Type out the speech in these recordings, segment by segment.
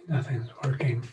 Nothing's working.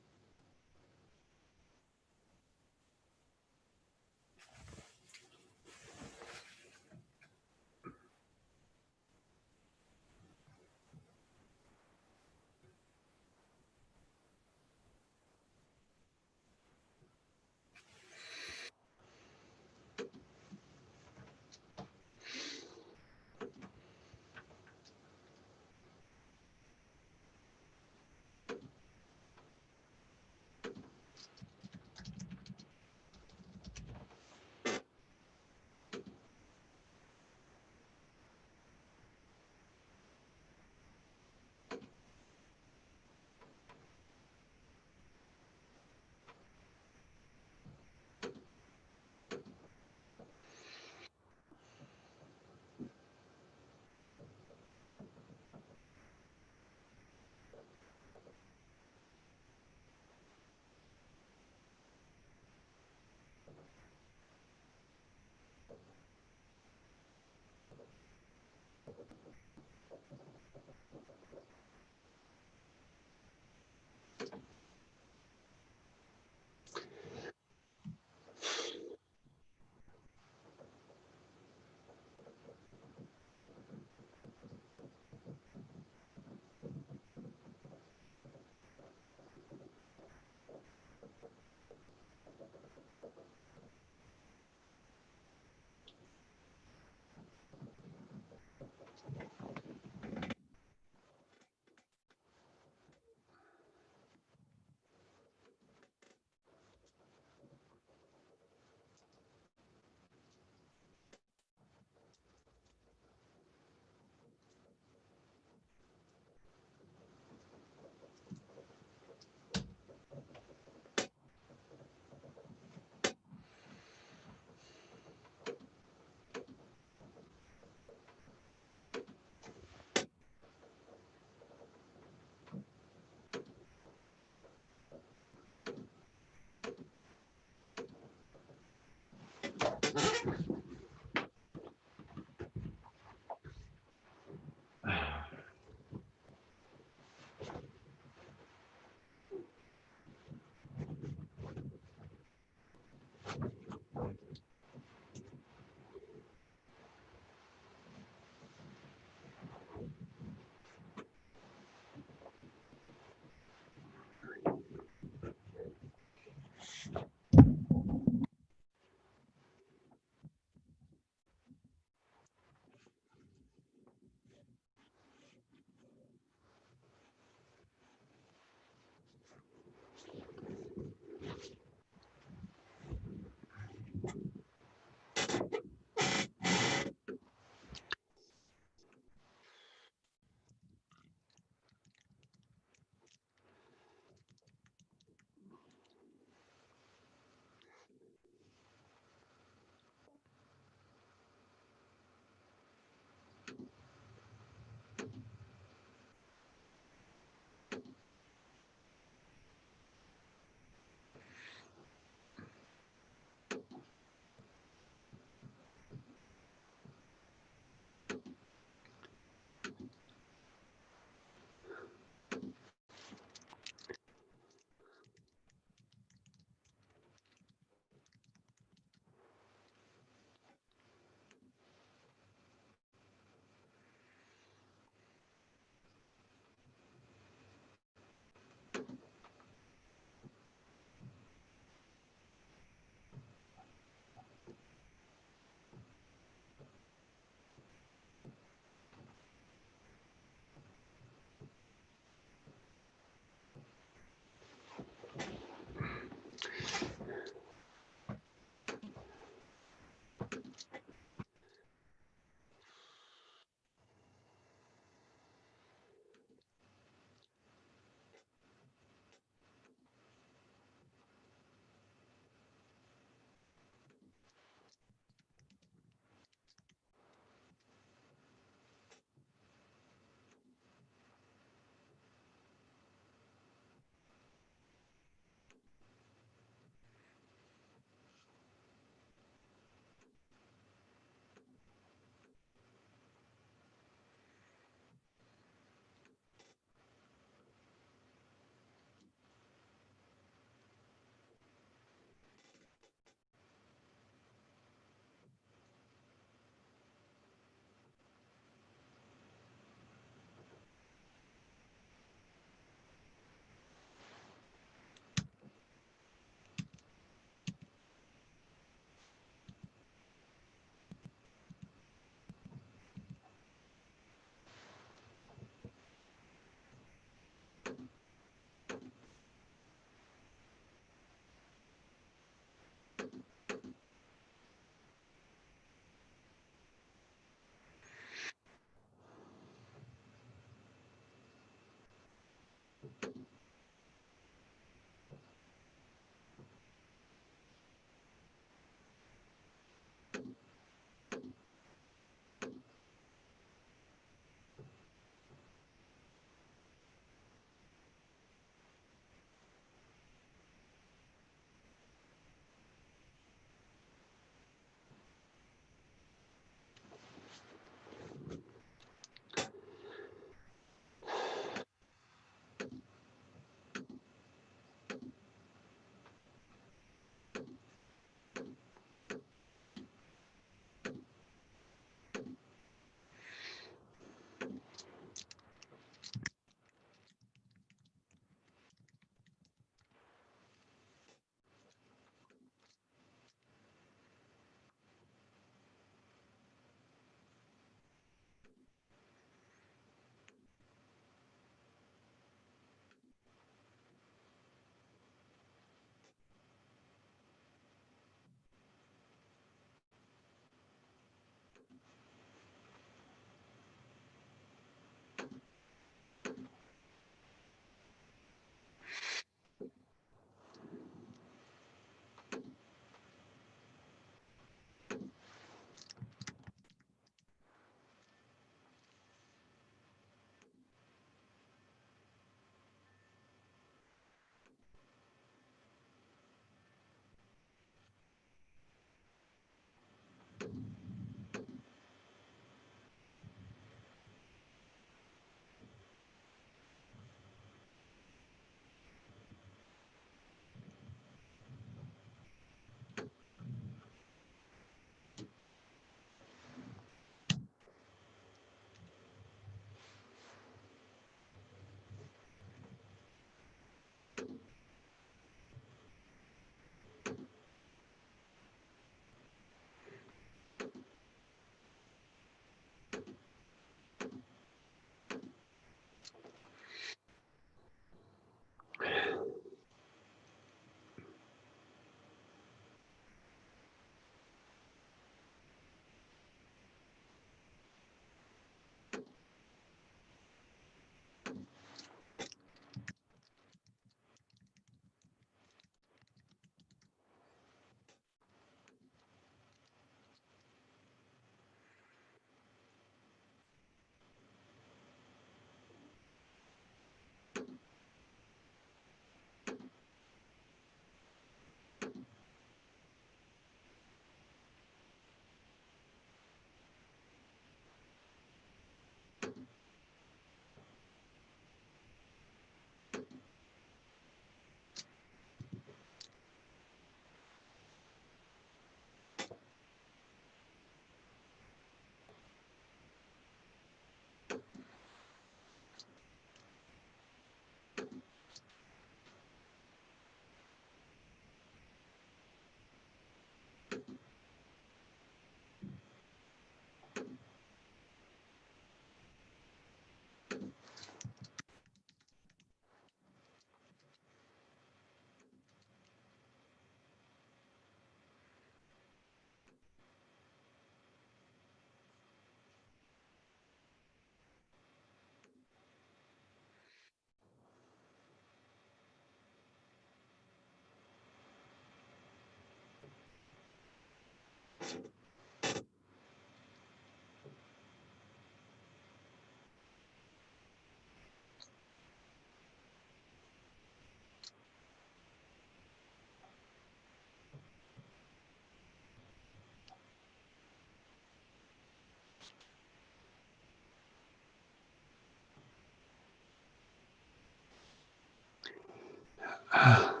6:30.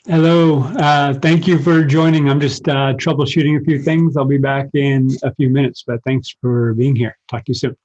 Hello. Thank you for joining. I'm just troubleshooting a few things. I'll be back in a few minutes, but thanks for being here. Talk to you soon.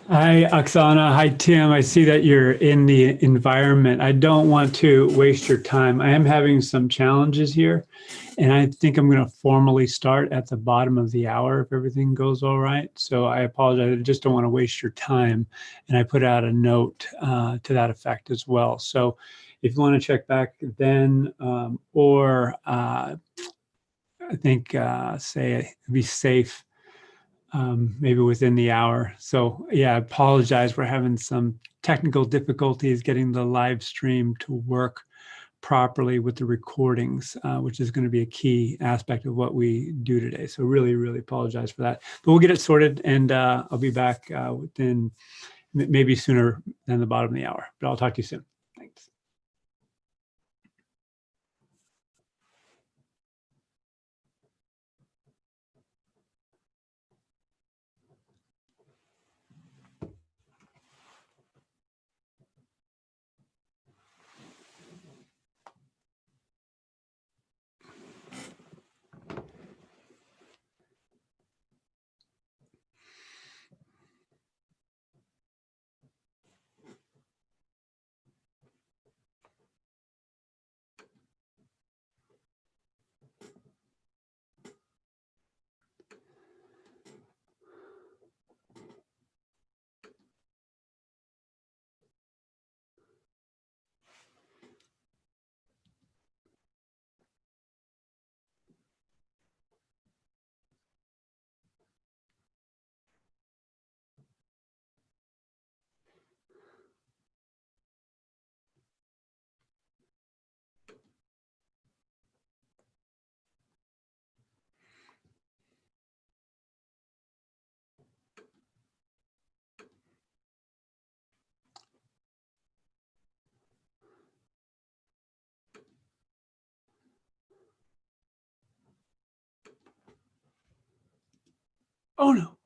Hi, Oksana. Hi, Tim. I see that you're in the environment. I don't want to waste your time. I am having some challenges here, and I think I'm going to formally start at the bottom of the hour if everything goes all right. So I apologize. I just don't want to waste your time. And I put out a note to that effect as well. So if you want to check back then, or I think say be safe maybe within the hour. So yeah, I apologize. We're having some technical difficulties getting the live stream to work properly with the recordings, which is going to be a key aspect of what we do today. So really, really apologize for that. But we'll get it sorted, and I'll be back within maybe sooner than the bottom of the hour. But I'll talk to you soon. Thanks. Oh no.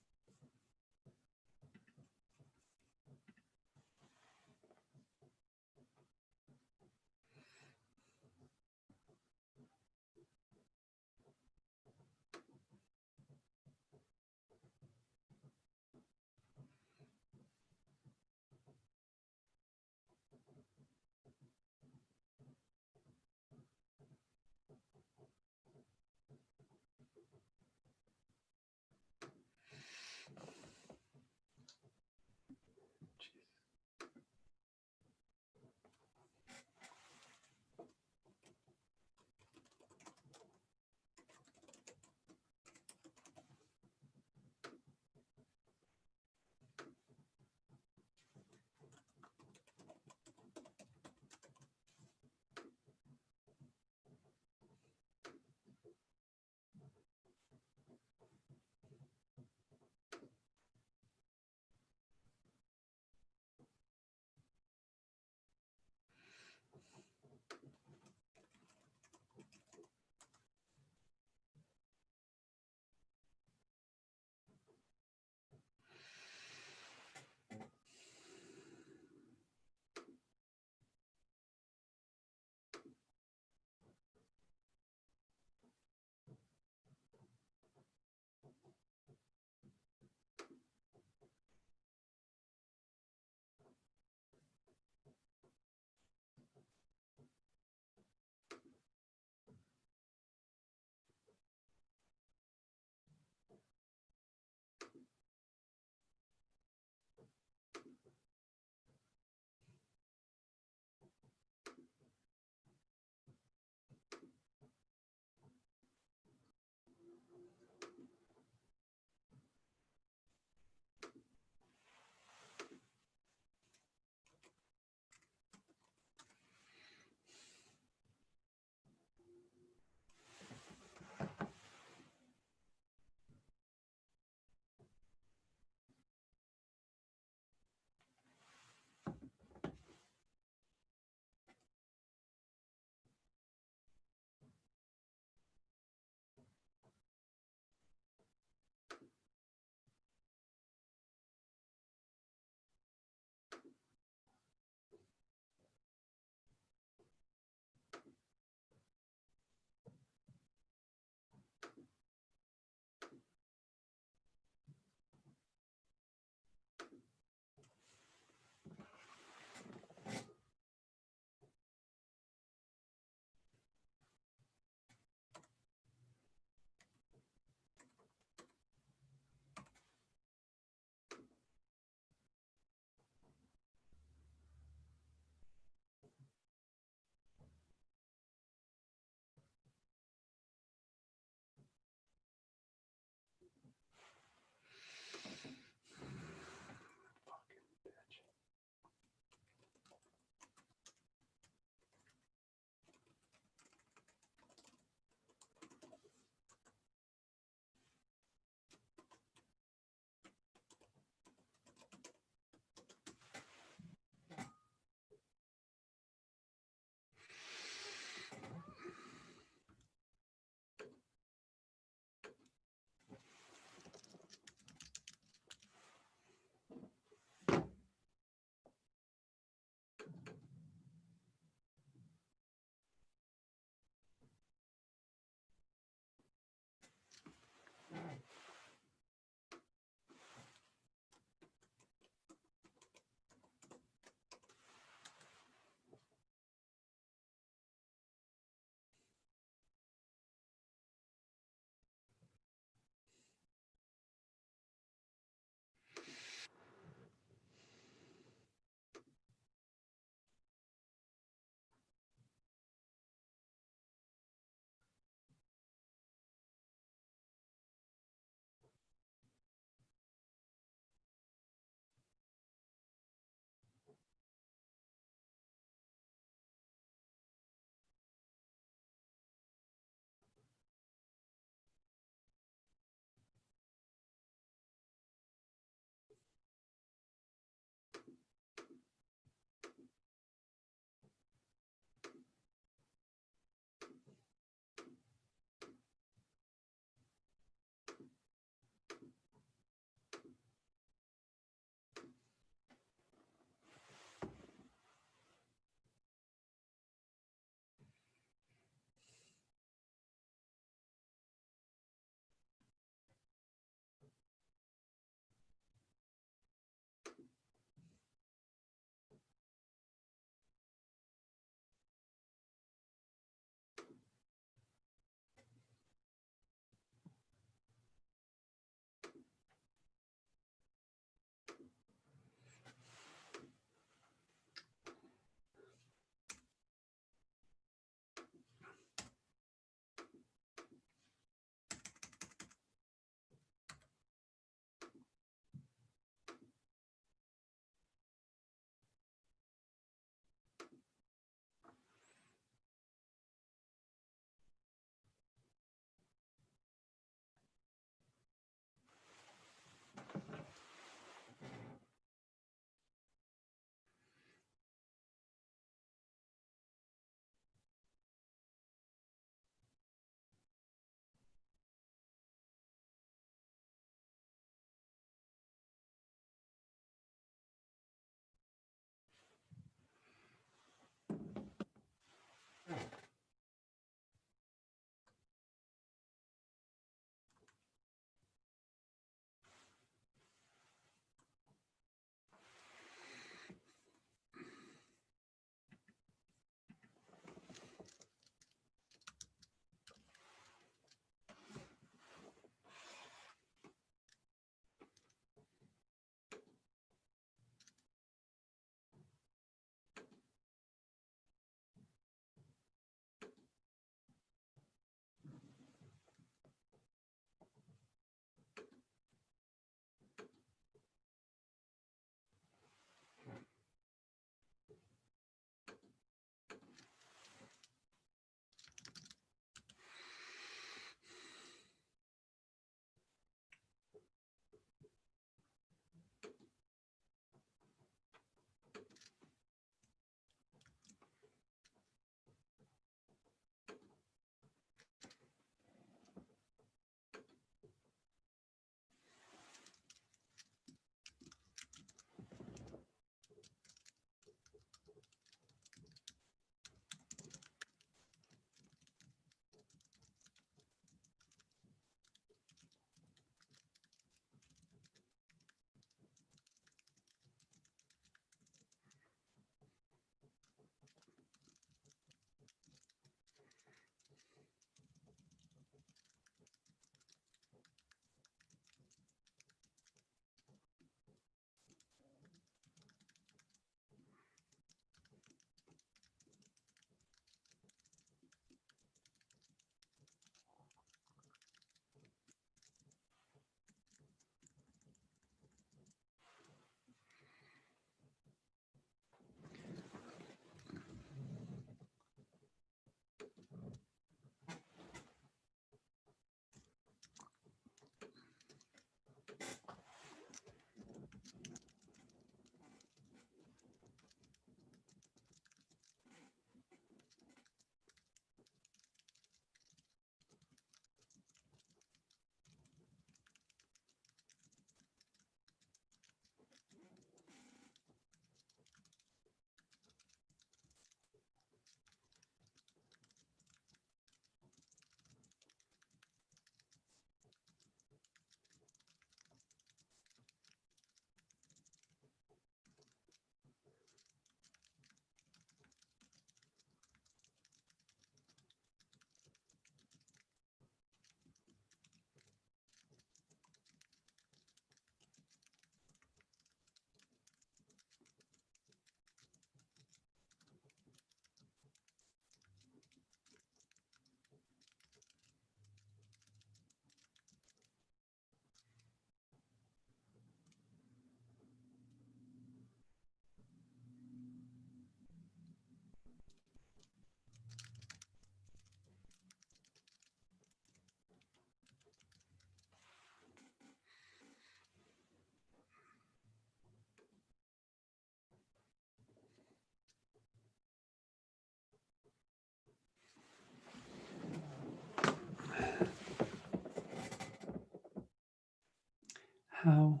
How?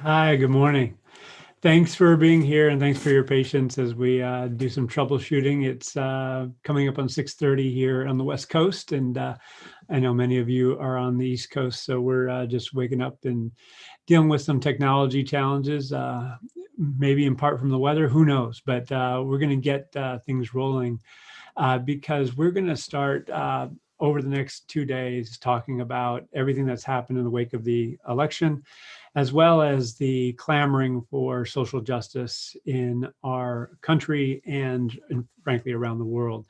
Hi, good morning. Thanks for being here and thanks for your patience as we do some troubleshooting. It's coming up on 6:30 here on the West Coast, and I know many of you are on the East Coast, so we're just waking up and dealing with some technology challenges, maybe in part from the weather, who knows, but we're going to get things rolling because we're going to start over the next 2 days talking about everything that's happened in the wake of the election, as well as the clamoring for social justice in our country and frankly around the world.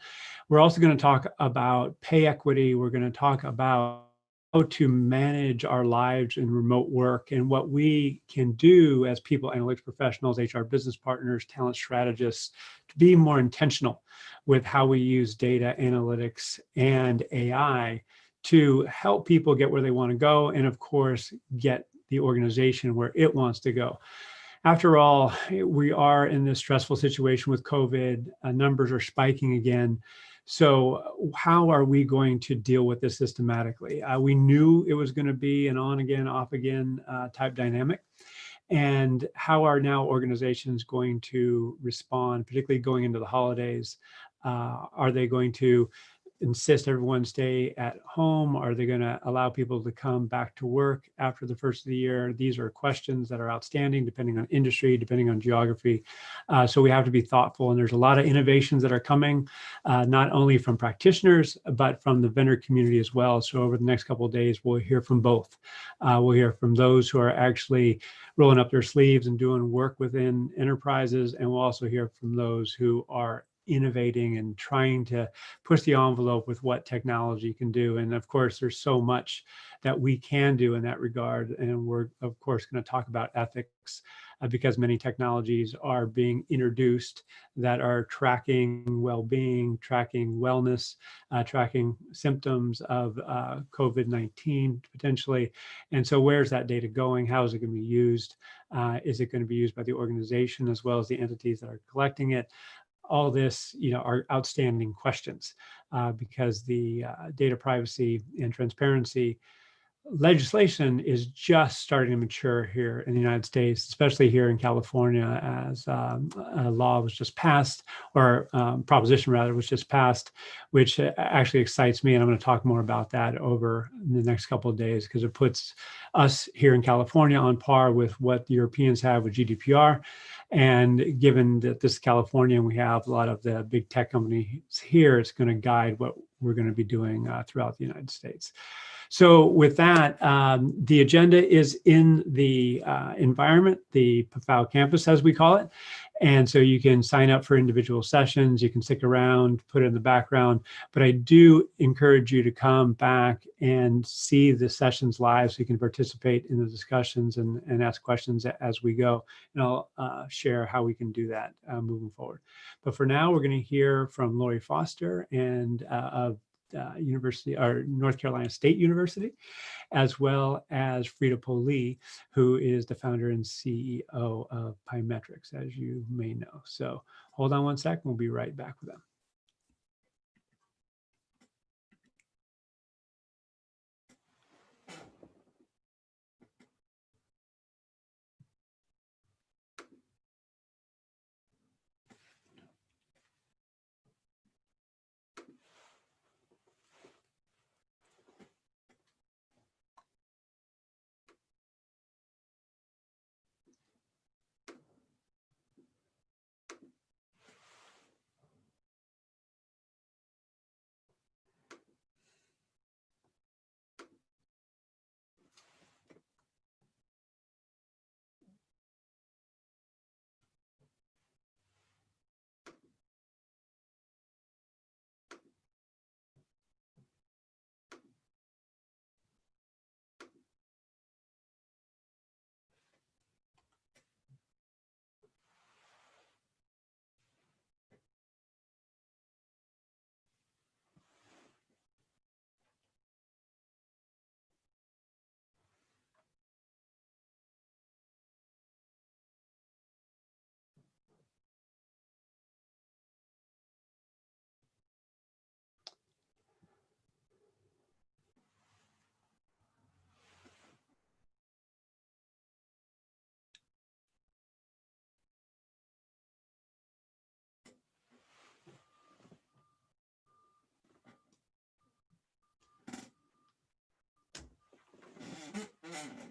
We're also going to talk about pay equity. We're going to talk about how to manage our lives in remote work and what we can do as people analytics professionals, HR business partners, talent strategists to be more intentional with how we use data analytics and AI to help people get where they want to go and of course get the organization where it wants to go. After all, we are in this stressful situation with COVID. Numbers are spiking again. So how are we going to deal with this systematically? We knew it was going to be an on again, off again type dynamic. And how are now organizations going to respond, particularly going into the holidays? Are they going to insist everyone stay at home? Are they going to allow people to come back to work after the first of the year? These are questions that are outstanding depending on industry, depending on geography. So we have to be thoughtful. And there's a lot of innovations that are coming, not only from practitioners, but from the vendor community as well. So over the next couple of days, we'll hear from both. We'll hear from those who are actually rolling up their sleeves and doing work within enterprises. And we'll also hear from those who are innovating and trying to push the envelope with what technology can do. And of course, there's so much that we can do in that regard. And we're, of course, going to talk about ethics because many technologies are being introduced that are tracking well-being, tracking wellness, tracking symptoms of COVID-19 potentially. And so where's that data going? How is it going to be used? Is it going to be used by the organization as well as the entities that are collecting it? All this, are outstanding questions because the data privacy and transparency legislation is just starting to mature here in the United States, especially here in California, as a law was just passed, or proposition rather was just passed, which actually excites me. And I'm going to talk more about that over the next couple of days because it puts us here in California on par with what the Europeans have with GDPR. And given that this is California and we have a lot of the big tech companies here, it's going to guide what we're going to be doing throughout the United States. So with that, the agenda is in the environment, the PAFOW campus, as we call it. And so you can sign up for individual sessions. You can stick around, put it in the background. But I do encourage you to come back and see the sessions live so you can participate in the discussions and ask questions as we go. And I'll share how we can do that moving forward. But for now, we're going to hear from Lori Foster and of University or North Carolina State University, as well as Frida Poli, who is the founder and CEO of Pymetrics, as you may know. So hold on one sec, we'll be right back with them.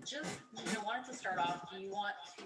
just, wanted to start off, do you want to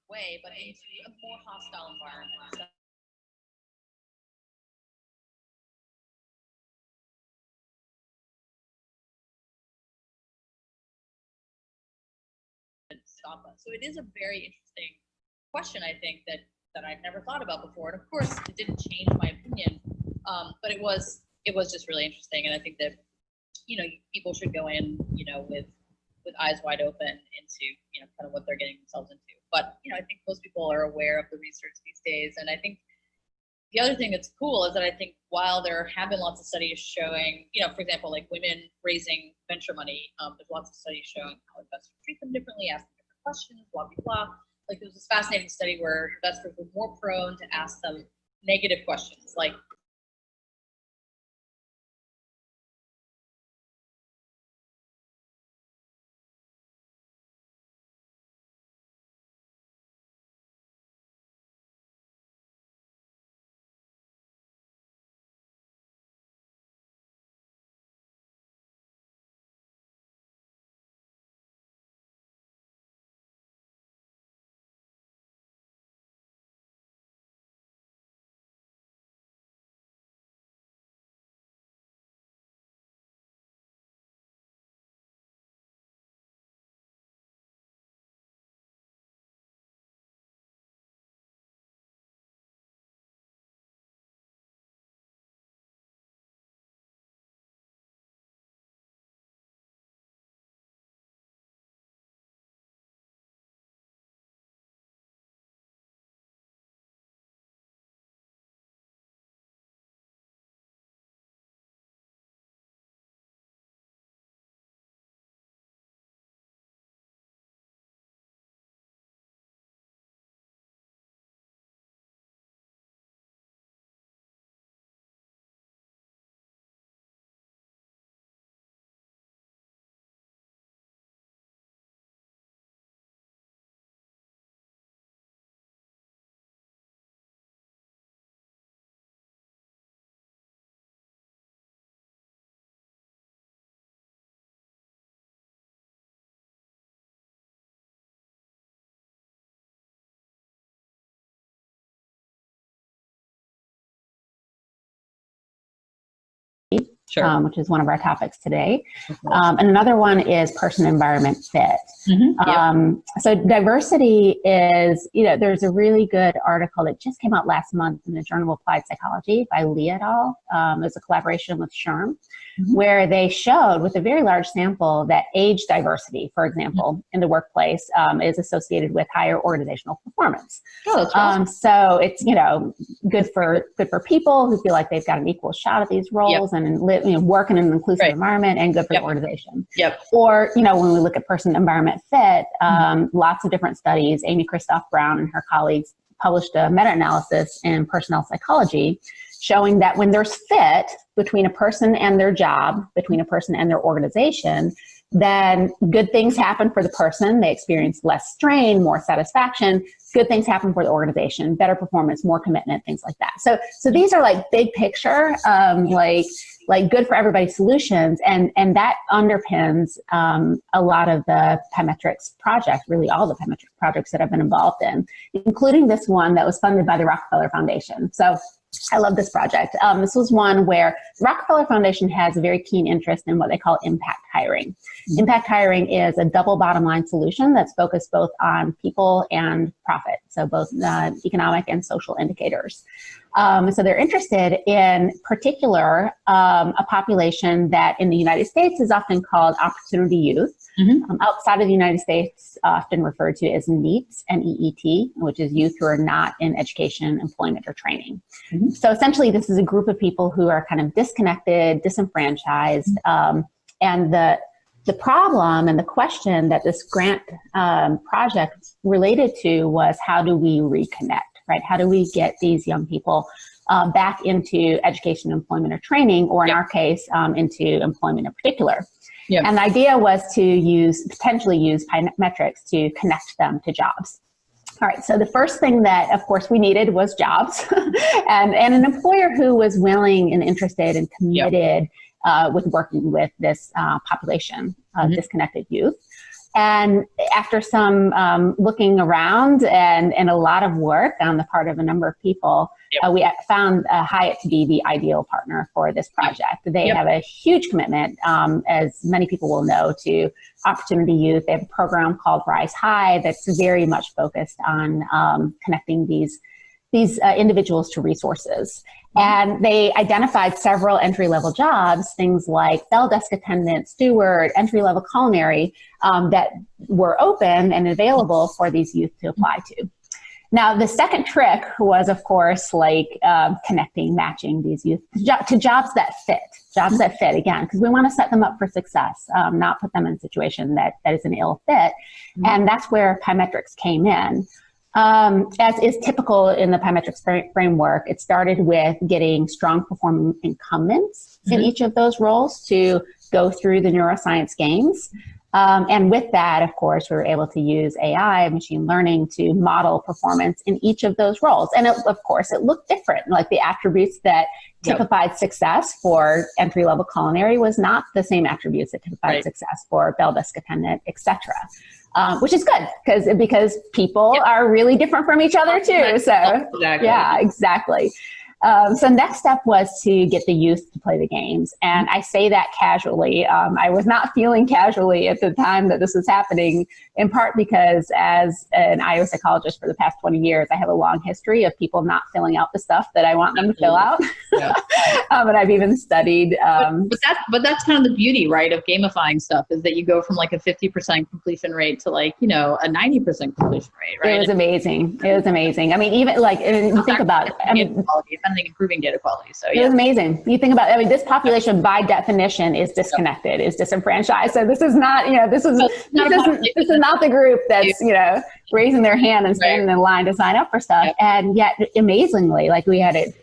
way, but into a more hostile environment. So stop us. So it is a very interesting question, I think, that I've never thought about before. And of course, it didn't change my opinion, but it was just really interesting. And I think that people should go in with eyes wide open into kind of what they're getting themselves into. But I think most people are aware of the research these days, and I think the other thing that's cool is that I think while there have been lots of studies showing, for example, like women raising venture money, there's lots of studies showing how investors treat them differently, ask them different questions, blah, blah, blah. Like there was this fascinating study where investors were more prone to ask them negative questions, like, Sure. Which is one of our topics today. And another one is person-environment fit. So diversity is, there's a really good article that just came out last month in the Journal of Applied Psychology by Lee et al. It was a collaboration with SHRM, where they showed with a very large sample that age diversity, for example, in the workplace is associated with higher organizational performance. Oh, that's awesome. So it's, good for people who feel like they've got an equal shot at these roles and work in an inclusive environment, and good for the organization. Or, when we look at person-environment fit, lots of different studies. Amy Christoph Brown and her colleagues published a meta-analysis in Personnel Psychology showing that when there's fit between a person and their job, between a person and their organization, then good things happen for the person. They experience less strain, more satisfaction. Good things happen for the organization, better performance, more commitment, things like that. So these are like big picture, like good for everybody solutions, and that underpins a lot of the Pymetrics project, really all the Pymetrics projects that I've been involved in, including this one that was funded by the Rockefeller Foundation. So I love this project. This was one where the Rockefeller Foundation has a very keen interest in what they call impact hiring. Impact hiring is a double bottom line solution that's focused both on people and profit, so both economic and social indicators. So they're interested in particular a population that in the United States is often called opportunity youth. Outside of the United States, often referred to as NEET, N-E-E-T, which is youth who are not in education, employment, or training. So essentially, this is a group of people who are kind of disconnected, disenfranchised, and the problem and the question that this grant project related to was, how do we reconnect, right? How do we get these young people back into education, employment, or training, or in our case, into employment in particular? And the idea was to potentially use Pymetrics to connect them to jobs. All right, so the first thing that, of course, we needed was jobs and an employer who was willing and interested and committed with working with this population of disconnected youth. And after some looking around and a lot of work on the part of a number of people, we found Hyatt to be the ideal partner for this project. They have a huge commitment, as many people will know, to Opportunity Youth. They have a program called Rise High that's very much focused on connecting these individuals to resources. And they identified several entry-level jobs, things like bell desk attendant, steward, entry-level culinary, that were open and available for these youth to apply to. Now, the second trick was, of course, like connecting, matching these youth to jobs that fit, again, because we want to set them up for success, not put them in a situation that is an ill fit. And that's where Pymetrics came in. As is typical in the Pymetrics framework, it started with getting strong performing incumbents in each of those roles to go through the neuroscience games. And with that, of course, we were able to use AI, machine learning, to model performance in each of those roles. And of course, it looked different. Like the attributes that typified success for entry-level culinary was not the same attributes that typified success for bell desk attendant, et cetera. Which is good because people are really different from each other too. So yeah, exactly. So next step was to get the youth to play the games. And I say that casually. I was not feeling casually at the time that this was happening, in part because as an IO psychologist for the past 20 years, I have a long history of people not filling out the stuff that I want them to fill out. And I've even studied. But that's kind of the beauty, right, of gamifying stuff, is that you go from like a 50% completion rate to like, a 90% completion rate, right? It was amazing. It was amazing. I mean, even like, you think about, improving data quality. So it was amazing. You think about, this population by definition is disconnected, is disenfranchised. So this is not, this is not the group that's, raising their hand and standing in line to sign up for stuff. And yet, amazingly, like we had a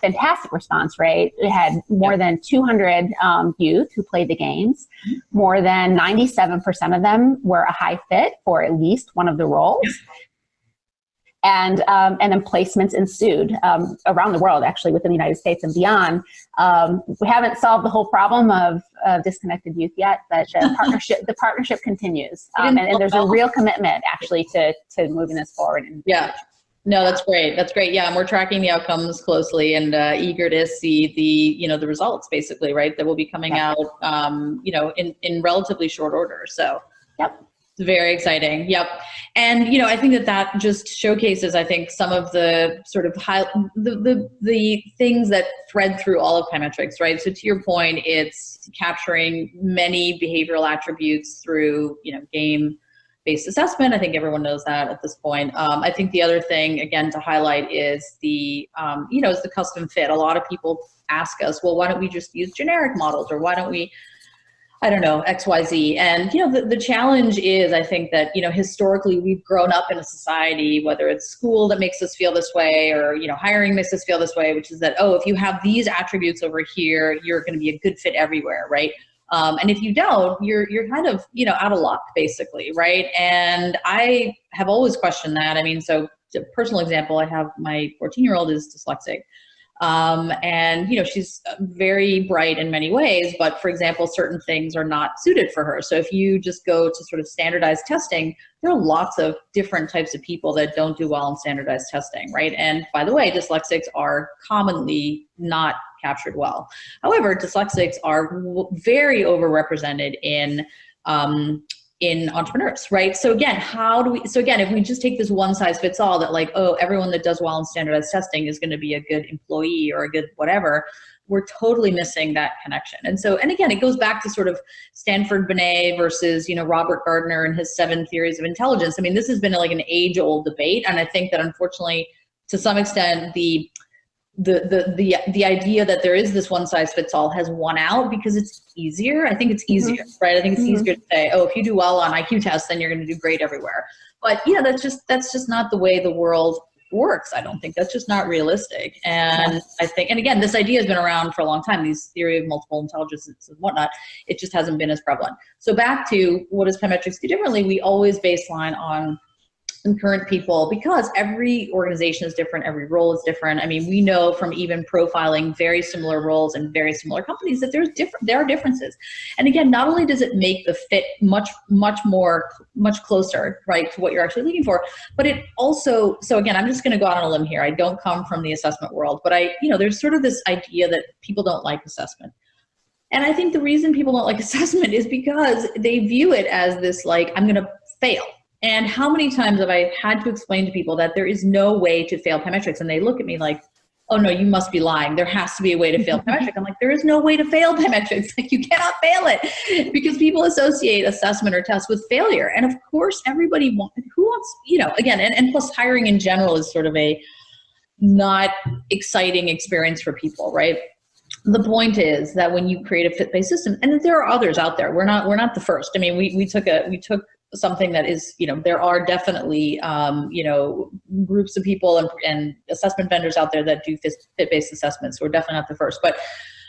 fantastic response rate. We had more than 200 youth who played the games. More than 97% of them were a high fit for at least one of the roles. And then placements ensued around the world, actually, within the United States and beyond. We haven't solved the whole problem of disconnected youth yet, but the partnership continues. And there's a real commitment, actually, to moving this forward. No, that's great. That's great. Yeah, and we're tracking the outcomes closely and eager to see the results, basically, right, that will be coming out, in relatively short order. So, it's very exciting. And, I think that just showcases, I think, some of the sort of the things that thread through all of Pymetrics, right? So to your point, it's capturing many behavioral attributes through, game-based assessment. I think everyone knows that at this point. I think the other thing, again, to highlight is the custom fit. A lot of people ask us, well, why don't we just use generic models, or why don't we, I don't know, XYZ. And, the challenge is, I think that, historically we've grown up in a society, whether it's school that makes us feel this way, or, hiring makes us feel this way, which is that, if you have these attributes over here, you're going to be a good fit everywhere, right? And if you don't, you're kind of, out of luck, basically, right? And I have always questioned that. I mean, so a personal example, I have my 14-year-old is dyslexic. And, she's very bright in many ways, but for example, certain things are not suited for her. So if you just go to sort of standardized testing, there are lots of different types of people that don't do well in standardized testing, right? And by the way, dyslexics are commonly not captured well. However, dyslexics are very overrepresented in entrepreneurs, right? So again, if we just take this one size fits all, that like, everyone that does well in standardized testing is going to be a good employee or a good whatever, we're totally missing that connection. And again, it goes back to sort of Stanford Binet versus, Robert Gardner and his 7 theories of intelligence. I mean, this has been like an age-old debate. And I think that unfortunately, to some extent, the idea that there is this one size fits all has won out because it's easier. I think it's easier, right? I think it's easier to say, if you do well on IQ tests, then you're going to do great everywhere. But that's just not the way the world works. I don't think that's just not realistic. And I think, and again, this idea has been around for a long time, these theory of multiple intelligences and whatnot. It just hasn't been as prevalent. So back to what does Pymetrics do differently? We always baseline on and current people, because every organization is different, every role is different. I mean, we know from even profiling very similar roles and very similar companies that there are differences. And again, not only does it make the fit much closer, right, to what you're actually looking for, but it also, so again, I'm just going to go out on a limb here. I don't come from the assessment world, but there's sort of this idea that people don't like assessment. And I think the reason people don't like assessment is because they view it as this, like, I'm going to fail. And how many times have I had to explain to people that there is no way to fail Pymetrics? And they look at me like, oh no, you must be lying. There has to be a way to fail Pymetrics. I'm like, there is no way to fail Pymetrics. Like, you cannot fail it, because people associate assessment or tests with failure. And of course, everybody wants, again, and plus hiring in general is sort of a not exciting experience for people, right? The point is that when you create a fit-based system, and there are others out there, we're not the first. I mean, we took something that is, there are definitely, groups of people and assessment vendors out there that do fit-based assessments. We're definitely not the first, but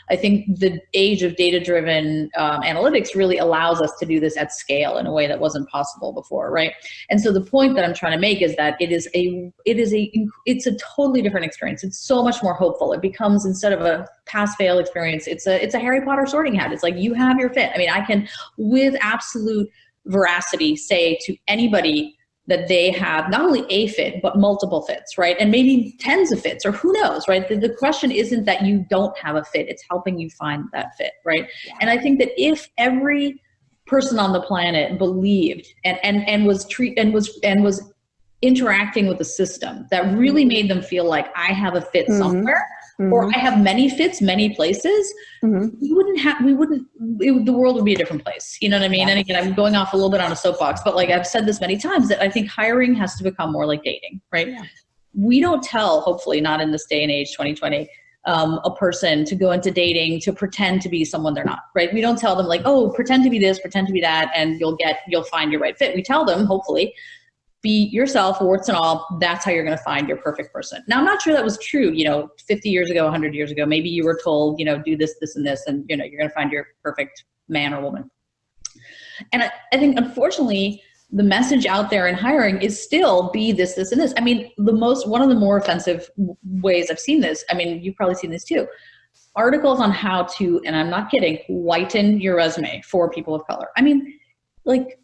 I think the age of data-driven analytics really allows us to do this at scale in a way that wasn't possible before, right? And so the point that I'm trying to make is that it's a totally different experience. It's so much more hopeful. It becomes, instead of a pass-fail experience, it's a Harry Potter sorting hat. It's like, you have your fit. I mean, I can, with absolute veracity, say to anybody that they have not only a fit, but multiple fits, right? And maybe tens of fits, or who knows, right? The question isn't that you don't have a fit, it's helping you find that fit, right? Yeah. And I think that if every person on the planet believed and was interacting with a system that really made them feel like, I have a fit somewhere, or I have many fits, many places, the world would be a different place. You know what I mean? Yeah. And again, I'm going off a little bit on a soapbox, but like I've said this many times, that I think hiring has to become more like dating, right? Yeah. We don't tell, hopefully not in this day and age, 2020, a person to go into dating to pretend to be someone they're not, right? We don't tell them like, oh, pretend to be this, pretend to be that, and you'll find your right fit. We tell them, hopefully, be yourself, warts and all. That's how you're going to find your perfect person. Now, I'm not sure that was true, 50 years ago, 100 years ago. Maybe you were told, do this, this, and this, and, you're going to find your perfect man or woman. And I think, unfortunately, the message out there in hiring is still be this, this, and this. I mean, one of the more offensive ways I've seen this, I mean, you've probably seen this too, articles on how to, and I'm not kidding, whiten your resume for people of color. I mean, like,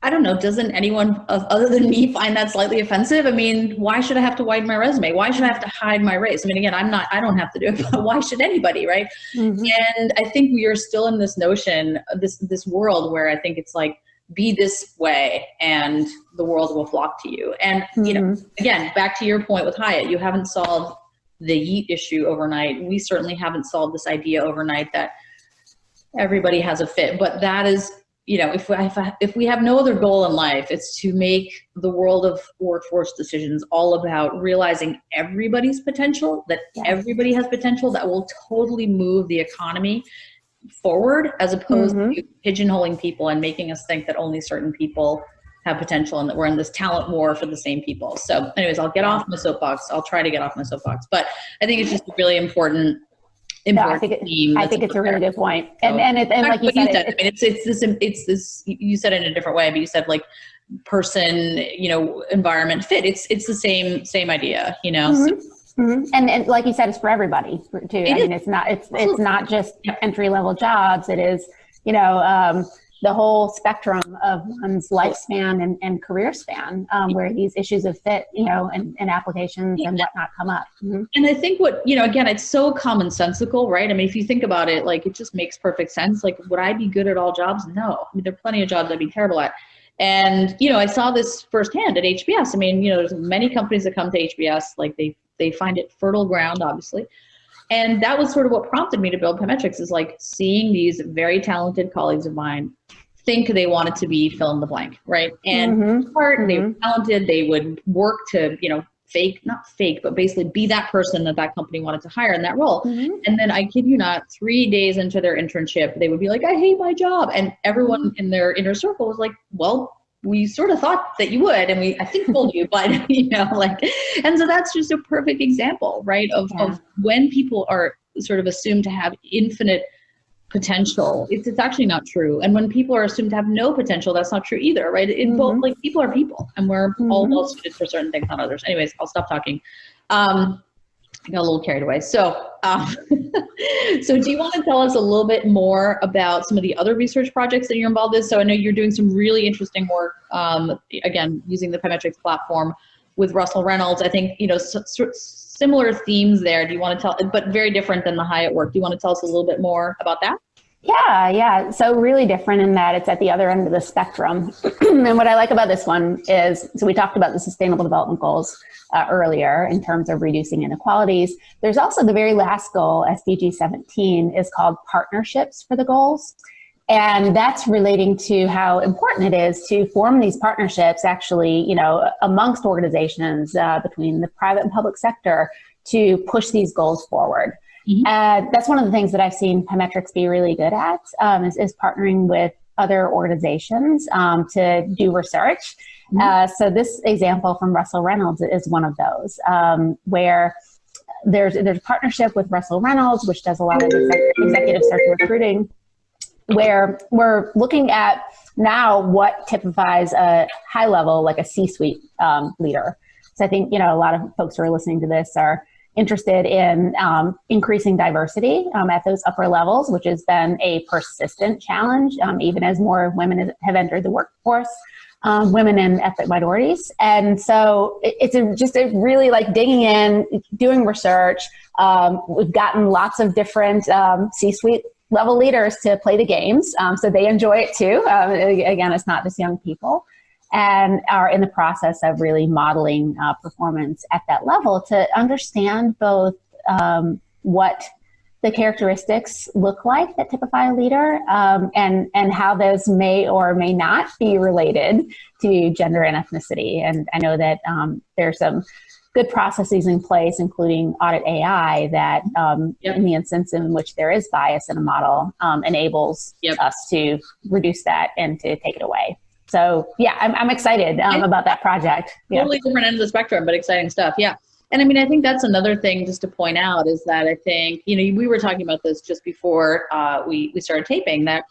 I don't know, doesn't anyone other than me find that slightly offensive? I mean, why should I have to whiten my resume? Why should I have to hide my race? I mean, again, I don't have to do it, but why should anybody, right? Mm-hmm. And I think we are still in this notion, this world where I think it's like, be this way and the world will flock to you. And, again, back to your point with Hyatt, you haven't solved the yeet issue overnight. We certainly haven't solved this idea overnight that everybody has a fit, but that is, if we have no other goal in life, it's to make the world of workforce decisions all about realizing everybody's potential, that everybody has potential that will totally move the economy forward, as opposed to pigeonholing people and making us think that only certain people have potential and that we're in this talent war for the same people. So anyways, I'll get off my soapbox. I'll try to get off my soapbox, but I think it's just a really important I think it's a really good point. And like you said, it's this, you said it in a different way, but you said like person, environment fit. It's the same idea, And like you said, it's for everybody too. It's not just entry level jobs. It is, the whole spectrum of one's lifespan and career span, where these issues of fit, and applications and whatnot come up. Mm-hmm. And I think again, it's so commonsensical, right? I mean, if you think about it, like, it just makes perfect sense. Like, would I be good at all jobs? No. I mean, there are plenty of jobs I'd be terrible at. And, I saw this firsthand at HBS. I mean, there's many companies that come to HBS, like they find it fertile ground, obviously. And that was sort of what prompted me to build Pymetrics, is like seeing these very talented colleagues of mine think they wanted to be fill in the blank, right? And they were talented, they would work to, not fake, but basically be that person that company wanted to hire in that role. And then, I kid you not, 3 days into their internship, they would be like, I hate my job. And everyone in their inner circle was like, well, we sort of thought that you would, and I think told you, but and so that's just a perfect example, right? Of when people are sort of assumed to have infinite potential. It's actually not true. And when people are assumed to have no potential, that's not true either, right? In both, like, people are people, and we're all well suited for certain things, not others. Anyways, I'll stop talking. I got a little carried away. So, so do you want to tell us a little bit more about some of the other research projects that you're involved in? So I know you're doing some really interesting work, again, using the Pymetrics platform with Russell Reynolds. I think, similar themes there. Do you want to tell, but very different than the Hyatt work. Do you want to tell us a little bit more about that? Yeah. So really different in that it's at the other end of the spectrum. And what I like about this one is, so we talked about the Sustainable Development Goals earlier in terms of reducing inequalities. There's also the very last goal, SDG 17, is called Partnerships for the Goals. And that's relating to how important it is to form these partnerships actually, amongst organizations between the private and public sector to push these goals forward. That's one of the things that I've seen Pymetrics be really good at, is partnering with other organizations to do research. So this example from Russell Reynolds is one of those, where there's a partnership with Russell Reynolds, which does a lot of executive search and recruiting, where we're looking at now what typifies a high level, like a C-suite leader. So I think, a lot of folks who are listening to this are interested in increasing diversity at those upper levels, which has been a persistent challenge, even as more women have entered the workforce, women and ethnic minorities. And so it's just really like digging in, doing research. We've gotten lots of different C-suite level leaders to play the games, so they enjoy it too. Again, it's not just young people, and are in the process of really modeling performance at that level to understand both what the characteristics look like that typify a leader, and how those may or may not be related to gender and ethnicity. And I know that there's some good processes in place, including Audit AI, that in the instance in which there is bias in a model, enables us to reduce that and to take it away. So yeah, I'm excited about that project. Totally different end of the spectrum, but exciting stuff. Yeah. And I mean, I think that's another thing just to point out is that I think, we were talking about this just before we started taping, that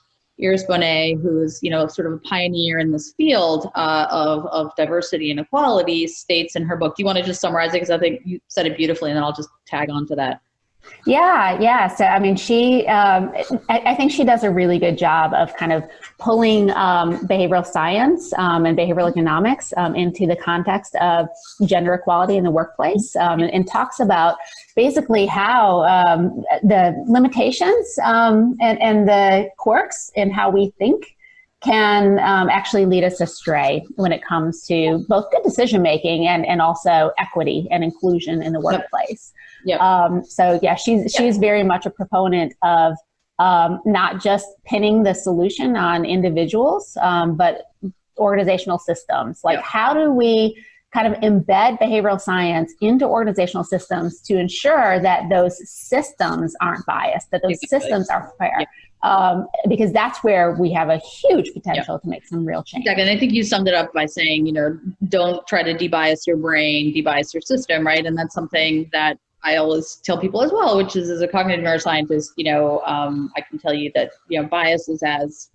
Iris Bonet, who's, sort of a pioneer in this field of diversity and equality, states in her book, do you want to just summarize it? Because I think you said it beautifully, and then I'll just tag on to that. Yeah. So, I mean, I think she does a really good job of kind of pulling behavioral science and behavioral economics into the context of gender equality in the workplace, and talks about basically how the limitations and the quirks in how we think can actually lead us astray when it comes to both good decision making and also equity and inclusion in the workplace. So yeah, she's very much a proponent of not just pinning the solution on individuals, but organizational systems. Like, how do we kind of embed behavioral science into organizational systems to ensure that those systems aren't biased, that those systems are fair? Because that's where we have a huge potential to make some real change. Exactly. And I think you summed it up by saying, don't try to debias your brain, debias your system, right? And that's something that I always tell people as well, which is, as a cognitive neuroscientist, I can tell you that, bias is as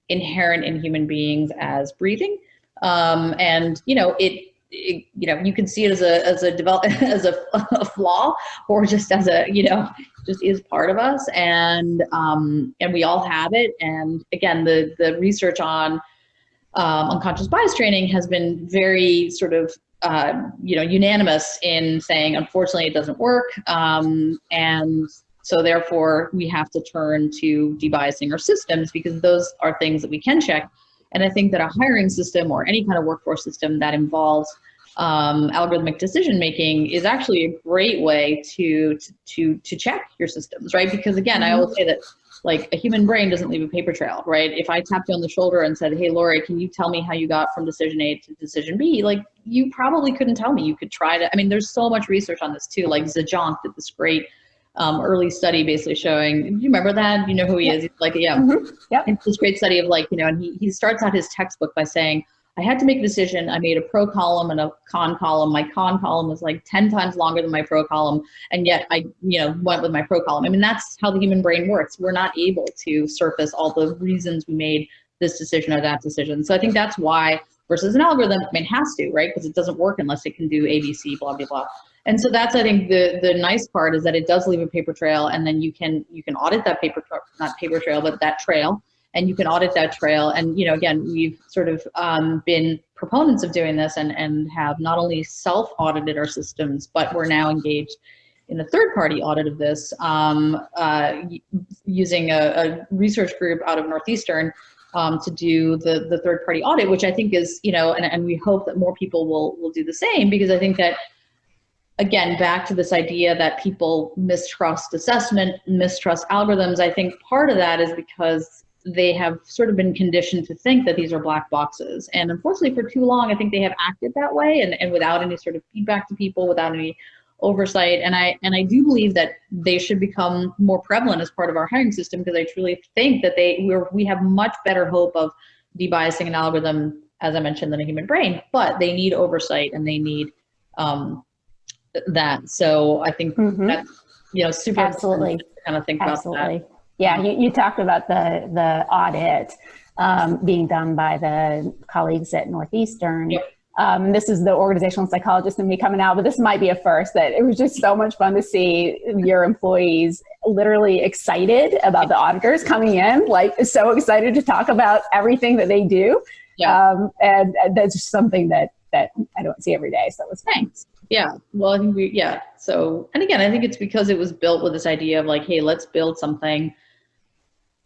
inherent in human beings as breathing. And, you can see it as a flaw, or just as just is part of us. And we all have it. And again, the research on unconscious bias training has been very sort of, unanimous in saying, unfortunately, it doesn't work. And so therefore we have to turn to debiasing our systems, because those are things that we can check. And I think that a hiring system or any kind of workforce system that involves algorithmic decision making is actually a great way to check your systems, right? Because again, I always say that, like, a human brain doesn't leave a paper trail, right? If I tapped you on the shoulder and said, "Hey, Lori, can you tell me how you got from decision A to decision B?" Like, you probably couldn't tell me. You could try to. I mean, there's so much research on this too. Like, Zajonc did this great early study basically showing. Do you remember that? You know who he is? He's like, It's this great study of, like, and he starts out his textbook by saying, I had to make a decision. I made a pro column and a con column. My con column was like 10 times longer than my pro column. And yet I, went with my pro column. I mean, that's how the human brain works. We're not able to surface all the reasons we made this decision or that decision. So I think that's why versus an algorithm, I mean, it has to, right? Because it doesn't work unless it can do A, B, C, blah, blah, blah. And so that's, I think, the nice part is that it does leave a paper trail, and then you can audit that not paper trail, but that trail. And you can audit that trail. And, again, we've sort of been proponents of doing this and have not only self-audited our systems, but we're now engaged in a third-party audit of this using a research group out of Northeastern to do the third-party audit, which I think is, and we hope that more people will do the same, because I think that, again, back to this idea that people mistrust assessment, mistrust algorithms, I think part of that is because they have sort of been conditioned to think that these are black boxes. And unfortunately, for too long, I think they have acted that way, and without any sort of feedback to people, without any oversight. And I do believe that they should become more prevalent as part of our hiring system, because I truly think that we have much better hope of debiasing an algorithm, as I mentioned, than a human brain. But they need oversight, and they need that. So I think that's super Absolutely. important to kind of think about that. Yeah, you talked about the audit being done by the colleagues at Northeastern. Yep. This is the organizational psychologist in me coming out, but this might be a first. That it was just so much fun to see your employees literally excited about the auditors coming in, like so excited to talk about everything that they do. Yeah. And that's just something that I don't see every day. So it was thanks. Yeah. Well, I think so, and again, I think it's because it was built with this idea of like, hey, let's build something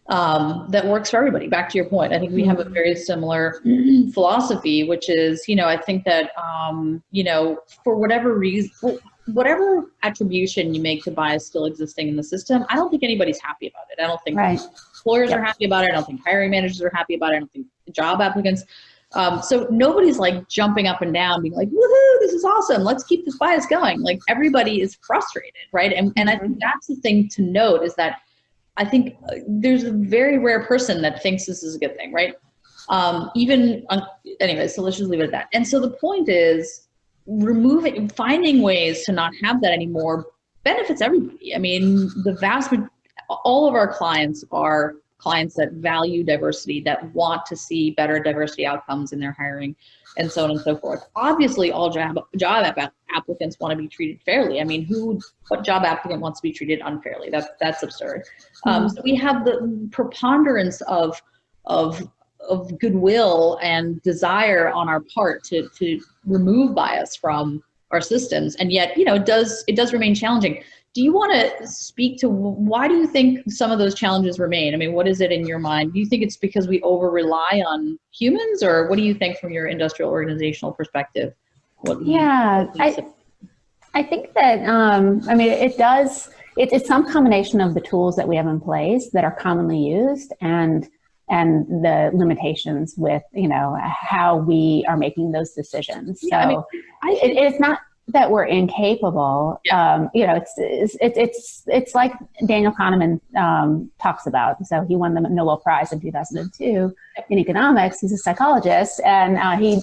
that works for everybody. Back to your point, I think we have a very similar philosophy, which is, I think that, for whatever reason, whatever attribution you make to bias still existing in the system, I don't think anybody's happy about it. I don't think employers are happy about it. I don't think hiring managers are happy about it. I don't think job applicants. So nobody's like jumping up and down being like, woohoo, this is awesome, let's keep this bias going. Like, everybody is frustrated, right? And I think that's the thing to note, is that I think there's a very rare person that thinks this is a good thing, right? Anyway, so let's just leave it at that. And so the point is, finding ways to not have that anymore benefits everybody. I mean, all of our clients are clients that value diversity, that want to see better diversity outcomes in their hiring, and so on and so forth. Obviously, all job applicants want to be treated fairly. I mean, what job applicant wants to be treated unfairly? That's absurd. So we have the preponderance of goodwill and desire on our part to remove bias from our systems, and yet, it does remain challenging. Do you want to speak to why do you think some of those challenges remain? I mean, what is it in your mind? Do you think it's because we over-rely on humans, or what do you think from your industrial organizational perspective? I think that, it's some combination of the tools that we have in place that are commonly used and the limitations with, how we are making those decisions. So it's not that we're incapable. It's like Daniel Kahneman talks about. So he won the Nobel Prize in 2002 in economics. He's a psychologist, and he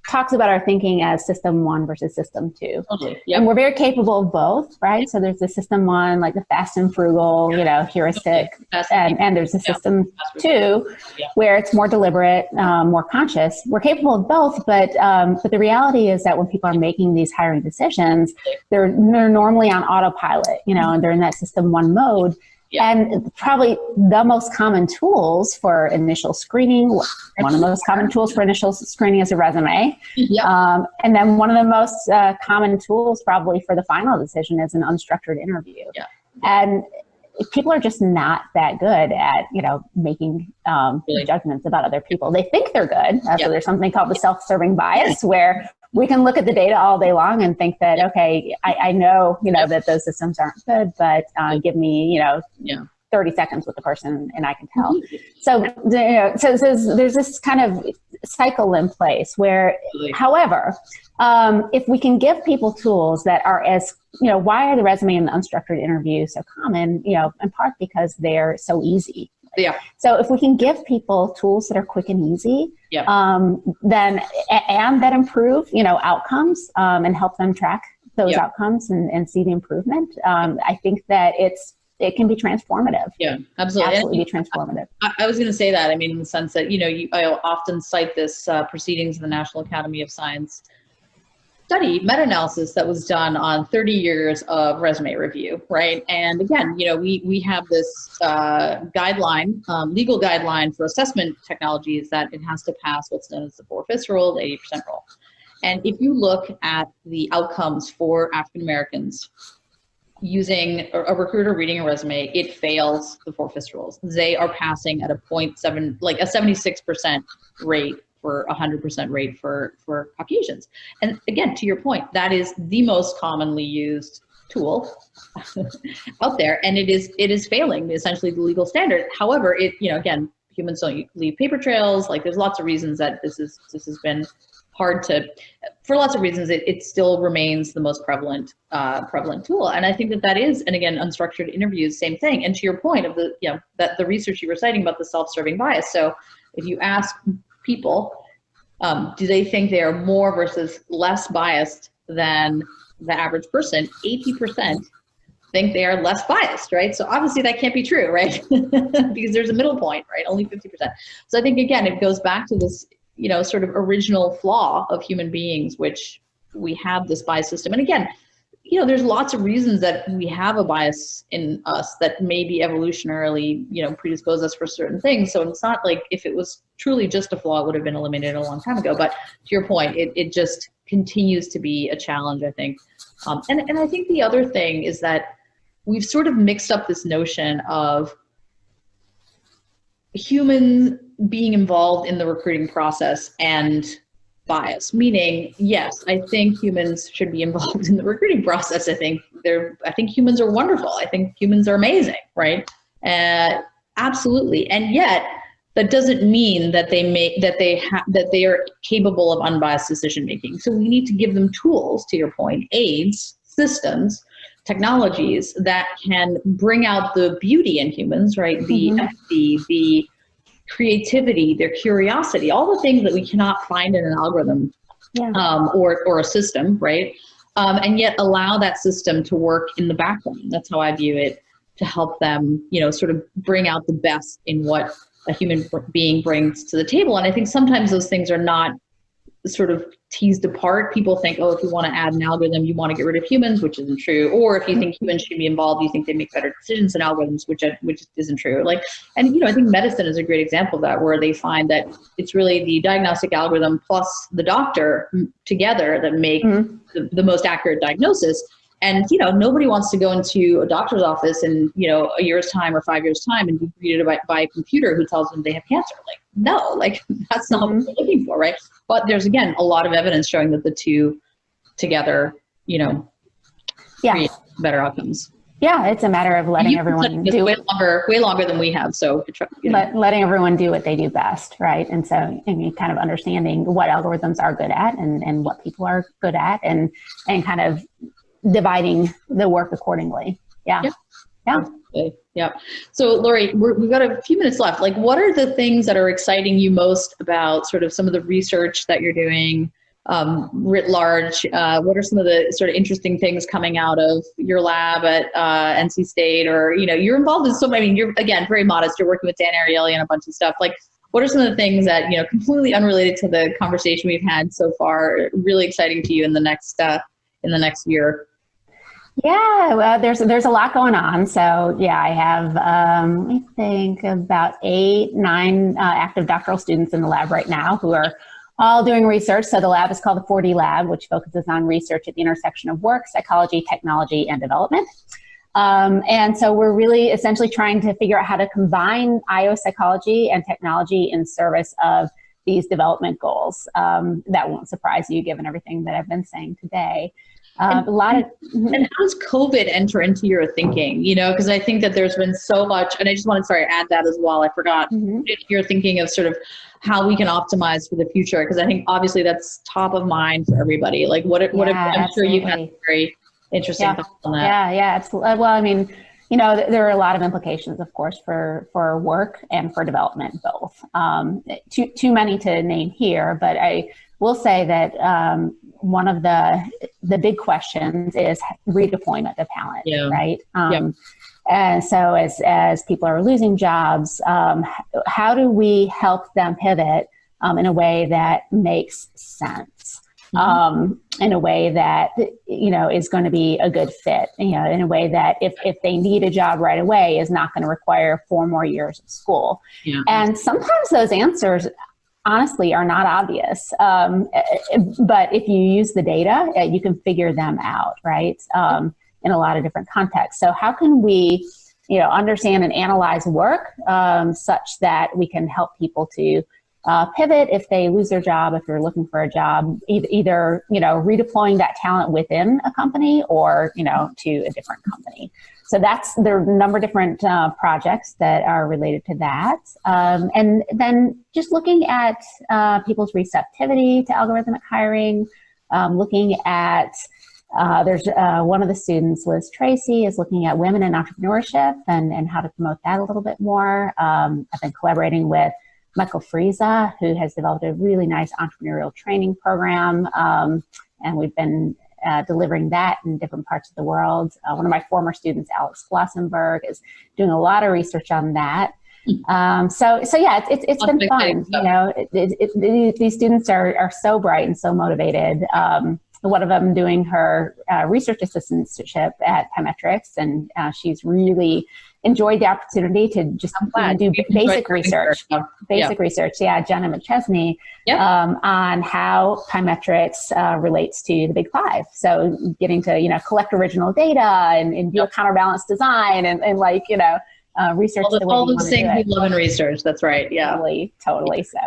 talks about our thinking as system one versus system two. Okay. Yep. And we're very capable of both, right? So there's the system one, like the fast and frugal, heuristic, and there's the system two, where it's more deliberate, more conscious. We're capable of both, but the reality is that when people are making these hiring decisions, they're normally on autopilot, and they're in that system one mode. Yeah. And probably the most common tools for initial screening, one of the most common tools for initial screening is a resume. Yeah. And then one of the most common tools probably for the final decision is an unstructured interview. Yeah. And people are just not that good at, making judgments about other people. They think they're good. So there's something called the self-serving bias, where we can look at the data all day long and think that, okay, I know, that those systems aren't good, but give me, 30 seconds with the person and I can tell. So, there's this kind of cycle in place where, however, if we can give people tools that are as, why are the resume and the unstructured interview so common? In part because they're so easy. Yeah. So if we can give people tools that are quick and easy, Yeah. then and that improve, outcomes, and help them track those Yeah. outcomes and see the improvement, I think that it can be transformative. Yeah, absolutely. Absolutely be transformative. I was going to say that. I mean, in the sense that, I often cite this Proceedings of the National Academy of Science study, meta-analysis that was done on 30 years of resume review, right? And again, we have this guideline, legal guideline for assessment technologies that it has to pass what's known as the 4/5 rule, the 80% rule. And if you look at the outcomes for African Americans using a recruiter reading a resume, it fails the 4/5 rules. They are passing at a 0.7, like a 76% rate for 100% rate for Caucasians. And again, to your point, that is the most commonly used tool out there, and it is failing essentially the legal standard. However, again, humans don't leave paper trails. Like, there's lots of reasons that this has been hard to, for lots of reasons, it still remains the most prevalent tool. And I think that is, and again, unstructured interviews, same thing. And to your point of that the research you were citing about the self-serving bias. So if you ask people, do they think they are more versus less biased than the average person? 80% think they are less biased, right? So obviously that can't be true, right? Because there's a middle point, right? Only 50%. So I think, again, it goes back to this, sort of original flaw of human beings, which we have this bias system. And again, there's lots of reasons that we have a bias in us that maybe evolutionarily, predispose us for certain things. So it's not like if it was truly just a flaw, it would have been eliminated a long time ago. But to your point, it just continues to be a challenge, I think. And I think the other thing is that we've sort of mixed up this notion of humans being involved in the recruiting process and bias, meaning, yes, I think humans should be involved in the recruiting process. I think humans are wonderful. I think humans are amazing, right? Absolutely. And yet that doesn't mean that they are capable of unbiased decision making. So we need to give them tools, to your point, aids, systems, technologies that can bring out the beauty in humans, right? The empathy, the creativity, their curiosity, all the things that we cannot find in an algorithm, or a system, right? And yet allow that system to work in the background. That's how I view it, to help them, sort of bring out the best in what a human being brings to the table. And I think sometimes those things are not sort of teased apart. People think, if you want to add an algorithm, you want to get rid of humans, which isn't true. Or if you think humans should be involved, you think they make better decisions than algorithms, which isn't true. And I think medicine is a great example of that, where they find that it's really the diagnostic algorithm plus the doctor together that make the most accurate diagnosis. And, nobody wants to go into a doctor's office in, a year's time or 5 years' time and be greeted by a computer who tells them they have cancer. No, that's not what we're looking for, right? But there's, again, a lot of evidence showing that the two together, create better outcomes. Yeah, it's a matter of letting everyone do way longer than we have. So, letting everyone do what they do best, right? And so, kind of understanding what algorithms are good at and what people are good at, and kind of dividing the work accordingly. Yeah. So Lori, we've got a few minutes left. What are the things that are exciting you most about sort of some of the research that you're doing writ large? What are some of the sort of interesting things coming out of your lab at NC State? Or, you're involved in so many, you're, again, very modest. You're working with Dan Ariely and a bunch of stuff. What are some of the things that, completely unrelated to the conversation we've had so far, really exciting to you in the next year? Yeah, well, there's a lot going on. So yeah, I have, I think about 8-9 active doctoral students in the lab right now who are all doing research. So the lab is called the 4D Lab, which focuses on research at the intersection of work, psychology, technology, and development. And so we're really essentially trying to figure out how to combine IO psychology and technology in service of these development goals. That won't surprise you, given everything that I've been saying today. And how does COVID enter into your thinking? Because I think that there's been so much, and I just want to add that as well. I forgot. You're thinking of sort of how we can optimize for the future, because I think obviously that's top of mind for everybody. I'm absolutely. sure you've had very interesting thoughts on that. Yeah, absolutely. Well, there are a lot of implications, of course, for work and for development, both. Too many to name here, but I will say that one of the big questions is redeployment of talent, right? And so as people are losing jobs, how do we help them pivot in a way that makes sense? In a way that, is going to be a good fit, in a way that if they need a job right away is not going to require 4 more years of school. Yeah. And sometimes those answers, honestly, are not obvious. But if you use the data, you can figure them out, right? In a lot of different contexts. So how can we, understand and analyze work such that we can help people to pivot if they lose their job, if they're looking for a job, either, redeploying that talent within a company or, to a different company. So there are a number of different projects that are related to that. And then just looking at people's receptivity to algorithmic hiring, looking at, there's one of the students, Liz Tracy, is looking at women in entrepreneurship and how to promote that a little bit more. I've been collaborating with Michael Frieza, who has developed a really nice entrepreneurial training program. And we've been delivering that in different parts of the world. One of my former students, Alex Flossenberg, is doing a lot of research on that. So yeah, it's been fun. These students are so bright and so motivated. One of them doing her research assistantship at Pymetrics, and she's really enjoyed the opportunity to just do basic research. Jenna McChesney, on how Pymetrics relates to the Big Five. So getting to, collect original data and do a counterbalance design and research all those things we love in research. That's right. Yeah. Totally. So.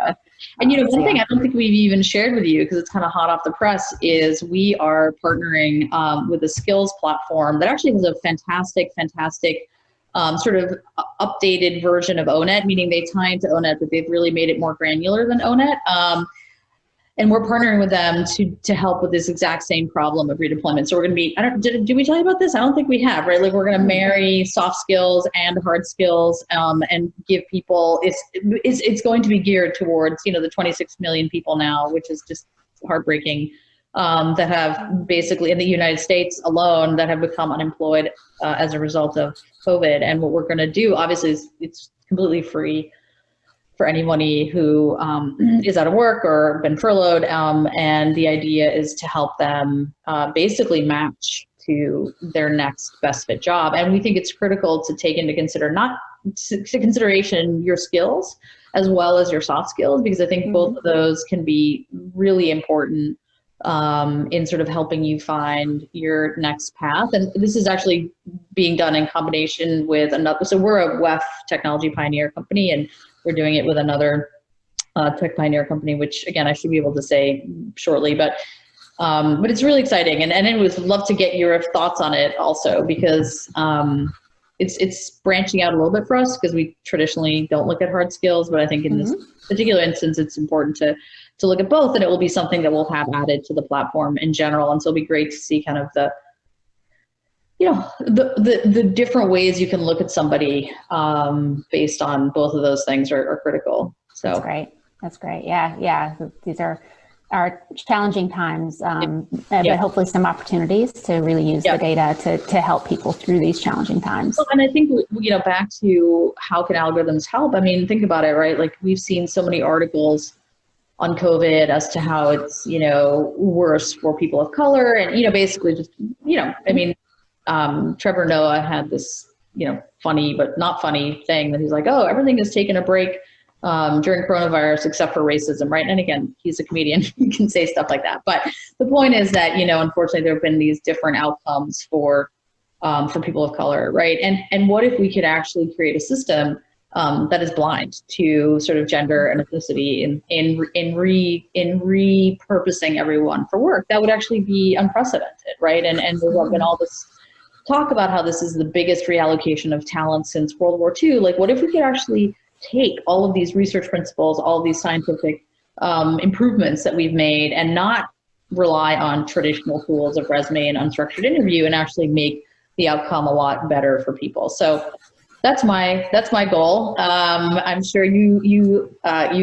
And one thing I don't think we've even shared with you, because it's kind of hot off the press, is we are partnering with a skills platform that actually has a fantastic sort of updated version of ONET, meaning they tie into ONET, but they've really made it more granular than ONET. And we're partnering with them to help with this exact same problem of redeployment. So we're going to be, did we tell you about this? I don't think we have, right? Like we're going to marry soft skills and hard skills and give people, it's going to be geared towards, the 26 million people now, which is just heartbreaking, that have basically in the United States alone that have become unemployed as a result of COVID. And what we're going to do, obviously, is it's completely free for anybody who is out of work or been furloughed. And the idea is to help them basically match to their next best fit job. And we think it's critical to take into consideration your skills as well as your soft skills, because I think both of those can be really important in sort of helping you find your next path. And this is actually being done in combination with another. So we're a WEF technology pioneer company, and we're doing it with another tech pioneer company, which again, I should be able to say shortly, but it's really exciting. And I would love to get your thoughts on it also, because it's branching out a little bit for us, because we traditionally don't look at hard skills, but I think in this particular instance, it's important to look at both, and it will be something that we'll have added to the platform in general. And so it'll be great to see kind of the different ways you can look at somebody based on both of those things are critical. So That's great. Yeah. These are challenging times, but hopefully some opportunities to really use the data to help people through these challenging times. Well, and I think, back to how can algorithms help? I mean, think about it, right? Like we've seen so many articles on COVID as to how it's, worse for people of color and, basically just, Trevor Noah had this, funny but not funny thing that he's like, oh, everything has taken a break during coronavirus except for racism, right? And again, he's a comedian, he can say stuff like that. But the point is that, unfortunately, there have been these different outcomes for people of color, right? And what if we could actually create a system that is blind to sort of gender and ethnicity in repurposing everyone for work? That would actually be unprecedented, right? And there's been all this talk about how this is the biggest reallocation of talent since World War II. Like, what if we could actually take all of these research principles, all of these scientific improvements that we've made, and not rely on traditional tools of resume and unstructured interview, and actually make the outcome a lot better for people. So that's my goal. I'm sure you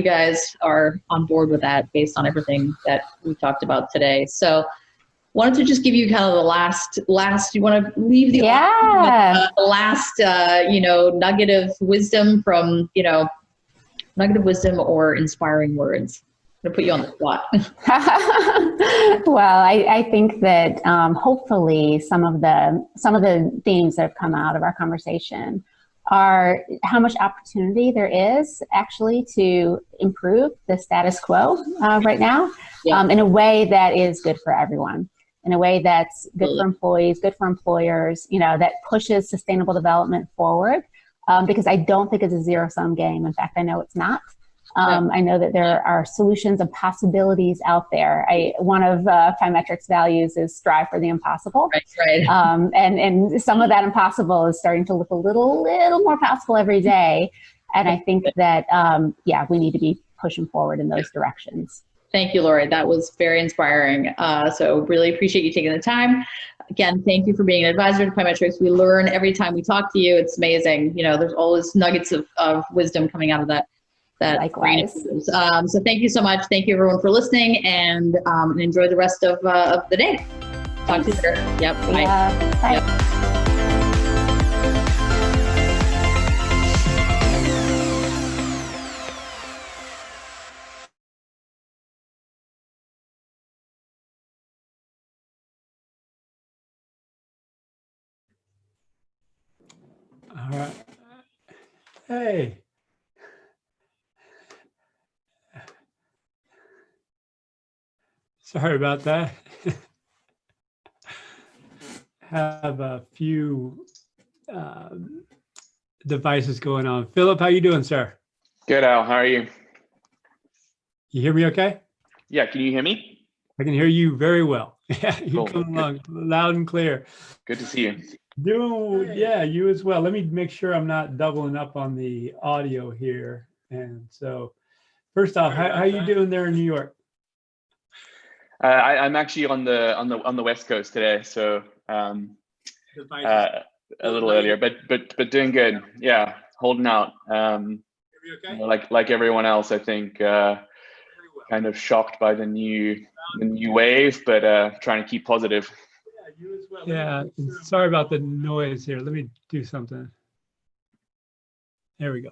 guys are on board with that based on everything that we talked about today. So wanted to just give you kind of the last, you want to leave the last, nugget of wisdom from, nugget of wisdom or inspiring words. I'm going to put you on the spot. Well, I think that hopefully some of the themes that have come out of our conversation are how much opportunity there is actually to improve the status quo right now in a way that is good for everyone, in a way that's good for employees, good for employers, that pushes sustainable development forward. Because I don't think it's a zero-sum game. In fact, I know it's not. I know that there are solutions and possibilities out there. One of Pymetrics' values is strive for the impossible. Right. And some of that impossible is starting to look a little more possible every day. And I think that, we need to be pushing forward in those directions. Thank you, Lori. That was very inspiring. So really appreciate you taking the time. Again, thank you for being an advisor to Pymetrics. We learn every time we talk to you. It's amazing. There's always nuggets of wisdom coming out of that. Likewise. So thank you so much. Thank you everyone for listening, and enjoy the rest of the day. Talk to you later. Yep. Bye. Bye. Yep. All right. Hey. Sorry about that. Have a few devices going on. Philip, how you doing, sir? Good, Al. How are you? You hear me okay? Yeah, can you hear me? I can hear you very well. Yeah, you Cool. come along loud and clear. Good to see you. Yeah, you as well. Let me make sure I'm not doubling up on the audio here. And so, first off, how you doing there in New York? I'm actually on the West Coast today, so a little earlier, but doing good. Yeah, holding out. Okay? Like everyone else, I think. Kind of shocked by the new wave, but trying to keep positive. Yeah, you as well. Yeah, sorry about the noise here. Let me do something. There we go.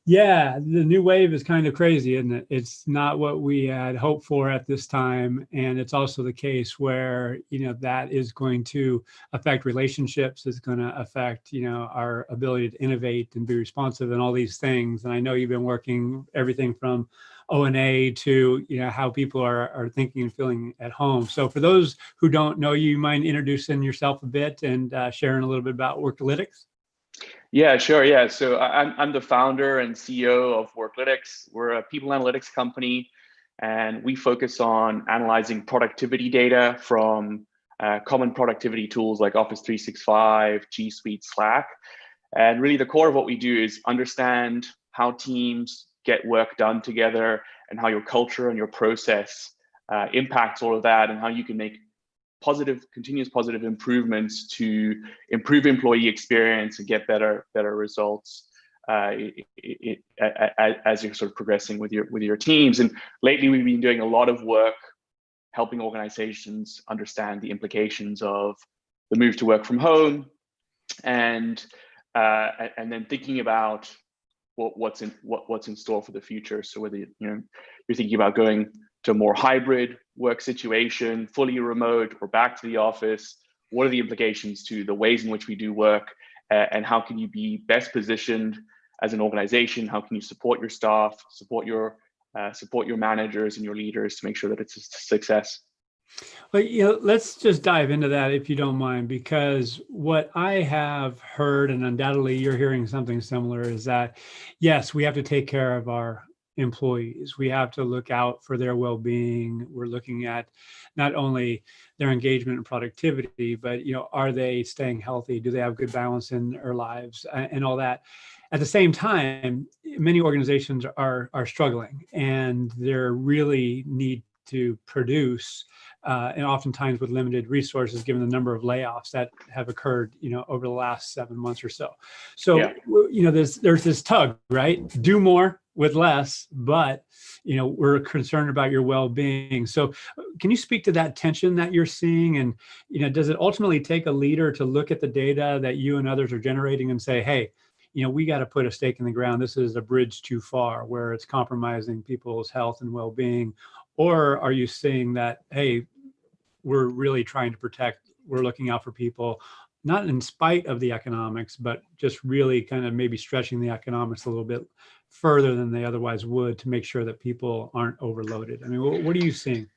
Yeah, the new wave is kind of crazy, isn't it? It's not what we had hoped for at this time. And it's also the case where, that is going to affect relationships, is going to affect, our ability to innovate and be responsive and all these things. And I know you've been working everything from O&A to, how people are thinking and feeling at home. So for those who don't know you, mind introducing yourself a bit and sharing a little bit about Workalytics? Yeah, sure. Yeah. So I'm the founder and CEO of Workalytics. We're a people analytics company, and we focus on analyzing productivity data from common productivity tools like Office 365, G Suite, Slack. And really the core of what we do is understand how teams get work done together and how your culture and your process impacts all of that, and how you can make continuous positive improvements to improve employee experience and get better results as you're sort of progressing with your teams. And lately we've been doing a lot of work helping organizations understand the implications of the move to work from home, and then thinking about what's in store for the future. So whether you're thinking about going to a more hybrid work situation, fully remote, or back to the office, what are the implications to the ways in which we do work, and how can you be best positioned as an organization? How can you support your staff, support your managers and your leaders to make sure that it's a success? Well, let's just dive into that if you don't mind, because what I have heard, and undoubtedly you're hearing something similar, is that yes, we have to take care of our employees. We have to look out for their well-being. We're looking at not only their engagement and productivity, but are they staying healthy? Do they have good balance in their lives and all that? At the same time, many organizations are struggling, and they really need to produce, and oftentimes with limited resources, given the number of layoffs that have occurred, over the last 7 months or so. So, Yeah. there's this tug, right? Do more with less, but, we're concerned about your well-being. So can you speak to that tension that you're seeing? And, does it ultimately take a leader to look at the data that you and others are generating and say, hey, we got to put a stake in the ground. This is a bridge too far where it's compromising people's health and well-being? Or are you saying that, hey, we're really trying to protect, we're looking out for people, not in spite of the economics, but just really kind of maybe stretching the economics a little bit further than they otherwise would to make sure that people aren't overloaded? I mean, what are you seeing?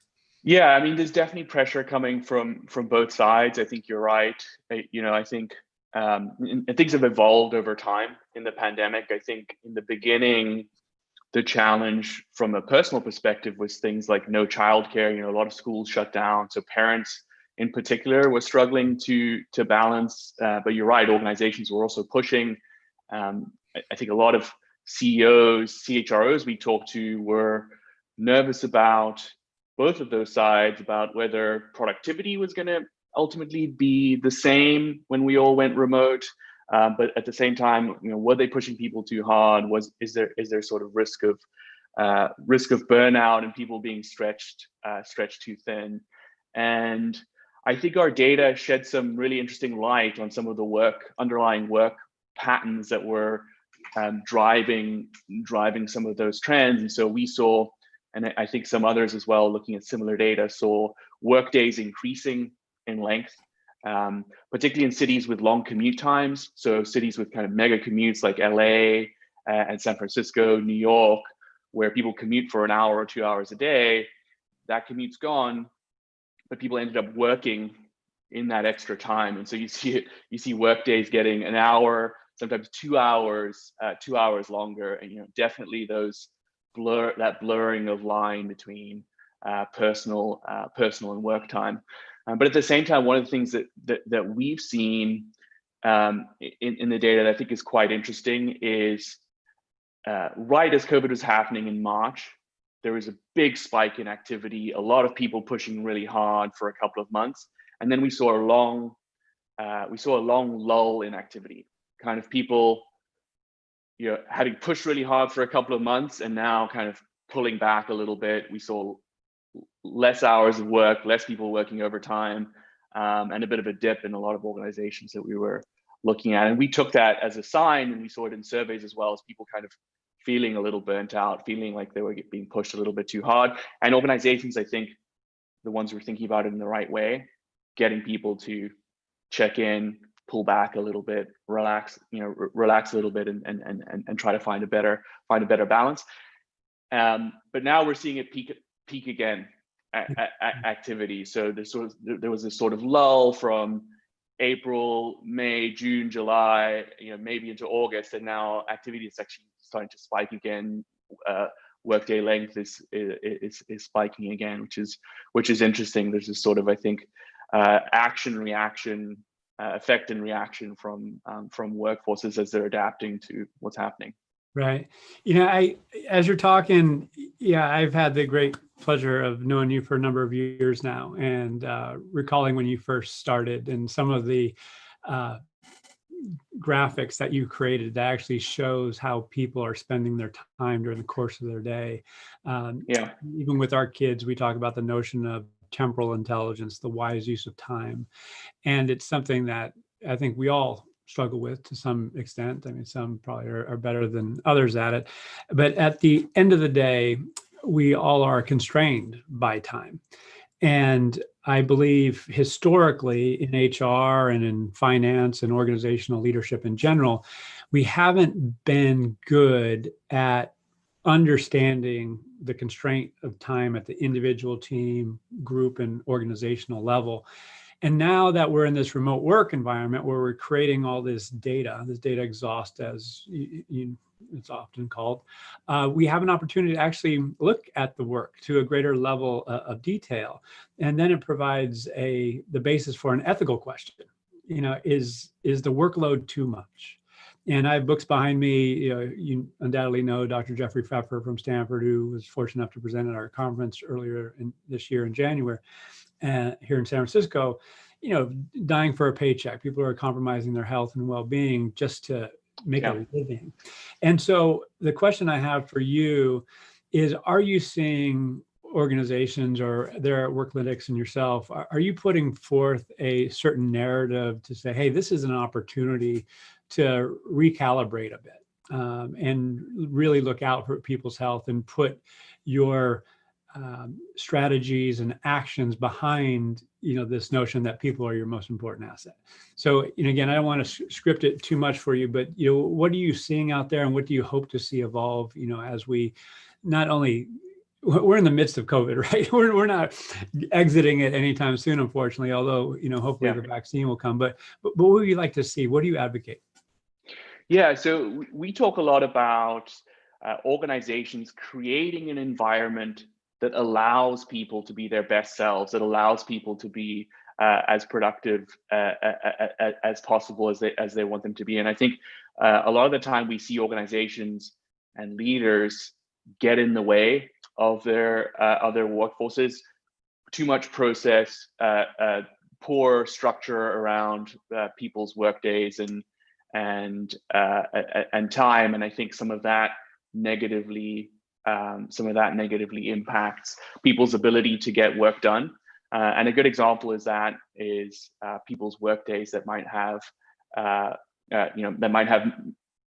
Yeah, I mean, there's definitely pressure coming from both sides. I think you're right. I think and things have evolved over time in the pandemic. I think in the beginning, the challenge from a personal perspective was things like no childcare. A lot of schools shut down, so parents in particular were struggling to balance. But you're right, organizations were also pushing. I think a lot of CEOs, CHROs we talked to were nervous about both of those sides, about whether productivity was going to ultimately be the same when we all went remote. But at the same time, were they pushing people too hard? Is there sort of risk of burnout and people being stretched too thin? And I think our data shed some really interesting light on some of the underlying work patterns that were driving some of those trends. And so we saw, and I think some others as well, looking at similar data, saw work days increasing in length. Particularly in cities with long commute times. So cities with kind of mega commutes like LA and San Francisco, New York, where people commute for an hour or 2 hours a day, that commute's gone, but people ended up working in that extra time. And so you see work days getting an hour, sometimes 2 hours, 2 hours longer. And definitely that blurring of line between personal and work time. But at the same time, one of the things that we've seen in the data that I think is quite interesting is right as COVID was happening in March, there was a big spike in activity, a lot of people pushing really hard for a couple of months. And then we saw a long lull in activity, kind of people having pushed really hard for a couple of months and now kind of pulling back a little bit. We saw less hours of work, less people working overtime, and a bit of a dip in a lot of organizations that we were looking at. And we took that as a sign, and we saw it in surveys as well, as people kind of feeling a little burnt out, feeling like they were being pushed a little bit too hard. And organizations, I think, the ones who were thinking about it in the right way, getting people to check in, pull back a little bit, relax a little bit, and try to find a better balance. But now we're seeing it peak again. Activity. So there was this sort of lull from April, May, June, July, maybe into August, and now activity is actually starting to spike again. Workday length is spiking again, which is interesting. There's this sort of, I think, action reaction, effect and reaction from workforces as they're adapting to what's happening. Right. As you're talking, I've had the great pleasure of knowing you for a number of years now, and recalling when you first started and some of the graphics that you created that actually shows how people are spending their time during the course of their day. Even with our kids, we talk about the notion of temporal intelligence, the wise use of time. And it's something that I think we all struggle with to some extent. I mean, some probably are better than others at it. But at the end of the day, we all are constrained by time. And I believe historically in HR and in finance and organizational leadership in general, we haven't been good at understanding the constraint of time at the individual, team, group, and organizational level. And now that we're in this remote work environment where we're creating all this data exhaust, as it's often called, we have an opportunity to actually look at the work to a greater level of detail. And then it provides the basis for an ethical question. Is the workload too much? And I have books behind me. You undoubtedly know Dr. Jeffrey Pfeffer from Stanford, who was fortunate enough to present at our conference earlier this year in January, here in San Francisco. Dying for a paycheck. People are compromising their health and well-being just to make a living. And so the question I have for you is, are you seeing organizations or there at Workalytics and yourself, are you putting forth a certain narrative to say, hey, this is an opportunity to recalibrate a bit and really look out for people's health and put your strategies and actions behind this notion that people are your most important asset? So again, I don't want to script it too much for you, but what are you seeing out there, and what do you hope to see evolve as we not only, we're in the midst of COVID, right? We're not exiting it anytime soon, unfortunately, although hopefully the vaccine will come, but what would you like to see? What do you advocate? Yeah, so we talk a lot about organizations creating an environment that allows people to be their best selves, that allows people to be as productive as possible as they want them to be. And I think a lot of the time we see organizations and leaders get in the way of their workforces. Too much process, poor structure around people's work days and time. And I think some of that negatively impacts people's ability to get work done. And a good example is people's work days that might have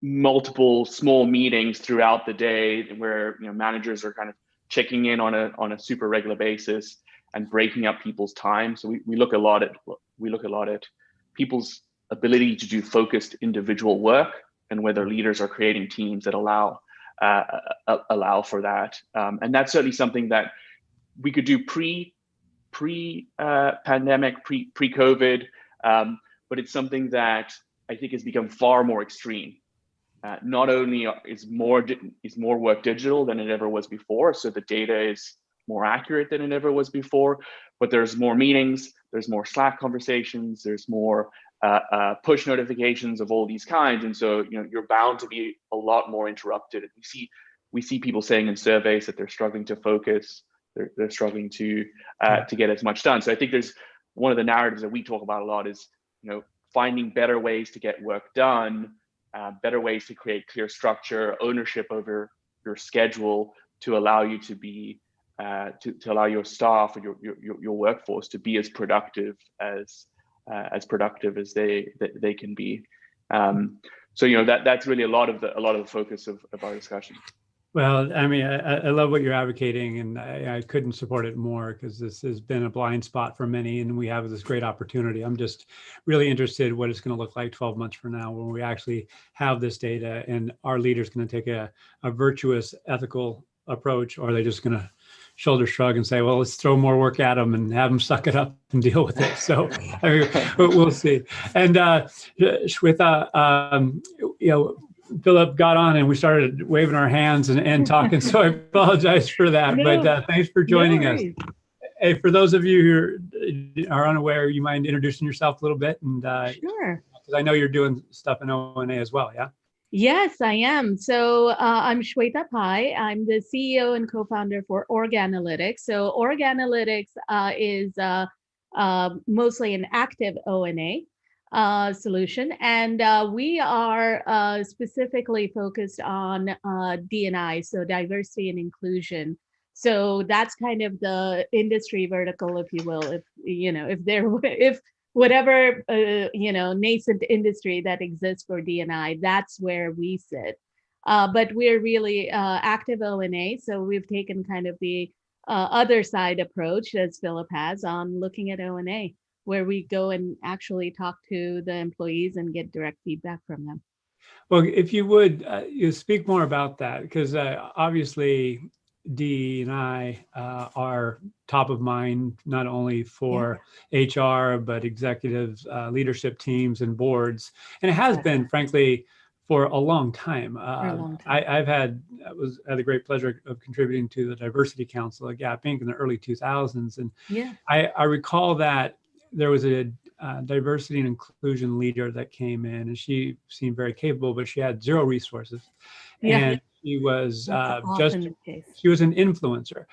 multiple small meetings throughout the day, where managers are kind of checking in on a super regular basis and breaking up people's time. So we look a lot at people's ability to do focused individual work, and whether leaders are creating teams that allow for that. And that's certainly something that we could do pre-pandemic, pre-COVID, but it's something that I think has become far more extreme. Not only is more work digital than it ever was before, so the data is more accurate than it ever was before, but there's more meetings, there's more Slack conversations, there's more push notifications of all these kinds, and so you're bound to be a lot more interrupted. And we see people saying in surveys that they're struggling to focus, they're struggling to get as much done. So I think there's one of the narratives that we talk about a lot is finding better ways to get work done, better ways to create clear structure, ownership over your schedule, to allow you to be to allow your staff and your workforce to be as productive as they can be. So that's really a lot of the focus of our discussion. Well, I mean, I love what you're advocating, and I couldn't support it more, because this has been a blind spot for many, and we have this great opportunity. I'm just really interested what it's going to look like 12 months from now, when we actually have this data, and our leaders going to take a virtuous, ethical approach, or are they just going to shoulder shrug and say, well, let's throw more work at them and have them suck it up and deal with it. So I mean, we'll see. And Shweta, Philip got on and we started waving our hands and talking. So I apologize for that, but thanks for joining us. Hey, for those of you who are unaware, you mind introducing yourself a little bit? And sure. Because I know you're doing stuff in O&A as well, yeah? Yes, I am. So I'm Shweta Pai. I'm the CEO and co-founder for Organalytics. So Organalytics is mostly an active O&A solution, and we are specifically focused on D&I, so diversity and inclusion. So that's kind of the industry vertical, if you will. If whatever nascent industry that exists for D&I, that's where we sit. But we're really active O&A, so we've taken kind of the other side approach, as Philip has, on looking at O&A, where we go and actually talk to the employees and get direct feedback from them. Well, if you would, you speak more about that, because obviously D&I are top of mind, not only for HR, but executives, leadership teams, and boards. And it has been, frankly, for a long time. I've had the great pleasure of contributing to the Diversity Council at Gap Inc. in the early 2000s. And I recall that there was a diversity and inclusion leader that came in, and she seemed very capable, but she had zero resources. Yeah. And she was Often the case. she was an influencer.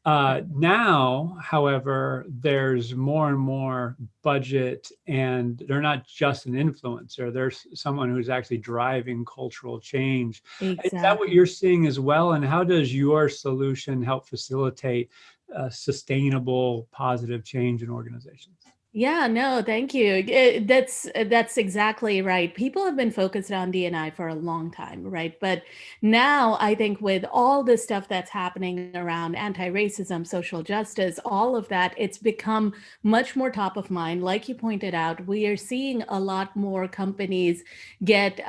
Now, however, there's more and more budget, and they're not just an influencer. There's someone who's actually driving cultural change. Exactly. Is that what you're seeing as well? And how does your solution help facilitate sustainable, positive change in organizations? Yeah, no, thank you. That's exactly right. People have been focused on D&I for a long time, right? But now I think with all the stuff that's happening around anti-racism, social justice, all of that, it's become much more top of mind. Like you pointed out, we are seeing a lot more companies get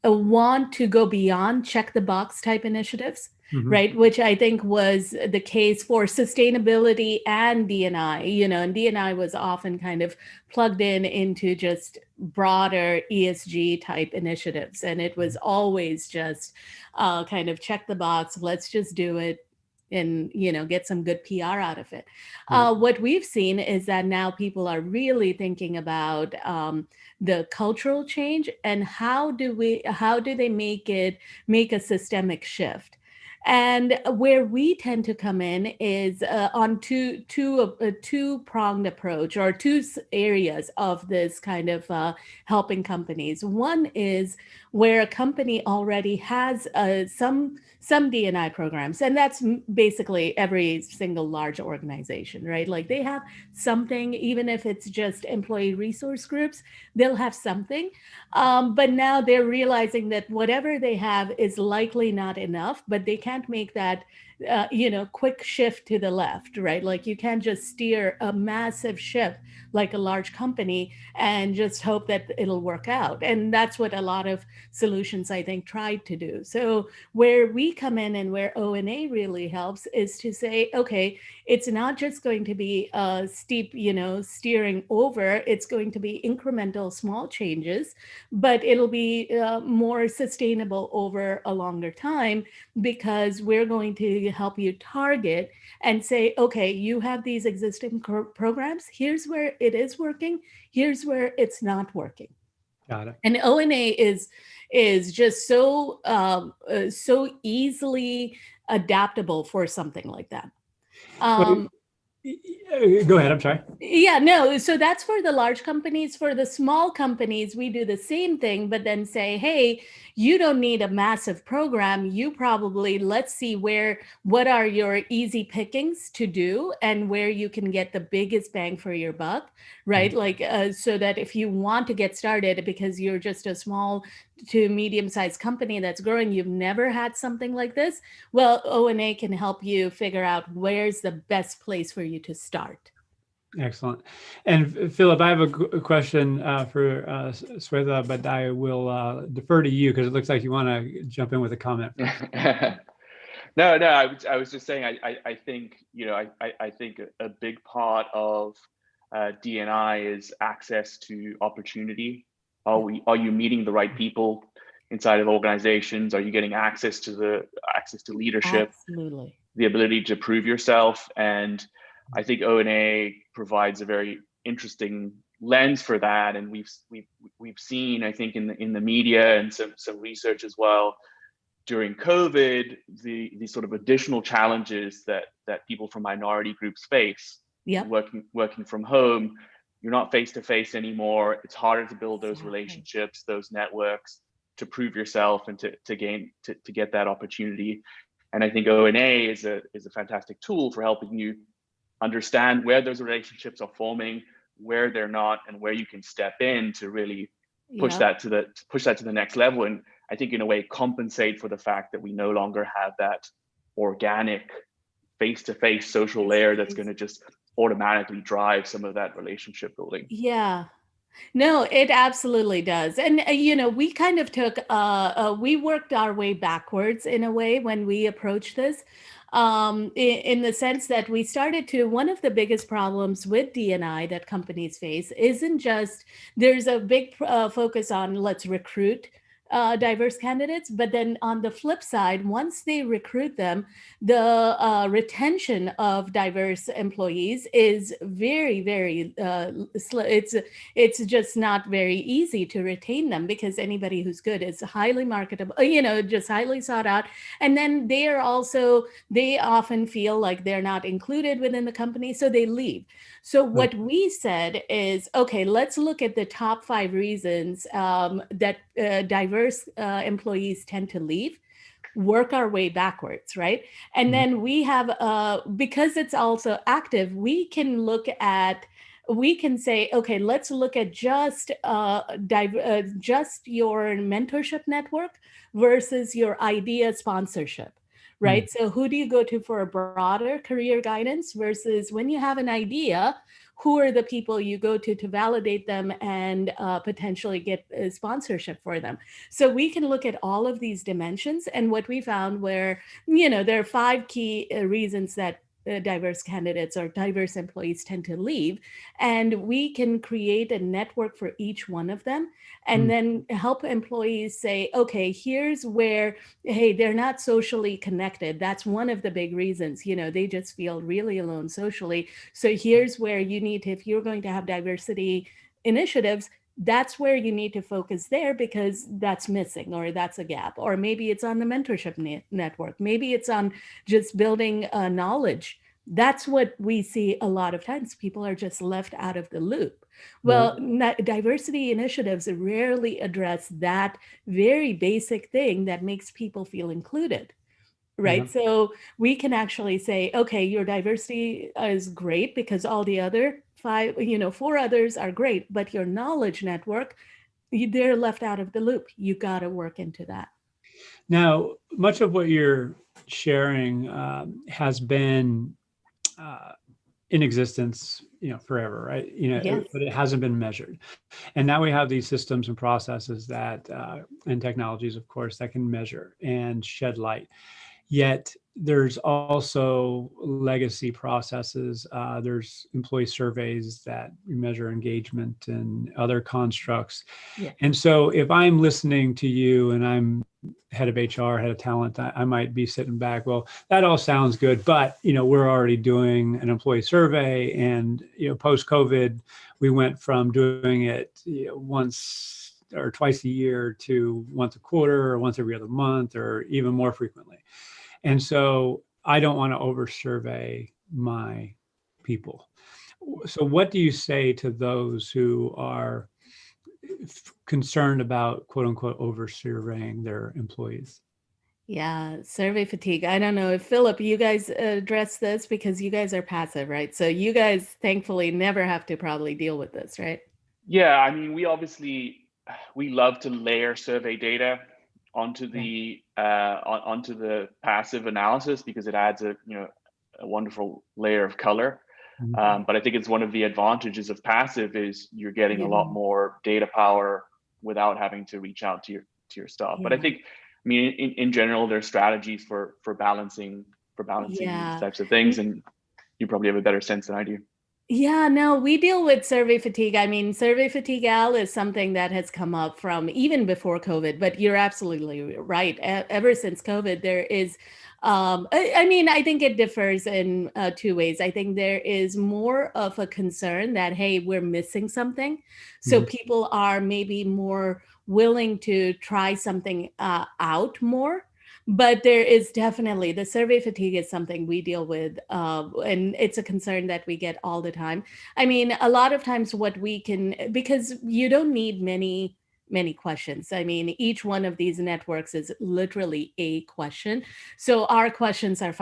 want to go beyond check the box type initiatives. Mm-hmm. Right, which I think was the case for sustainability and D&I, and D&I was often kind of plugged into just broader ESG type initiatives. And it was always just kind of check the box, let's just do it and, get some good PR out of it. What we've seen is that now people are really thinking about the cultural change and how do they make a systemic shift. And where we tend to come in is on two-pronged approach, or two areas of this kind of helping companies. One is where a company already has some D&I programs, and that's basically every single large organization, right? Like they have something, even if it's just employee resource groups, they'll have something. But now they're realizing that whatever they have is likely not enough, but they can't make that quick shift to the left, right? Like you can't just steer a massive ship like a large company and just hope that it'll work out. And that's what a lot of solutions, I think, tried to do. So where we come in and where O&A really helps is to say, okay, it's not just going to be a steep, steering over, it's going to be incremental small changes, but it'll be more sustainable over a longer time, because we're going to help you target and say, okay, you have these existing programs. Here's where it is working. Here's where it's not working. Got it. And O&A is just so easily adaptable for something like that. Go ahead. I'm sorry. Yeah, no. So that's for the large companies. For the small companies, we do the same thing, but then say, hey, you don't need a massive program. You probably, let's see what are your easy pickings to do and where you can get the biggest bang for your buck, right? Mm-hmm. So that if you want to get started because you're just a small to medium-sized company that's growing, you've never had something like this, well, O&A can help you figure out where's the best place for you to start. Excellent. And Philip, I have a question for Swetha, but I will defer to you because it looks like you want to jump in with a comment. No, I was just saying, I think, I think a big part of D&I is access to opportunity. Are you meeting the right people inside of organizations? Are you getting access to leadership? Absolutely. The ability to prove yourself. And I think O&A provides a very interesting lens for that. And we've seen, I think, in the media and some research as well during COVID, the sort of additional challenges that people from minority groups face. Yep. Working from home, you're not face to face anymore. It's harder to build those relationships, those networks, to prove yourself and to get that opportunity. And I think O&A is a fantastic tool for helping you understand where those relationships are forming, where they're not, and where you can step in to really push that to the next level. And I think in a way compensate for the fact that we no longer have that organic face-to-face social layer that's going to just automatically drive some of that relationship building. Yeah. No, it absolutely does. And, we kind of we worked our way backwards in a way when we approached this, in the sense that we started one of the biggest problems with D&I that companies face isn't just, there's a big focus on let's recruit diverse candidates. But then on the flip side, once they recruit them, the retention of diverse employees is very, very, it's just not very easy to retain them, because anybody who's good is highly marketable, just highly sought out. And then they often feel like they're not included within the company, so they leave. So what we said is, okay, let's look at the top 5 reasons that diverse employees tend to leave, work our way backwards, right? And then we have, because it's also active, we can say, okay, let's look at just your mentorship network versus your idea sponsorship, right? So who do you go to for a broader career guidance versus when you have an idea, who are the people you go to validate them and potentially get sponsorship for them? So we can look at all of these dimensions. And what we found were, there are 5 key reasons that diverse candidates or diverse employees tend to leave. And we can create a network for each one of them, and then help employees say, okay, here's where, hey, they're not socially connected. That's one of the big reasons, they just feel really alone socially. So here's where you need to, if you're going to have diversity initiatives, that's where you need to focus there, because that's missing, or that's a gap. Or maybe it's on the mentorship network. Maybe it's on just building knowledge. That's what we see a lot of times. People are just left out of the loop. Well, diversity initiatives rarely address that very basic thing that makes people feel included. Right. So we can actually say, okay, your diversity is great because all the other 4 others are great, but your knowledge network, they're left out of the loop. You got to work into that. Now, much of what you're sharing has been in existence, forever, right? Yes. But it hasn't been measured. And now we have these systems and processes that, and technologies, of course, that can measure and shed light. Yet there's also legacy processes. There's employee surveys that measure engagement and other constructs. Yeah. And so if I'm listening to you and I'm head of HR, head of talent, I might be sitting back, well, that all sounds good, but we're already doing an employee survey, and post-COVID, we went from doing it once or twice a year to once a quarter or once every other month or even more frequently. And so I don't want to over-survey my people. So what do you say to those who are concerned about, quote unquote, over-surveying their employees? Yeah, survey fatigue. I don't know if Philip, you guys address this, because you guys are passive, right? So you guys thankfully never have to probably deal with this, right? Yeah, I mean, we love to layer survey data onto the passive analysis, because it adds a wonderful layer of color. But I think it's one of the advantages of passive is you're getting a lot more data power without having to reach out to your staff. But I think, in general, there's strategies for balancing these types of things, and you probably have a better sense than I do. Yeah, no, we deal with survey fatigue. I mean, survey fatigue, Al, is something that has come up from even before COVID, but you're absolutely right. Ever since COVID, there is, I think it differs in 2 ways. I think there is more of a concern that, hey, we're missing something. So people are maybe more willing to try something out more. But there is definitely, the survey fatigue is something we deal with, and it's a concern that we get all the time. I mean, a lot of times because you don't need many questions. I mean, each one of these networks is literally a question. So our questions are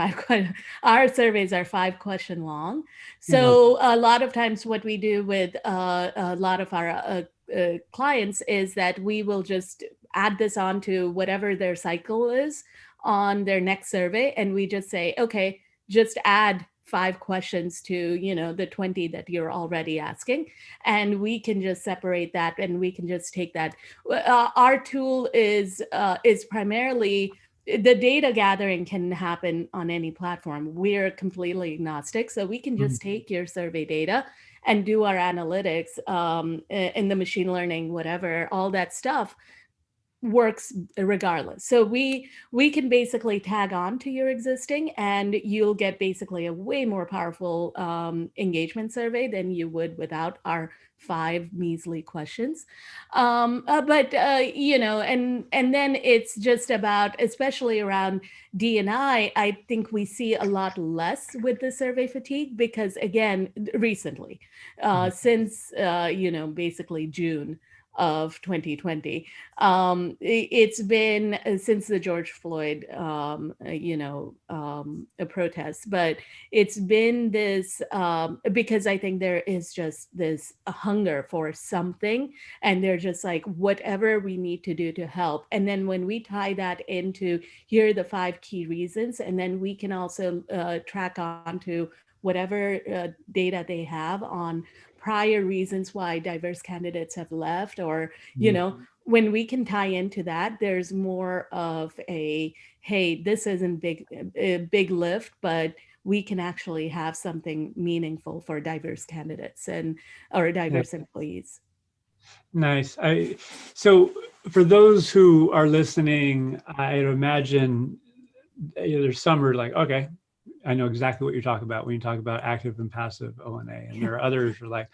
our surveys are 5-question long. So a lot of times what we do with a lot of our clients is that we will just add this on to whatever their cycle is on their next survey. And we just say, okay, just add 5 questions to, the 20 that you're already asking. And we can just separate that, and we can just take that. Our tool is primarily, the data gathering can happen on any platform. We're completely agnostic. So we can just take your survey data and do our analytics in the machine learning, whatever, all that stuff. works regardless. So we can basically tag on to your existing, and you'll get basically a way more powerful engagement survey than you would without our 5 measly questions. You know, and then it's just about, especially around D&I, I think we see a lot less with the survey fatigue because, again, recently, since you know, basically June of 2020, it's been since the George Floyd you know, protests, but it's been this because I think there is just this hunger for something, and they're just like, whatever we need to do to help. And then when we tie that into, here are the 5 key reasons, and then we can also track on to whatever data they have on prior reasons why diverse candidates have left, or, you know, when we can tie into that, there's more of a, hey, this isn't a big lift, but we can actually have something meaningful for diverse candidates and or diverse employees. Nice. So for those who are listening, I'd imagine there's some who are like, okay, I know exactly what you're talking about when you talk about active and passive ONA. And there are others who are like,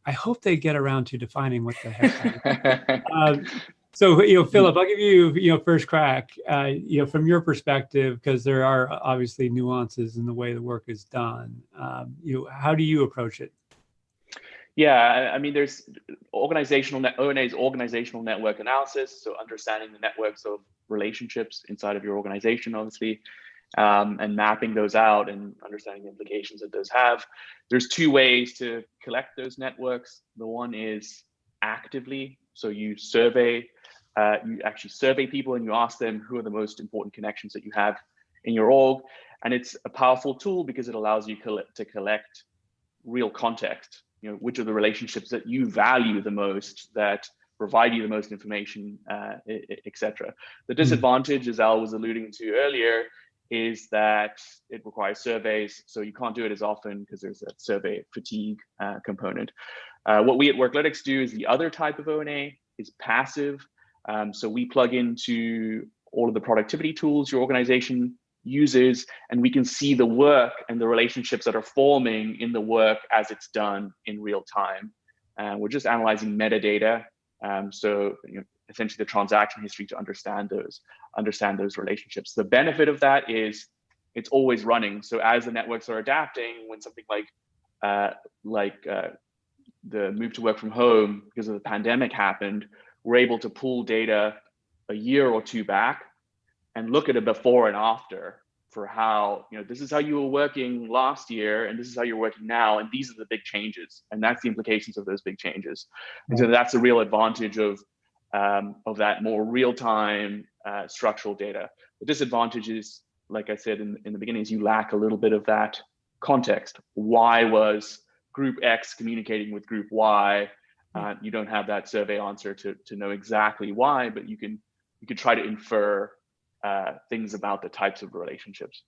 I hope they get around to defining what the heck that is. So, you know, Philip, I'll give you, you know, first crack, you know, from your perspective, because there are obviously nuances in the way the work is done. You know, how do you approach it? Yeah, I mean, there's ONA's organizational network analysis, so understanding the networks of relationships inside of your organization, obviously, and mapping those out and understanding the implications that those have. There's 2 ways to collect those networks. The one is actively, so you actually survey people and you ask them who are the most important connections that you have in your org. And it's a powerful tool because it allows you to collect real context. You know, which are the relationships that you value the most, that provide you the most information, etc. The disadvantage, as Al was alluding to earlier, is that it requires surveys, so you can't do it as often because there's a survey fatigue component. What we at Workalytics do is the other type of ONA is passive. So we plug into all of the productivity tools your organization uses, and we can see the work and the relationships that are forming in the work as it's done in real time. We're just analyzing metadata, so you know, essentially the transaction history to understand those relationships. The benefit of that is it's always running. So as the networks are adapting, when something like the move to work from home because of the pandemic happened, we're able to pull data a year or 2 back and look at a before and after for how, you know, this is how you were working last year and this is how you're working now, and these are the big changes, and that's the implications of those big changes. And so that's a real advantage of that more real-time structural data. The disadvantage is, like I said in the beginning, is you lack a little bit of that context. Why was group X communicating with group Y? You don't have that survey answer to know exactly why, but you can try to infer things about the types of relationships.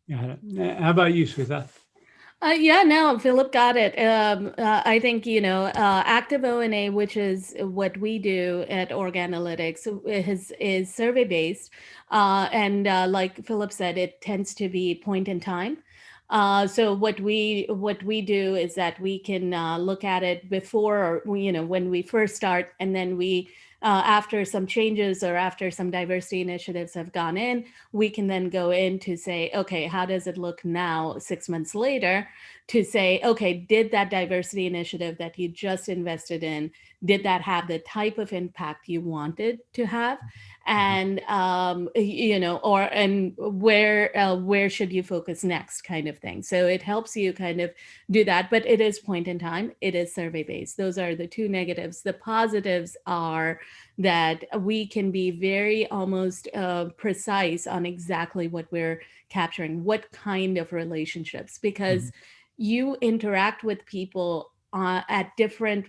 Yeah. How about you, Shweta? Yeah, no, Philip got it. I think, you know, active ONA, which is what we do at Organalytics, is survey-based. And like Philip said, it tends to be point in time. So what we do is that we can look at it before, or, you know, when we first start, and then we after some changes or after some diversity initiatives have gone in, we can then go in to say, okay, how does it look now 6 months later, to say, okay, did that diversity initiative that you just invested in, did that have the type of impact you wanted to have? And, you know, and where should you focus next, kind of thing. So it helps you kind of do that, but it is point in time, it is survey based. Those are the 2 negatives. The positives are that we can be very almost precise on exactly what we're capturing, what kind of relationships, because you interact with people at different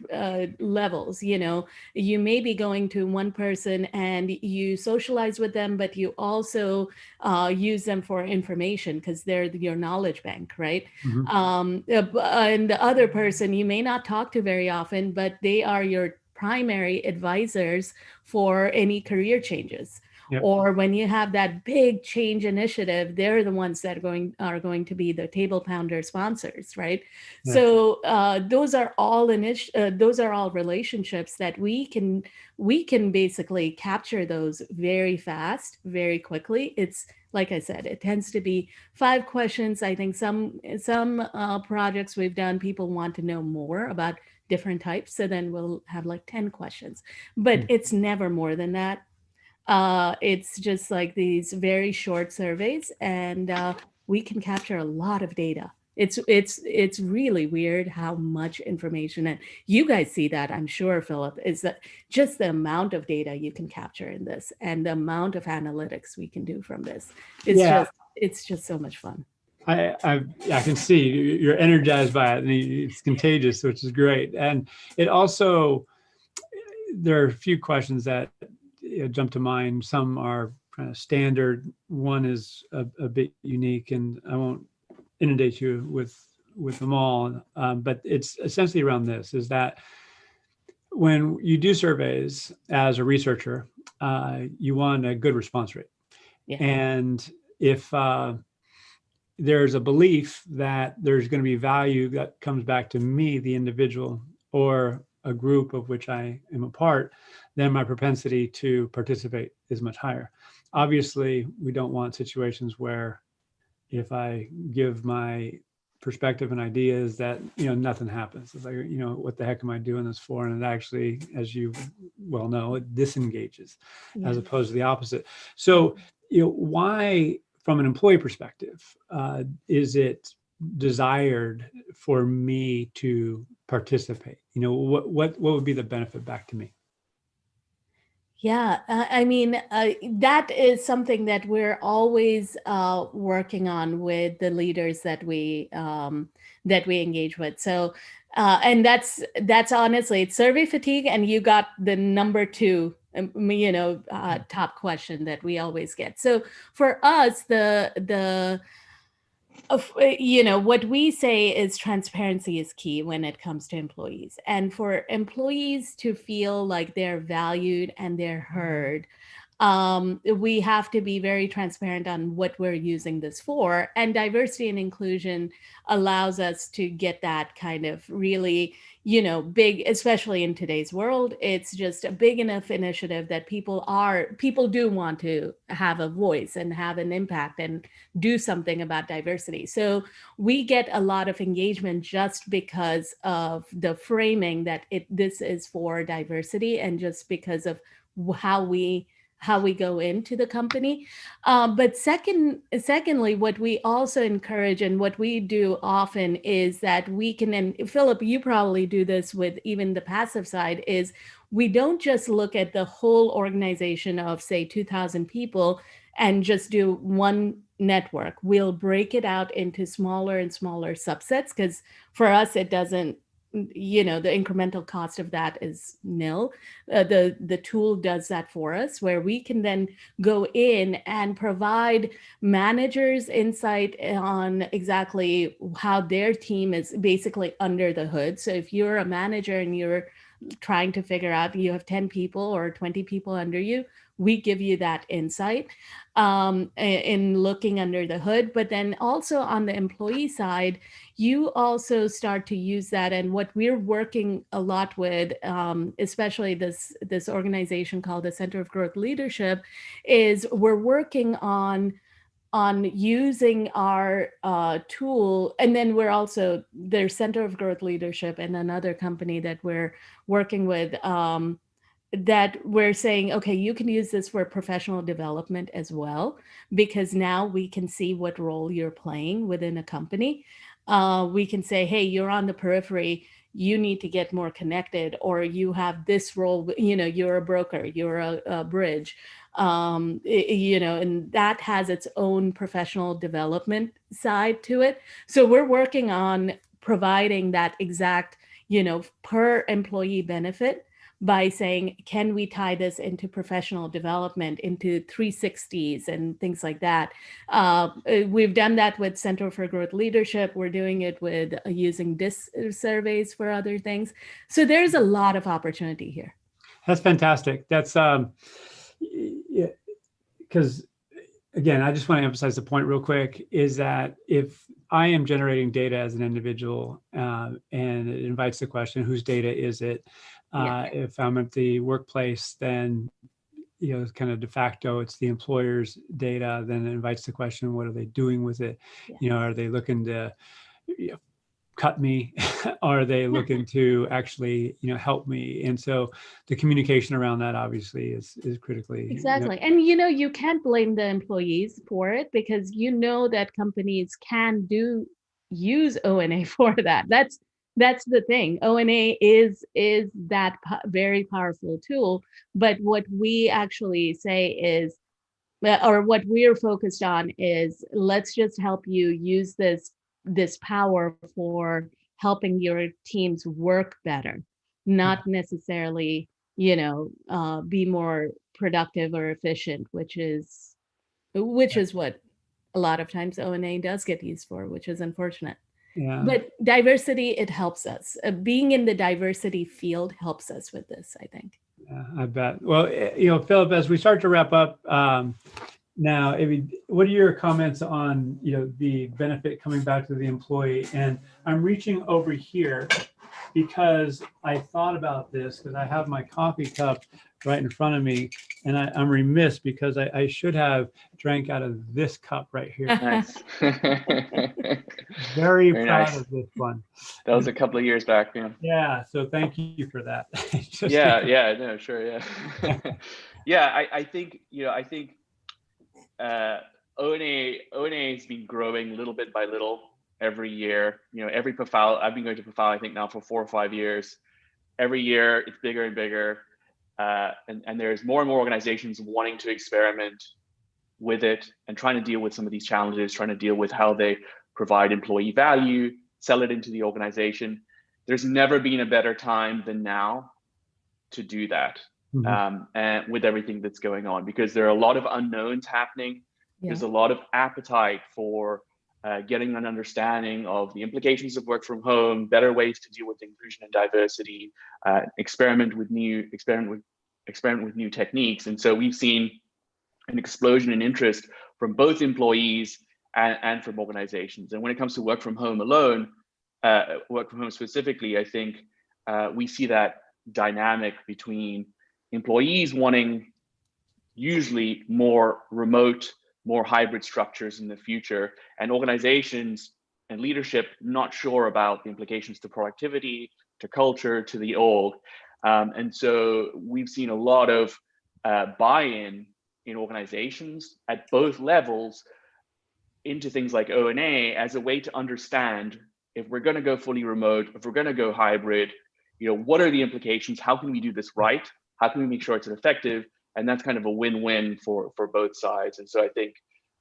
levels. You know, you may be going to one person and you socialize with them, but you also use them for information because they're your knowledge bank, right? And the other person you may not talk to very often, but they are your primary advisors for any career changes. Yep. Or when you have that big change initiative, they're the ones that are going to be the table pounder sponsors, right? Yeah. So those are all relationships that we can basically capture those very fast, very quickly. It's like I said, it tends to be 5 questions. I think some projects we've done, people want to know more about different types, so then we'll have like 10 questions, but it's never more than that. It's just like these very short surveys, and we can capture a lot of data. It's really weird how much information, and you guys see that, I'm sure, Philip, is that just the amount of data you can capture in this and the amount of analytics we can do from this. It's just so much fun. I can see you're energized by it, and it's contagious, which is great. And it also, there are a few questions that jump to mind. Some are kind of standard. One is a bit unique, and I won't inundate you with them all. But it's essentially around this: is that when you do surveys as a researcher, you want a good response rate. Yeah. And if there's a belief that there's going to be value that comes back to me, the individual, or a group of which I am a part, then my propensity to participate is much higher. Obviously, we don't want situations where if I give my perspective and ideas that, nothing happens. It's like, what the heck am I doing this for? And it actually, as you well know, it disengages, as opposed to the opposite. So, why, from an employee perspective, is it desired for me to participate? What would be the benefit back to me? Yeah, I mean, that is something that we're always working on with the leaders that we engage with. So, and that's honestly, it's survey fatigue, and you got the number 2, top question that we always get. So for us, what we say is transparency is key when it comes to employees. And for employees to feel like they're valued and they're heard, we have to be very transparent on what we're using this for. And diversity and inclusion allows us to get that kind of really, big, especially in today's world. It's just a big enough initiative that people do want to have a voice and have an impact and do something about diversity. So we get a lot of engagement just because of the framing that this is for diversity, and just because of how we go into the company. But secondly, what we also encourage and what we do often is that we can, and Philip, you probably do this with even the passive side, is we don't just look at the whole organization of, say, 2,000 people and just do one network. We'll break it out into smaller and smaller subsets, because for us, it doesn't, the incremental cost of that is nil. The tool does that for us, where we can then go in and provide managers insight on exactly how their team is basically under the hood. So if you're a manager and you're trying to figure out, you have 10 people or 20 people under you, we give you that insight in looking under the hood. But then also on the employee side, you also start to use that. And what we're working a lot with, especially this organization called the Center of Growth Leadership, is we're working on using our tool. And then we're also, there's Center of Growth Leadership and another company that we're working with, that we're saying, okay, you can use this for professional development as well, because now we can see what role you're playing within a company. We can say, hey, you're on the periphery, you need to get more connected, or you have this role, you're a broker, you're a bridge, and that has its own professional development side to it. So we're working on providing that exact, per employee benefit, by saying, can we tie this into professional development, into 360s and things like that? We've done that with Center for Growth Leadership. We're doing it with using DISC surveys for other things. So there's a lot of opportunity here. That's fantastic. That's because again, I just want to emphasize the point real quick is that if I am generating data as an individual and it invites the question, whose data is it? If I'm at the workplace, then it's kind of de facto, it's the employer's data. Then it invites the question, what are they doing with it? Are they looking to cut me? Are they looking to actually, help me? And so the communication around that obviously is critically. Exactly. And, you can't blame the employees for it because that companies can use ONA for that. That's the thing. ONA is that very powerful tool. But what we actually say is, or what we're focused on is, let's just help you use this power for helping your teams work better, not necessarily, be more productive or efficient, which is what a lot of times ONA does get used for, which is unfortunate. Yeah. But diversity, it helps us. Being in the diversity field helps us with this, I think. Yeah, I bet. Well, Philip, as we start to wrap up, now, what are your comments on the benefit coming back to the employee? And I'm reaching over here because I thought about this because I have my coffee cup right in front of me, and I'm remiss because I should have drank out of this cup right here. Nice. Very proud nice. of this one. That was a couple of years back. Yeah. Yeah. So thank you for that. No, sure. Yeah. Yeah. I think ONA has been growing little bit by little every year. Every PAFOW, I've been going to PAFOW, I think now for 4 or 5 years. Every year it's bigger and bigger. And there's more and more organizations wanting to experiment with it and trying to deal with some of these challenges, trying to deal with how they provide employee value, sell it into the organization. There's never been a better time than now to do that. And with everything that's going on, because there are a lot of unknowns happening. There's a lot of appetite for getting an understanding of the implications of work from home, better ways to deal with inclusion and diversity, experiment with new techniques. And so we've seen an explosion in interest from both employees and from organizations. And when it comes to work from home specifically, I think we see that dynamic between employees wanting usually more remote, more hybrid structures in the future, and organizations and leadership not sure about the implications to productivity, to culture, to the org. And so we've seen a lot of buy-in in organizations at both levels into things like ONA as a way to understand if we're going to go fully remote, if we're going to go hybrid, what are the implications? How can we do this right? How can we make sure it's effective? And that's kind of a win-win for both sides. And so I think,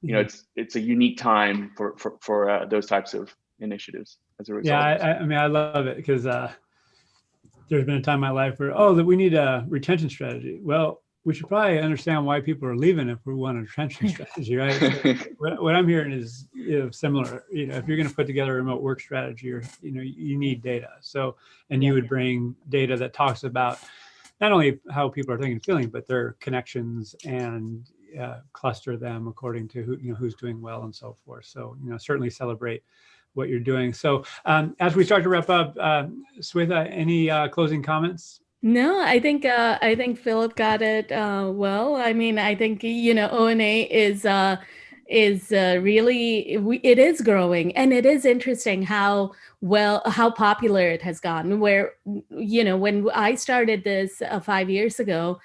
it's a unique time for those types of initiatives as a result. Yeah, I love it because there's been a time in my life where, that we need a retention strategy. Well, we should probably understand why people are leaving if we want a retention strategy, right? So what I'm hearing is similar. If you're going to put together a remote work strategy, or you need data. So, and you would bring data that talks about not only how people are thinking and feeling, but their connections and cluster them according to who's doing well and so forth. So, certainly celebrate what you're doing. So, as we start to wrap up, Swetha, any closing comments? No, I think Philip got it well. I mean, I think ONA is really it is growing, and it is interesting how popular it has gotten. Where when I started this 5 years ago,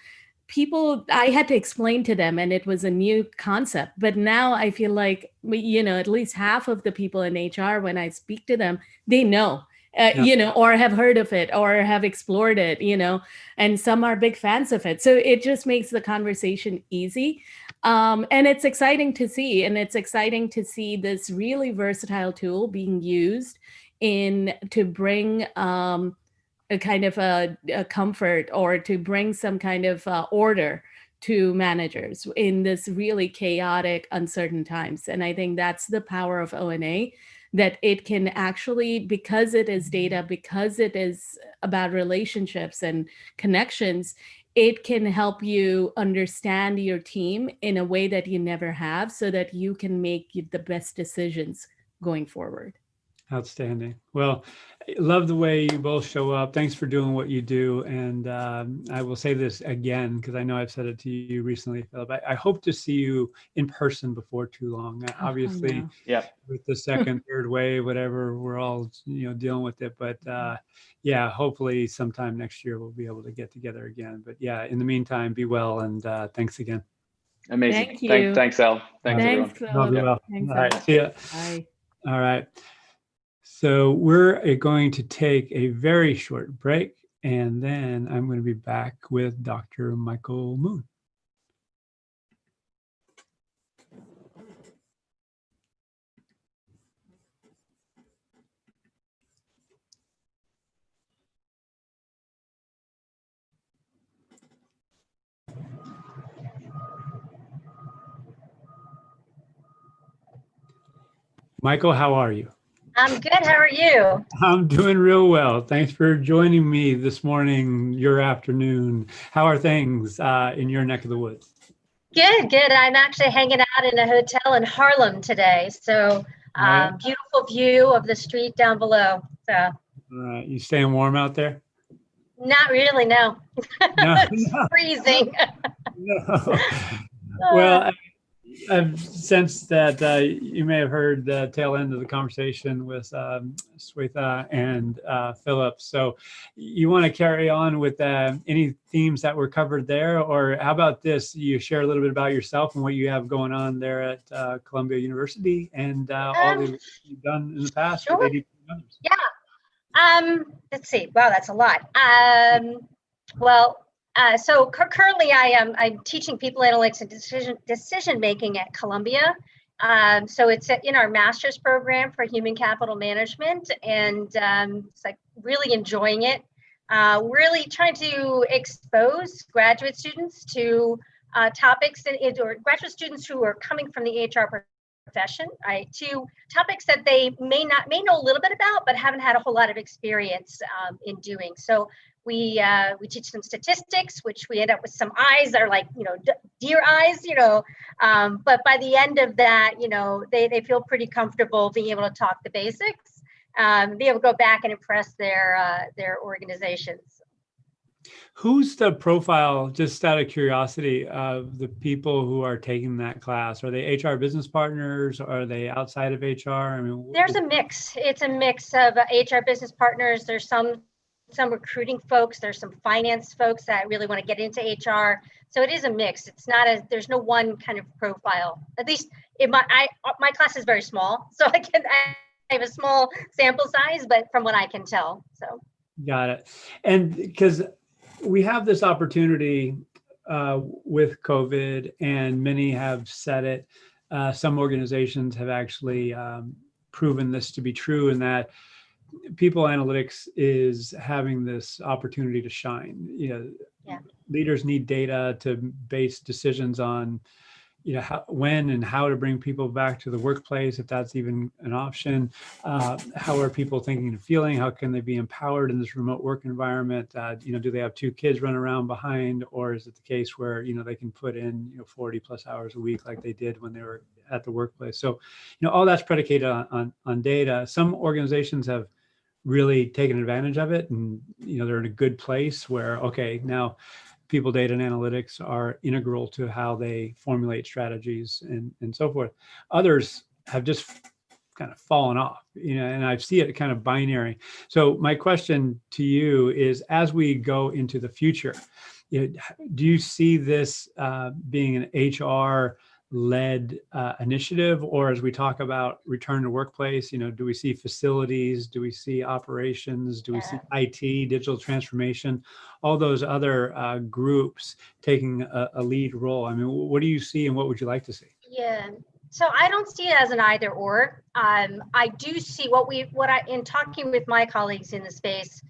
I had to explain to them, and it was a new concept. But now I feel like at least half of the people in HR, when I speak to them, they know. Or have heard of it or have explored it, and some are big fans of it. So it just makes the conversation easy. And it's exciting to see. And it's exciting to see this really versatile tool being used to bring a kind of a comfort, or to bring some kind of order to managers in this really chaotic, uncertain times. And I think that's the power of ONA, that it can actually, because it is data, because it is about relationships and connections, it can help you understand your team in a way that you never have, so that you can make the best decisions going forward. Outstanding. Well, I love the way you both show up. Thanks for doing what you do. And I will say this again, because I know I've said it to you recently, Philip. I hope to see you in person before too long. Obviously, yeah, with the second, third wave, whatever, we're all dealing with it. But yeah, hopefully sometime next year we'll be able to get together again. But yeah, in the meantime, be well, and thanks again. amazing. Thank you. Thanks, Al. Thanks, everyone. Thanks, Love you Philip. well. Thanks, All right, Al. see ya. Bye. All right. So we're going to take a very short break, and then I'm going to be back with Dr. Michael Moon. Michael, how are you? I'm good. How are you? I'm doing real well. Thanks for joining me this morning, your afternoon. How are things in your neck of the woods? Good, good. I'm actually hanging out in a hotel in Harlem today. So Right. beautiful view of the street down below. So All right. You staying warm out there? not really, no. No, It's no, freezing. no. Well, I've sensed that you may have heard the tail end of the conversation with Swetha and Philip. So you want to carry on with any themes that were covered there? Or how about this? You share a little bit about yourself and what you have going on there at Columbia University, and all that you've done in the past with Sure. ADP and others. Yeah. Let's see. Wow, that's a lot. So currently I'm teaching people analytics and decision making at Columbia. So it's in our master's program for human capital management, and it's like really enjoying it. Really trying to expose graduate students to topics or graduate students who are coming from the HR profession, right, to topics that they may know a little bit about, but haven't had a whole lot of experience in doing. So we teach them statistics, which we end up with some eyes that are like, deer eyes, but by the end of that, they feel pretty comfortable being able to talk the basics, be able to go back and impress their organizations. Who's the profile, just out of curiosity, of the people who are taking that class? Are they HR business partners? Are they outside of HR? I mean, there's a mix. It's a mix of HR business partners. There's some recruiting folks. There's some finance folks that really want to get into HR. So it is a mix. It's not there's no one kind of profile. At least my class is very small, so I have a small sample size, but from what I can tell. So got it. And because we have this opportunity with COVID, and many have said it. Some organizations have actually proven this to be true, in that people analytics is having this opportunity to shine. Leaders need data to base decisions on, when and how to bring people back to the workplace, if that's even an option. How are people thinking and feeling? How can they be empowered in this remote work environment? Do they have 2 kids running around behind, or is it the case where, they can put in, 40 plus hours a week like they did when they were at the workplace? So, all that's predicated on data. Some organizations have really taken advantage of it, and, they're in a good place where, okay, now people data and analytics are integral to how they formulate strategies and so forth. Others have just kind of fallen off, and I see it kind of binary. So my question to you is, as we go into the future, do you see this being an HR led initiative, or as we talk about return to workplace, do we see facilities, do we see operations, do we see IT, digital transformation, all those other groups taking a lead role? I mean, what do you see, and what would you like to see? Yeah, so I don't see it as an either or. I do see in talking with my colleagues in the space,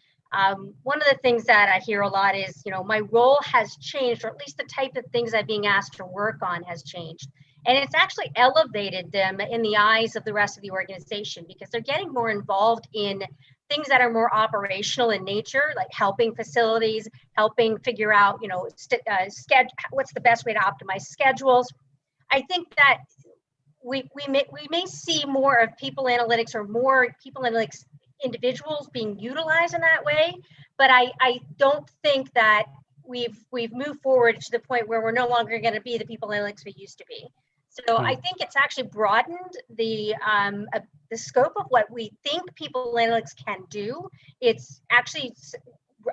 One of the things that I hear a lot is, my role has changed, or at least the type of things I'm being asked to work on has changed. And it's actually elevated them in the eyes of the rest of the organization, because they're getting more involved in things that are more operational in nature, like helping facilities, helping figure out, what's the best way to optimize schedules. I think that we may see more of people analytics, or more people analytics individuals being utilized in that way, but I don't think that we've moved forward to the point where we're no longer going to be the people analytics we used to be. So I think it's actually broadened the scope of what we think people analytics can do. It's actually,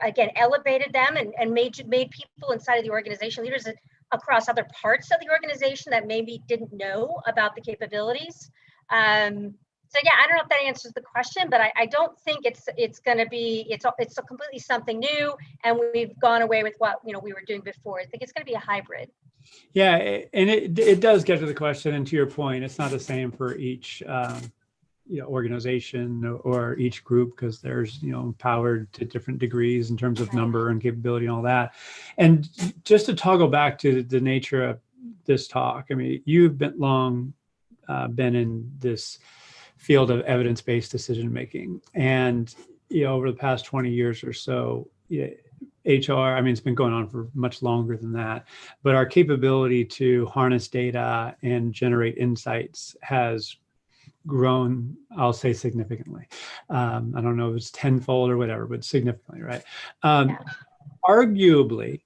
again, elevated them and made people inside of the organization, leaders across other parts of the organization that maybe didn't know about the capabilities. So yeah, I don't know if that answers the question, but I don't think it's going to be, it's a completely something new, and we've gone away with what we were doing before. I think it's going to be a hybrid. Yeah, and it does get to the question, and to your point, it's not the same for each organization or each group, because there's empowered to different degrees in terms of number and capability and all that. And just to toggle back to the nature of this talk, I mean, you've been in this field of evidence-based decision making, and over the past 20 years or so, HR, I mean, it's been going on for much longer than that, but our capability to harness data and generate insights has grown, I'll say, significantly. I don't know if it's tenfold or whatever, but significantly, right? Arguably,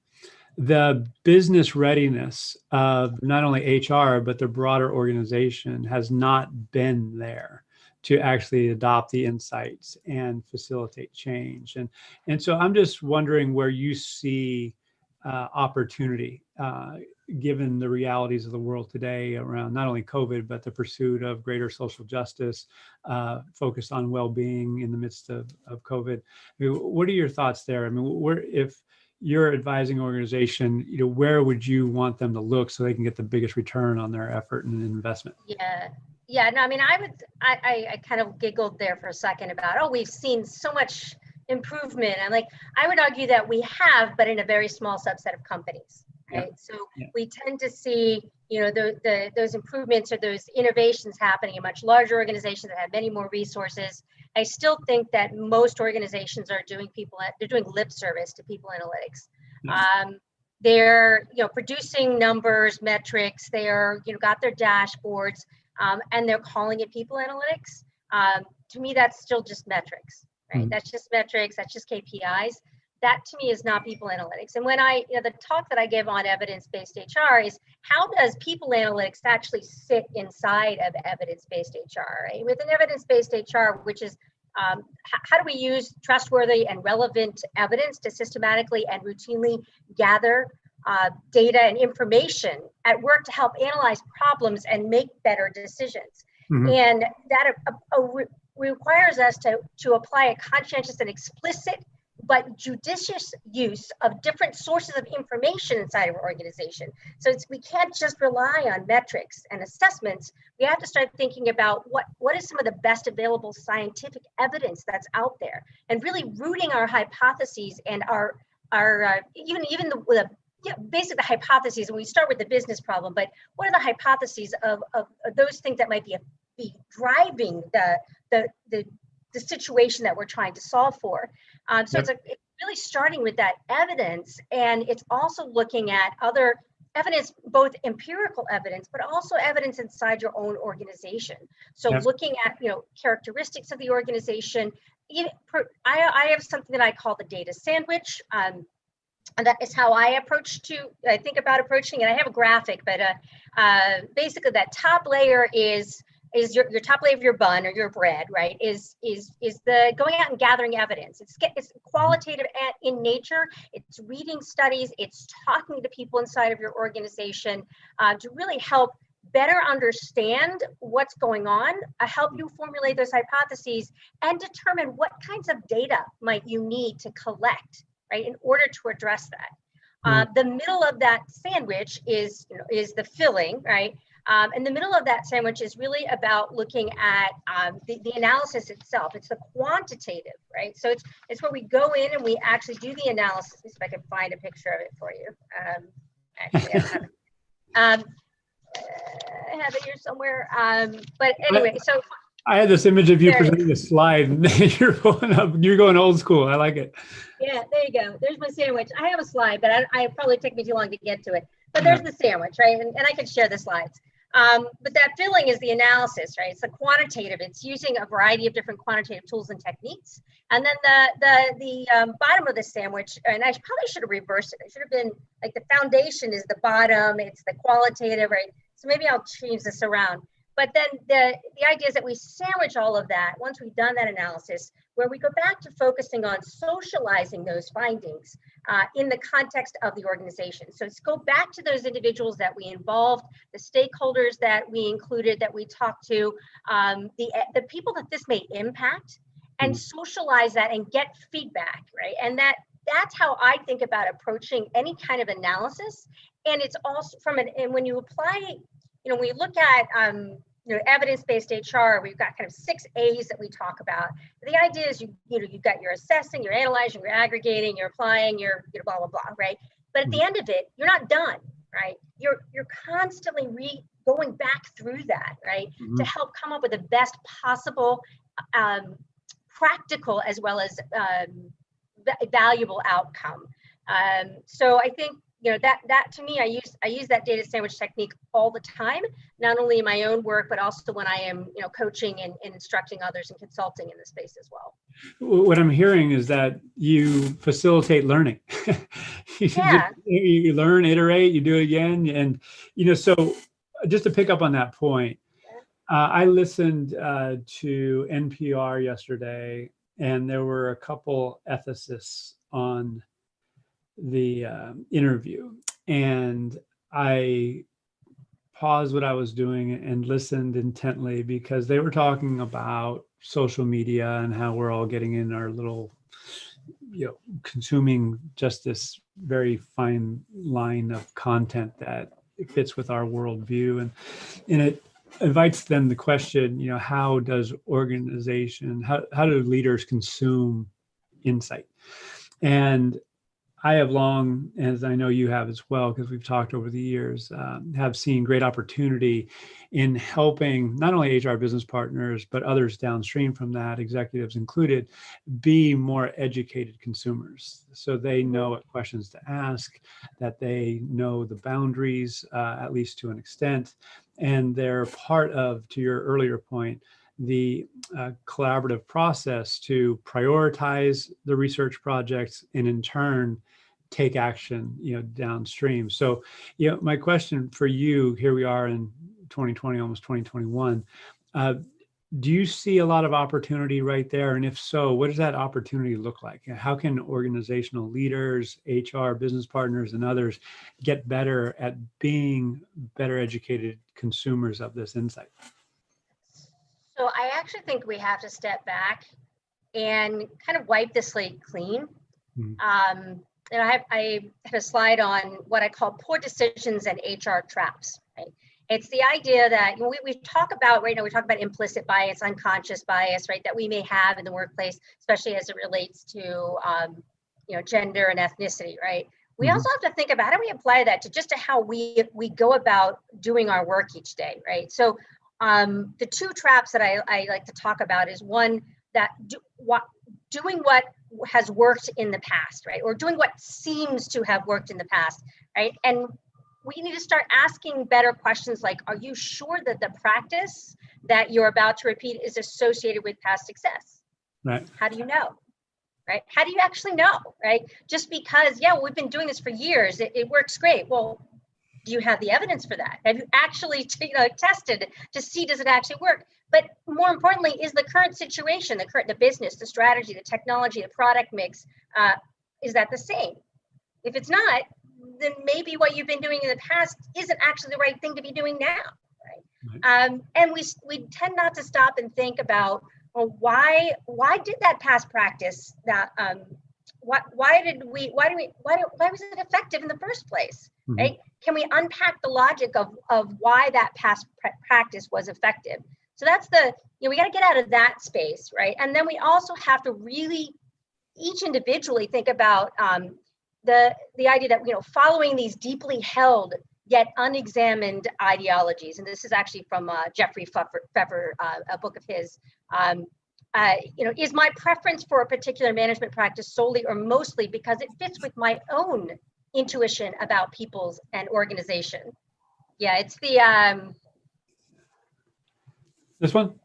the business readiness of not only HR, but the broader organization has not been there to actually adopt the insights and facilitate change. And so I'm just wondering where you see opportunity, given the realities of the world today around not only COVID, but the pursuit of greater social justice, focused on well-being in the midst of COVID. I mean, what are your thoughts there? I mean, if you're advising organization, where would you want them to look so they can get the biggest return on their effort and investment? Yeah, no, I mean, I kind of giggled there for a second about, we've seen so much improvement. And I would argue that we have, but in a very small subset of companies, right? So we tend to see, those improvements or those innovations happening in much larger organizations that have many more resources. I still think that most organizations are doing lip service to people analytics. They're, producing numbers, metrics, they're, got their dashboards, and they're calling it people analytics. To me, that's still just metrics, right? Mm-hmm. That's just metrics, that's just KPIs. That to me is not people analytics. And when the talk that I give on evidence-based HR is, how does people analytics actually sit inside of evidence-based HR, right? With an evidence-based HR, which is, how do we use trustworthy and relevant evidence to systematically and routinely gather data and information at work to help analyze problems and make better decisions? Mm-hmm. And that requires us to apply a conscientious and explicit but judicious use of different sources of information inside of our organization. So we can't just rely on metrics and assessments. We have to start thinking about what is some of the best available scientific evidence that's out there, and really rooting our hypotheses and our basically the hypotheses. And we start with the business problem, but what are the hypotheses of those things that might be driving the situation that we're trying to solve for? So it's really starting with that evidence, and it's also looking at other evidence, both empirical evidence, but also evidence inside your own organization. So looking at characteristics of the organization. I have something that I call the data sandwich. And that is how I think about approaching it. I have a graphic, but basically that top layer is your top layer of your bun or your bread, right? Is the going out and gathering evidence. It's qualitative in nature. It's reading studies. It's talking to people inside of your organization to really help better understand what's going on, help you formulate those hypotheses, and determine what kinds of data might you need to collect, right, in order to address that. The middle of that sandwich is the filling, right? In the middle of that sandwich is really about looking at the analysis itself. It's the quantitative, right? So it's where we go in and we actually do the analysis. If I can find a picture of it for you. Actually, I don't have it. I have it here somewhere. But anyway, so I had this image of you there it presenting a slide, and you're going old school. I like it. Yeah, there you go. There's my sandwich. I have a slide, but I probably take me too long to get to it. But there's the sandwich, right? And I can share the slides. But that filling is the analysis, right? It's the quantitative. It's using a variety of different quantitative tools and techniques. And then the bottom of the sandwich, and I probably should have reversed it. It should have been like the foundation is the bottom. It's the qualitative, right? So maybe I'll change this around. But then the idea is that we sandwich all of that once we've done that analysis, where we go back to focusing on socializing those findings in the context of the organization. So let's go back to those individuals that we involved, the stakeholders that we included, that we talked to, the people that this may impact, and socialize that and get feedback, right? And that's how I think about approaching any kind of analysis. And it's also and when you apply, when you look at evidence-based HR, we've got kind of 6 A's that we talk about. The idea is you've got your assessing, you're analyzing, you're aggregating, you're applying, you're blah blah blah, right? But at the end of it, you're not done, right? You're constantly going back through that, right, to help come up with the best possible practical as well as valuable outcome. So I think that to me, I use that data sandwich technique all the time, not only in my own work, but also when I am coaching and instructing others and consulting in the space as well. What I'm hearing is that you facilitate learning. You learn, iterate, you do it again, and so just to pick up on that point, I listened to NPR yesterday, and there were a couple ethicists on the interview, and I paused what I was doing and listened intently, because they were talking about social media and how we're all getting in our little, consuming just this very fine line of content that fits with our worldview, and it invites then the question, how does organization, how do leaders consume insight? And I have long, as I know you have as well, because we've talked over the years, have seen great opportunity in helping not only HR business partners, but others downstream from that, executives included, be more educated consumers. So they know what questions to ask, that they know the boundaries, at least to an extent, and they're part of, to your earlier point, the collaborative process to prioritize the research projects and in turn take action downstream. So my question for you, here we are in 2020, almost 2021, do you see a lot of opportunity right there? And if so, what does that opportunity look like? How can organizational leaders, HR business partners, and others get better at being better educated consumers of this insight? So I actually think we have to step back and kind of wipe the slate clean. And I had a slide on what I call poor decisions and HR traps. Right? It's the idea that we talk about right now. We talk about implicit bias, unconscious bias, right? That we may have in the workplace, especially as it relates to gender and ethnicity, right? We also have to think about how do we apply that to how we go about doing our work each day, right? So the 2 traps that I like to talk about is one, that doing what has worked in the past, right? Or doing what seems to have worked in the past, right? And we need to start asking better questions like, are you sure that the practice that you're about to repeat is associated with past success? Right. How do you know? Right? How do you actually know, right? Just because, we've been doing this for years, it works great. Well, do you have the evidence for that? Have you actually tested to see, does it actually work? But more importantly, is the current situation, the business, the strategy, the technology, the product mix, is that the same? If it's not, then maybe what you've been doing in the past isn't actually the right thing to be doing now, right? And we tend not to stop and think about, well, why did that past practice that why was it effective in the first place, Mhm. right? Can we unpack the logic of why that past practice was effective? So that's we got to get out of that space, right? And then we also have to really each individually think about the idea that, following these deeply held yet unexamined ideologies, and this is actually from Jeffrey Pfeffer, a book of his, is my preference for a particular management practice solely or mostly because it fits with my own intuition about people's and organization? Yeah, it's the This one?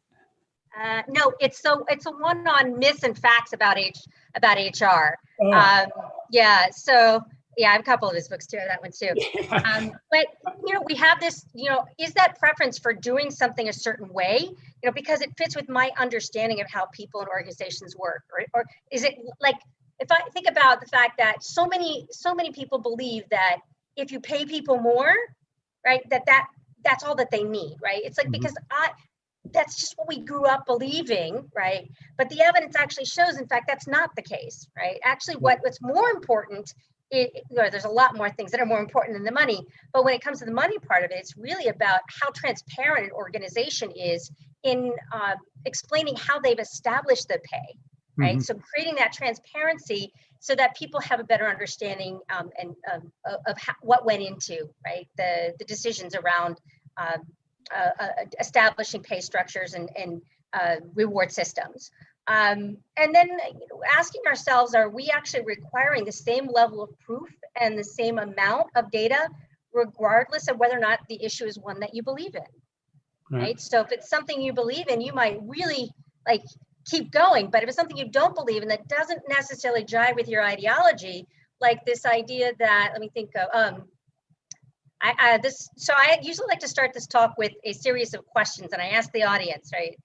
no, it's a one on myths and facts about HR. Oh. Yeah, so yeah, I have a couple of his books too, that one too. But we have this, is that preference for doing something a certain way, because it fits with my understanding of how people and organizations work, or is it like, if I think about the fact that so many people believe that if you pay people more, right, that's all that they need, right? It's like, because that's just what we grew up believing, right? But the evidence actually shows, in fact, that's not the case, right? Actually, what's more important, there's a lot more things that are more important than the money, but when it comes to the money part of it, it's really about how transparent an organization is in explaining how they've established the pay, right? So creating that transparency so that people have a better understanding of what went into, right, the decisions around establishing pay structures and reward systems. And then asking ourselves, are we actually requiring the same level of proof and the same amount of data, regardless of whether or not the issue is one that you believe in, right? So if it's something you believe in, you might really keep going. But if it's something you don't believe in that doesn't necessarily jive with your ideology, like this idea that, let me think of, so I usually like to start this talk with a series of questions, and I ask the audience, right,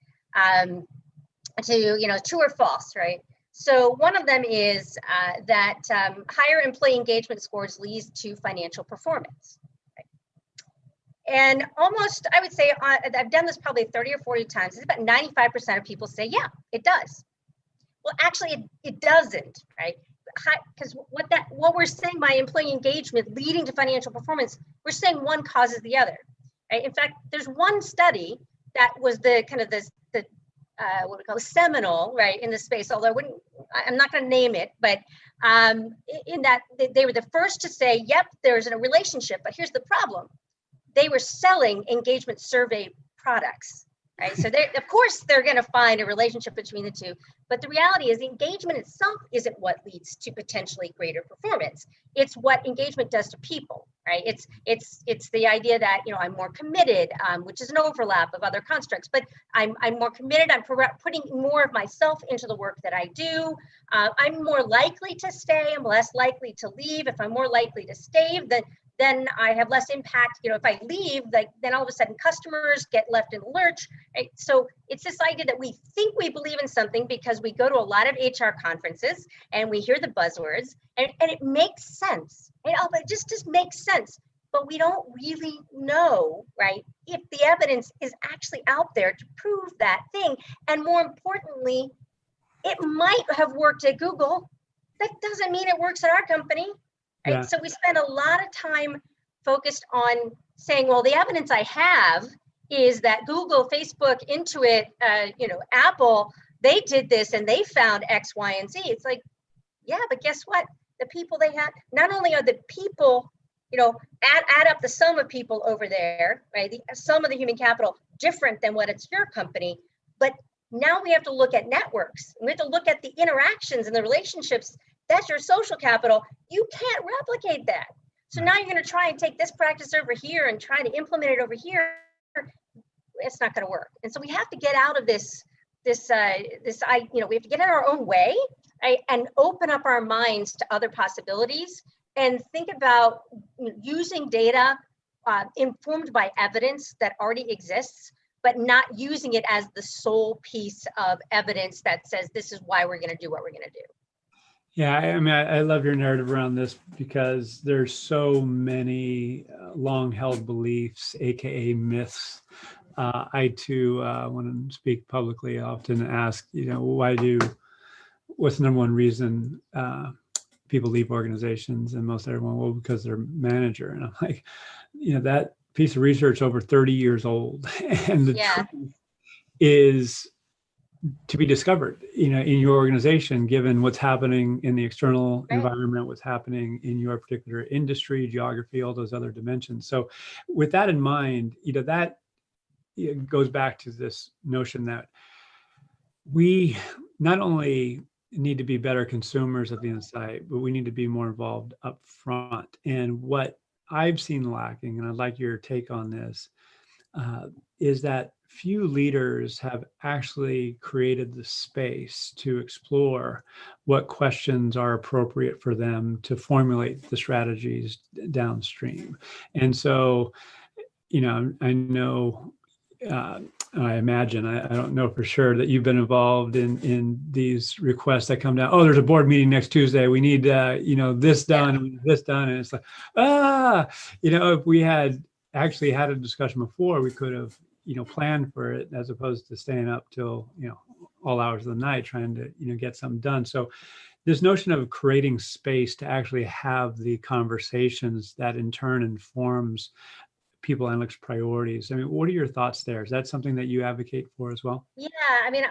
to, true or false, right? So one of them is that higher employee engagement scores leads to financial performance. Right? And almost, I would say, I've done this probably 30 or 40 times, it's about 95% of people say, yeah, it does. Well, actually, it doesn't, right? Because what we're saying by employee engagement leading to financial performance, we're saying one causes the other, right? In fact, there's one study that was the kind of what we call seminal, right, in the space, although I'm not going to name it, but in that they were the first to say, yep, there's a relationship, but here's the problem. They were selling engagement survey products, right? So of course they're going to find a relationship between the two, but the reality is engagement itself isn't what leads to potentially greater performance. It's what engagement does to people, right? It's the idea that, I'm more committed, which is an overlap of other constructs, but I'm more committed, I'm putting more of myself into the work that I do. I'm more likely to stay, I'm less likely to leave. If I'm more likely to stay, then I have less impact. If I leave, then all of a sudden customers get left in the lurch, right? So it's this idea that we think we believe in something because we go to a lot of HR conferences and we hear the buzzwords and it makes sense. But it just makes sense. But we don't really know, right, if the evidence is actually out there to prove that thing. And more importantly, it might have worked at Google. That doesn't mean it works at our company. Right? Yeah. So we spend a lot of time focused on saying, well, the evidence I have is that Google, Facebook, Intuit, Apple, they did this and they found X, Y, and Z. It's like, yeah, but guess what? The people they had, not only are the people, add up the sum of people over there, right? The sum of the human capital different than what it's your company, but now we have to look at networks. We have to look at the interactions and the relationships. That's your social capital. You can't replicate that. So now you're going to try and take this practice over here and try to implement it over here. It's not going to work. And so we have to get out of this, we have to get in our own way, right, and open up our minds to other possibilities and think about using data informed by evidence that already exists, but not using it as the sole piece of evidence that says this is why we're going to do what we're going to do. Yeah, I mean, I love your narrative around this because there's so many long-held beliefs, AKA myths. I too, when I speak publicly, I often ask, what's the number one reason people leave organizations, and most everyone will because they're manager. And I'm like, that piece of research over 30 years old, and the truth is to be discovered, in your organization, given what's happening in the external environment, what's happening in your particular industry, geography, all those other dimensions. So with that in mind, that goes back to this notion that we not only need to be better consumers of the insight, but we need to be more involved up front. And what I've seen lacking, and I'd like your take on this, is that few leaders have actually created the space to explore what questions are appropriate for them to formulate the strategies downstream. And so, I know, I imagine, I don't know for sure, that you've been involved in these requests that come down. Oh, there's a board meeting next Tuesday. We need, this done, we need this done. And it's like, if we had actually had a discussion before, we could have, planned for it, as opposed to staying up till, all hours of the night trying to, get something done. So this notion of creating space to actually have the conversations that in turn informs people analytics priorities. I mean, what are your thoughts there? Is that something that you advocate for as well? Yeah,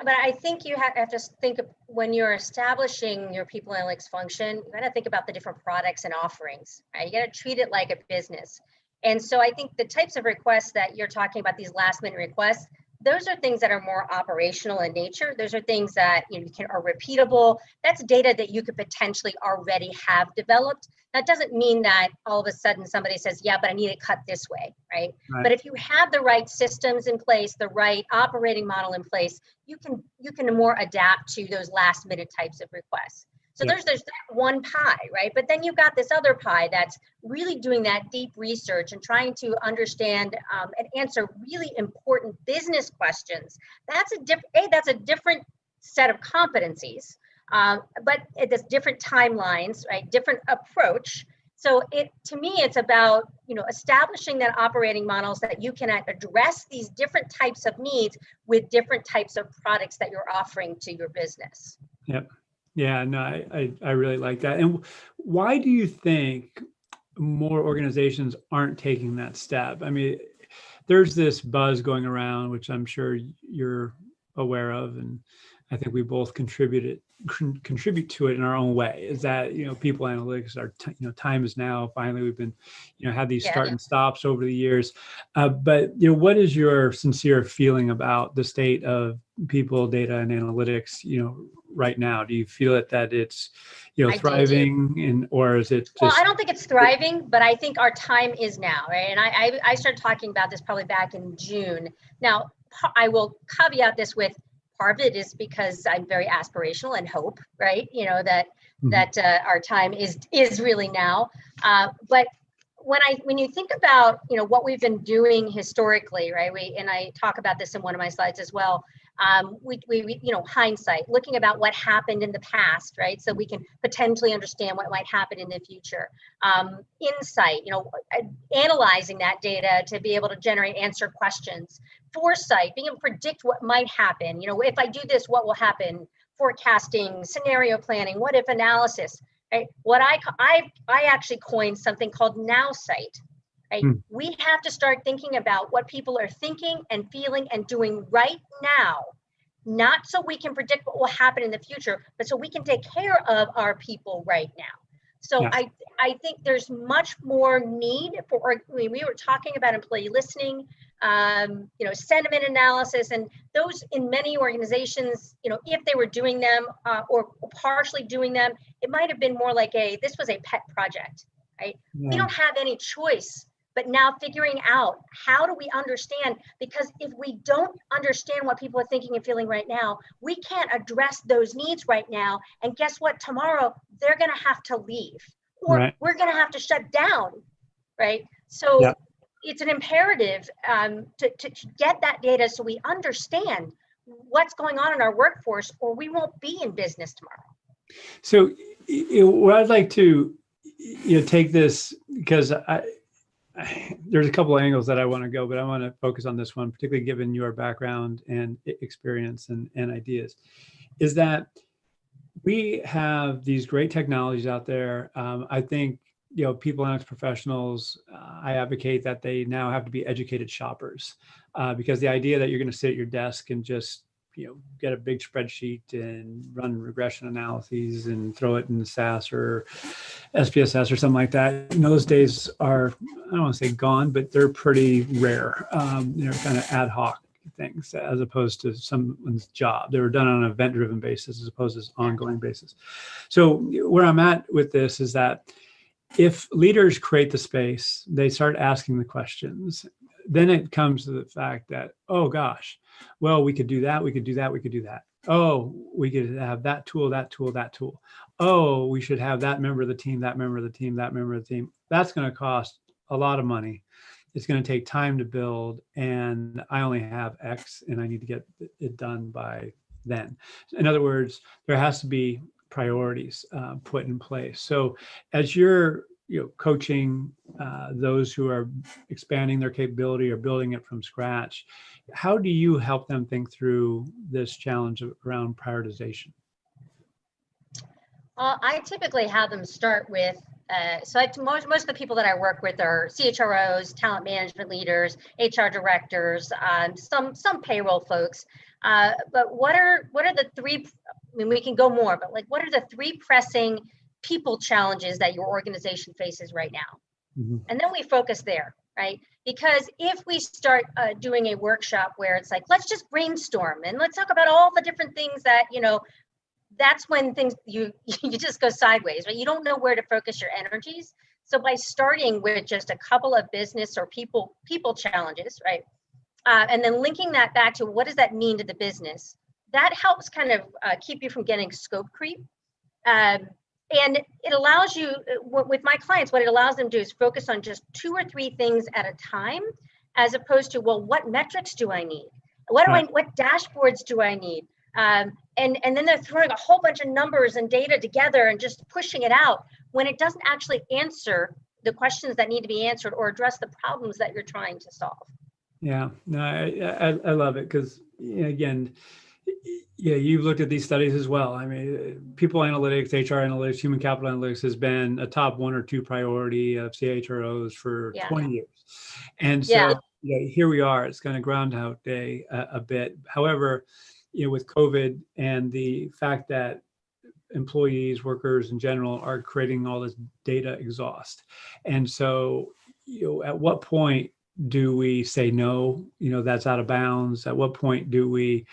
but I think you have to think of, when you're establishing your people analytics function, you got to think about the different products and offerings, right? You got to treat it like a business. And so I think the types of requests that you're talking about, these last minute requests, those are things that are more operational in nature. Those are things that are repeatable. That's data that you could potentially already have developed. That doesn't mean that all of a sudden somebody says, yeah, but I need it cut this way, right? But if you have the right systems in place, the right operating model in place, you can more adapt to those last minute types of requests. So there's that one pie, right? But then you've got this other pie that's really doing that deep research and trying to understand and answer really important business questions. That's a different set of competencies, but there's different timelines, right? Different approach. So to me, it's about establishing that operating models that you can address these different types of needs with different types of products that you're offering to your business. Yep. Yeah, no, I really like that. And why do you think more organizations aren't taking that step? I mean, there's this buzz going around, which I'm sure you're aware of, and I think we both contribute to it in our own way, is that, people analytics are, time is now. Finally, we've been, had these start and stops over the years. But, what is your sincere feeling about the state of people, data, and analytics, right now? Do you feel that it's, thriving, or is it just... Well, I don't think it's thriving, but I think our time is now, right? And I started talking about this probably back in June. Now, I will caveat this with, part of it is because I'm very aspirational and hope, right? That our time is really now. But when you think about, what we've been doing historically, right? And I talk about this in one of my slides as well. We hindsight, looking about what happened in the past, right? So we can potentially understand what might happen in the future. Insight, analyzing that data to be able to answer questions. Foresight, being able to predict what might happen. If I do this, what will happen? Forecasting, scenario planning, what if analysis, right? What I actually coined something called now sight. Right? We have to start thinking about what people are thinking and feeling and doing right now, not so we can predict what will happen in the future, but so we can take care of our people right now. So I think there's much more need for, we were talking about employee listening, sentiment analysis, and those in many organizations, if they were doing them or partially doing them, it might have been more like this was a pet project, right? We don't have any choice. But now figuring out, how do we understand? Because if we don't understand what people are thinking and feeling right now, we can't address those needs right now. And guess what? Tomorrow, they're going to have to leave, or we're going to have to shut down, right? So it's an imperative to get that data so we understand what's going on in our workforce, or we won't be in business tomorrow. So what I'd like to take this, because there's a couple of angles that I want to go, but I want to focus on this one, particularly given your background and experience and ideas, is that We have these great technologies out there. I think, people analytics professionals, I advocate that they now have to be educated shoppers, because the idea that you're going to sit at your desk and just, get a big spreadsheet and run regression analyses and throw it in SAS or SPSS or something like that, those days are, I don't want to say gone, but they're pretty rare. Kind of ad hoc things as opposed to someone's job. They were done on an event-driven basis as opposed to ongoing basis. So where I'm at with this is that if leaders create the space, they start asking the questions, then it comes to the fact that, oh gosh, well, we could do that, we could do that, we could do that. Oh, we could have that tool, that tool, that tool. Oh, we should have that member of the team, that member of the team, that member of the team. That's going to cost a lot of money. It's going to take time to build, and I only have X and I need to get it done by then. In other words, there has to be priorities put in place. So as you're coaching those who are expanding their capability or building it from scratch, how do you help them think through this challenge around prioritization? I typically have them start with, most of the people that I work with are CHROs, talent management leaders, HR directors, some payroll folks. But what are the three, I mean, we can go more, but what are the three pressing people challenges that your organization faces right now? Mm-hmm. And then we focus there, right? Because if we start doing a workshop where it's let's just brainstorm and let's talk about all the different things that, that's when things, you just go sideways, right? You don't know where to focus your energies. So by starting with just a couple of business or people challenges, right? And then linking that back to what does that mean to the business? That helps kind of keep you from getting scope creep. And it allows you, with my clients, what it allows them to do is focus on just 2 or 3 things at a time, as opposed to, well, what metrics do I need? What dashboards do I need? And then they're throwing a whole bunch of numbers and data together and just pushing it out when it doesn't actually answer the questions that need to be answered or address the problems that you're trying to solve. Yeah, no, I love it because, again, you've looked at these studies as well. I mean, people analytics, HR analytics, human capital analytics has been a top 1 or 2 priority of CHROs for 20 years. And so here we are, it's kind of Groundhog Day a bit. However, with COVID and the fact that employees, workers in general are creating all this data exhaust. And so, at what point do we say, no, that's out of bounds? At what point do we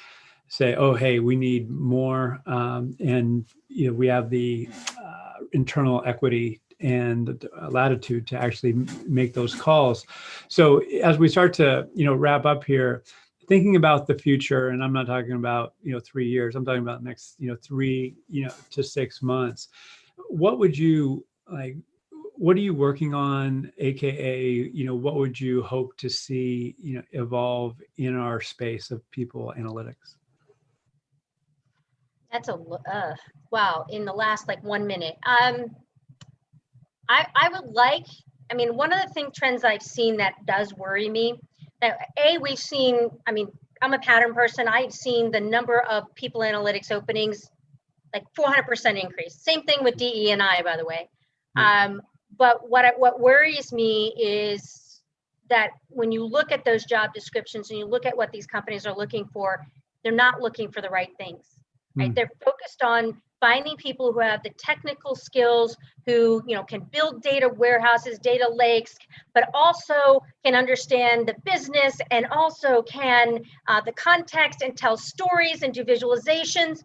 say, oh, hey, we need more? And, we have the internal equity and latitude to actually make those calls. So as we start to, wrap up here, thinking about the future, and I'm not talking about, 3 years, I'm talking about next, 3, to 6 months. What would you what are you working on? AKA, what would you hope to see, evolve in our space of people analytics? That's wow. In the last 1 minute, I would one of the trends I've seen that does worry me. We've seen, I'm a pattern person. I've seen the number of people analytics openings, 400% increase. Same thing with DE&I, by the way. But what worries me is that when you look at those job descriptions and you look at what these companies are looking for, they're not looking for the right things, right? They're focused on finding people who have the technical skills, who can build data warehouses, data lakes, but also can understand the business and also can the context and tell stories and do visualizations.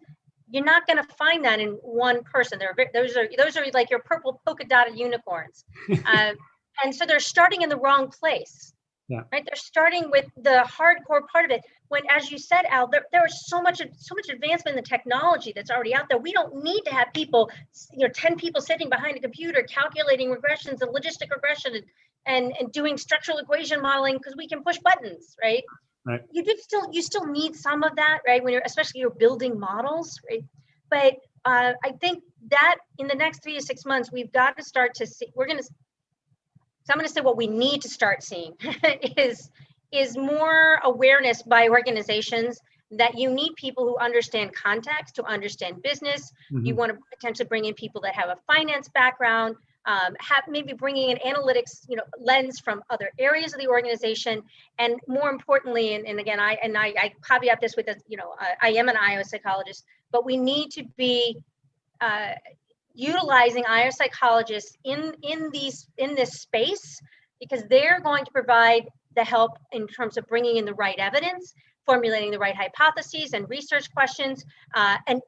You're not going to find that in one person. Those are like your purple polka dotted unicorns, and so they're starting in the wrong place. Yeah. Right. They're starting with the hardcore part of it. When, as you said, Al, there is so much advancement in the technology that's already out there. We don't need to have people, 10 people sitting behind a computer calculating regressions and logistic regression and doing structural equation modeling, because we can push buttons, right? Right. You still need some of that, right? When especially you're building models, right? But I think that in the next 3 to 6 months, we've got to start to see. I'm going to say what we need to start seeing is more awareness by organizations that you need people who understand context, to understand business. You want to potentially bring in people that have a finance background, have maybe bringing an analytics, lens from other areas of the organization, and more importantly, and again, I caveat this with, I am an IO psychologist, but we need to be utilizing IO psychologists in this space, because they're going to provide the help in terms of bringing in the right evidence, formulating the right hypotheses and research questions, and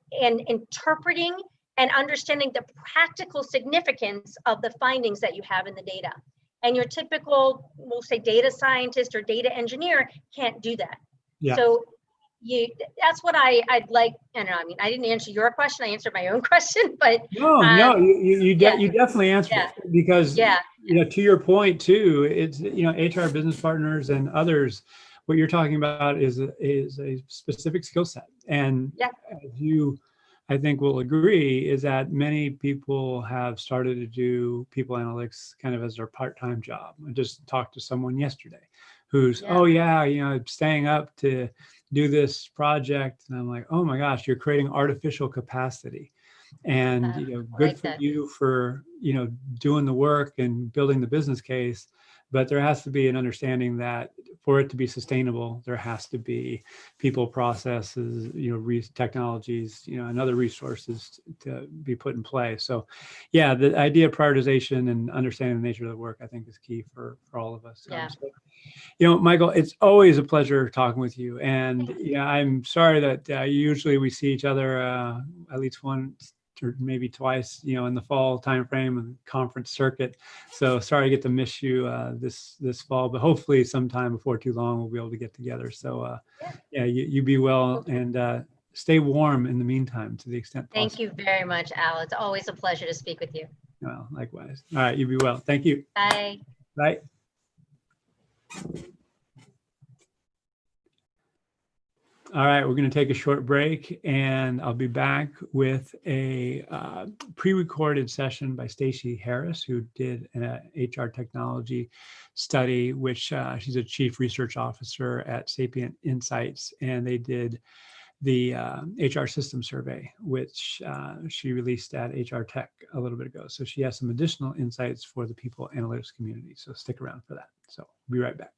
interpreting and understanding the practical significance of the findings that you have in the data. And your typical, we'll say, data scientist or data engineer can't do that. Yeah. So that's what I'd like. I I didn't answer your question. I answered my own question, but no, you definitely answered it, because to your point too, it's HR business partners and others. What you're talking about is a specific skill set, and as you, I think, will agree, is that many people have started to do people analytics kind of as their part-time job. I just talked to someone yesterday who's staying up to do this project, and I'm like, oh my gosh, you're creating artificial capacity, and good for you for doing the work and building the business case. But there has to be an understanding that for it to be sustainable, there has to be people, processes, technologies, and other resources to be put in place. So, the idea of prioritization and understanding the nature of the work, I think, is key for all of us. Michael, it's always a pleasure talking with you. And I'm sorry that usually we see each other at least once or maybe twice, in the fall timeframe and conference circuit. So sorry I get to miss you this fall, but hopefully sometime before too long we'll be able to get together. So you be well, and stay warm in the meantime to the extent possible. Thank you very much, Al. It's always a pleasure to speak with you. Well, likewise. All right, you be well. Thank you. Bye. Bye. All right, we're going to take a short break, and I'll be back with a pre-recorded session by Stacey Harris, who did an HR technology study, which she's a chief research officer at Sapient Insights, and they did the HR system survey, which she released at HR Tech a little bit ago. So she has some additional insights for the people analytics community. So stick around for that. So be right back.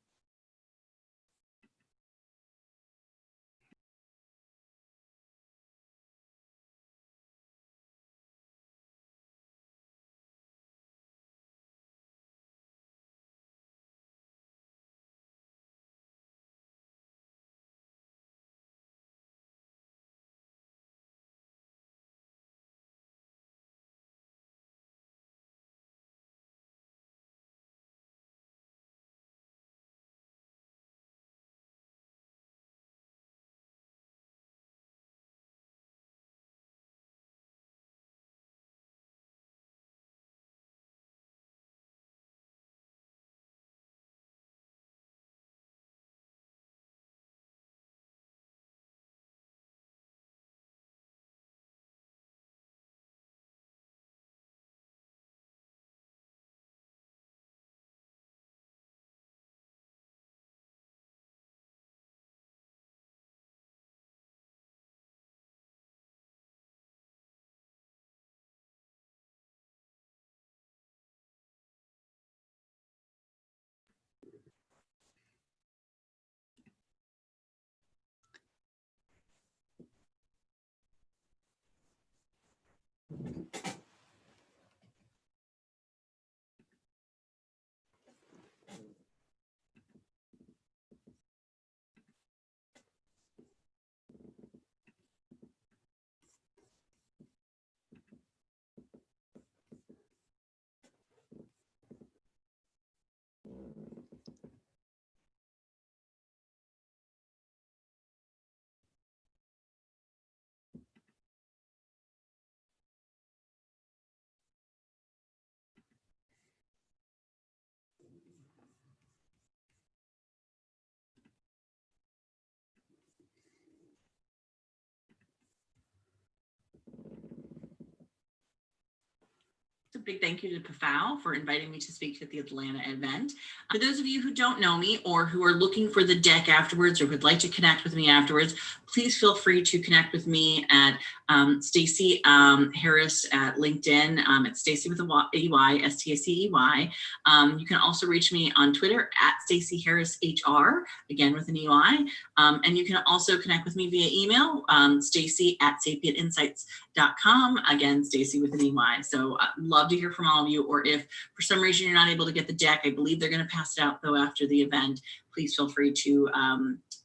big thank you to PAFOW for inviting me to speak at the Atlanta event. For those of you who don't know me or who are looking for the deck afterwards or would like to connect with me afterwards, please feel free to connect with me at Stacey Harris at LinkedIn. It's Stacey with a EY, S-T-A-C-E-Y. You can also reach me on Twitter at Stacey Harris HR, again with an EY. And you can also connect with me via email, Stacey at sapientinsights.com. Again, Stacey with an EY. So I'd love to hear from all of you, or if for some reason you're not able to get the deck, I believe they're going to pass it out though after the event. Please feel free to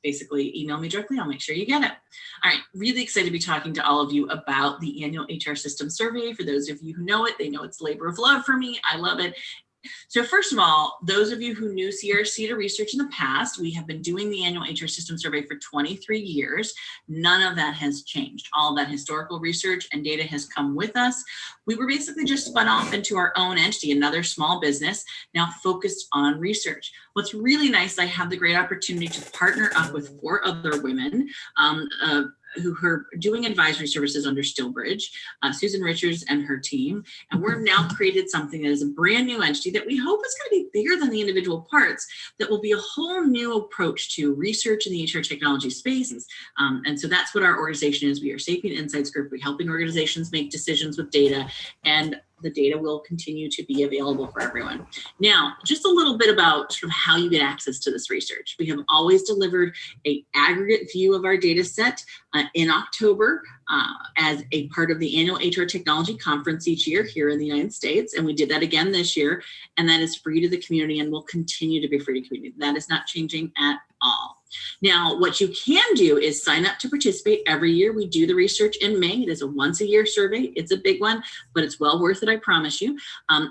basically email me directly. I'll make sure you get it. All right, really excited to be talking to all of you about the annual HR system survey. For those of you who know it, they know it's labor of love for me. I love it. So first of all, those of you who knew CRC to research in the past, we have been doing the annual HR system survey for 23 years. None of that has changed. All that historical research and data has come with us. We were basically just spun off into our own entity, another small business, now focused on research. What's really nice, I have the great opportunity to partner up with 4 other women who are doing advisory services under Stillbridge, Susan Richards and her team. And we're now created something that is a brand new entity that we hope is going to be bigger than the individual parts, that will be a whole new approach to research in the HR technology spaces. And so that's what our organization is. We are Sapient Insights Group. We're helping organizations make decisions with data, and the data will continue to be available for everyone. Now, just a little bit about sort of how you get access to this research. We have always delivered an aggregate view of our data set in October as a part of the annual HR Technology Conference each year here in the United States. And we did that again this year, and that is free to the community and will continue to be free to the community. That is not changing at all. Now, what you can do is sign up to participate. Every year we do the research in May. It is a once a year survey. It's a big one, but it's well worth it, I promise you.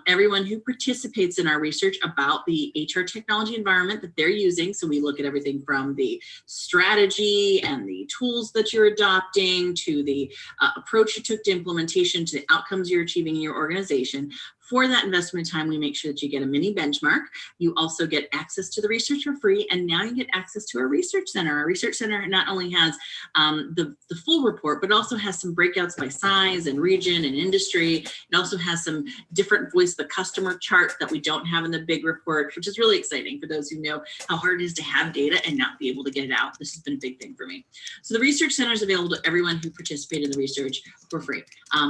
Everyone who participates in our research about the HR technology environment that they're using, so we look at everything from the strategy and the tools that you're adopting to the approach you took to implementation to the outcomes you're achieving in your organization. For that investment time, we make sure that you get a mini benchmark. You also get access to the research for free, and now you get access to our research center. Our research center not only has the full report, but also has some breakouts by size and region and industry. It also has some different voice the customer chart that we don't have in the big report, which is really exciting for those who know how hard it is to have data and not be able to get it out. This has been a big thing for me. So the research center is available to everyone who participated in the research for free.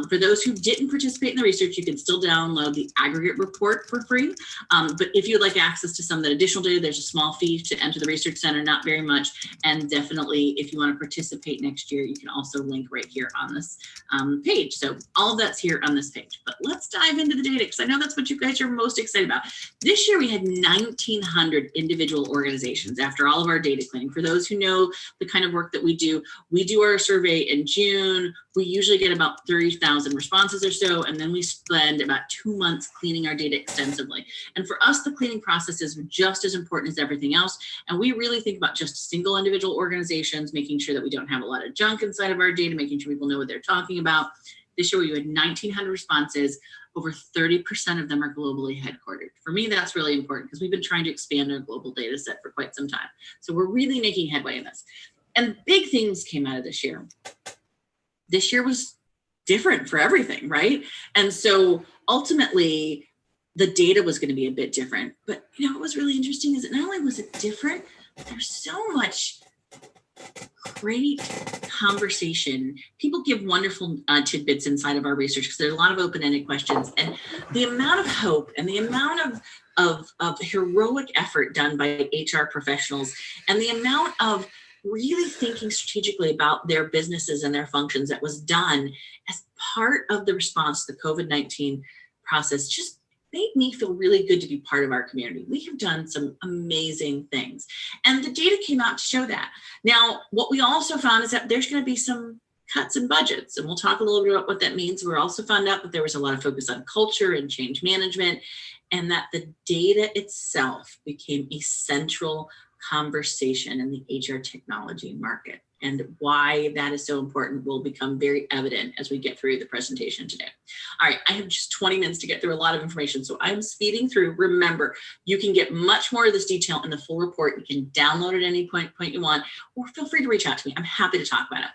For those who didn't participate in the research, you can still download the aggregate report for free. But if you'd like access to some of that additional data, there's a small fee to enter the research center, not very much. And definitely, if you want to participate next year, you can also link right here on this page. So all of that's here on this page. But let's dive into the data, because I know that's what you guys are most excited about. This year, we had 1,900 individual organizations after all of our data cleaning. For those who know the kind of work that we do our survey in June. We usually get about 30,000 responses or so, and then we spend about 2 months cleaning our data extensively. And for us, the cleaning process is just as important as everything else. And we really think about just single individual organizations, making sure that we don't have a lot of junk inside of our data, making sure people know what they're talking about. This year, we had 1,900 responses. Over 30% of them are globally headquartered. For me, that's really important because we've been trying to expand our global data set for quite some time. So we're really making headway in this. And big things came out of this year. This year was different for everything, right? And so ultimately, the data was going to be a bit different. But you know what was really interesting is that not only was it different, but there's so much great conversation. People give wonderful tidbits inside of our research because there are a lot of open-ended questions. And the amount of hope and the amount of heroic effort done by HR professionals and the amount of really thinking strategically about their businesses and their functions that was done as part of the response to the COVID-19 process just made me feel really good to be part of our community. We have done some amazing things. And the data came out to show that. Now, what we also found is that there's going to be some cuts in budgets, and we'll talk a little bit about what that means. We also found out that there was a lot of focus on culture and change management, and that the data itself became a central conversation in the HR technology market. And why that is so important will become very evident as we get through the presentation today. All right, I have just 20 minutes to get through a lot of information, so I'm speeding through. Remember, you can get much more of this detail in the full report. You can download it at any point you want, or feel free to reach out to me. I'm happy to talk about it.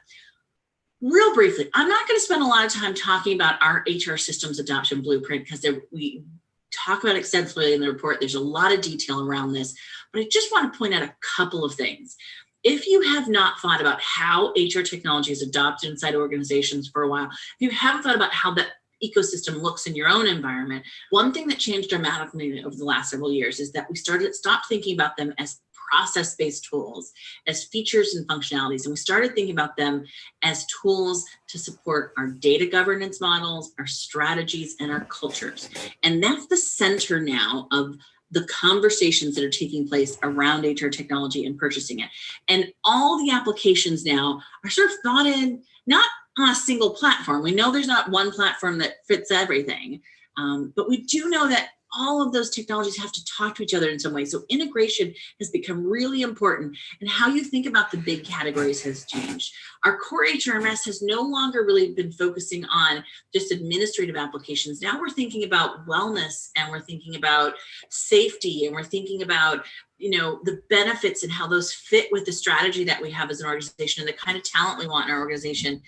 real briefly, I'm not going to spend a lot of time talking about our HR systems adoption blueprint because we talk about it extensively in the report. There's a lot of detail around this, but I just want to point out a couple of things. If you have not thought about how HR technology is adopted inside organizations for a while, if you haven't thought about how that ecosystem looks in your own environment, one thing that changed dramatically over the last several years is that we stopped thinking about them as process-based tools, as features and functionalities, and we started thinking about them as tools to support our data governance models, our strategies, and our cultures. And that's the center now of the conversations that are taking place around HR technology and purchasing it. And all the applications now are sort of thought in, not on a single platform. We know there's not one platform that fits everything, but we do know that all of those technologies have to talk to each other in some way. So integration has become really important, and how you think about the big categories has changed. Our core HRMS has no longer really been focusing on just administrative applications. Now we're thinking about wellness, and we're thinking about safety, and we're thinking about, you know, the benefits and how those fit with the strategy that we have as an organization and the kind of talent we want in our organization.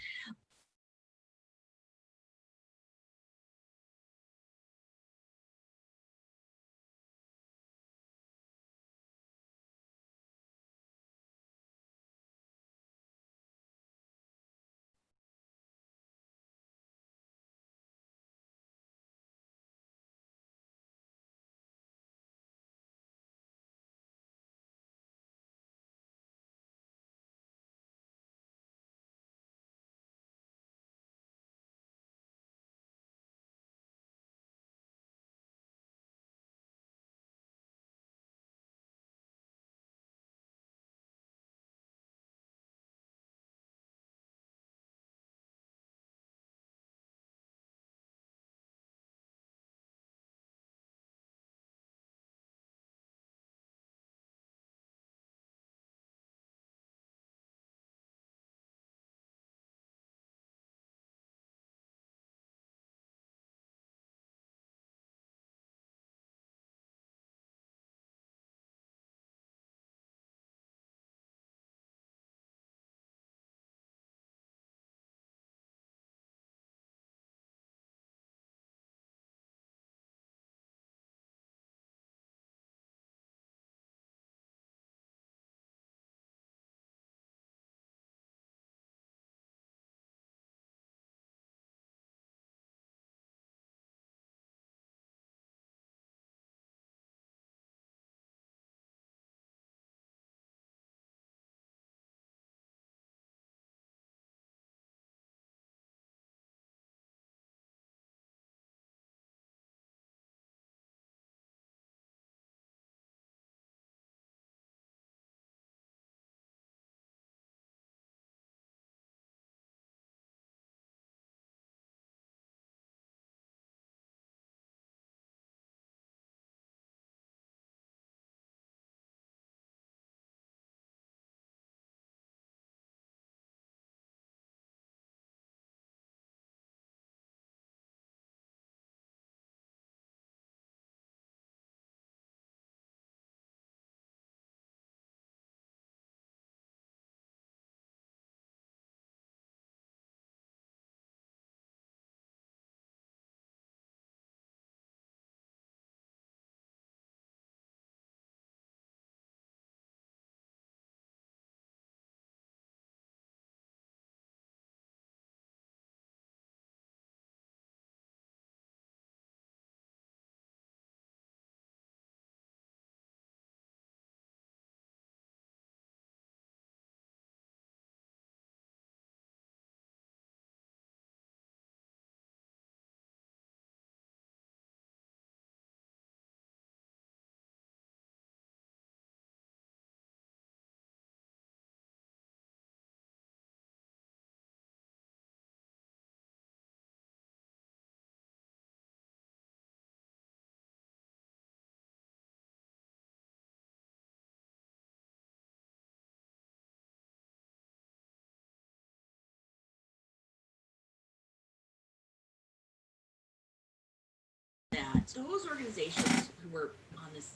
That those organizations who were on this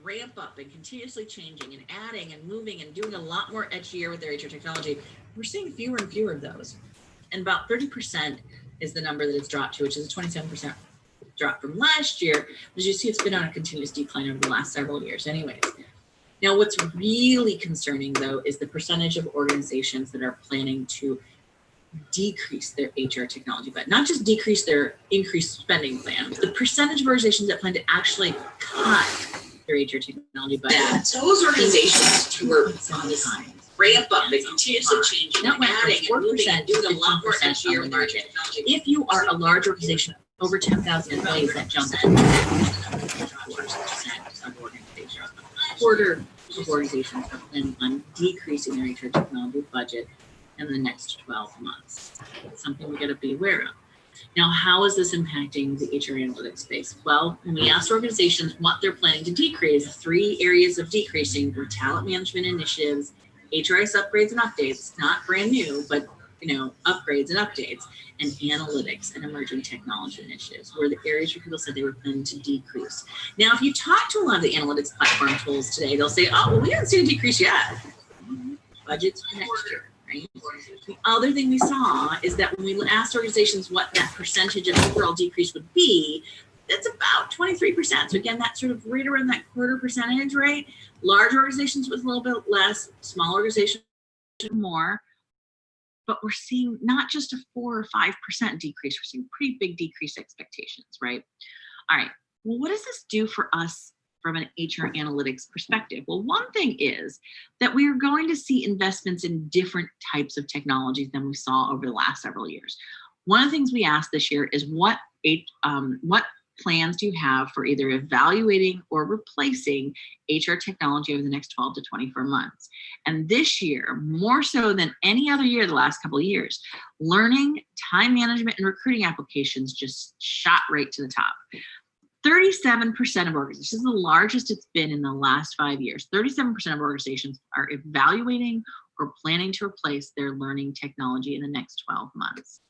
ramp up and continuously changing and adding and moving and doing a lot more edgier with their HR technology, we're seeing fewer and fewer of those. And about 30% is the number that it's dropped to, which is a 27% drop from last year. As you see, it's been on a continuous decline over the last several years anyways. Now, what's really concerning, though, is the percentage of organizations that are planning to decrease their HR technology budget, not just decrease their increased spending plan, the percentage of organizations that plan to actually cut their HR technology budget. Yeah, those organizations who are on this ramp up, they continuously change, that went from 4% doing a lot more 15% this year on in the their market. technology. If you are a large organization, over 10,000 employees, that jumps to 4% of organizations. A quarter of organizations are planning on decreasing their HR technology budget in the next 12 months. It's something we got to be aware of. Now, how is this impacting the HR analytics space? Well, when we asked organizations what they're planning to decrease, 3 areas of decreasing were talent management initiatives, HRIS upgrades and updates, not brand new, but upgrades and updates, and analytics and emerging technology initiatives were the areas where people said they were planning to decrease. Now, if you talk to a lot of the analytics platform tools today, they'll say, oh, well, we haven't seen a decrease yet. Budgets for next year. Right? The other thing we saw is that when we asked organizations what that percentage of overall decrease would be, that's about 23%. So again, that's sort of right around that quarter percentage, right? Large organizations with a little bit less, small organizations more. But we're seeing not just a 4 or 5% decrease, we're seeing pretty big decrease expectations, right? All right, well, what does this do for us from an HR analytics perspective? Well, one thing is that we are going to see investments in different types of technologies than we saw over the last several years. One of the things we asked this year is what plans do you have for either evaluating or replacing HR technology over the next 12 to 24 months? And this year, more so than any other year the last couple of years, learning, time management, and recruiting applications just shot right to the top. 37% of organizations, this is the largest it's been in the last 5 years, 37% of organizations are evaluating or planning to replace their learning technology in the next 12 months.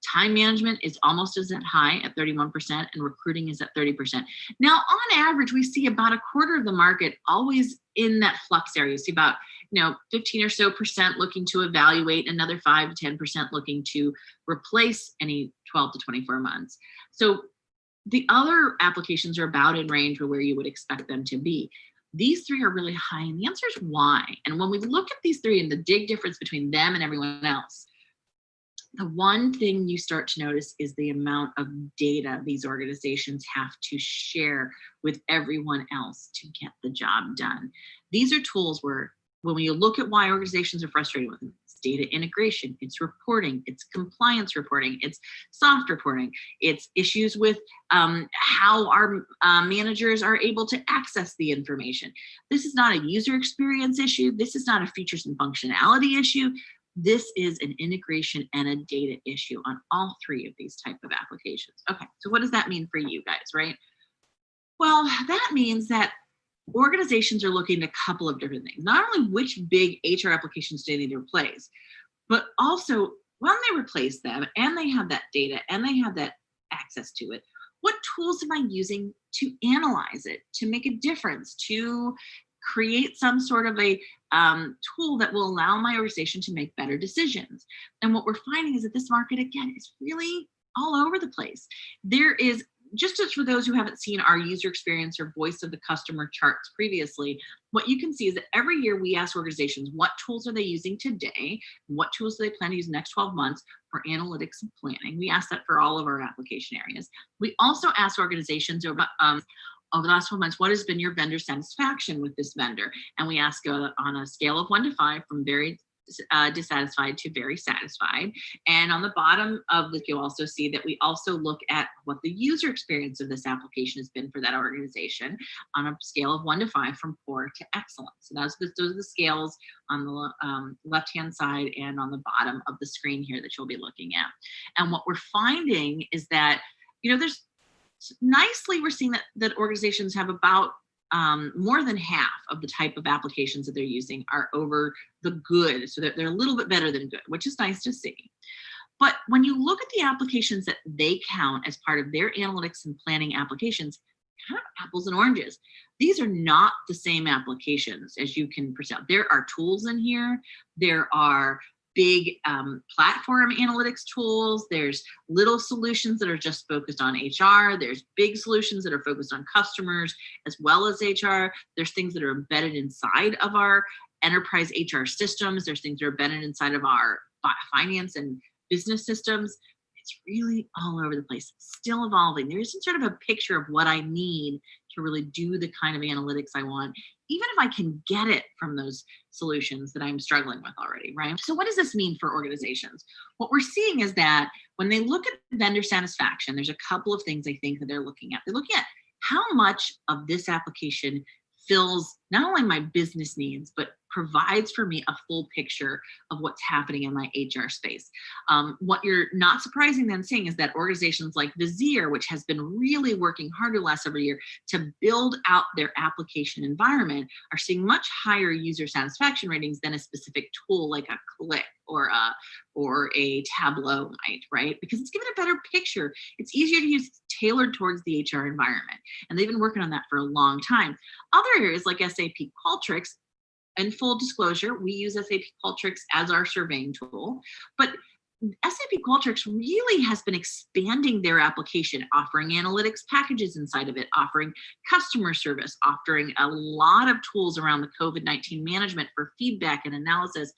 Time management is almost as high at 31%, and recruiting is at 30%. Now, on average, we see about a quarter of the market always in that flux area. You see about 15 or so percent looking to evaluate, another 5 to 10% looking to replace any 12 to 24 months. So the other applications are about in range with where you would expect them to be. These 3 are really high, and the answer is why. And when we look at these 3 and the big difference between them and everyone else, the one thing you start to notice is the amount of data these organizations have to share with everyone else to get the job done. These are tools where, when you look at why organizations are frustrated with them, it's data integration, it's reporting, it's compliance reporting, it's soft reporting, it's issues with how our managers are able to access the information. This is not a user experience issue. This is not a features and functionality issue. This is an integration and a data issue on all 3 of these type of applications. Okay, so what does that mean for you guys, right? Well, that means that organizations are looking at a couple of different things. Not only which big HR applications do they need to replace, but also when they replace them and they have that data and they have that access to it, what tools am I using to analyze it, to make a difference, to create some sort of a tool that will allow my organization to make better decisions? And what we're finding is that this market, again, is really all over the place. There is, just as for those who haven't seen our user experience or voice of the customer charts previously, what you can see is that every year we ask organizations what tools are they using today, what tools do they plan to use in the next 12 months for analytics and planning. We ask that for all of our application areas. We also ask organizations over the last 12 months, what has been your vendor satisfaction with this vendor? And we ask on a scale of 1 to 5, from very dissatisfied to very satisfied. And on the bottom of the, you'll also see that we also look at what the user experience of this application has been for that organization on a scale of 1 to 5, from poor to excellent. So those are the scales on the left-hand side and on the bottom of the screen here that you'll be looking at. And what we're finding is that, there's nicely, we're seeing that organizations have about more than half of the type of applications that they're using are over the good. So they're a little bit better than good, which is nice to see. But when you look at the applications that they count as part of their analytics and planning applications, kind of apples and oranges. These are not the same applications as you can perceive. There are tools in here. There are big platform analytics tools. There's little solutions that are just focused on HR. There's big solutions that are focused on customers as well as HR. There's things that are embedded inside of our enterprise HR systems. There's things that are embedded inside of our finance and business systems. It's really all over the place, still evolving. There isn't sort of a picture of what I need to really do the kind of analytics I want, even if I can get it from those solutions that I'm struggling with already, right? So what does this mean for organizations? What we're seeing is that when they look at vendor satisfaction, there's a couple of things I think that they're looking at. They're looking at how much of this application fills not only my business needs, but provides for me a full picture of what's happening in my HR space. What you're not surprising then seeing is that organizations like Vizier, which has been really working hard the last several years to build out their application environment, are seeing much higher user satisfaction ratings than a specific tool like a Click or a Tableau might, right? Because it's given a better picture. It's easier to use, tailored towards the HR environment. And they've been working on that for a long time. Other areas like SAP Qualtrics, and full disclosure, we use SAP Qualtrics as our surveying tool, but SAP Qualtrics really has been expanding their application, offering analytics packages inside of it, offering customer service, offering a lot of tools around the COVID-19 management for feedback and analysis,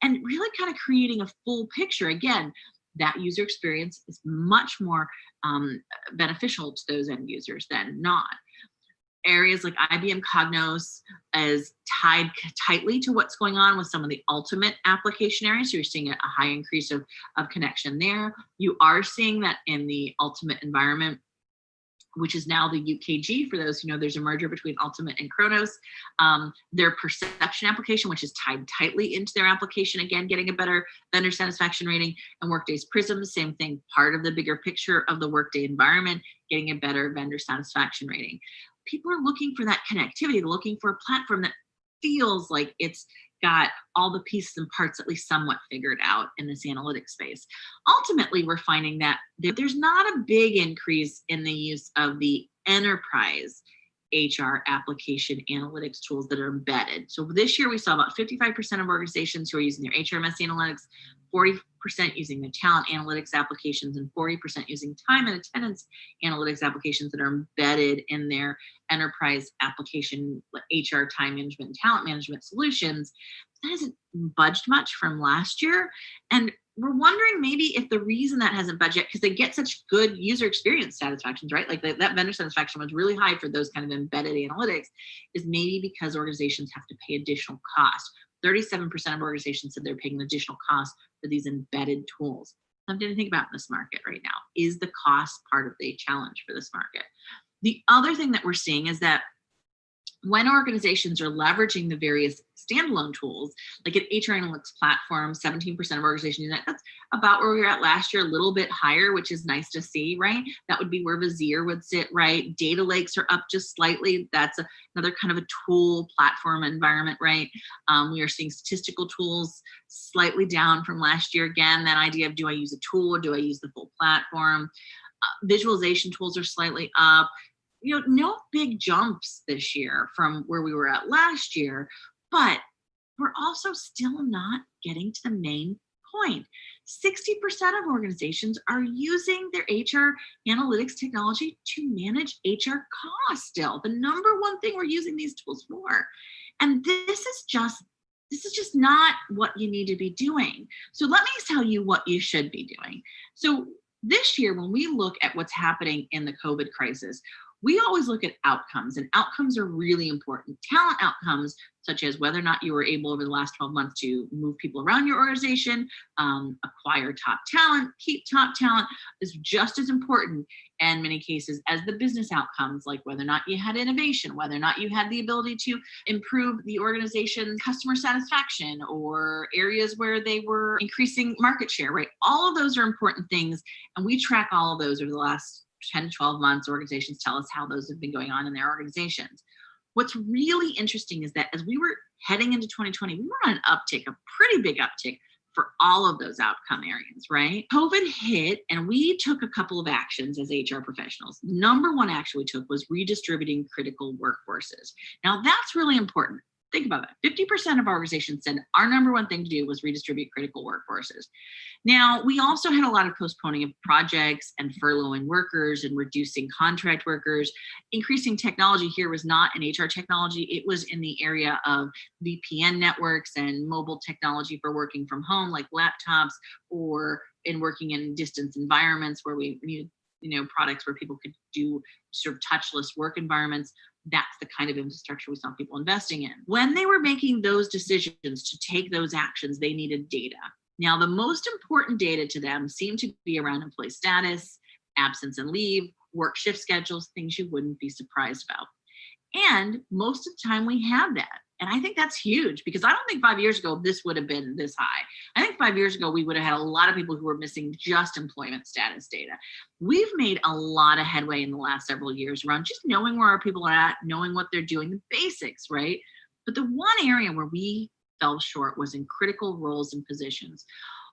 and really kind of creating a full picture. Again, that user experience is much more beneficial to those end users than not. Areas like IBM Cognos is tied tightly to what's going on with some of the ultimate application areas. So you're seeing a high increase of connection there. You are seeing that in the ultimate environment, which is now the UKG. For those who know, there's a merger between Ultimate and Kronos. Their perception application, which is tied tightly into their application, again, getting a better vendor satisfaction rating. And Workday's Prism, same thing, part of the bigger picture of the Workday environment, getting a better vendor satisfaction rating. People are looking for that connectivity, looking for a platform that feels like it's got all the pieces and parts at least somewhat figured out in this analytics space. Ultimately, we're finding that there's not a big increase in the use of the enterprise HR application analytics tools that are embedded. So this year we saw about 55% of organizations who are using their HRMS analytics, 40% using their talent analytics applications, and 40% using time and attendance analytics applications that are embedded in their enterprise application, HR time management and talent management solutions. That hasn't budged much from last year. And we're wondering maybe if the reason that hasn't budged yet, because they get such good user experience satisfactions, right? Like that vendor satisfaction was really high for those kind of embedded analytics, is maybe because organizations have to pay additional cost. 37% of organizations said they're paying an additional cost for these embedded tools. Something to think about in this market right now. Is the cost part of the challenge for this market? The other thing that we're seeing is that when organizations are leveraging the various standalone tools, like an HR analytics platform, 17% of organizations use that. That's about where we were at last year, a little bit higher, which is nice to see, right? That would be where Vizier would sit, right? Data lakes are up just slightly. That's another kind of a tool platform environment, right? We are seeing statistical tools slightly down from last year. Again, that idea of, do I use a tool or do I use the full platform? Visualization tools are slightly up. You know, no big jumps this year from where we were at last year, but we're also still not getting to the main point. 60% of organizations are using their HR analytics technology to manage HR costs still. The number one thing we're using these tools for. And this is just not what you need to be doing. So let me tell you what you should be doing. So this year, when we look at what's happening in the COVID crisis, we always look at outcomes, and outcomes are really important. Talent outcomes, such as whether or not you were able over the last 12 months to move people around your organization, acquire top talent, keep top talent, is just as important in many cases as the business outcomes, like whether or not you had innovation, whether or not you had the ability to improve the organization's customer satisfaction, or areas where they were increasing market share, right? All of those are important things, and we track all of those over the last 10 to 12 months. Organizations tell us how those have been going on in their organizations. What's really interesting is that as we were heading into 2020, we were on an uptick, a pretty big uptick for all of those outcome areas, right? COVID hit, and we took a couple of actions as HR professionals. Number one action we took was redistributing critical workforces. Now that's really important. Think about that. 50% of our organizations said our number one thing to do was redistribute critical workforces. Now, we also had a lot of postponing of projects and furloughing workers and reducing contract workers. Increasing technology here was not in HR technology. It was in the area of VPN networks and mobile technology for working from home, like laptops, or in working in distance environments where we needed, products where people could do sort of touchless work environments. That's the kind of infrastructure we saw people investing in. When they were making those decisions to take those actions, they needed data. Now, the most important data to them seemed to be around employee status, absence and leave, work shift schedules, things you wouldn't be surprised about. And most of the time we have that. And I think that's huge, because I don't think 5 years ago this would have been this high. I think 5 years ago we would have had a lot of people who were missing just employment status data. We've made a lot of headway in the last several years around just knowing where our people are at, knowing what they're doing, the basics, right? But the one area where we fell short was in critical roles and positions.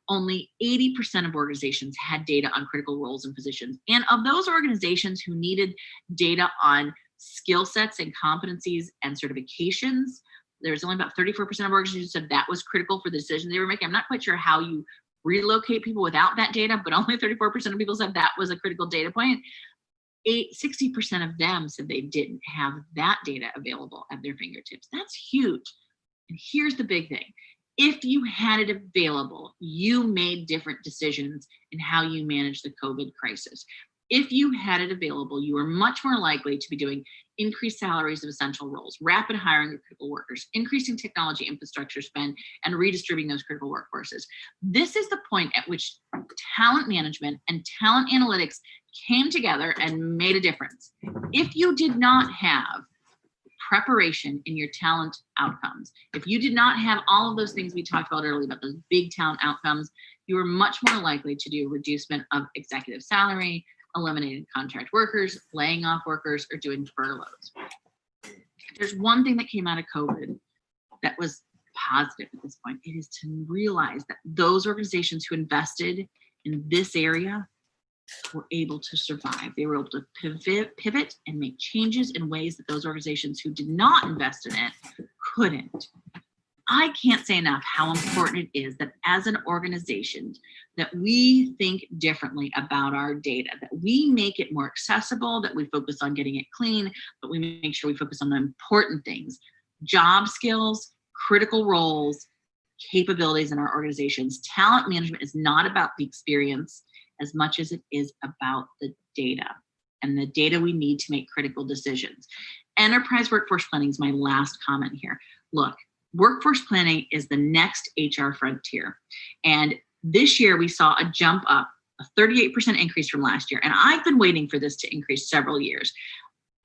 Only 80% of organizations had data on critical roles and positions. And of those organizations who needed data on skill sets and competencies and certifications, there's only about 34% of organizations said that was critical for the decision they were making. I'm not quite sure how you relocate people without that data, but only 34% of people said that was a critical data point. 60% of them said they didn't have that data available at their fingertips. That's huge. And here's the big thing. If you had it available, you made different decisions in how you manage the COVID crisis. If you had it available, you were much more likely to be doing increased salaries of essential roles, rapid hiring of critical workers, increasing technology infrastructure spend, and redistributing those critical workforces. This is the point at which talent management and talent analytics came together and made a difference. If you did not have preparation in your talent outcomes, if you did not have all of those things we talked about earlier about those big talent outcomes, you were much more likely to do reducement of executive salary, eliminating contract workers, laying off workers, or doing furloughs. There's one thing that came out of COVID that was positive at this point. It is to realize that those organizations who invested in this area were able to survive. They were able to pivot and make changes in ways that those organizations who did not invest in it couldn't. I can't say enough how important it is that as an organization that we think differently about our data, that we make it more accessible, that we focus on getting it clean, but we make sure we focus on the important things: job skills, critical roles, capabilities in our organizations. Talent management is not about the experience as much as it is about the data, and the data we need to make critical decisions. Enterprise workforce planning is my last comment here. Look, workforce planning is the next HR frontier. And this year we saw a jump up, a 38% increase from last year. And I've been waiting for this to increase several years.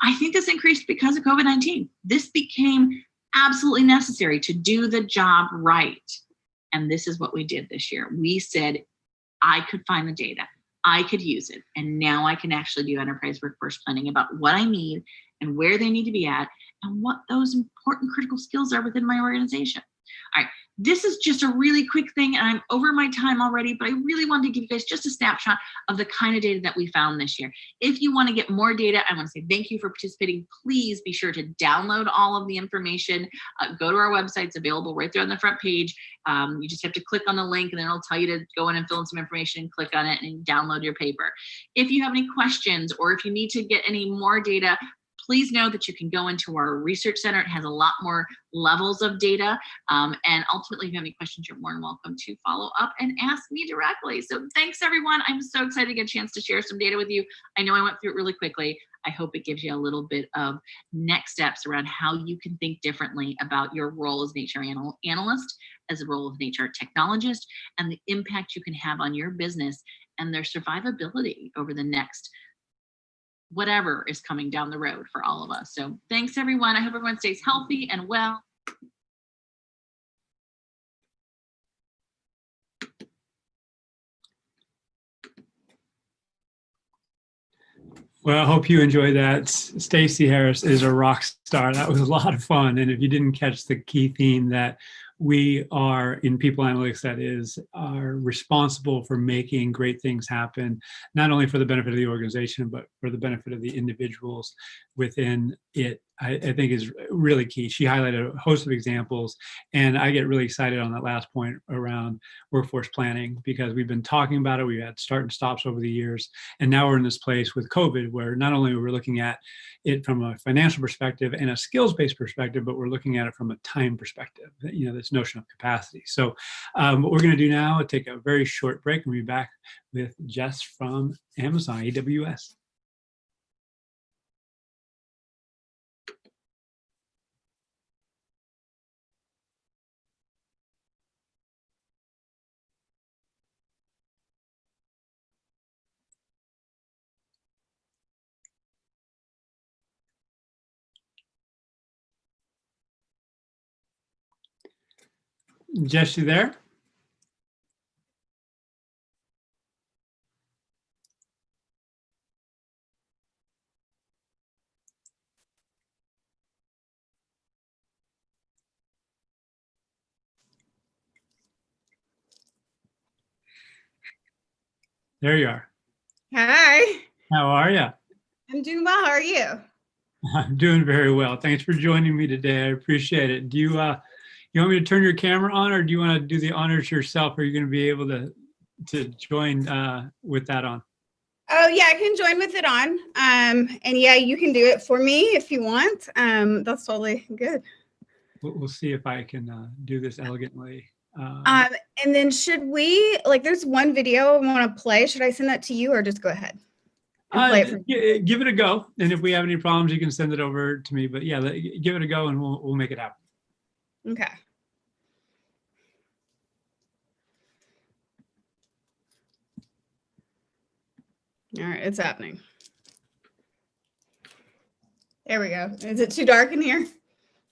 I think this increased because of COVID-19. This became absolutely necessary to do the job right. And this is what we did this year. We said, I could find the data, I could use it. And now I can actually do enterprise workforce planning about what I need and where they need to be at and what those important critical skills are within my organization. All right, this is just a really quick thing, and I'm over my time already, but I really wanted to give you guys just a snapshot of the kind of data that we found this year. If you want to get more data, I want to say thank you for participating. Please be sure to download all of the information. Go to our website, it's available right there on the front page. You just have to click on the link and then it'll tell you to go in and fill in some information, click on it and download your paper. If you have any questions or if you need to get any more data, please know that you can go into our research center. It has a lot more levels of data. And ultimately, if you have any questions, you're more than welcome to follow up and ask me directly. So thanks, everyone. I'm so excited to get a chance to share some data with you. I know I went through it really quickly. I hope it gives you a little bit of next steps around how you can think differently about your role as an HR analyst, as a role of an HR technologist, and the impact you can have on your business and their survivability over the next whatever is coming down the road for all of us. So thanks, everyone. I hope everyone stays healthy and well. Well, I hope you enjoyed that. Stacey Harris is a rock star. That was a lot of fun. And if you didn't catch the key theme that we are in people analytics, that is, are responsible for making great things happen, not only for the benefit of the organization, but for the benefit of the individuals within it. I think is really key. She highlighted a host of examples, and I get really excited on that last point around workforce planning, because we've been talking about it. We've had start and stops over the years, and now we're in this place with COVID where not only are we looking at it from a financial perspective and a skills-based perspective, but we're looking at it from a time perspective, this notion of capacity. So what we're going to do now is take a very short break, and we'll be back with Jess from Amazon AWS. Jess, you there? There you are. Hi, How are you? I'm doing well. How are you? I'm doing very well. Thanks for joining me today. I appreciate it. Do you want me to turn your camera on, or do you want to do the honors yourself? Are you going to be able to join with that on? Oh yeah, I can join with it on. And yeah, you can do it for me if you want. That's totally good. We'll see if I can do this elegantly. And then should we, like, there's one video I want to play. Should I send that to you or just go ahead and play it for me? Give it a go, and if we have any problems, you can send it over to me. But yeah, give it a go, and we'll make it happen. Okay. All right, it's happening. There we go. Is it too dark in here?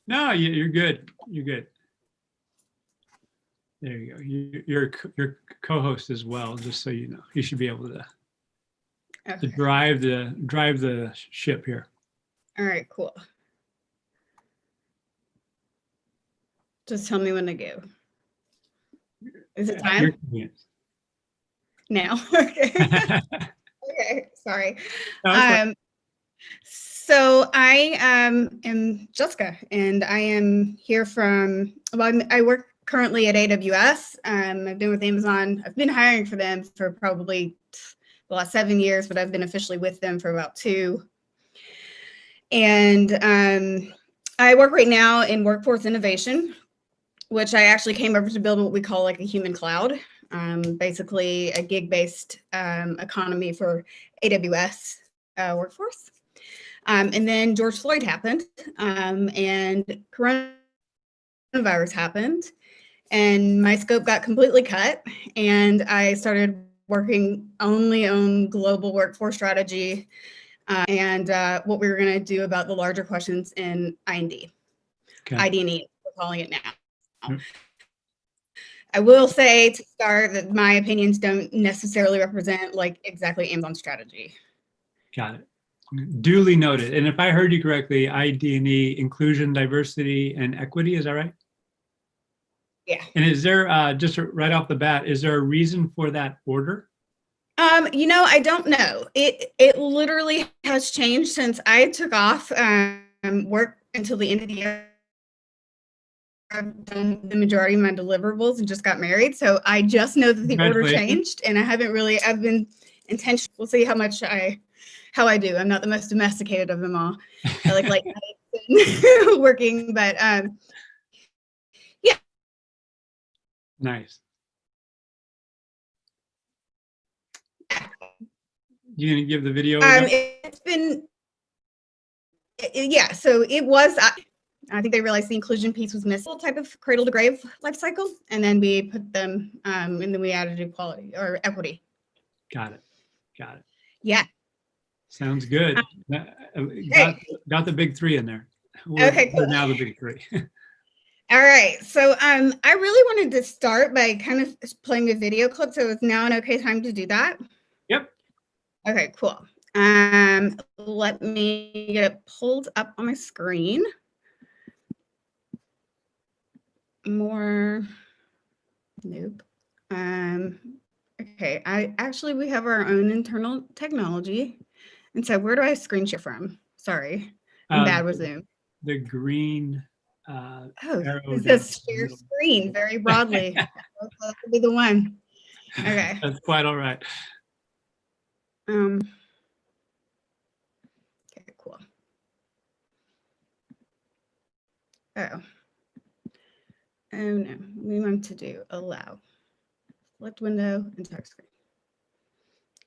No, you're good. You're good. There you go. You're co-host as well, just so you know. You should be able to drive the ship here. All right, cool. Just tell me when to go. Is it time? Now. Okay. Okay, sorry. So I am Jessica, and I am here from, well, I work currently at AWS. I've been with Amazon. I've been hiring for them for probably the last 7 years, but I've been officially with them for about 2. And I work right now in workforce innovation, which I actually came over to build what we call like a human cloud. Basically a gig-based economy for AWS workforce. And then George Floyd happened, and coronavirus happened, and my scope got completely cut, and I started working only on global workforce strategy and what we were going to do about the larger questions in ID. Okay. ID&E, we're calling it now. I will say to start that my opinions don't necessarily represent like exactly Amazon strategy. Got it. Duly noted. And if I heard you correctly, ID&E, inclusion, diversity, and equity, is that right? Yeah. And is there, just right off the bat, is there a reason for that order? I don't know. It literally has changed since I took off work until the end of the year. I've done the majority of my deliverables and just got married. So I just know that the order changed, and I've been intentional. We'll see how I do. I'm not the most domesticated of them all. I like working, but yeah. Nice. You gonna give the video? It's been, yeah. So it was. I think they realized the inclusion piece was missing, type of cradle to grave life cycle, and then we put them, and then we added equality or equity. Got it. Yeah. Sounds good. Got the big 3 in there. Okay, cool. We're now the big 3. All right. So I really wanted to start by kind of playing a video clip. So it's now an okay time to do that. Yep. Okay, cool. Let me get it pulled up on my screen. More. Nope. Okay. We have our own internal technology. And so where do I screen share from? Sorry. I'm bad with Zoom. the green Oh, arrow it down says the share middle. screen very broadly. That would be the one. Okay. That's quite all right. Okay, cool. Oh. Oh no, we want to do allow. Select window and start screen.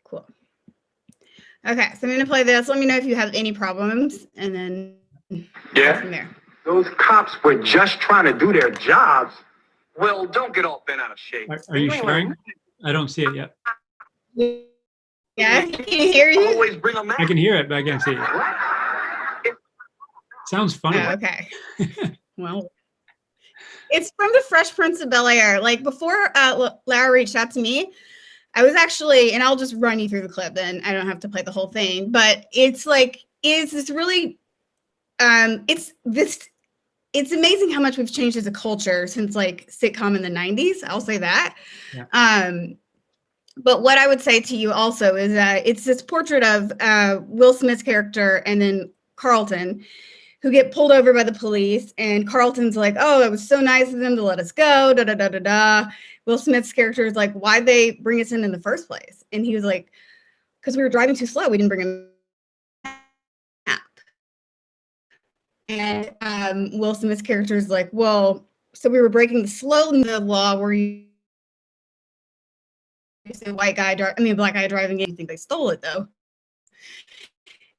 Cool. Okay, so I'm gonna play this. Let me know if you have any problems, and then go from there. Those cops were just trying to do their jobs. Well, don't get all bent out of shape. Are you sharing? I don't see it yet. Yeah, I can hear you. Always bring them I can hear it, but I can't see it. Sounds funny. Oh, okay. Well, it's from the Fresh Prince of Bel-Air. Like before Lara reached out to me, I was actually, and I'll just run you through the clip, then I don't have to play the whole thing. But it's like, it's this really, it's amazing how much we've changed as a culture since like sitcom in the 90s. I'll say that. Yeah. But what I would say to you also is that it's this portrait of Will Smith's character and then Carlton, who get pulled over by the police, and Carlton's like, "Oh, it was so nice of them to let us go." Da da da da da. Will Smith's character is like, "Why'd they bring us in the first place?" And he was like, "Because we were driving too slow. We didn't bring a map." And Will Smith's character is like, "Well, so we were breaking the slow in the law where you say black guy driving in. You think they stole it though?"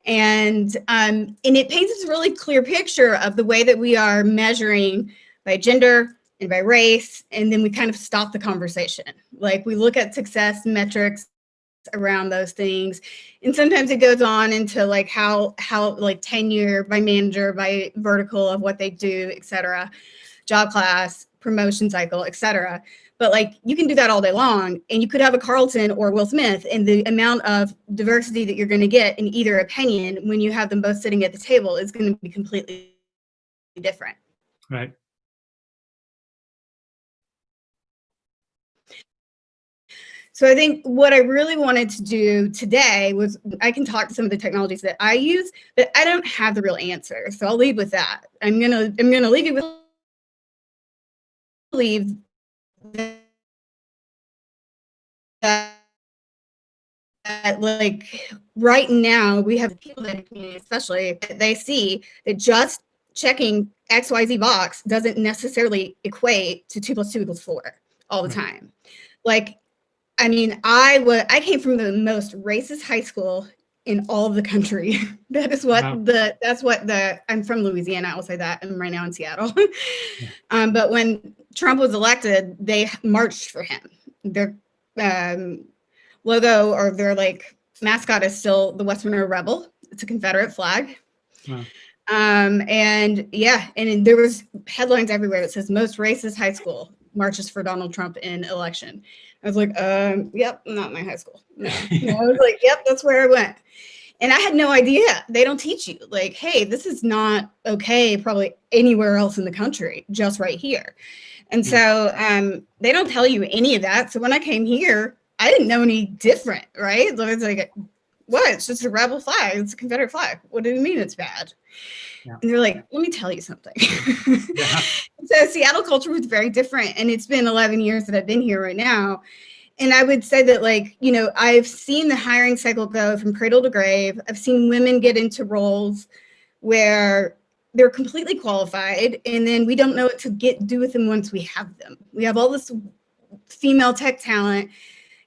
And it paints this really clear picture of the way that we are measuring by gender and by race, and then we kind of stop the conversation. Like we look at success metrics around those things, and sometimes it goes on into like how like tenure by manager, by vertical of what they do, etc., job class, promotion cycle, etc. But like you can do that all day long, and you could have a Carlton or Will Smith, and the amount of diversity that you're going to get in either opinion when you have them both sitting at the table is going to be completely different. Right. So I think what I really wanted to do today was I can talk to some of the technologies that I use, but I don't have the real answer. So I'll leave with that. I'm gonna leave you with that like right now we have people in the community, especially, they see that just checking XYZ box doesn't necessarily equate to 2 + 2 = 4 all the time. Like, I mean, I came from the most racist high school in all of the country. That is what I'm from Louisiana. I'll say that. I'm right now in Seattle. But when Trump was elected, they marched for him. Their logo or their like mascot is still the West Monroe Rebel. It's a Confederate flag. Wow. And yeah, and there was headlines everywhere that says most racist high school marches for Donald Trump in election. I was like, yep, not my high school. No. I was like, yep, that's where I went. And I had no idea. They don't teach you like, hey, this is not okay probably anywhere else in the country, just right here. And so they don't tell you any of that. So when I came here, I didn't know any different, right? So it's like, what? It's just a rebel flag. It's a Confederate flag. What do you mean it's bad? Yeah. And they're like, let me tell you something. Yeah. So Seattle culture was very different. And it's been 11 years that I've been here right now. And I would say that, like, you know, I've seen the hiring cycle go from cradle to grave. I've seen women get into roles where they're completely qualified, and then we don't know what to do with them once we have them. We have all this female tech talent,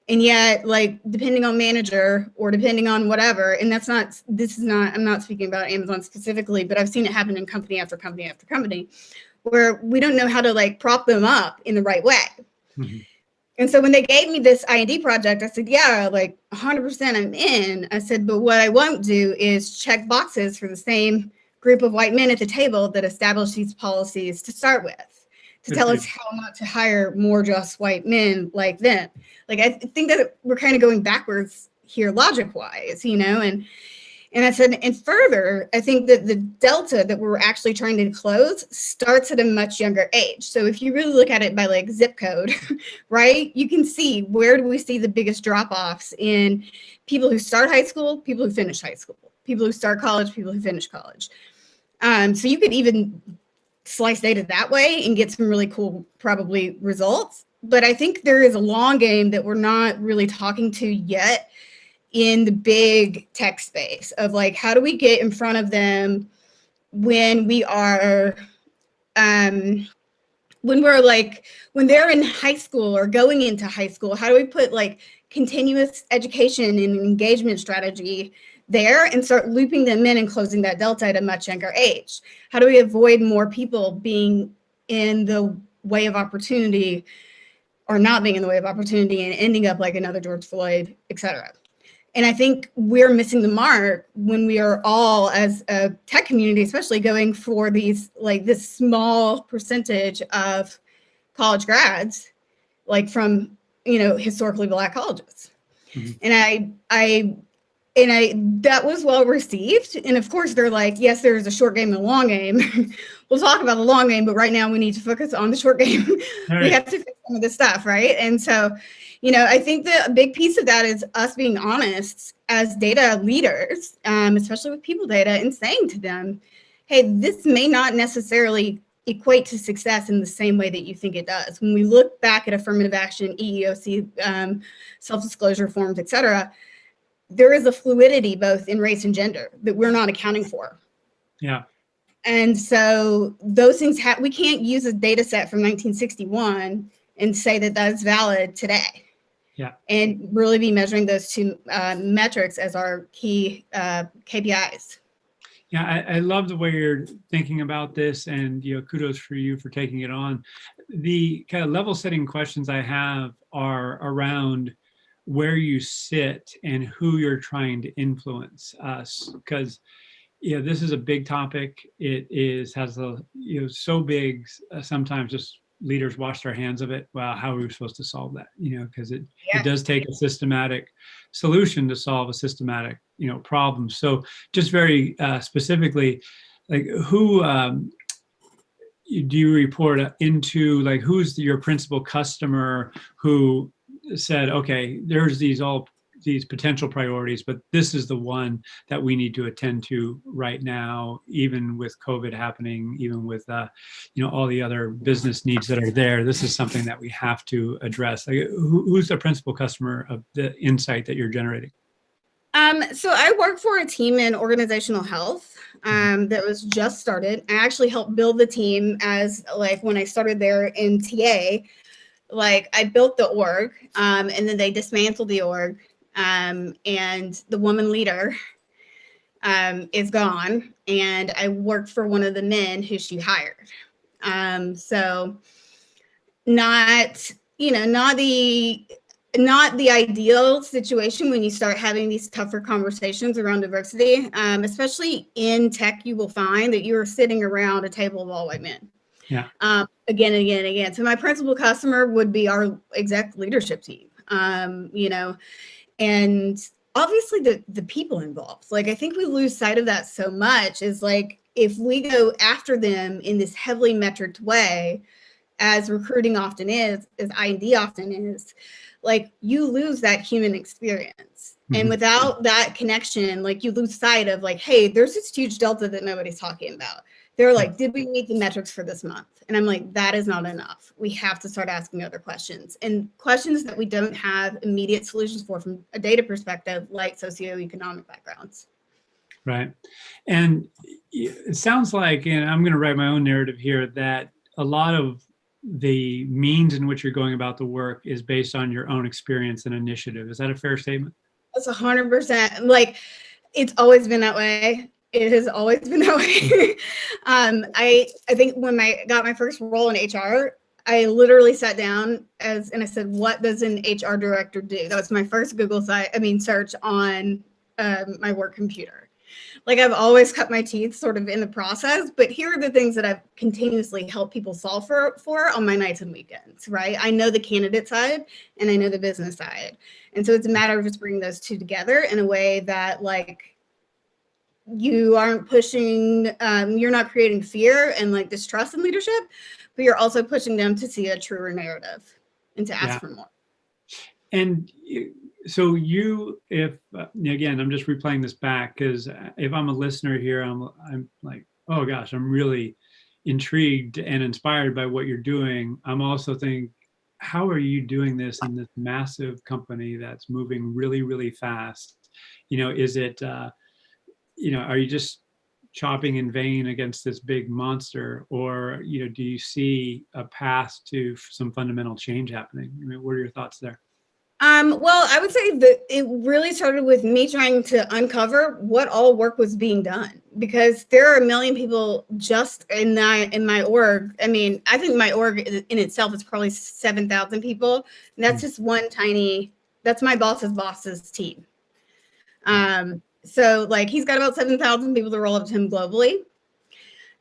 and yet, like, depending on manager or depending on whatever, and I'm not speaking about Amazon specifically, but I've seen it happen in company after company after company, where we don't know how to, like, prop them up in the right way. Mm-hmm. And so when they gave me this I&D project, I said, yeah, like 100% I'm in. I said, but what I won't do is check boxes for the same group of white men at the table that established these policies to start with, to tell us how not to hire more just white men like them. Like, I think that we're kind of going backwards here logic-wise, you know, and I said, and further, I think that the delta that we're actually trying to close starts at a much younger age. So if you really look at it by like zip code, right, you can see where do we see the biggest drop-offs in people who start high school, people who finish high school, people who start college, people who finish college. So you could even slice data that way and get some really cool, probably, results. But I think there is a long game that we're not really talking to yet in the big tech space of like, how do we get in front of them when we are, when they're in high school or going into high school, how do we put like continuous education and engagement strategy there and start looping them in and closing that delta at a much younger age? How do we avoid more people being in the way of opportunity or not being in the way of opportunity and ending up like another George Floyd, et cetera? And I think we're missing the mark when we are all, as a tech community, especially, going for these, like, this small percentage of college grads, like from, historically Black colleges. Mm-hmm. And that was well received. And of course, they're like, yes, there's a short game and a long game. We'll talk about the long game, but right now we need to focus on the short game. Right. We have to fix some of this stuff, right? And so, I think that a big piece of that is us being honest as data leaders, especially with people data, and saying to them, hey, this may not necessarily equate to success in the same way that you think it does. When we look back at affirmative action, EEOC, self-disclosure forms, et cetera, there is a fluidity both in race and gender that we're not accounting for. Yeah. And so those things, we can't use a data set from 1961 and say that that's valid today. Yeah. And really be measuring those two metrics as our key KPIs. Yeah, I love the way you're thinking about this, and kudos for you for taking it on. The kind of level setting questions I have are around where you sit and who you're trying to influence us, because this is a big topic. It has a so big, sometimes just leaders wash their hands of it. Well, how are we supposed to solve that? Because it does take a systematic solution to solve a systematic problem. So just very specifically, like, who do you report into? Like, who's your principal customer who said, okay, there's these potential priorities, but this is the one that we need to attend to right now, even with COVID happening, even with all the other business needs that are there. This is something that we have to address. Like, who's the principal customer of the insight that you're generating? So I work for a team in organizational health that was just started. I actually helped build the team as, like, when I started there in TA, like, I built the org, and then they dismantled the org, and the woman leader is gone, and I worked for one of the men who she hired. So not the ideal situation when you start having these tougher conversations around diversity, especially in tech. You will find that you are sitting around a table of all white men. Yeah. Again and again and again. So my principal customer would be our exec leadership team, and obviously the people involved. Like, I think we lose sight of that so much, is like, if we go after them in this heavily metriced way, as recruiting often is, as I&D often is, like, you lose that human experience. Mm-hmm. And without that connection, like, you lose sight of, like, hey, there's this huge delta that nobody's talking about. They're like, did we meet the metrics for this month? And I'm like, that is not enough. We have to start asking other questions, and questions that we don't have immediate solutions for from a data perspective, like socioeconomic backgrounds. Right. And it sounds like, and I'm going to write my own narrative here, that a lot of the means in which you're going about the work is based on your own experience and initiative. Is that a fair statement? That's 100%. Like, it's always been that way. It has always been that way. I think when I got my first role in HR, I literally sat down and I said, what does an HR director do? That was my first Google search on my work computer. Like, I've always cut my teeth sort of in the process, but here are the things that I've continuously helped people solve for on my nights and weekends, right? I know the candidate side and I know the business side. And so it's a matter of just bringing those two together in a way that, like, you aren't pushing, you're not creating fear and, like, distrust in leadership, but you're also pushing them to see a truer narrative and to ask for more. And so if again, I'm just replaying this back, because if I'm a listener here, I'm like, oh gosh, I'm really intrigued and inspired by what you're doing. I'm also thinking, how are you doing this in this massive company that's moving really, really fast? Is it, are you just chopping in vain against this big monster, or, do you see a path to some fundamental change happening? I mean, what are your thoughts there? Well, I would say that it really started with me trying to uncover what all work was being done, because there are a million people just in my org. I mean, I think my org in itself is probably 7,000 people. And that's just that's my boss's team. So like he's got about 7,000 people that roll up to him globally.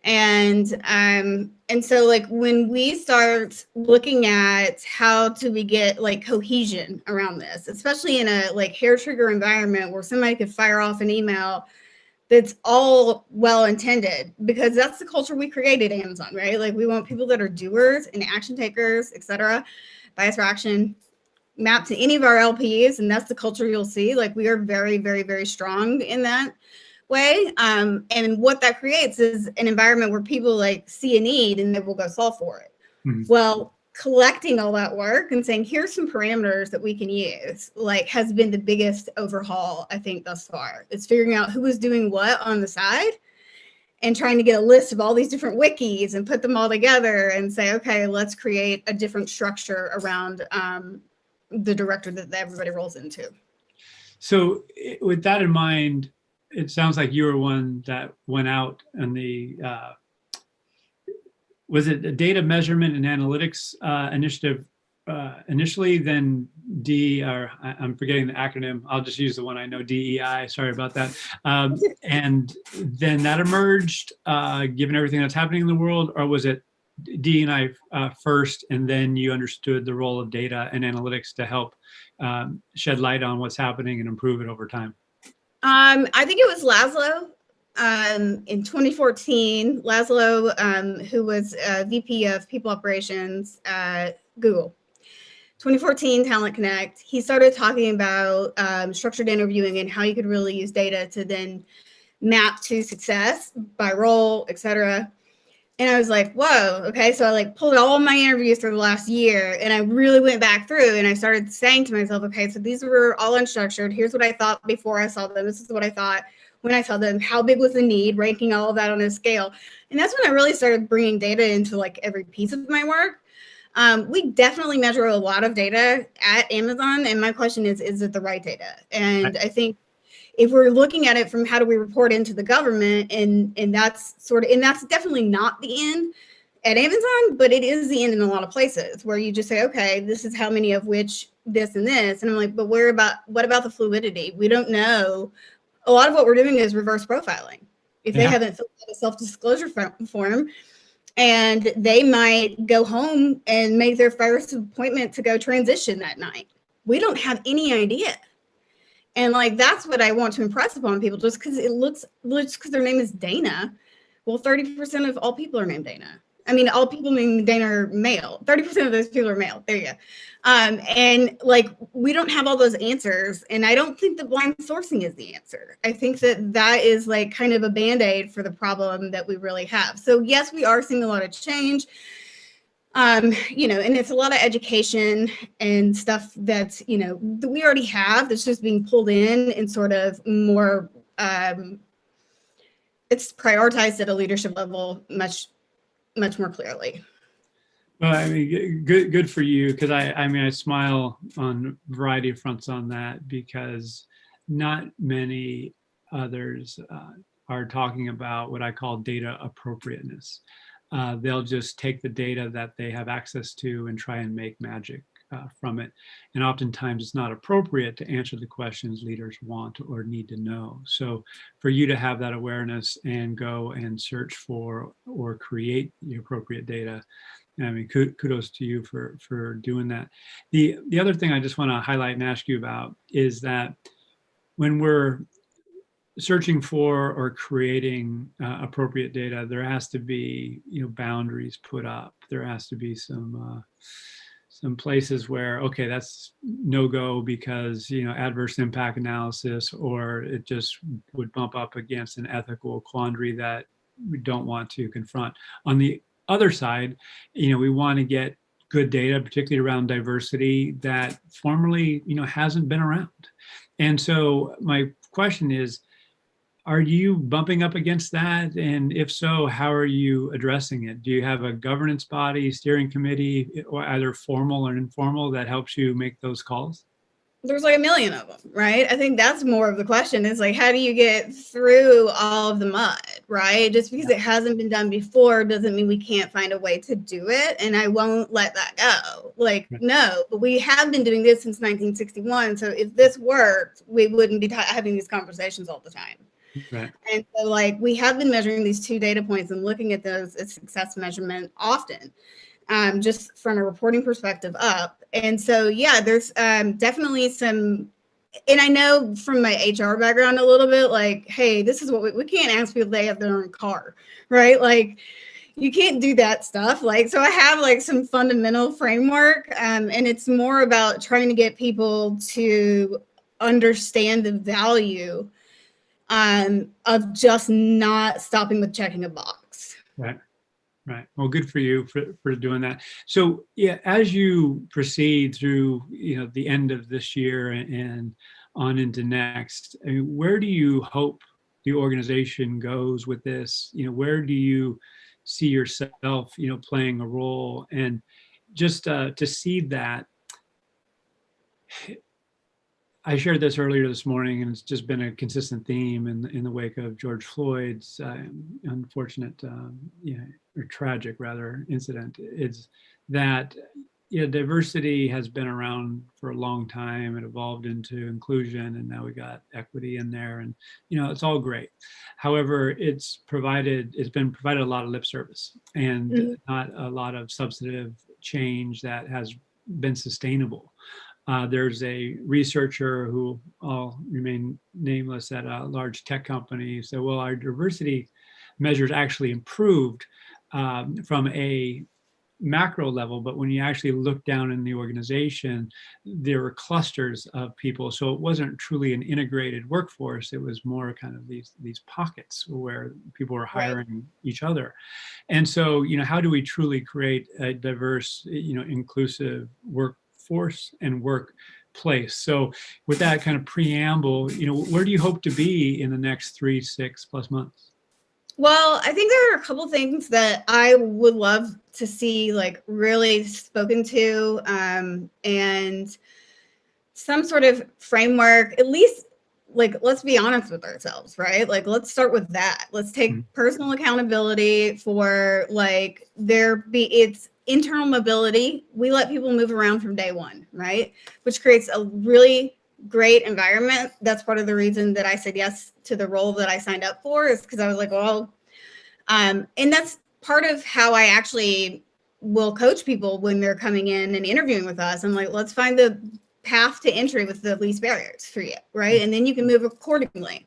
And so like when we start looking at how do we get like cohesion around this, especially in a like hair trigger environment where somebody could fire off an email that's all well intended, because that's the culture we created at Amazon, right? Like we want people that are doers and action takers, etc. Bias for action mapped to any of our LPs, and that's the culture you'll see. Like we are very, very, very strong in that way. And what that creates is an environment where people like see a need and they will go solve for it. Mm-hmm. Well, collecting all that work and saying, here's some parameters that we can use, like has been the biggest overhaul, I think, thus far. It's figuring out who is doing what on the side and trying to get a list of all these different wikis and put them all together and say, okay, let's create a different structure around the director that everybody rolls into. So with that in mind, it sounds like you were one that went out on the, was it a data measurement and analytics initiative initially, then I'm forgetting the acronym. I'll just use the one I know, DEI, sorry about that. And then that emerged, given everything that's happening in the world, or was it DEI first, and then you understood the role of data and analytics to help shed light on what's happening and improve it over time? I think it was Laszlo in 2014. Laszlo, who was VP of People Operations at Google. 2014 Talent Connect. He started talking about structured interviewing and how you could really use data to then map to success by role, etc. And I was like, whoa, okay. So I like pulled all my interviews for the last year and I really went back through and I started saying to myself, okay, so these were all unstructured. Here's what I thought before I saw them. This is what I thought when I saw them. How big was the need? Ranking all of that on a scale. And that's when I really started bringing data into like every piece of my work. We definitely measure a lot of data at Amazon. And my question is it the right data? And I think if we're looking at it from how do we report into the government, and that's definitely not the end at Amazon, but it is the end in a lot of places where you just say, okay, this is how many of which this and this. And I'm like, but what about the fluidity? We don't know. A lot of what we're doing is reverse profiling. If they haven't filled out a self-disclosure form, and they might go home and make their first appointment to go transition that night. We don't have any idea. And like, that's what I want to impress upon people, just because it looks because their name is Dana. Well, 30% of all people are named Dana. I mean, all people named Dana are male. 30% of those people are male. There you go. And like, we don't have all those answers. And I don't think that blind sourcing is the answer. I think that is like kind of a Band-Aid for the problem that we really have. So yes, we are seeing a lot of change. And it's a lot of education and stuff that's, that we already have that's just being pulled in and sort of more, it's prioritized at a leadership level much more clearly. Well, I mean, good for you, because I smile on a variety of fronts on that, because not many others are talking about what I call data appropriateness. They'll just take the data that they have access to and try and make magic from it. And oftentimes it's not appropriate to answer the questions leaders want or need to know. So for you to have that awareness and go and search for or create the appropriate data, I mean, kudos to you for doing that. The other thing I just want to highlight and ask you about is that when we're searching for or creating appropriate data, there has to be boundaries put up. There has to be some places where, okay, that's no go because adverse impact analysis, or it just would bump up against an ethical quandary that we don't want to confront. On the other side, we want to get good data, particularly around diversity that formerly, hasn't been around. And so my question is, are you bumping up against that? And if so, how are you addressing it? Do you have a governance body, steering committee, or either formal or informal, that helps you make those calls? There's like a million of them, right? I think that's more of the question, is like, how do you get through all of the mud, right? Just because it hasn't been done before doesn't mean we can't find a way to do it. And I won't let that go. Like, no, but we have been doing this since 1961. So if this worked, we wouldn't be having these conversations all the time. Right. And so like, we have been measuring these 2 data points and looking at those as success measurement often. Just from a reporting perspective up. And so, yeah, there's definitely some, and I know from my HR background a little bit, like, hey, this is what we can't ask people they have their own car, right? Like, you can't do that stuff. Like, so I have like some fundamental framework, and it's more about trying to get people to understand the value of just not stopping with checking a box. Right. Right. Well, good for you for doing that. So, yeah, as you proceed through, the end of this year and on into next, I mean, where do you hope the organization goes with this? Where do you see yourself, playing a role? And just to see that, I shared this earlier this morning, and it's just been a consistent theme in the wake of George Floyd's unfortunate, or tragic rather, incident. It's that diversity has been around for a long time. It evolved into inclusion, and now we got equity in there, and it's all great. However, it's been provided a lot of lip service and not a lot of substantive change that has been sustainable. There's a researcher who I'll remain nameless at a large tech company said, well, our diversity measures actually improved from a macro level, but when you actually look down in the organization, there were clusters of people. So it wasn't truly an integrated workforce. It was more kind of these pockets where people were hiring each other. And so, how do we truly create a diverse, inclusive workforce and workplace? So with that kind of preamble, where do you hope to be in the next 3-6+ months? Well, I think there are a couple things that I would love to see like really spoken to, and some sort of framework, at least, like, let's be honest with ourselves, right? Like, let's start with that. Let's take personal accountability for like it's internal mobility. We let people move around from day one, right? Which creates a really great environment. That's part of the reason that I said yes to the role that I signed up for, is because I was like, well, and that's part of how I actually will coach people when they're coming in and interviewing with us. I'm like, let's find the path to entry with the least barriers for you, right? And then you can move accordingly.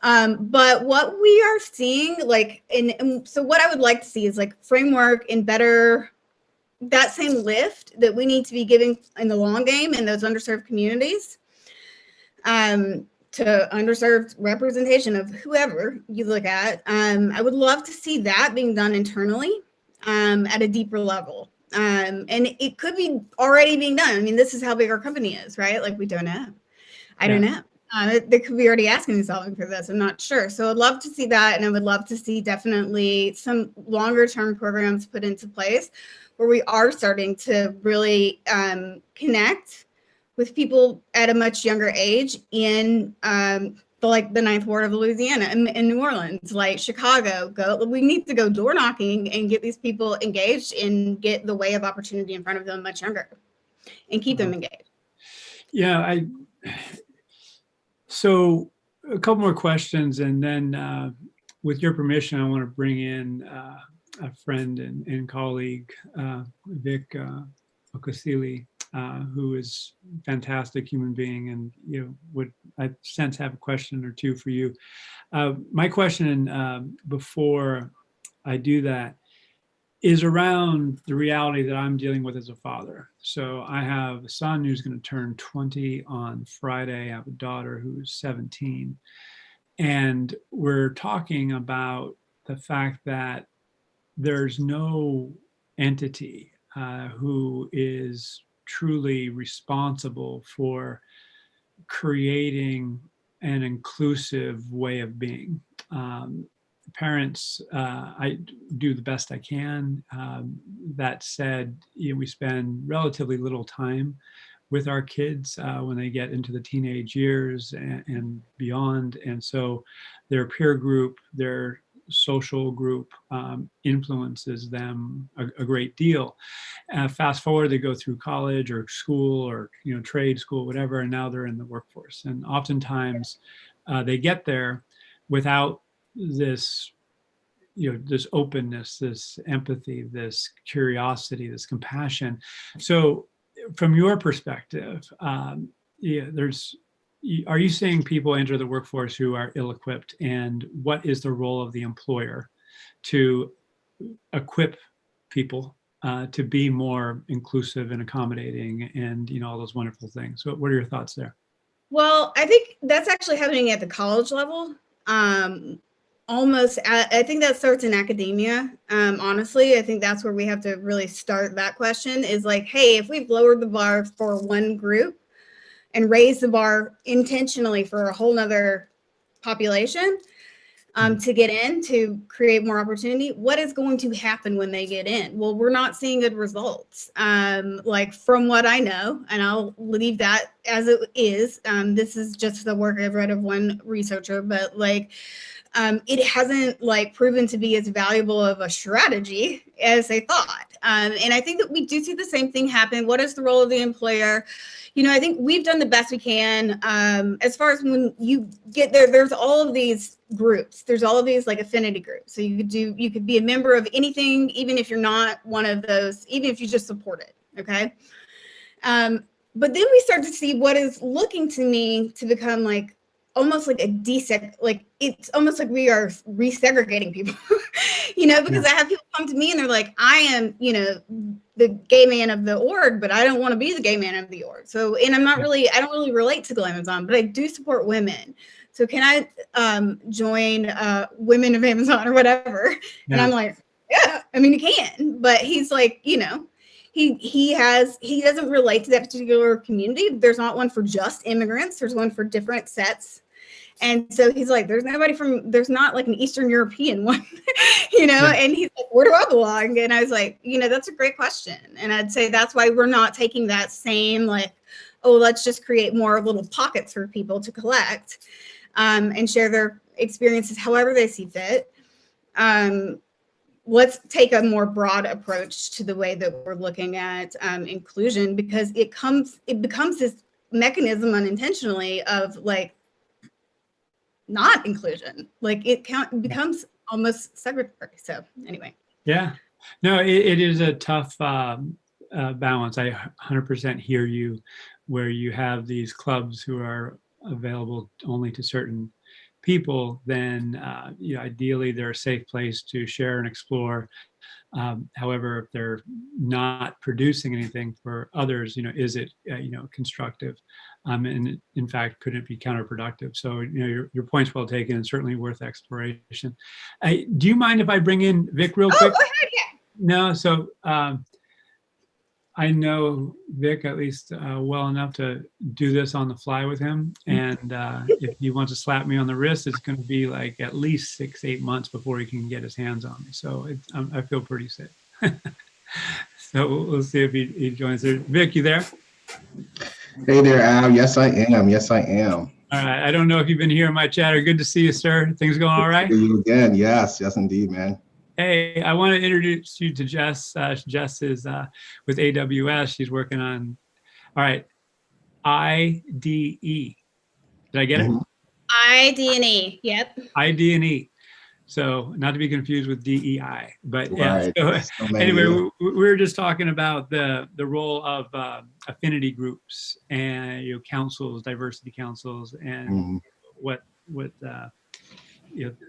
But what we are seeing, like, and so what I would like to see is like framework and better, that same lift that we need to be giving in the long game in those underserved communities, to underserved representation of whoever you look at. I would love to see that being done internally, at a deeper level. And it could be already being done. I mean, this is how big our company is, right? Like, we don't know. I don't know. They could be already asking themselves for this. I'm not sure. So I'd love to see that. And I would love to see definitely some longer term programs put into place where we are starting to really connect with people at a much younger age in the Ninth Ward of Louisiana and in New Orleans, like Chicago. We need to go door knocking and get these people engaged and get the way of opportunity in front of them much younger and keep them engaged. Yeah, so a couple more questions, and then with your permission, I want to bring in a friend and colleague, Vic Okasili, who is a fantastic human being, and would I sense have a question or two for you. My question before I do that is around the reality that I'm dealing with as a father. So I have a son who's going to turn 20 on Friday. I have a daughter who's 17. And we're talking about the fact that there's no entity who is truly responsible for creating an inclusive way of being. Parents, I do the best I can. That said, we spend relatively little time with our kids when they get into the teenage years and beyond. And so their peer group, their social group influences them a great deal. Fast forward, they go through college or school or trade school, whatever, and now they're in the workforce. And oftentimes they get there without this this openness, this empathy, this curiosity, this compassion. So from your perspective, are you saying people enter the workforce who are ill-equipped, and what is the role of the employer to equip people to be more inclusive and accommodating and all those wonderful things? So what are your thoughts there? Well, I think that's actually happening at the college level. Almost, I think that starts in academia. Honestly, I think that's where we have to really start that question is like, hey, if we've lowered the bar for one group and raised the bar intentionally for a whole nother population to get in, to create more opportunity, what is going to happen when they get in? Well, we're not seeing good results. Like from what I know, and I'll leave that as it is. This is just the work I've read of one researcher, but like, it hasn't like proven to be as valuable of a strategy as they thought. And I think that we do see the same thing happen. What is the role of the employer? I think we've done the best we can. As far as when you get there, there's all of these groups. There's all of these like affinity groups. So you could be a member of anything, even if you're not one of those, even if you just support it. Okay. But then we start to see what is looking to me to become like almost like it's almost like we are resegregating people, because I have people come to me and they're like, I am, the gay man of the org, but I don't want to be the gay man of the org. So, and I don't really relate to Glamazon, but I do support women. So can I join Women of Amazon or whatever? Yeah. And I'm like, yeah, I mean, you can, but he's like, he doesn't relate to that particular community. There's not one for just immigrants. There's one for different sets. And so he's like, there's not like an Eastern European one, yeah. And he's like, where do I belong? And I was like, that's a great question. And I'd say that's why we're not taking that same like, oh, let's just create more little pockets for people to collect and share their experiences however they see fit. Let's take a more broad approach to the way that we're looking at inclusion, because it becomes this mechanism unintentionally of like not inclusion. Like it becomes almost segregatory. So anyway. Yeah, no, it is a tough balance. I 100% hear you, where you have these clubs who are available only to certain people. Then ideally they're a safe place to share and explore. However, if they're not producing anything for others, is it constructive? And in fact, could it be counterproductive? So your point's well taken and certainly worth exploration. Do you mind if I bring in Vic real quick? Go ahead, yeah. No, so I know Vic at least well enough to do this on the fly with him. And if he wants to slap me on the wrist, it's going to be like at least 6-8 months before he can get his hands on me. So I feel pretty safe. So we'll see if he joins there. Vic, you there? Hey there, Al. Yes, I am. Yes, I am. All right. I don't know if you've been hearing my chatter. Good to see you, sir. Things going all right? See you again. Yes, indeed, man. Hey, I want to introduce you to Jess. Jess is with AWS. She's working on, all right, IDE. Did I get it? IDE. Yep. IDE. So not to be confused with DEI, but yeah. Right. So anyway, we were just talking about the role of affinity groups and councils, diversity councils, and what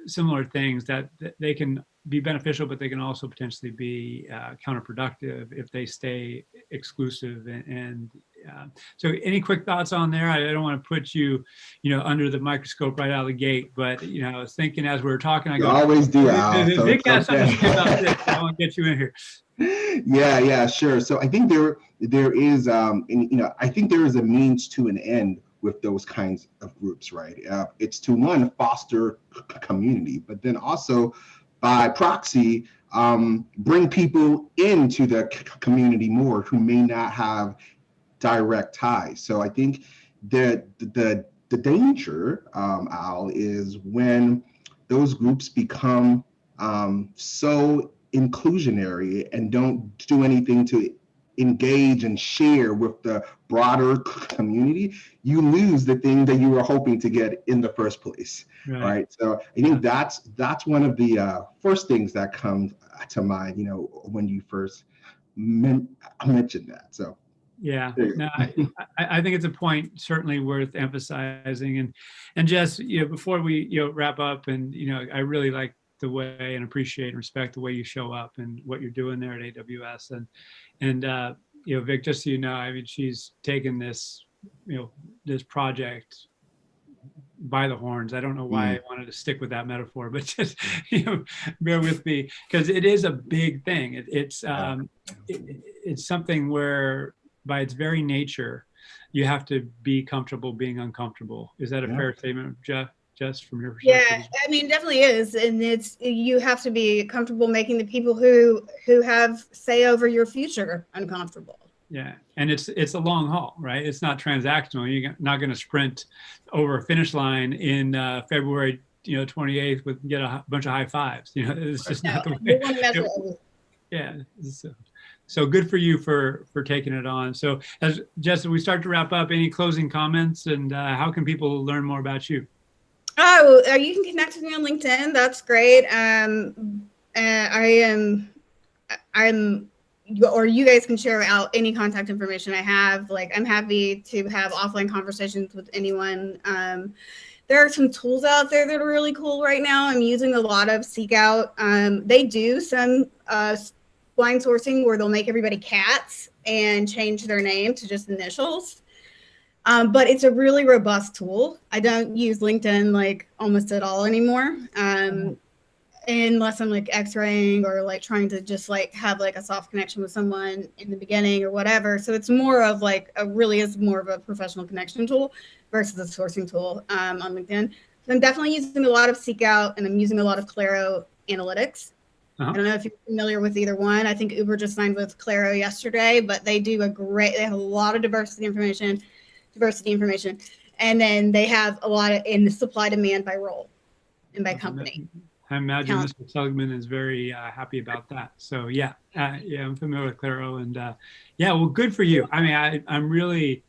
similar things that they can be beneficial, but they can also potentially be counterproductive if they stay exclusive and So any quick thoughts on there? I don't want to put you, under the microscope right out of the gate, but, I was thinking as we were talking, I You go, always do, Al. So Vic it's has something to okay. say about this. I want to get you in here. Yeah, sure. So I think there is, I think there is a means to an end with those kinds of groups, right? It's to one, foster community, but then also by proxy, bring people into the community more who may not have direct ties. So I think the danger, Al, is when those groups become so inclusionary and don't do anything to engage and share with the broader community, you lose the thing that you were hoping to get in the first place, right? So I think that's one of the first things that comes to mind, when you first mentioned that. So yeah, no, I think it's a point certainly worth emphasizing. And Jess, before we wrap up, and I really like the way and appreciate and respect the way you show up and what you're doing there at AWS. And Vic, just so you know, I mean, she's taken this this project by the horns. I don't know why I wanted to stick with that metaphor, but just bear with me, because it is a big thing. It's something where, by its very nature, you have to be comfortable being uncomfortable. Is that a fair statement, Jess, from your perspective? Yeah, I mean, it definitely is. And you have to be comfortable making the people who have say over your future uncomfortable. Yeah, and it's a long haul, right? It's not transactional. You're not going to sprint over a finish line in February, 28th with get a bunch of high fives. It's just not the way. Yeah. So good for you for taking it on. So as Jessica, we start to wrap up, any closing comments, and how can people learn more about you? Oh, you can connect with me on LinkedIn. That's great. Or you guys can share out any contact information I have. Like, I'm happy to have offline conversations with anyone. There are some tools out there that are really cool right now. I'm using a lot of Seek Out. They do some blind sourcing where they'll make everybody cats and change their name to just initials. But it's a really robust tool. I don't use LinkedIn like almost at all anymore. Unless I'm like x-raying or like trying to just like have like a soft connection with someone in the beginning or whatever. So it's more of like really is more of a professional connection tool versus a sourcing tool on LinkedIn. So I'm definitely using a lot of Seek Out, and I'm using a lot of Claro Analytics. I don't know if you're familiar with either one. I think Uber just signed with Claro yesterday, but they have a lot of diversity information, and then they have a lot in the supply demand by role and by company. I imagine Mr. Seligman is very happy about that. So yeah, I'm familiar with Claro, and well, good for you. I mean, I'm really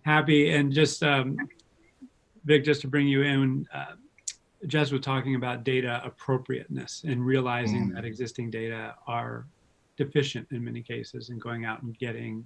happy, and just Vic, just to bring you in, Jess was talking about data appropriateness and realizing that existing data are deficient in many cases, and going out and getting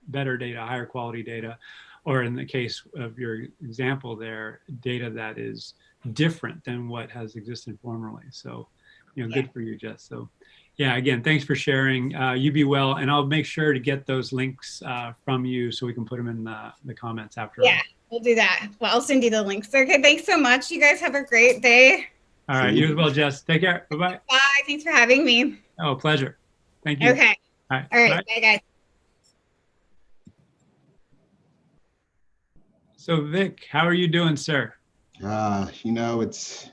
better data, higher quality data, or in the case of your example there, data that is different than what has existed formerly. So, good for you, Jess. So, again, thanks for sharing. You be well, and I'll make sure to get those links from you so we can put them in the comments after. Yeah, we'll do that. Well, I'll send you the links. Okay, thanks so much. You guys have a great day. All right, you as well, Jess. Take care. Bye-bye. Bye. Thanks for having me. Oh, pleasure. Thank you. Okay. All right. Bye, guys. So, Vic, how are you doing, sir? It's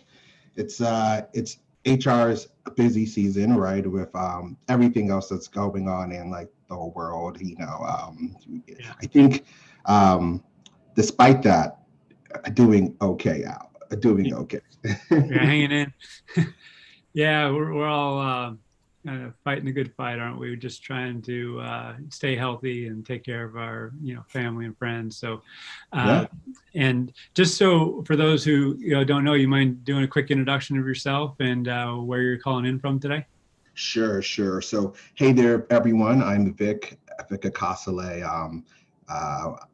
HR's busy season, right? With everything else that's going on in like the whole world, I think despite that, doing okay. You're hanging in. Yeah, we're all kind of fighting the good fight, aren't we? We're just trying to stay healthy and take care of our family and friends. So and just so for those who don't know, you mind doing a quick introduction of yourself and where you're calling in from today? Sure. So hey there, everyone. I'm Vic Akasale.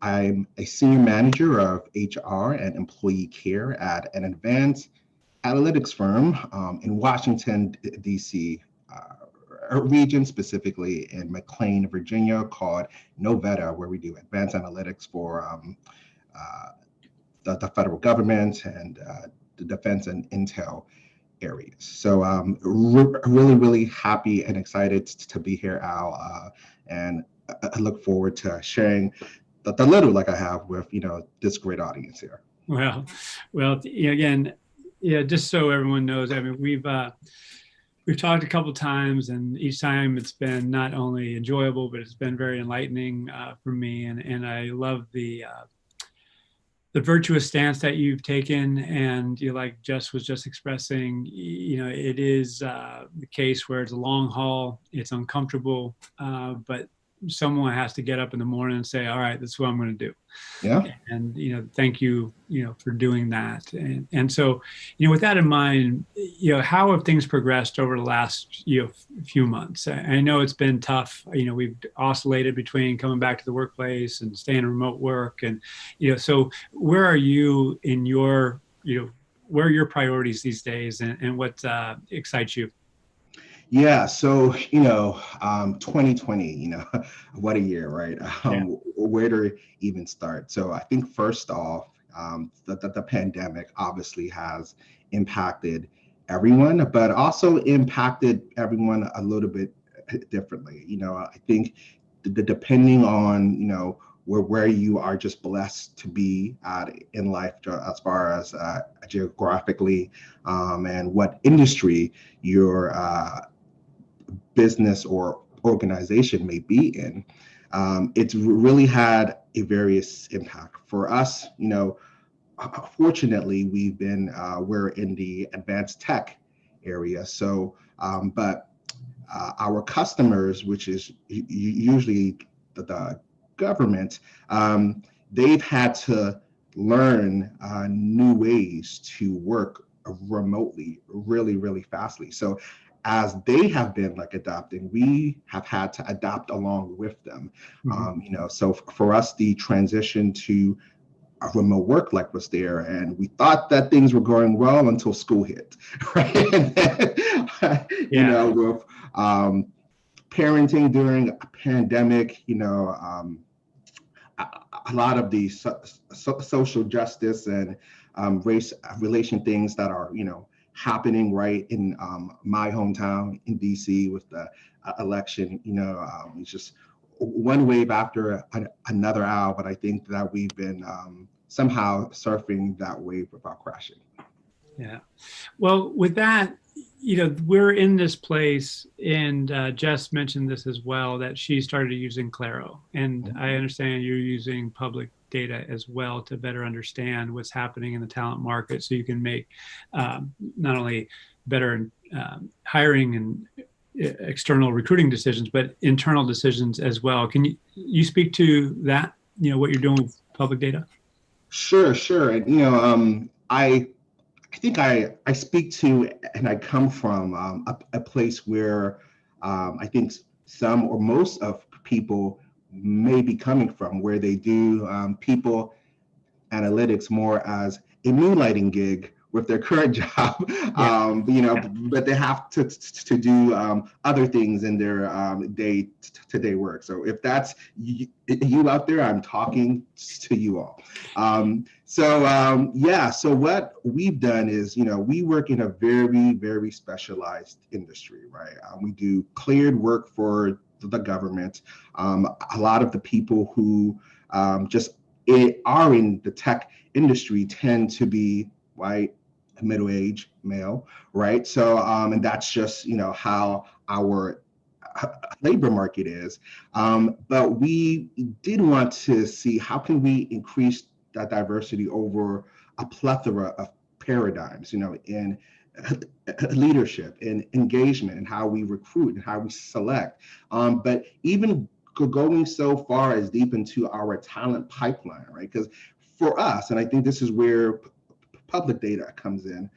I'm a senior manager of HR and employee care at an advanced analytics firm in Washington, D.C. region, specifically in McLean, Virginia, called Novetta, where we do advanced analytics for the federal government and the defense and intel areas. So really, really happy and excited to be here, Al, and I look forward to sharing the little like I have with this great audience here. Well, again, just so everyone knows, I mean, we've talked a couple times, and each time it's been not only enjoyable, but it's been very enlightening for me, and I love the virtuous stance that you've taken. And like Jess was just expressing, it is the case where it's a long haul, it's uncomfortable, but someone has to get up in the morning and say, all right, this is what I'm going to do. Yeah. And, thank you, for doing that. And so, with that in mind, how have things progressed over the last, few months? I know it's been tough. We've oscillated between coming back to the workplace and staying in remote work. And, so where are you in your, where are your priorities these days, and what excites you? Yeah, so 2020, what a year, right? Where to even start? So I think first off, the pandemic obviously has impacted everyone, but also impacted everyone a little bit differently. I think depending on where you are just blessed to be at in life, as far as geographically, and what industry your business or organization may be in, it's really had a various impact. For us, fortunately, we're in the advanced tech area. So, but our customers, which is usually the government, they've had to learn new ways to work remotely really, really fastly. So as they have been adapting, we have had to adapt along with them. So for us, the transition to remote work was there, and we thought that things were going well until school hit, right? And then, with parenting during a pandemic, a lot of the social justice and race relation things that are, happening right in my hometown in DC with the election, it's just one wave after another out, but I think that we've been somehow surfing that wave without crashing. Yeah. Well, with that, we're in this place, and Jess mentioned this as well, that she started using Claro, and I understand you're using public data as well to better understand what's happening in the talent market, so you can make not only better hiring and external recruiting decisions, but internal decisions as well. Can you speak to that, what you're doing with public data? Sure. And, I think I speak to, and I come from a place where I think some or most of people may be coming from, where they do people analytics more as a moonlighting gig with their current job, but they have to do other things in their day-to-day work. So if that's you out there, I'm talking to you all. So what we've done is, we work in a very, very specialized industry, right? We do cleared work for the government. A lot of the people who are in the tech industry tend to be white, middle-aged male, right? So, and that's just, how our labor market is. But we did want to see how can we increase that diversity over a plethora of paradigms, in leadership, in engagement, and how we recruit and how we select. But even going so far as deep into our talent pipeline, right? Because for us, and I think this is where public data comes in,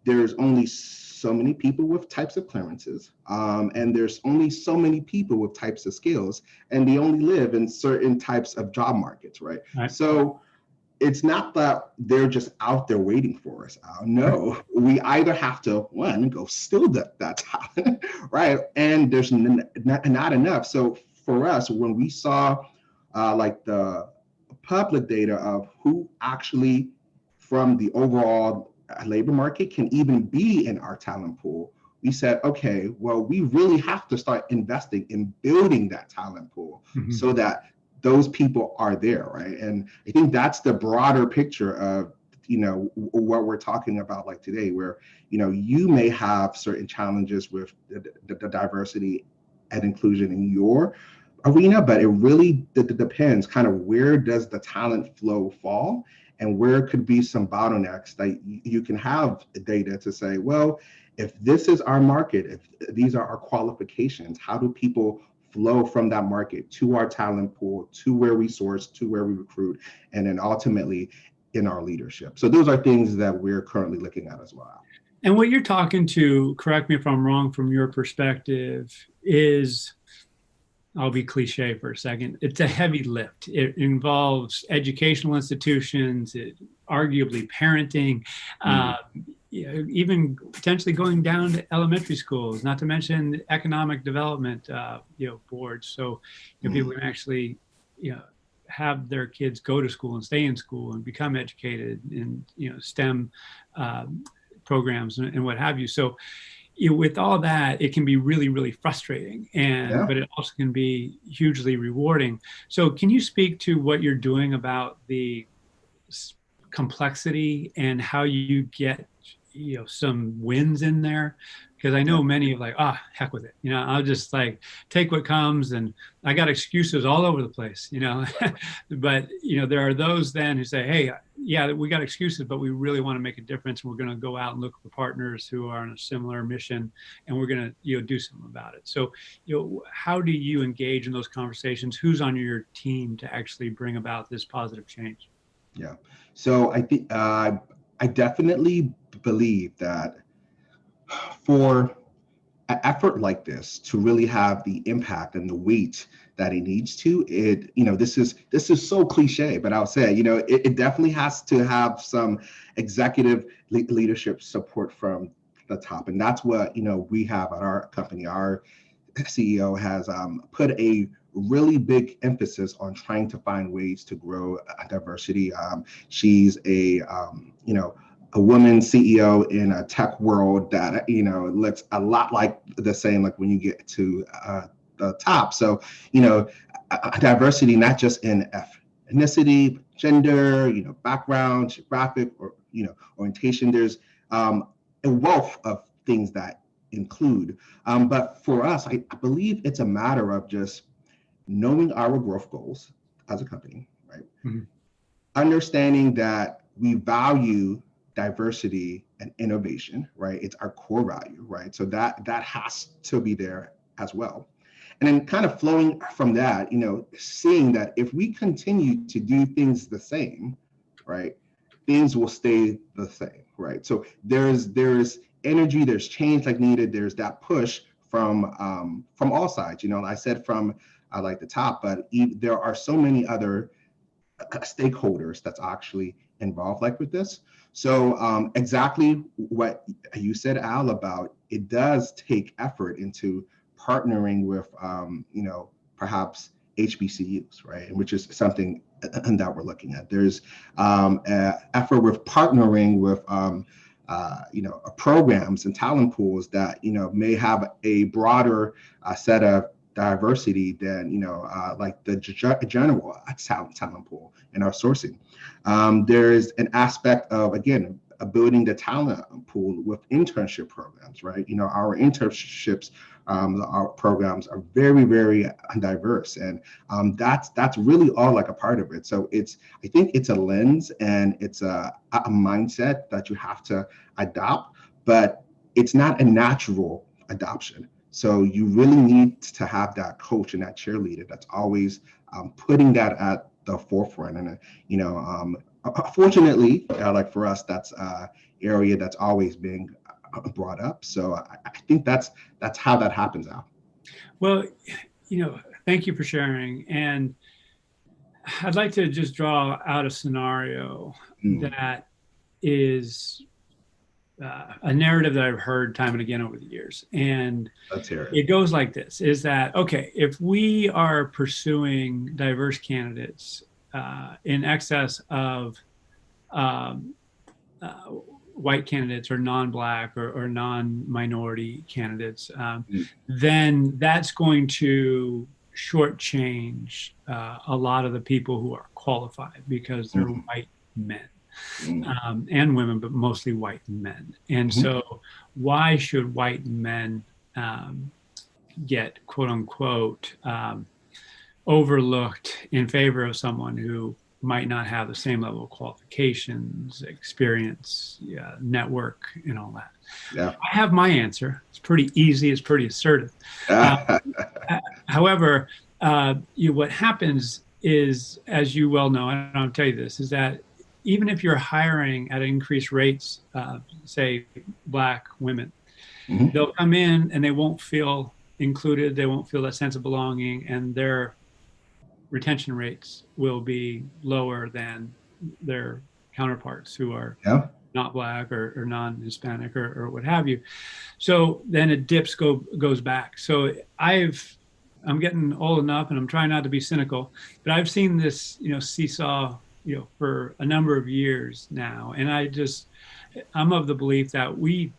there's only so many people with types of clearances, and there's only so many people with types of skills, and they only live in certain types of job markets, right? So it's not that they're just out there waiting for us. No, we either have to, one, go steal that talent, right? And there's not enough. So for us, when we saw like the public data of who actually from the overall labor market can even be in our talent pool, we said, okay, well, we really have to start investing in building that talent pool so that those people are there, right? And I think that's the broader picture of, what we're talking about like today, where, you may have certain challenges with the diversity and inclusion in your arena, but it really depends kind of where does the talent flow fall and where could be some bottlenecks that you can have data to say, well, if this is our market, if these are our qualifications, how do people flow from that market to our talent pool, to where we source, to where we recruit, and then ultimately in our leadership. So those are things that we're currently looking at as well. And what you're talking to, correct me if I'm wrong from your perspective, is, I'll be cliche for a second, it's a heavy lift. It involves educational institutions, arguably parenting, even potentially going down to elementary schools, not to mention economic development boards. So people can actually have their kids go to school and stay in school and become educated in STEM programs and what have you. So with all that, it can be really, really frustrating, but it also can be hugely rewarding. So can you speak to what you're doing about the complexity and how you get some wins in there? Because I know many are like, heck with it, I'll just like take what comes, and I got excuses all over the place, but there are those then who say, hey, yeah, we got excuses, but we really want to make a difference. We're going to go out and look for partners who are on a similar mission, and we're going to do something about it. So how do you engage in those conversations? Who's on your team to actually bring about this positive change? Yeah, so I think I definitely believe that for an effort like this to really have the impact and the weight that it needs to, this is so cliche, but I'll say, it definitely has to have some executive leadership support from the top. And that's what, we have at our company. Our CEO has put a really big emphasis on trying to find ways to grow diversity. She's a woman CEO in a tech world that, looks a lot like the same, like when you get to the top. So, diversity, not just in ethnicity, gender, background, geographic, or, orientation. There's a wealth of things that include. But for us, I believe it's a matter of just knowing our growth goals as a company, right? Understanding that we value diversity and innovation, right? It's our core value, right? So that has to be there as well. And then kind of flowing from that, seeing that if we continue to do things the same, right, things will stay the same, right? So there's energy, there's change like needed, there's that push from all sides. I said from like the top, but there are so many other stakeholders that's actually involved like with this. So exactly what you said, Al, about it does take effort into partnering with, perhaps HBCUs, right? Which is something that we're looking at. There's effort with partnering with, programs and talent pools that, may have a broader set of diversity than, like the general talent pool in our sourcing. There's an aspect of, again, building the talent pool with internship programs, right? Our internships, our programs are very, very diverse, and that's really all like a part of it. So I think it's a lens and it's a mindset that you have to adopt, but it's not a natural adoption. So you really need to have that coach and that cheerleader that's always putting that at the forefront. And fortunately, like for us, that's an area that's always being brought up. So I think that's how that happens, Al. Well, thank you for sharing. And I'd like to just draw out a scenario that is a narrative that I've heard time and again over the years. And Let's hear it. It goes like this, is that, okay, if we are pursuing diverse candidates in excess of white candidates or non-Black or non-minority candidates, then that's going to shortchange a lot of the people who are qualified because they're white men. And women, but mostly white men. And so why should white men get quote unquote overlooked in favor of someone who might not have the same level of qualifications, experience, network, and all that? Yeah. I have my answer. It's pretty easy. It's pretty assertive. However, what happens is, as you well know, and I'll tell you this, is that even if you're hiring at increased rates, say Black women, they'll come in and they won't feel included. They won't feel that sense of belonging, and their retention rates will be lower than their counterparts who are not Black or non-Hispanic or what have you. So then it goes back. So I'm getting old enough, and I'm trying not to be cynical, but I've seen this, seesaw, for a number of years now. And I'm of the belief that we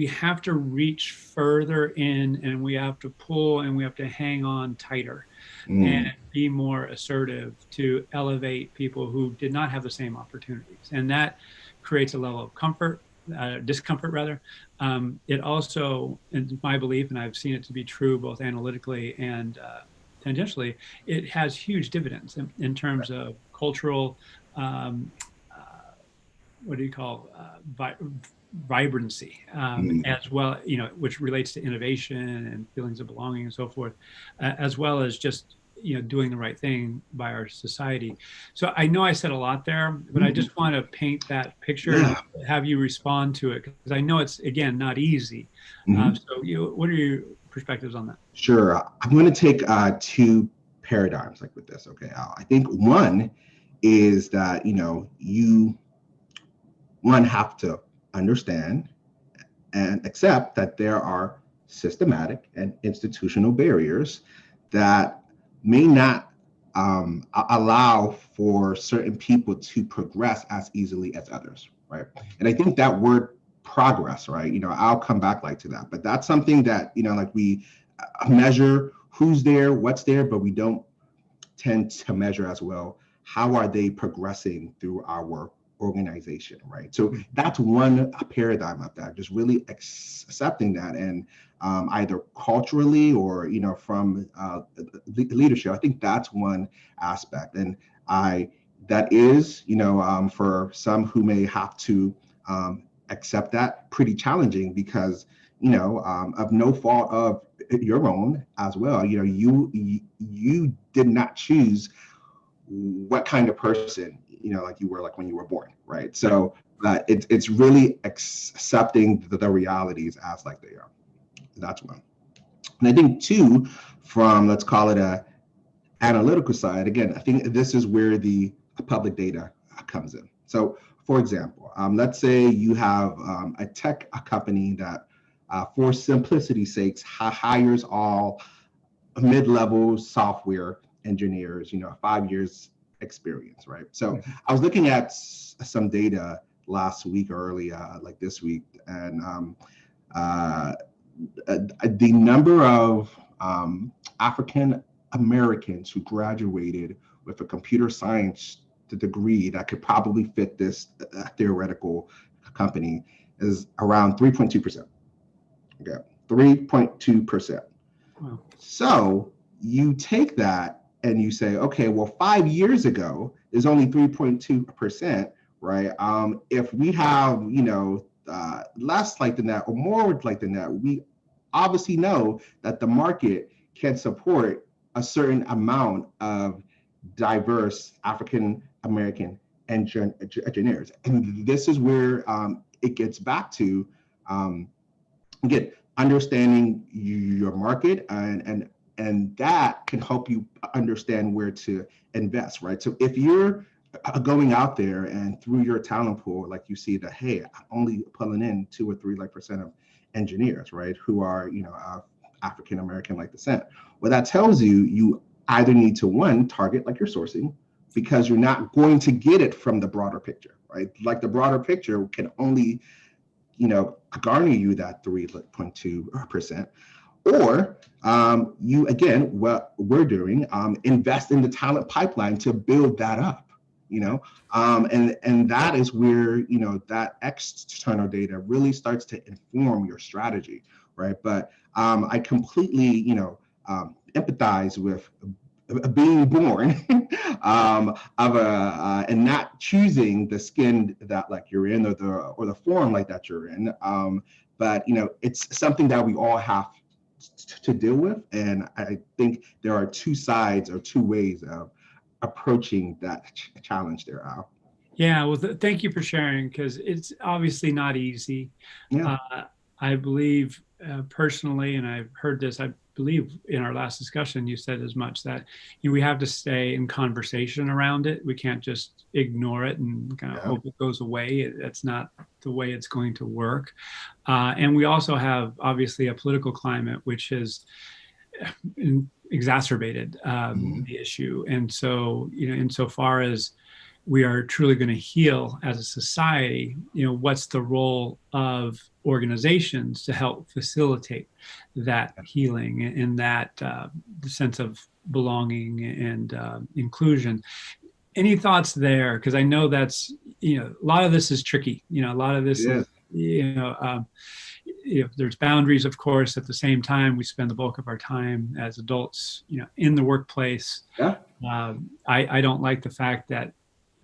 have to reach further in, and we have to pull, and we have to hang on tighter and be more assertive to elevate people who did not have the same opportunities. And that creates a level of discomfort rather. It also, in my belief, and I've seen it to be true both analytically and tangentially, it has huge dividends in terms of cultural, vibrancy, as well, which relates to innovation and feelings of belonging and so forth, as well as just, doing the right thing by our society. So I know I said a lot there, but I just want to paint that picture and have you respond to it, because I know it's, again, not easy. So what are your perspectives on that? Sure. I'm going to take two paradigms like with this. Okay. I think one is that, you have to understand and accept that there are systematic and institutional barriers that may not allow for certain people to progress as easily as others, right? And I think that word progress, right? I'll come back to that, but that's something that, we measure who's there, what's there, but we don't tend to measure as well, how are they progressing through our organization, right? So that's one paradigm of that, just really accepting that, and either culturally or from leadership. I think that's one aspect, and that is for some who may have to accept that, pretty challenging, because of no fault of your own as well. You did not choose what kind of person you were when you were born, right? So it's really accepting the realities as they are. That's one. And I think two, from, let's call it a analytical side, again, I think this is where the public data comes in. So for example, let's say you have a tech company that for simplicity's sakes hires all mid-level software engineers, 5 years experience, right? So I was looking at some data last week or early this week, and the number of African Americans who graduated with a computer science degree that could probably fit this theoretical company is around 3.2%. Okay, 3.2%. Wow. So you take that and you say, okay, well, 5 years ago is only 3.2%, right? If we have, less than that or more than that, we obviously know that the market can support a certain amount of diverse African American engineers. And this is where it gets back to, again, understanding your market and and that can help you understand where to invest, right? So if you're going out there and through your talent pool, like you see that, hey, I'm only pulling in 2 or 3 percent of engineers, right, who are, African American like descent. What that tells you, you either need to, one, target like your sourcing, because you're not going to get it from the broader picture, right? Like the broader picture can only, garner you that 3.2%. Or you, again, what we're doing, invest in the talent pipeline to build that up, and that is where, that external data really starts to inform your strategy, right? But I completely, empathize with being born and not choosing the skin that like you're in, or the form like that you're in. But it's something that we all have to deal with, and I think there are 2 sides or 2 ways of approaching that challenge there, Al. Yeah, well, thank you for sharing, because it's obviously not easy. Yeah. I believe personally, and I've heard this, I believe in our last discussion, you said as much, that we have to stay in conversation around it. We can't just ignore it and kind of hope it goes away. That's not the way it's going to work. And we also have, obviously, a political climate which has exacerbated the issue. And so, insofar as we are truly going to heal as a society, what's the role of organizations to help facilitate that healing and that sense of belonging and inclusion? Any thoughts there? Because I know that's, a lot of this is tricky. A lot of this is, there's boundaries, of course. At the same time, we spend the bulk of our time as adults, in the workplace. Yeah. I don't like the fact that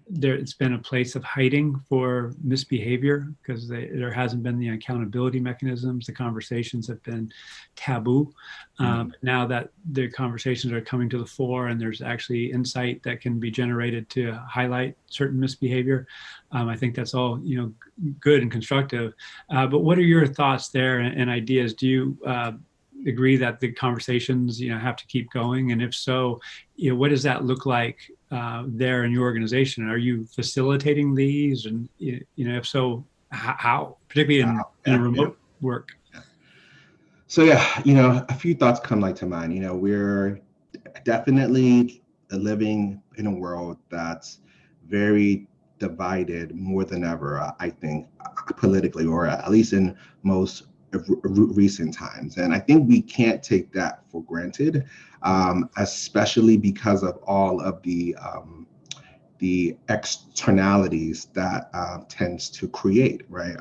it's been a place of hiding for misbehavior, because there hasn't been the accountability mechanisms. The conversations have been taboo. Now that the conversations are coming to the fore and there's actually insight that can be generated to highlight certain misbehavior, I think that's all good and constructive. But what are your thoughts there and ideas? Do you agree that the conversations have to keep going? And if so, what does that look like there in your organization? Are you facilitating these? And if so, how, particularly in remote work? So a few thoughts come to mind. We're definitely living in a world that's very divided more than ever, I think, politically, or at least in most recent times. And I think we can't take that for granted, especially because of all of the externalities that tends to create, right?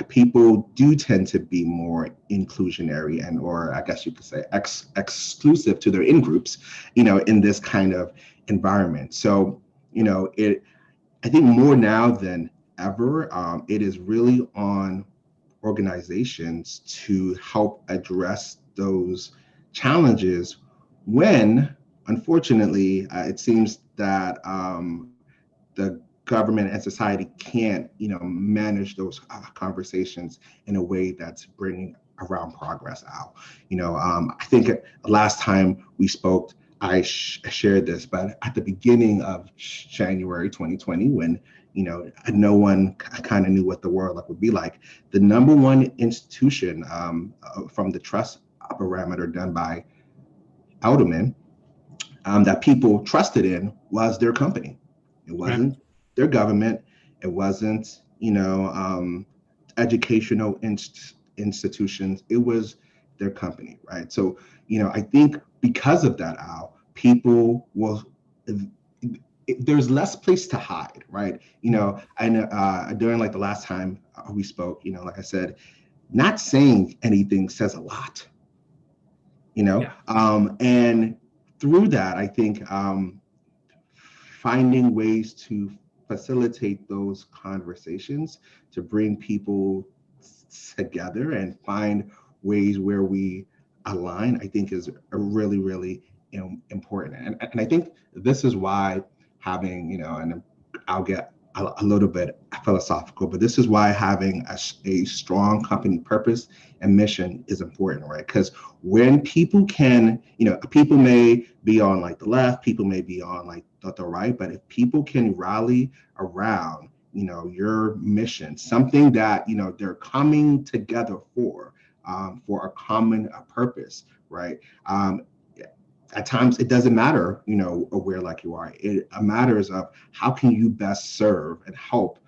People do tend to be more inclusionary or I guess you could say exclusive to their in-groups, in this kind of environment. So, I think more now than ever, it is really on organizations to help address those challenges when, unfortunately, it seems that the government and society can't, manage those conversations in a way that's bringing around progress out. I think last time we spoke, I shared this, but at the beginning of January 2020, when no one kind of knew what the world would be like, the number one institution from the trust barometer done by Alderman that people trusted in was their company. It wasn't their government. It wasn't, educational institutions. It was their company, right? So, I think because of that, Al, people will, there's less place to hide, right? And during the last time we spoke, like I said, not saying anything says a lot, and through that, I think finding ways to facilitate those conversations, to bring people together and find ways where we align, I think is a really, really important. And I think this is why having, and I'll get a little bit philosophical, but this is why having a strong company purpose and mission is important, right? Because when people can, people may be on like the left, people may be on like the right, but if people can rally around, your mission, something that, they're coming together for a common purpose, right? At times it doesn't matter, where like you are. It matters of how can you best serve and help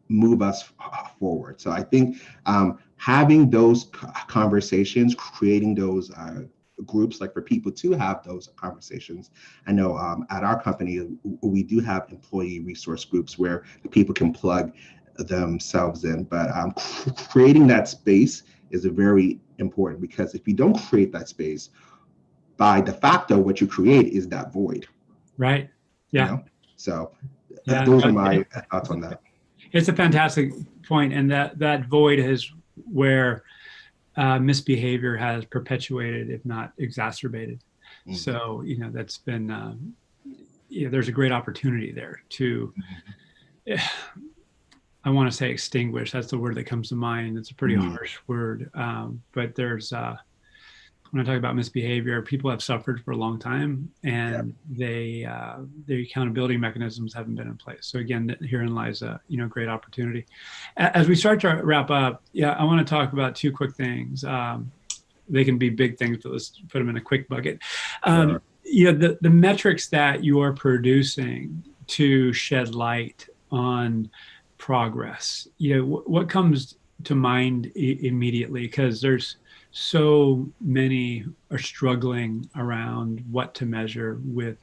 move us forward. So I think having those conversations, creating those groups, like for people to have those conversations. I know at our company, we do have employee resource groups where the people can plug themselves in, but creating that space is very important, because if you don't create that space, by de facto, what you create is that void. Right. Yeah. So yeah, those are my thoughts on that. It's a fantastic point, and that void is where misbehavior has perpetuated, if not exacerbated. Mm-hmm. So that's been there's a great opportunity there to. I want to say extinguish. That's the word that comes to mind. It's a pretty harsh word, but there's. When I talk about misbehavior, people have suffered for a long time, and the accountability mechanisms haven't been in place. So again, herein lies a great opportunity. As we start to wrap up, I want to talk about two quick things. They can be big things, but let's put them in a quick bucket. Sure. The metrics that you are producing to shed light on progress. What comes to mind immediately? Because there's so many are struggling around what to measure with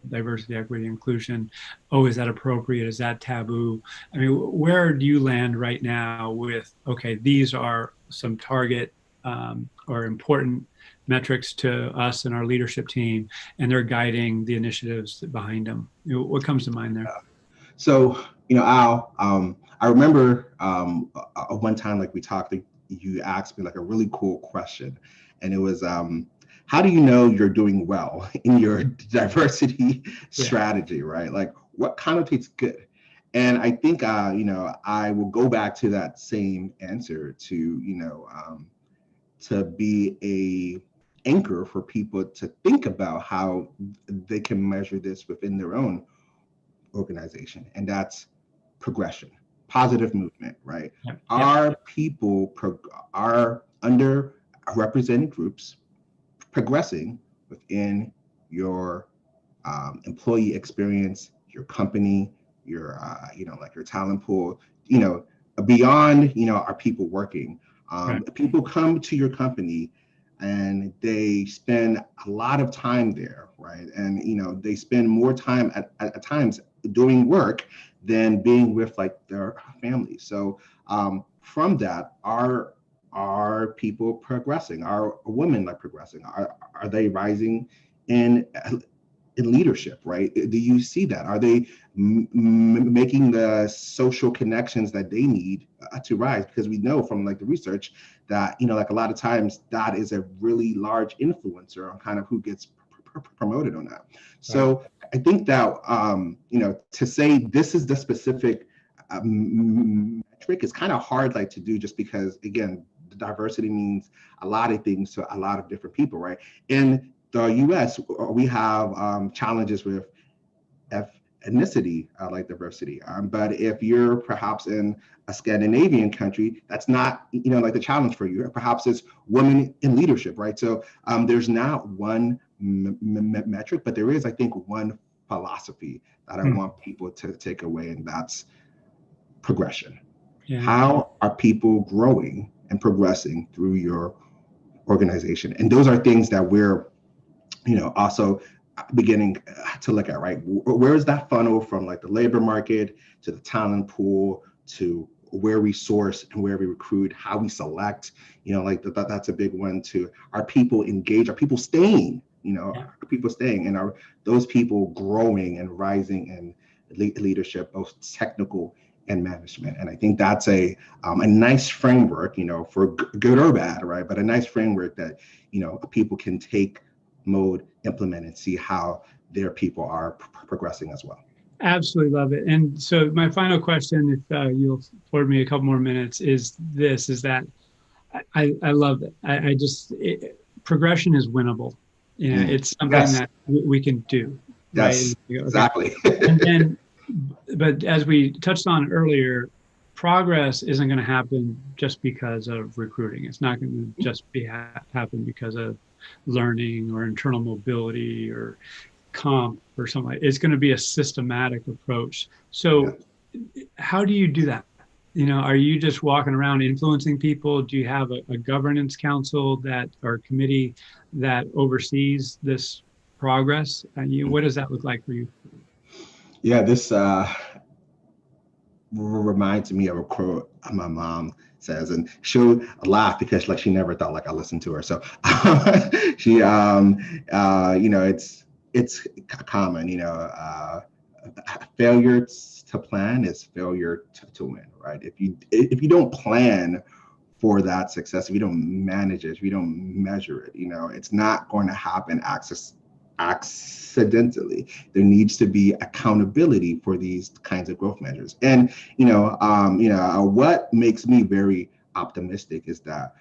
diversity, equity, inclusion. Oh, is that appropriate? Is that taboo? I mean, where do you land right now with, okay, these are some target or important metrics to us and our leadership team, and they're guiding the initiatives behind them? What comes to mind there? So, Al, I remember one time, like we talked, you asked me like a really cool question, and it was, how do you know you're doing well in your diversity strategy, right? Like what connotates good? And I think, I will go back to that same answer to be a anchor for people to think about how they can measure this within their own organization. And that's progression, positive movement, right? Yep. Are people, are underrepresented groups progressing within your employee experience, your company, your, like your talent pool, beyond, are people working? People come to your company and they spend a lot of time there, right? And, they spend more time at times doing work than being with like their family. So from that, are people progressing? Are women like progressing? Are they rising in leadership, right? Do you see that? Are they making the social connections that they need to rise? Because we know from like the research that, like a lot of times that is a really large influencer on kind of who gets promoted on that. So I think that, to say this is the specific metric is kind of hard like to do, just because, again, the diversity means a lot of things to a lot of different people, right? In the US, we have challenges with ethnicity, like diversity. But if you're perhaps in a Scandinavian country, that's not, like the challenge for you. Perhaps it's women in leadership, right? So there's not one metric, but there is, I think, one philosophy that I want people to take away, and that's progression. Yeah. How are people growing and progressing through your organization? And those are things that we're, also beginning to look at, right? Where is that funnel from like the labor market to the talent pool to where we source and where we recruit, how we select, like that's a big one too. Are people engaged? Are people staying? Are people staying? And are those people growing and rising in leadership, both technical and management? And I think that's a nice framework, for good or bad, right? But a nice framework that, people can take, mode, implement, and see how their people are progressing as well. Absolutely love it. And so my final question, if you'll afford me a couple more minutes, is this, is that I love it. I just, progression is winnable. You know, it's something Yes. that we can do, right? Yes, Okay. exactly. And then, but as we touched on earlier, progress isn't going to happen just because of recruiting. It's not going to just happen because of learning or internal mobility or comp or something. It's going to be a systematic approach. So how do you do that? You know, are you just walking around influencing people? Do you have a governance council that or committee that oversees this progress? And what does that look like for you? Yeah, this reminds me of a quote my mom says, and she'll laugh because like she never thought like I listened to her. So she you know, it's common, you know, failure to plan is failure to win, right? If you don't plan for that success, if you don't manage it, if you don't measure it, you know, it's not going to happen accidentally. There needs to be accountability for these kinds of growth measures. And what makes me very optimistic is that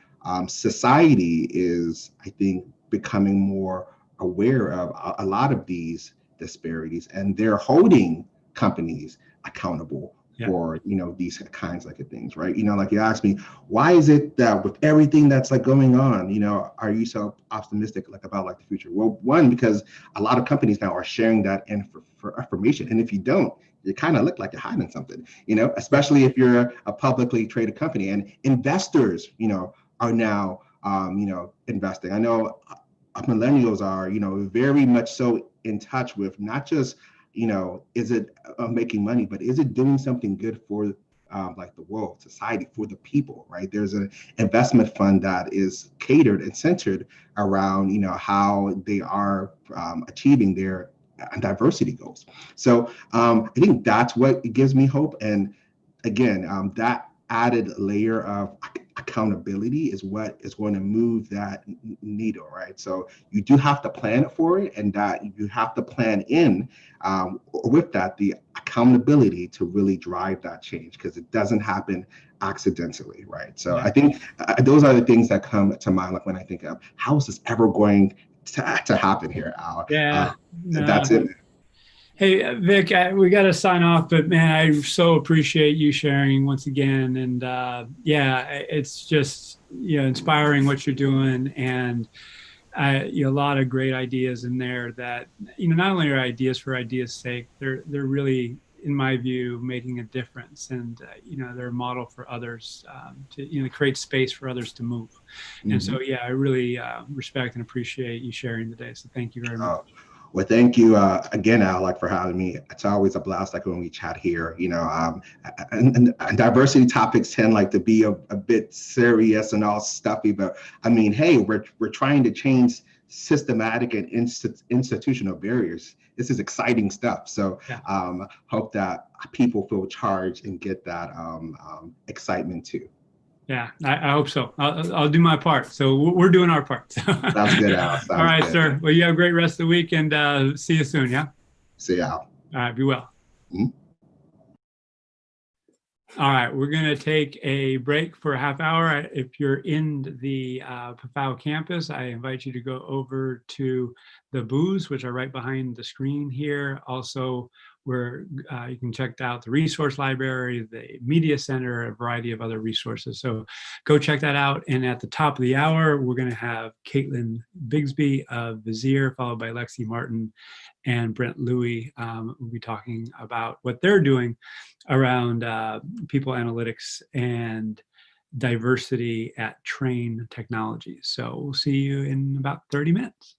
society is, I think, becoming more aware of a lot of these disparities, and they're holding companies accountable for, you know, these kinds of things, right? You know, like you asked me, why is it that with everything that's like going on, you know, are you so optimistic like about like the future? Well, one, because a lot of companies now are sharing that information, and if you don't, you kind of look like you're hiding something, you know, especially if you're a publicly traded company. And investors, you know, are now you know, investing. I know millennials are, you know, very much so in touch with not just, you know, is it making money, but is it doing something good for like the world, society, for the people, right? There's an investment fund that is catered and centered around, you know, how they are achieving their diversity goals. So I think that's what gives me hope. And again, that added layer of accountability is what is going to move that needle, right? So you do have to plan for it, and that you have to plan in with that the accountability to really drive that change, because it doesn't happen accidentally, right? So I think those are the things that come to mind, like when I think of how is this ever going to happen here, Al? That's it. Hey, Vic, we got to sign off, but man, I so appreciate you sharing once again. And yeah, it's just, you know, inspiring what you're doing. And you know, a lot of great ideas in there that, you know, not only are ideas for ideas' sake, they're really, in my view, making a difference. And, you know, they're a model for others to, you know, create space for others to move. And so, yeah, I really respect and appreciate you sharing today. So thank you very much. Well, thank you again, Al, like for having me. It's always a blast, like when we chat here. You know, and diversity topics tend like to be a bit serious and all stuffy, but I mean, hey, we're trying to change systematic and institutional barriers. This is exciting stuff. So hope that people feel charged and get that excitement too. Yeah, I hope so. I'll do my part. So we're doing our part. Sounds good, Al. Sounds all right, good. sir. Well, you have a great rest of the week, and see you soon. Yeah. See you, Al. All right. Be well. All right, we're going to take a break for a half hour. If you're in the PAFOW campus, I invite you to go over to the booths, which are right behind the screen here. Also, where you can check out the resource library, the media center, a variety of other resources. So go check that out. And at the top of the hour, we're going to have Caitlin Bigsby of Vizier, followed by Lexi Martin and Brent Louie. We'll be talking about what they're doing around people analytics and diversity at Train Technologies. So we'll see you in about 30 minutes.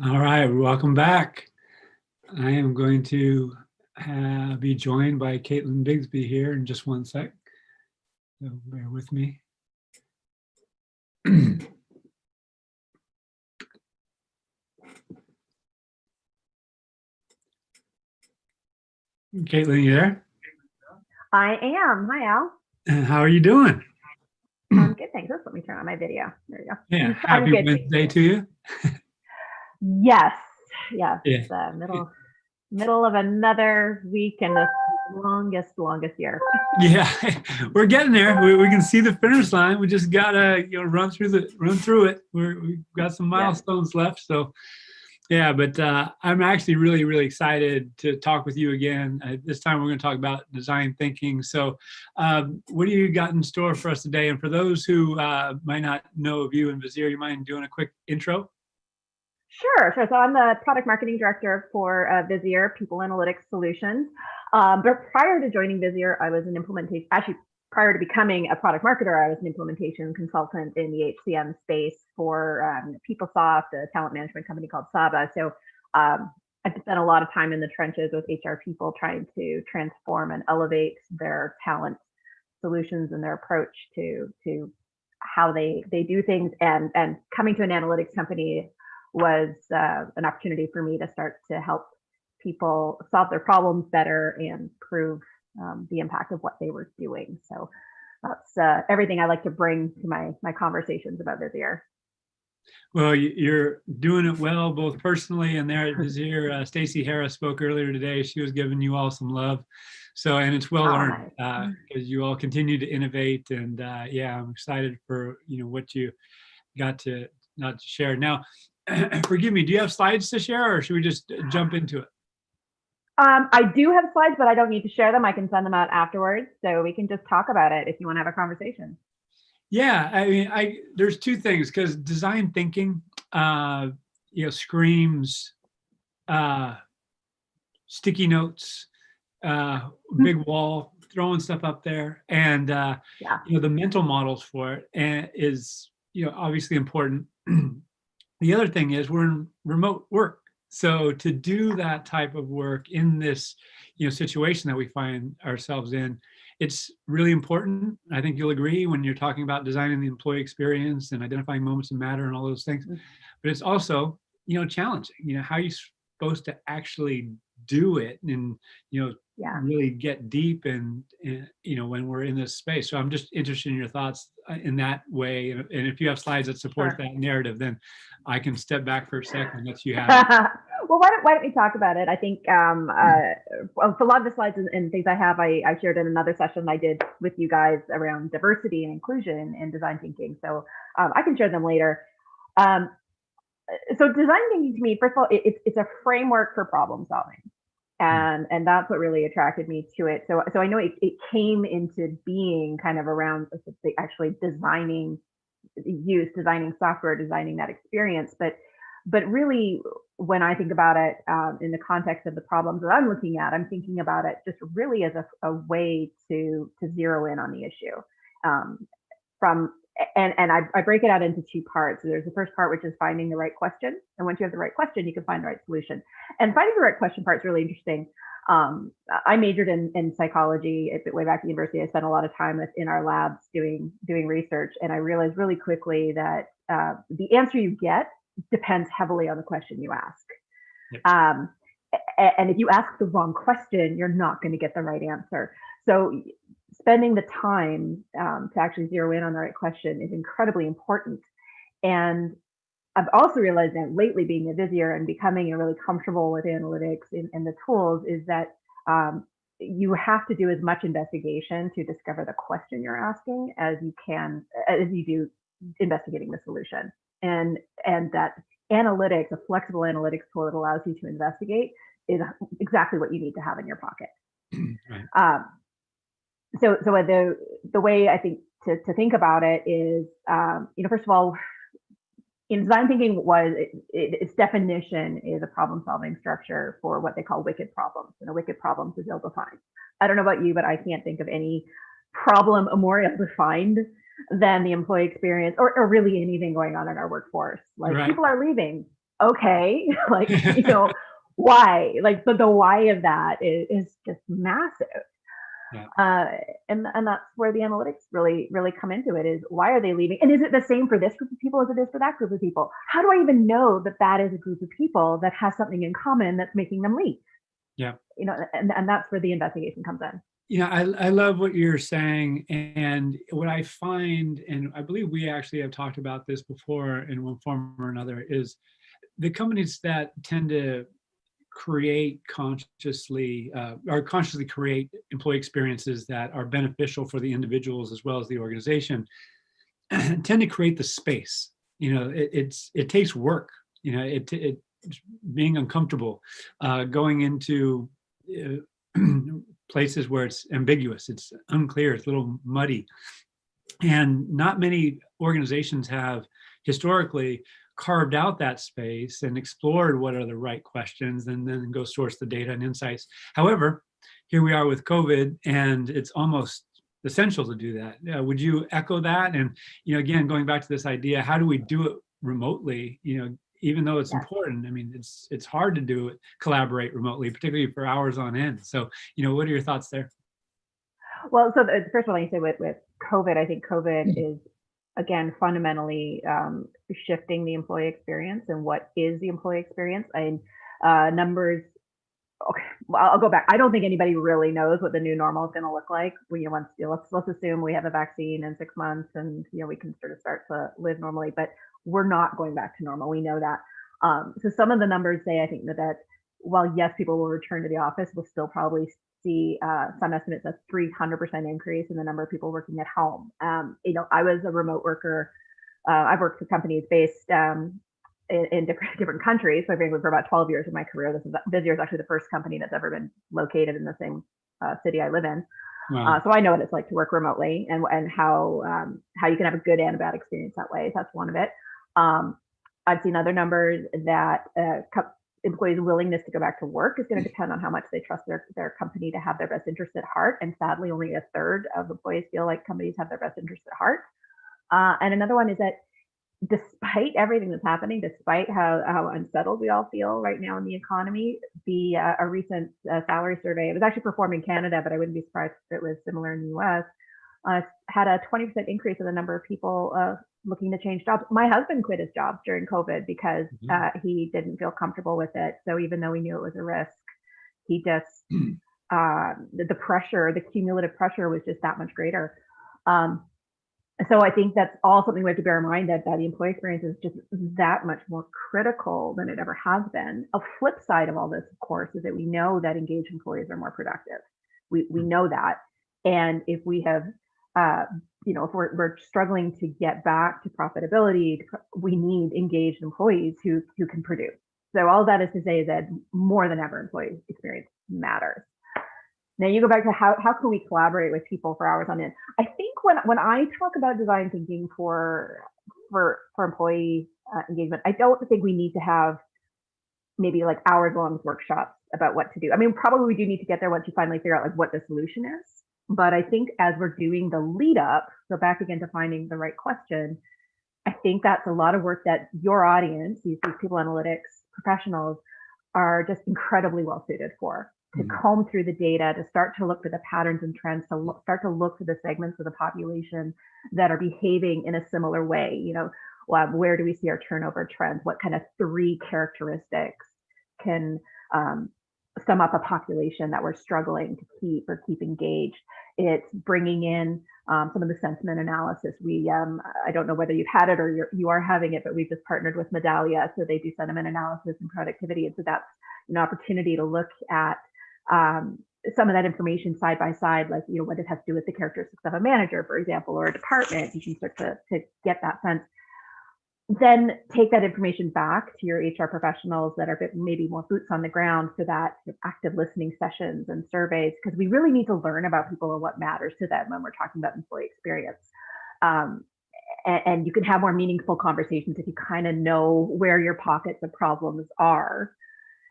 All right, welcome back. I am going to be joined by Caitlin Bigsby here in just one sec. So bear with me. Caitlin, you there? I am. Hi, Al. How are you doing? I'm good, thanks. Let me turn on my video. There you go. Yeah, I'm happy good. Wednesday to you. Yes, yes. Yeah. It's middle of another week and the longest year. Yeah, we're getting there. We can see the finish line. We just gotta run through it. We've got some milestones left. So yeah, but I'm actually really excited to talk with you again. This time we're going to talk about design thinking. So what do you got in store for us today? And for those who might not know of you and Vizier, you mind doing a quick intro? Sure. So I'm the product marketing director for Vizier People Analytics Solutions. But prior to joining Vizier, I was an implementation, actually prior to becoming a product marketer, I was an implementation consultant in the HCM space for PeopleSoft, a talent management company called Saba. So I've spent a lot of time in the trenches with HR people trying to transform and elevate their talent solutions and their approach to how they do things. And coming to an analytics company was an opportunity for me to start to help people solve their problems better and prove the impact of what they were doing. So that's everything I like to bring to my conversations about Vizier. Well, you're doing it well, both personally and there at Vizier. Stacey Harris spoke earlier today. She was giving you all some love. So, and it's well earned because you all continue to innovate. And yeah, I'm excited for what you got to share. Now, forgive me, do you have slides to share or should we just jump into it? I do have slides, but I don't need to share them. I can send them out afterwards. So we can just talk about it if you want to have a conversation. Yeah, I mean, there's two things because design thinking, screams sticky notes, big wall, throwing stuff up there, and the mental models for it is obviously important. The other thing is we're in remote work. So to do that type of work in this, situation that we find ourselves in, it's really important. I think you'll agree when you're talking about designing the employee experience and identifying moments that matter and all those things. But it's also, challenging. How are you supposed to actually do it and really get deep and when we're in this space. So I'm just interested in your thoughts in that way. And if you have slides that support that narrative, then I can step back for a second and let you have it. Well, why don't we talk about it? I think for a lot of the slides and things I have, I shared in another session I did with you guys around diversity and inclusion and design thinking. So I can share them later. So design thinking to me, first of all, it's a framework for problem solving. And that's what really attracted me to it. So I know it came into being kind of around actually designing software, designing that experience. But really, when I think about it in the context of the problems that I'm looking at, I'm thinking about it just really as a way to zero in on the issue. And I break it out into two parts. So there's the first part, which is finding the right question. And once you have the right question, you can find the right solution. And finding the right question part is really interesting. I majored in psychology way back at the university. I spent a lot of time in our labs doing research. And I realized really quickly that the answer you get depends heavily on the question you ask. Yep. And if you ask the wrong question, you're not going to get the right answer. So spending the time to actually zero in on the right question is incredibly important. And I've also realized that lately being a Vizier and becoming really comfortable with analytics and the tools is that you have to do as much investigation to discover the question you're asking as you do investigating the solution. And that analytics, a flexible analytics tool that allows you to investigate, is exactly what you need to have in your pocket. Right. So the way I think to think about it is, first of all, in design thinking its definition is a problem-solving structure for what they call wicked problems. And a wicked problem is ill-defined. I don't know about you, but I can't think of any problem more ill-defined than the employee experience or really anything going on in our workforce. Like people are leaving, okay, like, why? Like, but the why of that is just massive. Yeah. And that's where the analytics really come into it, is why are they leaving? And is it the same for this group of people as it is for that group of people? How do I even know that that is a group of people that has something in common that's making them leave? Yeah. And that's where the investigation comes in. Yeah, I love what you're saying. And what I find, and I believe we actually have talked about this before in one form or another, is the companies that tend to create consciously or consciously create employee experiences that are beneficial for the individuals as well as the organization tend to create the space. It takes work. It being uncomfortable, going into places where it's ambiguous, it's unclear, it's a little muddy, and not many organizations have historically carved out that space and explored what are the right questions, and then go source the data and insights. However, here we are with COVID, and it's almost essential to do that. Would you echo that? And again, going back to this idea, how do we do it remotely? Even though it's important. I mean, it's hard to do it, collaborate remotely, particularly for hours on end. So, what are your thoughts there? Well, so first of all, you say with COVID, I think COVID is, again, fundamentally shifting the employee experience and what is the employee experience. And numbers, okay, well, I'll go back. I don't think anybody really knows what the new normal is going to look like. Let's assume we have a vaccine in 6 months, and we can sort of start to live normally, but we're not going back to normal. We know that. So some of the numbers say, I think that while yes, people will return to the office, we'll still probably see some estimates a 300% increase in the number of people working at home. I was a remote worker. I've worked for companies based in different countries. So I've been for about 12 years of my career. This year is actually the first company that's ever been located in the same city I live in. Wow. So I know what it's like to work remotely, and how you can have a good and a bad experience that way. That's one of it. I've seen other numbers that employees' willingness to go back to work is going to depend on how much they trust their company to have their best interest at heart. And sadly, only a third of employees feel like companies have their best interest at heart. And another one is that despite everything that's happening, despite how unsettled we all feel right now in the economy, a recent salary survey, it was actually performed in Canada, but I wouldn't be surprised if it was similar in the US, had a 20% increase in the number of people looking to change jobs. My husband quit his job during COVID because he didn't feel comfortable with it. So even though he knew it was a risk, he just, the pressure, the cumulative pressure was just that much greater. So I think that's all something we have to bear in mind, that the employee experience is just that much more critical than it ever has been. A flip side of all this, of course, is that we know that engaged employees are more productive. We know that. And if we have, if we're struggling to get back to profitability, we need engaged employees who can produce. So all that is to say is that more than ever, employee experience matters. Now you go back to how can we collaborate with people for hours on end? I think when I talk about design thinking for employee engagement, I don't think we need to have maybe like hours long workshops about what to do. I mean, probably we do need to get there once you finally figure out like what the solution is. But I think as we're doing the lead up, so back again to finding the right question, I think that's a lot of work that your audience, these people analytics professionals, are just incredibly well suited for. To comb through the data, to start to look for the patterns and trends, to start to look for the segments of the population that are behaving in a similar way. Where do we see our turnover trends? What kind of 3 characteristics can sum up a population that we're struggling to keep engaged? It's bringing in some of the sentiment analysis. I don't know whether you've had it or you are having it, but we've just partnered with Medallia, so they do sentiment analysis and productivity, and so that's an opportunity to look at some of that information side by side, like what it has to do with the characteristics of a manager, for example, or a department. You can start to get that sense. Then take that information back to your HR professionals that are maybe more boots on the ground for that active listening sessions and surveys, because we really need to learn about people and what matters to them when we're talking about employee experience. And you can have more meaningful conversations if you kind of know where your pockets of problems are.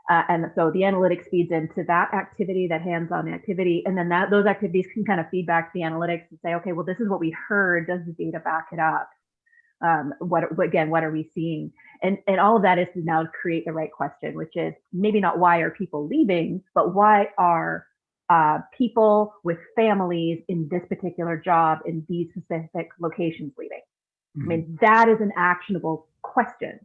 And so the analytics feeds into that activity, that hands-on activity, and then those activities can kind of feed back to the analytics and say, okay, well, this is what we heard. Does the data back it up? What are we seeing? And all of that is to now create the right question, which is maybe not why are people leaving, but why are people with families in this particular job in these specific locations leaving? I mean, that is an actionable question.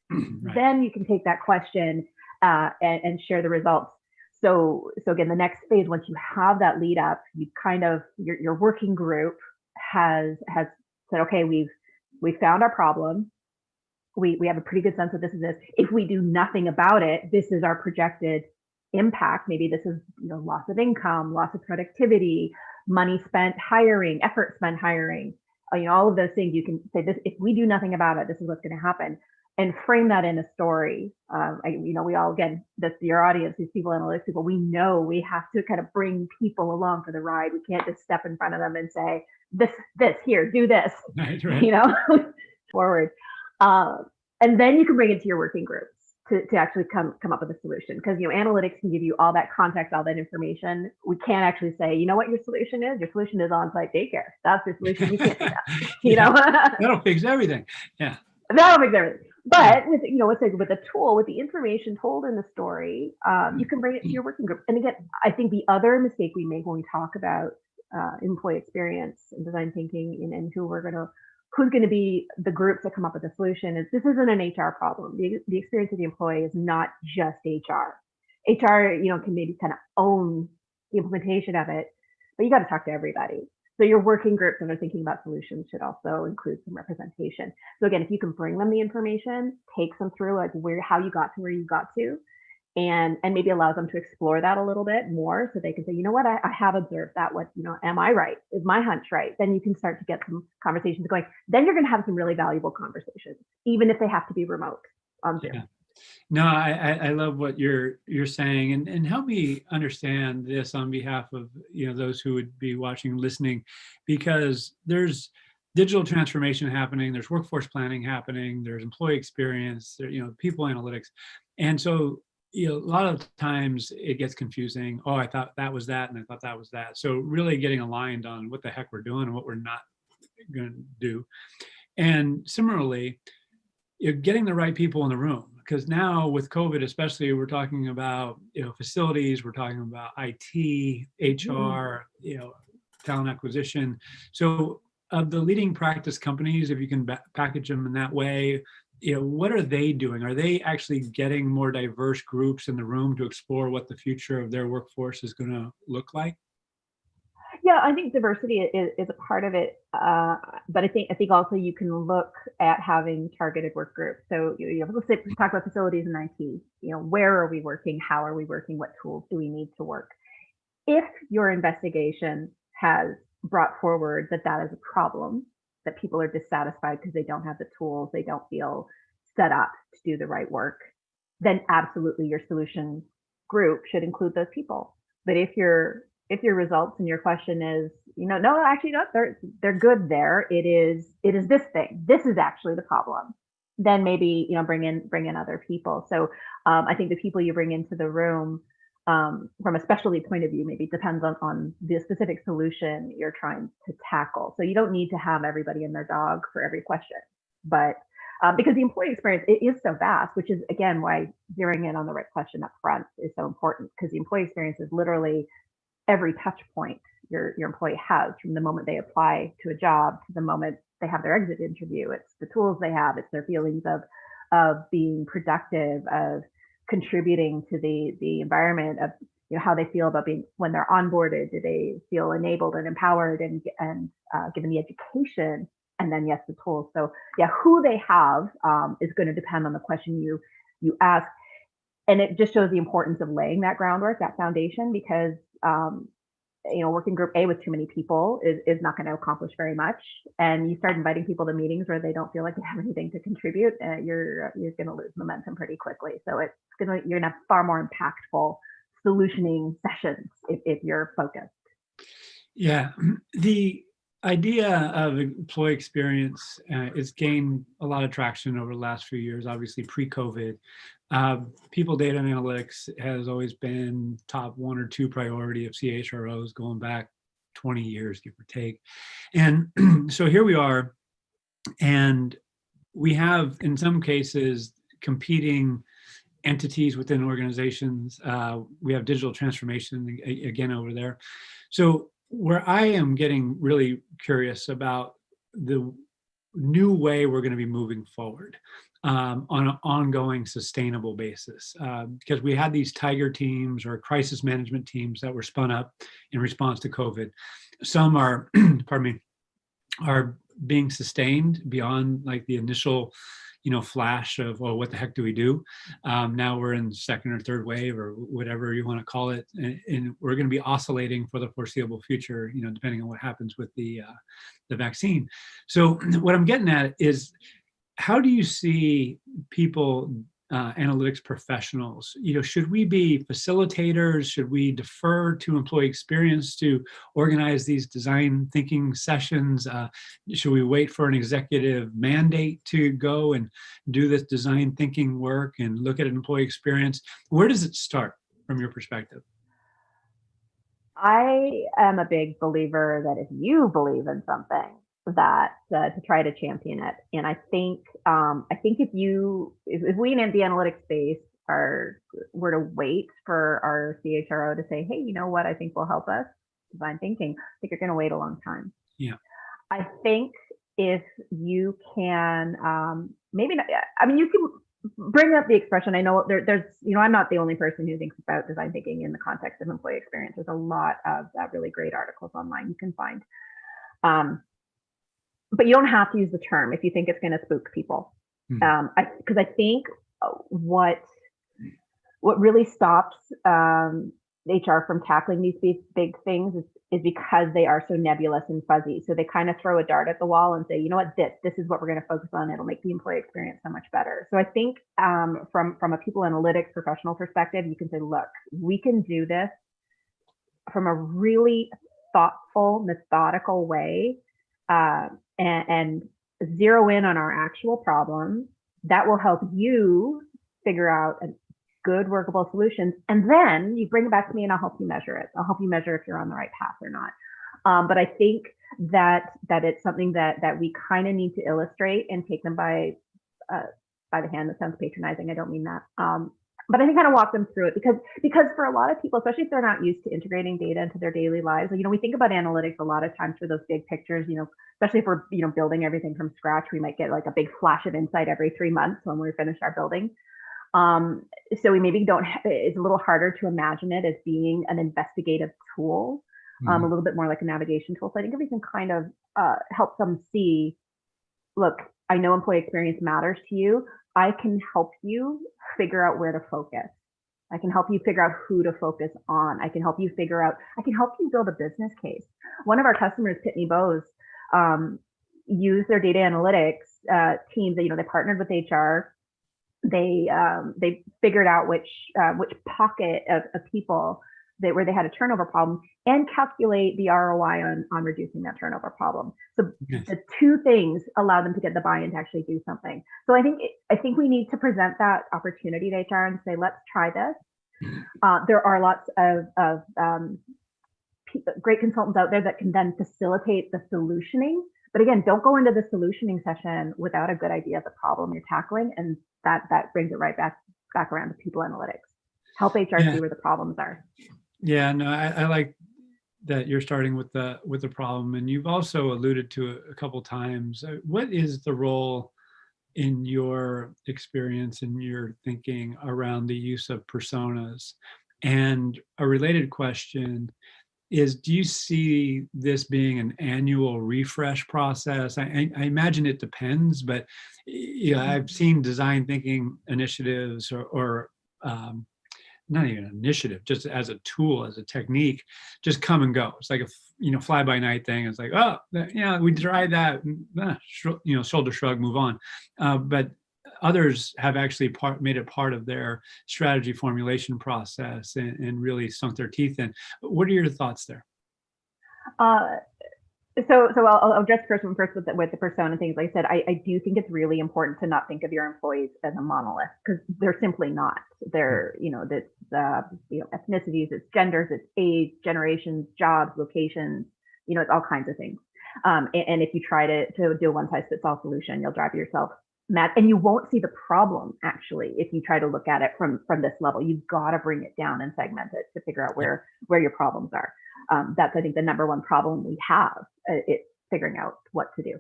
Right. Then you can take that question and share the results. So again, the next phase, once you have that lead up, you kind of your working group has said, okay, we've found our problem. We have a pretty good sense of this is this. If we do nothing about it, this is our projected impact. Maybe this is loss of income, loss of productivity, money spent hiring, effort spent hiring. All of those things. You can say this: if we do nothing about it, this is what's going to happen, and frame that in a story. We all, again, your audience, these people, analytics people, we know we have to kind of bring people along for the ride. We can't just step in front of them and say this here, do this, right. Forward. And then you can bring it to your working groups to actually come up with a solution, because analytics can give you all that context, all that information. We can't actually say, what your solution is. Your solution is on-site daycare. That's your solution. You can't do that. That'll fix everything. Yeah, that'll fix everything. But with with the tool, with the information told in the story, you can bring it to your working group. And again, I think the other mistake we make when we talk about employee experience and design thinking and who's going to be the groups that come up with a solution is this isn't an HR problem. The experience of the employee is not just HR. HR, can maybe kind of own the implementation of it, but you got to talk to everybody. So your working groups that are thinking about solutions should also include some representation. So again, if you can bring them the information, take them through how you got to where you got to, and maybe allows them to explore that a little bit more, so they can say, what, I have observed that. What, am I right? Is my hunch right? Then you can start to get some conversations going. Then you're going to have some really valuable conversations, even if they have to be remote on Zoom. Yeah. No, I love what you're saying, and help me understand this on behalf of those who would be watching, listening, because there's digital transformation happening, there's workforce planning happening, there's employee experience, people analytics, and so a lot of times it gets confusing. Oh, I thought that was that, and I thought that was that. So really getting aligned on what the heck we're doing and what we're not going to do, and similarly, getting the right people in the room. Because now with COVID, especially, we're talking about facilities, we're talking about IT, HR, talent acquisition. So of the leading practice companies, if you can package them in that way, what are they doing? Are they actually getting more diverse groups in the room to explore what the future of their workforce is going to look like? Yeah, I think diversity is a part of it, but I think also you can look at having targeted work groups. So let's talk about facilities and IT. Where are we working? How are we working? What tools do we need to work? If your investigation has brought forward that is a problem, that people are dissatisfied because they don't have the tools, they don't feel set up to do the right work, then absolutely your solution group should include those people. But if your results and your question is, no, actually, no, they're good there. It is this thing. This is actually the problem. Then maybe bring in other people. So I think the people you bring into the room from a specialty point of view maybe depends on the specific solution you're trying to tackle. So you don't need to have everybody and their dog for every question, but because the employee experience is so vast, which is again why zeroing in on the right question up front is so important, because the employee experience is literally every touch point your employee has from the moment they apply to a job to the moment they have their exit interview. It's the tools they have, it's their feelings of being productive, of contributing to the environment, of how they feel about being when they're onboarded. Do they feel enabled and empowered and given the education? And then yes, the tools. So yeah, who they have is going to depend on the question you ask. And it just shows the importance of laying that groundwork, that foundation, because working group A with too many people is not going to accomplish very much. And you start inviting people to meetings where they don't feel like they have anything to contribute, you're going to lose momentum pretty quickly. So you're going to have far more impactful solutioning sessions if you're focused. Yeah, the idea of employee experience has gained a lot of traction over the last few years, obviously pre-COVID. People data and analytics has always been top 1 or 2 priority of CHROs going back 20 years, give or take. And so here we are, and we have, in some cases, competing entities within organizations. We have digital transformation again over there. So where I am getting really curious about the new way we're going to be moving forward on an ongoing sustainable basis, because we had these tiger teams or crisis management teams that were spun up in response to COVID. Some are, pardon me, are being sustained beyond like the initial, flash of, oh, what the heck do we do? Now we're in second or third wave or whatever you want to call it, and we're going to be oscillating for the foreseeable future, depending on what happens with the vaccine. So what I'm getting at is, how do you see people, analytics professionals, should we be facilitators? Should we defer to employee experience to organize these design thinking sessions? Should we wait for an executive mandate to go and do this design thinking work and look at an employee experience? Where does it start from your perspective? I am a big believer that if you believe in something, that to try to champion it. And I think if we in the analytics space were to wait for our CHRO to say, hey, you know what, I think will help us, design thinking, I think you're going to wait a long time. Yeah. I think if you can, maybe not, I mean, you can bring up the expression. I know there's, I'm not the only person who thinks about design thinking in the context of employee experience. There's a lot of really great articles online you can find. But you don't have to use the term if you think it's going to spook people. Because I think what really stops HR from tackling these big things is because they are so nebulous and fuzzy. So they kind of throw a dart at the wall and say, you know what, this is what we're going to focus on. It'll make the employee experience so much better. So I think from a people analytics professional perspective, you can say, look, we can do this from a really thoughtful, methodical way. And zero in on our actual problems that will help you figure out a good workable solutions. And then you bring it back to me and I'll help you measure it. I'll help you measure if you're on the right path or not. But I think that it's something that we kind of need to illustrate and take them by the hand. That sounds patronizing. I don't mean that. But I think kind of walk them through it because for a lot of people, especially if they're not used to integrating data into their daily lives, we think about analytics a lot of times for those big pictures, especially if we're, building everything from scratch, we might get like a big flash of insight every 3 months when we finish our building. So we maybe it's a little harder to imagine it as being an investigative tool, a little bit more like a navigation tool. So I think if we can kind of help them see, look, I know employee experience matters to you. I can help you figure out where to focus. I can help you figure out who to focus on. I can help you build a business case. One of our customers, Pitney Bowes, use their data analytics teams. They partnered with HR. They figured out which pocket of people where they had a turnover problem and calculate the ROI on reducing that turnover problem. So the two things allow them to get the buy-in to actually do something. So I think we need to present that opportunity to HR and say, let's try this. There are lots of great consultants out there that can then facilitate the solutioning. But again, don't go into the solutioning session without a good idea of the problem you're tackling, and that brings it right back around to people analytics. Help HR see where the problems are. Yeah, no, I like that you're starting with the problem, and you've also alluded to it a couple times. What is the role in your experience and your thinking around the use of personas? And a related question is, do you see this being an annual refresh process? I imagine it depends, but I've seen design thinking initiatives or not even an initiative, just as a tool, as a technique, just come and go. It's like a fly by night thing. It's like, oh, we tried that, shoulder shrug, move on. But others have actually made it part of their strategy formulation process and really sunk their teeth in. What are your thoughts there? So I'll address the first one first with the persona things. Like I said, I do think it's really important to not think of your employees as a monolith, because they're simply not. They're, it's ethnicities, it's genders, it's age, generations, jobs, locations, it's all kinds of things. And if you try to do a one-size-fits-all solution, you'll drive yourself and you won't see the problem actually if you try to look at it from this level. You've got to bring it down and segment it to figure out where your problems are. That's, I think, the number one problem we have. It's figuring out what to do.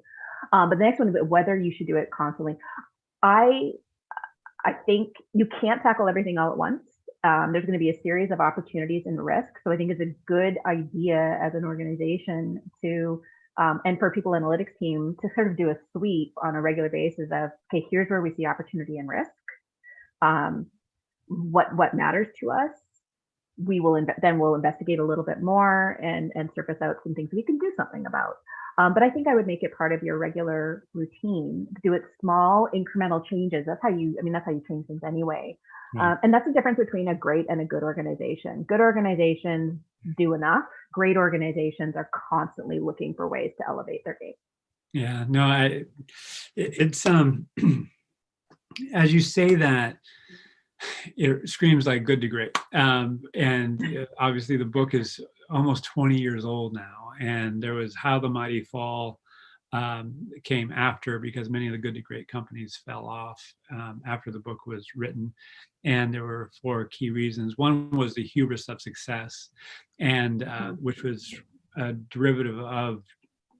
But the next one is whether you should do it constantly. I think you can't tackle everything all at once. There's going to be a series of opportunities and risks. So I think it's a good idea as an organization to, and for people analytics team to sort of do a sweep on a regular basis of, okay, here's where we see opportunity and risk. What matters to us. Then we'll investigate a little bit more and surface out some things we can do something about. But I think I would make it part of your regular routine. Do it small, incremental changes. That's how you change things anyway. And that's the difference between a great and a good organization. Good organizations do enough. Great organizations are constantly looking for ways to elevate their game. Yeah, no, it's as you say that, it screams like good to great. And obviously the book is almost 20 years old now, and there was How the Mighty Fall came after, because many of the good to great companies fell off after the book was written. And there were 4 key reasons. One was the hubris of success, and which was a derivative of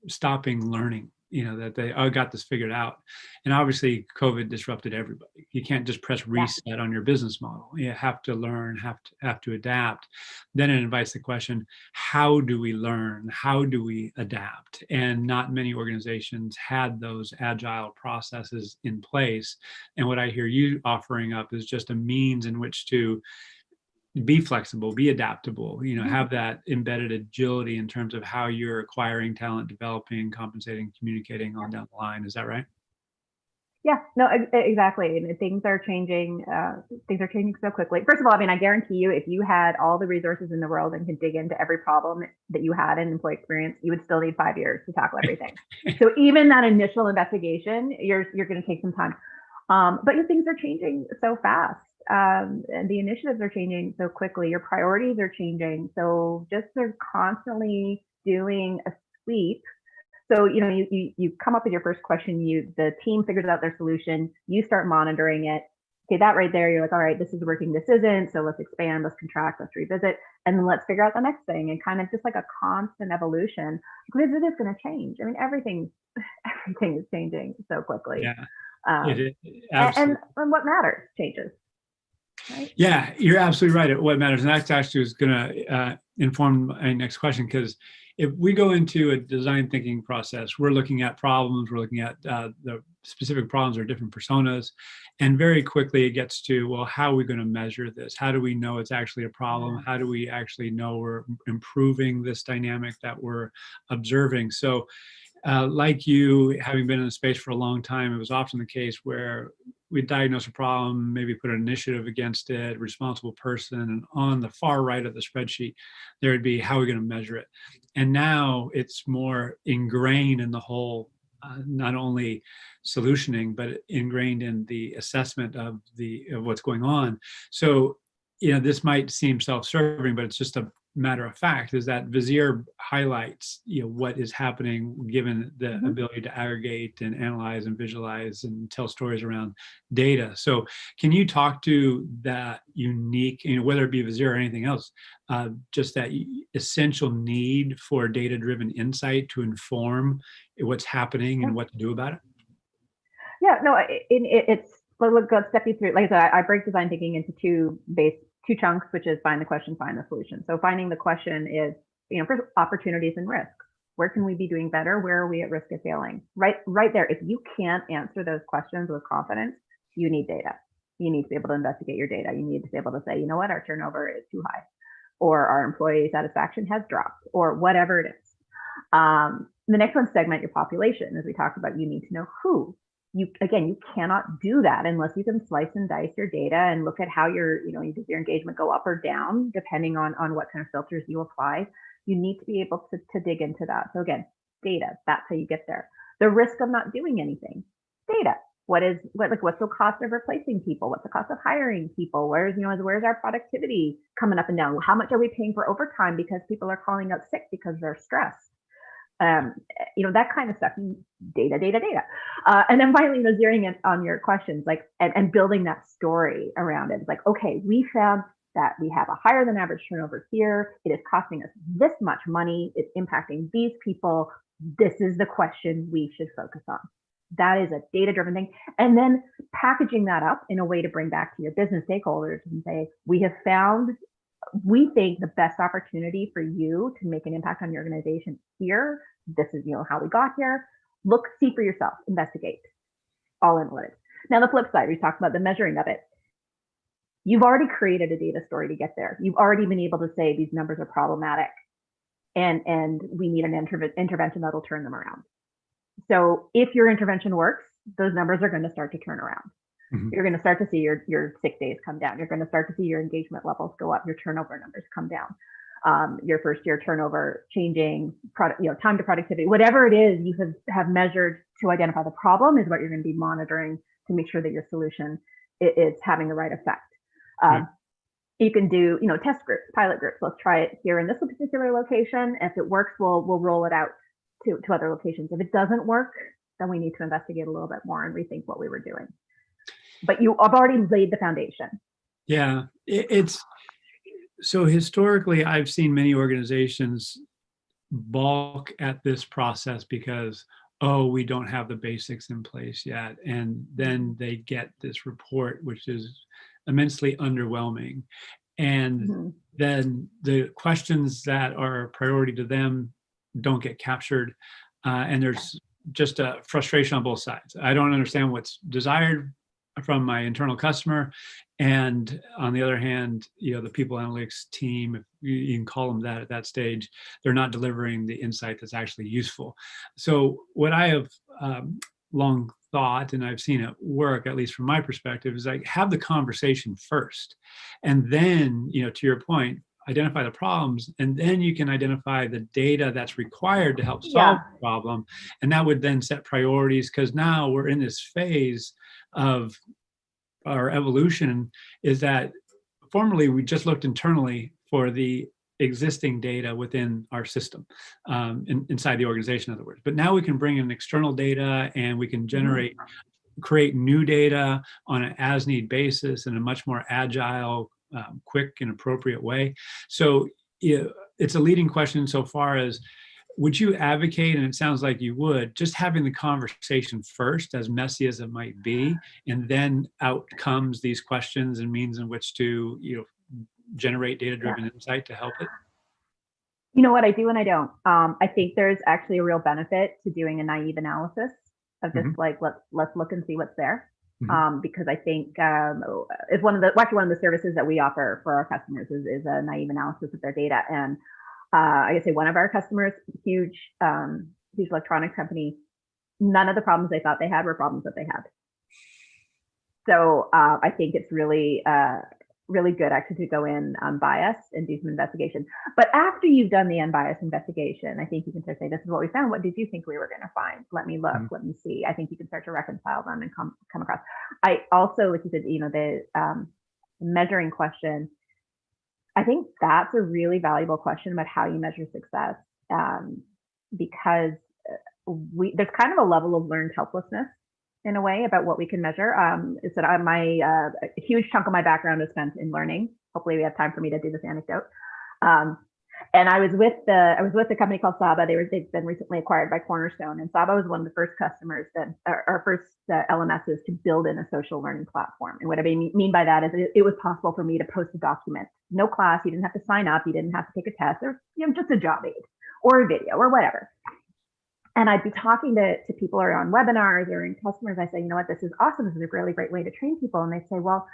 stopping learning, that they got this figured out. And obviously COVID disrupted everybody. You can't just press reset on your business model. You have to learn, have to adapt. Then it invites the question, how do we learn? How do we adapt? And not many organizations had those agile processes in place. And what I hear you offering up is just a means in which to be flexible, be adaptable, have that embedded agility in terms of how you're acquiring talent, developing, compensating, communicating on down the line. Is that right? Yeah, no, exactly. And things are changing. Things are changing so quickly. First of all, I guarantee you, if you had all the resources in the world and could dig into every problem that you had in employee experience, you would still need 5 years to tackle everything. So even that initial investigation, you're going to take some time. But things are changing so fast. And the initiatives are changing so quickly. Your priorities are changing. So just sort of constantly doing a sweep. So, you come up with your first question, the team figures out their solution, you start monitoring it. Okay, that right there, you're like, all right, this is working, this isn't. So let's expand, let's contract, let's revisit, and then let's figure out the next thing, and kind of just like a constant evolution, because it is going to change. Everything is changing so quickly. Yeah, and what matters changes. Right? Yeah, you're absolutely right. What matters, and that actually is going to inform my next question, because if we go into a design thinking process, we're looking at problems, we're looking at the specific problems or different personas, and very quickly it gets to, well, how are we going to measure this? How do we know it's actually a problem? How do we actually know we're improving this dynamic that we're observing? So like you, having been in the space for a long time, it was often the case where we diagnose a problem, maybe put an initiative against it, responsible person, and on the far right of the spreadsheet, there would be, how are we going to measure it? And now it's more ingrained in the whole, not only solutioning, but ingrained in the assessment of what's going on. So, this might seem self-serving, but it's just a matter of fact, is that Vizier highlights what is happening, given the ability to aggregate and analyze and visualize and tell stories around data. So can you talk to that unique, whether it be Vizier or anything else, just that essential need for data-driven insight to inform what's happening and what to do about it? Yeah, no, it's, let's step you through. Like I said, I break design thinking into two chunks, which is find the question, find the solution. So finding the question is, first, opportunities and risks. Where can we be doing better? Where are we at risk of failing? Right there. If you can't answer those questions with confidence, you need data. You need to be able to investigate your data. You need to be able to say, you know what, our turnover is too high, or our employee satisfaction has dropped, or whatever it is. The next one, segment your population. As we talked about, you need to know who. You cannot do that unless you can slice and dice your data and look at how does your engagement go up or down, depending on what kind of filters you apply. You need to be able to dig into that. So again, data, that's how you get there. The risk of not doing anything, data. What's the cost of replacing people? What's the cost of hiring people? Where's our productivity coming up and down? How much are we paying for overtime because people are calling out sick because they're stressed? That kind of stuff, data. And then finally, zeroing in on your questions, like, and building that story around it. It's like, okay, we found that we have a higher than average turnover here. It is costing us this much money. It's impacting these people. This is the question we should focus on. That is a data-driven thing. And then packaging that up in a way to bring back to your business stakeholders and say, we think the best opportunity for you to make an impact on your organization here. This is, how we got here. Look, see for yourself, investigate. All analytics. Now, the flip side, we talked about the measuring of it. You've already created a data story to get there. You've already been able to say these numbers are problematic and we need an intervention that'll turn them around. So if your intervention works, those numbers are going to start to turn around. Mm-hmm. You're going to start to see your sick days come down. You're going to start to see your engagement levels go up, your turnover numbers come down. Your first year turnover changing, time to productivity, whatever it is you have measured to identify the problem is what you're going to be monitoring to make sure that your solution is having the right effect. You can do, test groups, pilot groups. Let's try it here in this particular location. If it works, we'll roll it out to other locations. If it doesn't work, then we need to investigate a little bit more and rethink what we were doing. But you have already laid the foundation. Yeah, so historically, I've seen many organizations balk at this process because, we don't have the basics in place yet. And then they get this report, which is immensely underwhelming. And then the questions that are a priority to them don't get captured. And there's just a frustration on both sides. I don't understand what's desired from my internal customer. And on the other hand, the people analytics team, if you can call them that at that stage, they're not delivering the insight that's actually useful. So what I have long thought, and I've seen it work, at least from my perspective, is like have the conversation first. And then, to your point, identify the problems, and then you can identify the data that's required to help solve the problem. And that would then set priorities, because now we're in this phase of our evolution, is that formerly we just looked internally for the existing data within our system, inside the organization, in other words. But now we can bring in external data, and we can create new data on an as-need basis in a much more agile, quick and appropriate way. So it's a leading question so far as, would you advocate, and it sounds like you would, just having the conversation first, as messy as it might be, and then out comes these questions and means in which to generate data-driven insight to help it? You know what, I do and I don't. I think there's actually a real benefit to doing a naive analysis of just like, let's look and see what's there. Because I think it's one of the services that we offer for our customers is a naive analysis of their data. And I can say one of our customers, huge electronics company, none of the problems they thought they had were problems that they had. So I think it's really good actually to go in unbiased and do some investigation. But after you've done the unbiased investigation, I think you can start to say, this is what we found. What did you think we were going to find? Let me look, let me see. I think you can start to reconcile them and come across. I also, like you said, the measuring question, I think that's a really valuable question about how you measure success, because there's kind of a level of learned helplessness in a way about what we can measure. Is that a huge chunk of my background is spent in learning. Hopefully we have time for me to do this anecdote. And I was with a company called Saba. They've been recently acquired by Cornerstone, and Saba was one of the first customers that our first LMSs to build in a social learning platform. And what I mean by that is it was possible for me to post a document, no class. You didn't have to sign up. You didn't have to take a test, or just a job aid or a video or whatever. And I'd be talking to people or on webinars or in customers. I say, you know what, this is awesome. This is a really great way to train people. And they say, well,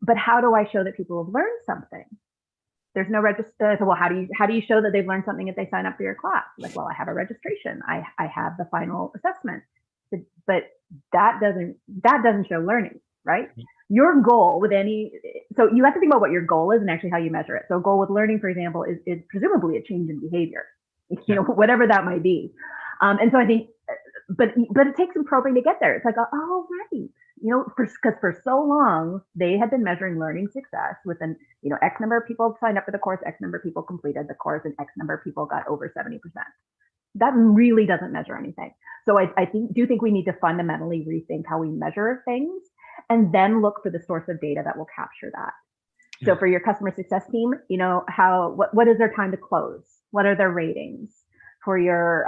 but how do I show that people have learned something? There's no register. So, well, how do you show that they've learned something if they sign up for your class? Like, well, I have a registration. I have the final assessment. But that doesn't show learning, right? Your goal with so you have to think about what your goal is and actually how you measure it. So a goal with learning, for example, is presumably a change in behavior, whatever that might be. And so I think, but it takes some probing to get there. It's like, oh, right. Because for so long, they had been measuring learning success with X number of people signed up for the course, X number of people completed the course, and X number of people got over 70%. that really doesn't measure anything. So I do think we need to fundamentally rethink how we measure things and then look for the source of data that will capture that. So for your customer success team, you know, what is their time to close? What are their ratings? For your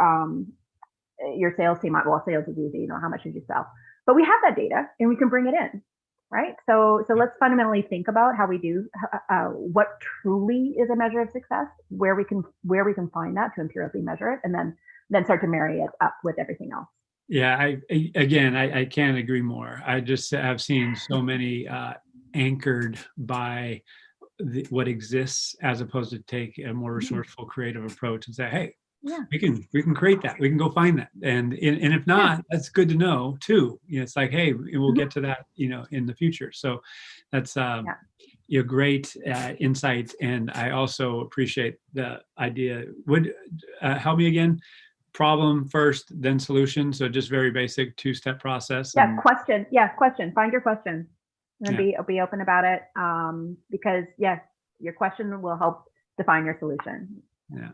sales team, well, sales is easy, you know, how much did you sell? But we have that data and we can bring it in, right? So let's fundamentally think about how we do what truly is a measure of success, where we can find that to empirically measure it, and then start to marry it up with everything else. Yeah, I can't agree more. I just have seen so many anchored by what exists, as opposed to take a more resourceful, creative approach and say, hey, yeah, we can create that. We can go find that. And if not, that's good to know too. You know, it's like, hey, we'll get to that, you know, in the future. So that's you know, great insight. And I also appreciate the idea. Would help me again. Problem first, then solution. So just very basic 2-step process. Yeah, question. Yeah, question. Find your question and be open about it. Because yes, your question will help define your solution. Yeah.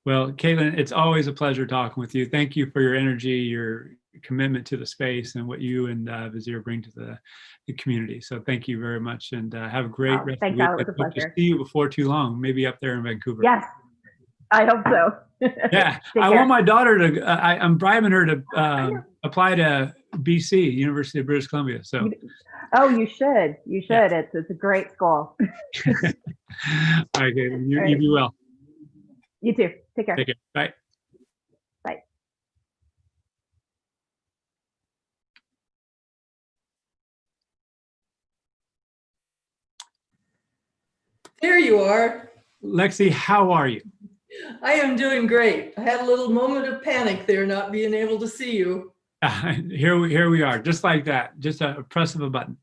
Well, Caitlin, it's always a pleasure talking with you. Thank you for your energy, your commitment to the space, and what you and Vizier bring to the community. So thank you very much, and have a great rest of the week. It was a hope to pleasure. see you before too long, maybe up there in Vancouver. Yes, I hope so. Yeah, I want my daughter to, I'm bribing her to apply to BC, University of British Columbia. So. Oh, you should. You should. Yeah. It's a great school. All right, Caitlin, you be well. You too. Take care. Take care. Bye. Bye. There you are. Lexi, how are you? I am doing great. I had a little moment of panic there, not being able to see you. Here we are, just like that. Just a press of a button.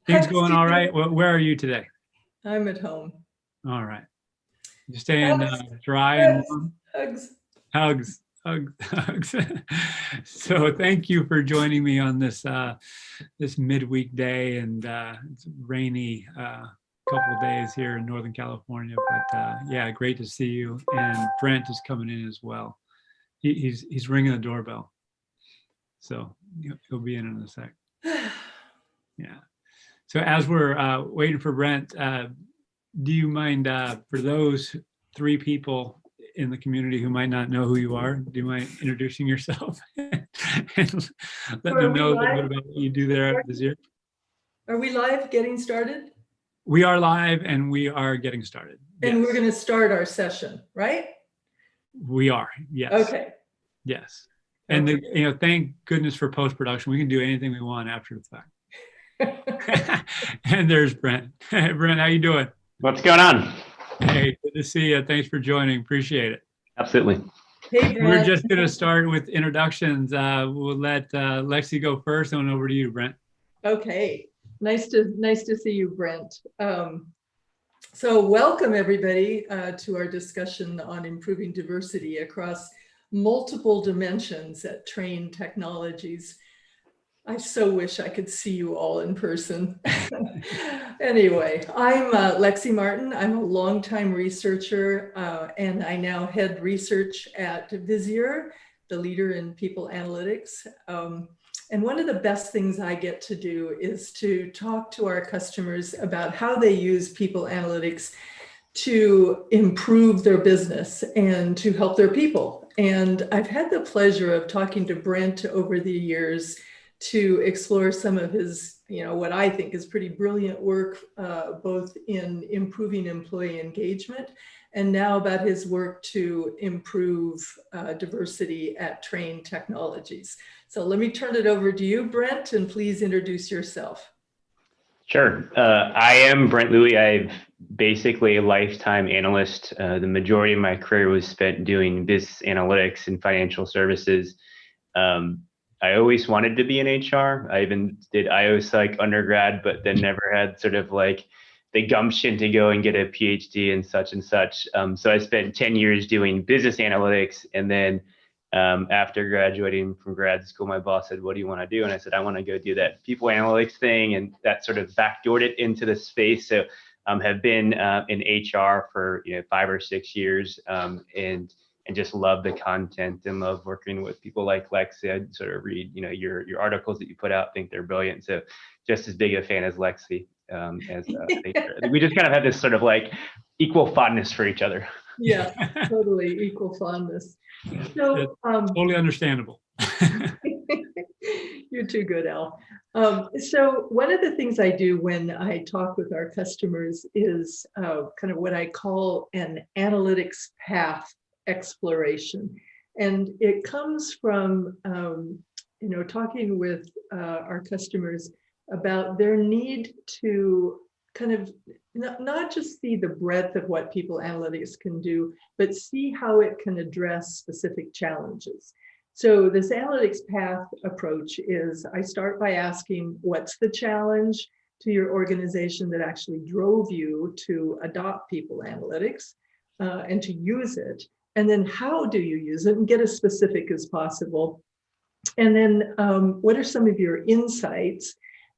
Things going all right? Well, where are you today? I'm at home. All right. You staying dry and warm? Hugs. So thank you for joining me on this this midweek day, and it's rainy couple of days here in Northern California. But yeah, great to see you. And Brent is coming in as well. He's ringing the doorbell, so he'll be in a sec. Yeah. So as we're waiting for Brent, do you mind, for those 3 people in the community who might not know who you are, do you mind introducing yourself and let them know a little bit about what you do there at Vizier? Are we live, getting started? We are live and we are getting started. And yes. We're going to start our session, right? We are, yes. Okay. Yes. And thank goodness for post-production. We can do anything we want after the fact. And there's Brent. Hey, Brent, how you doing? What's going on? Hey, good to see you. Thanks for joining. Appreciate it. Absolutely. Hey, Brent. We're just going to start with introductions. We'll let Lexi go first, and over to you, Brent. Okay. Nice to see you, Brent. So welcome everybody to our discussion on improving diversity across multiple dimensions at Train Technologies. I so wish I could see you all in person. Anyway, I'm Lexi Martin. I'm a longtime researcher and I now head research at Vizier, the leader in people analytics. And one of the best things I get to do is to talk to our customers about how they use people analytics to improve their business and to help their people. And I've had the pleasure of talking to Brent over the years to explore some of his, what I think is pretty brilliant work, both in improving employee engagement and now about his work to improve diversity at Train Technologies. So let me turn it over to you, Brent, and please introduce yourself. Sure. I am Brent Louie. I'm basically a lifetime analyst. The majority of my career was spent doing business analytics and financial services. I always wanted to be in HR. I even did IO Psych undergrad, but then never had sort of like the gumption to go and get a PhD and such and such. So I spent 10 years doing business analytics. And then after graduating from grad school, my boss said, what do you want to do? And I said, I want to go do that people analytics thing. And that sort of backdoored it into the space. So have been in HR for 5 or 6 years and and just love the content and love working with people like Lexi. I sort of read, your articles that you put out, think they're brilliant. So just as big a fan as Lexi. We just kind of have this sort of like equal fondness for each other. Yeah, totally equal fondness. So totally understandable. You're too good, Al. So one of the things I do when I talk with our customers is kind of what I call an analytics path exploration. And it comes from, talking with our customers about their need to kind of not just see the breadth of what people analytics can do, but see how it can address specific challenges. So this analytics path approach is, I start by asking, what's the challenge to your organization that actually drove you to adopt people analytics and to use it? And then how do you use it, and get as specific as possible? And then what are some of your insights?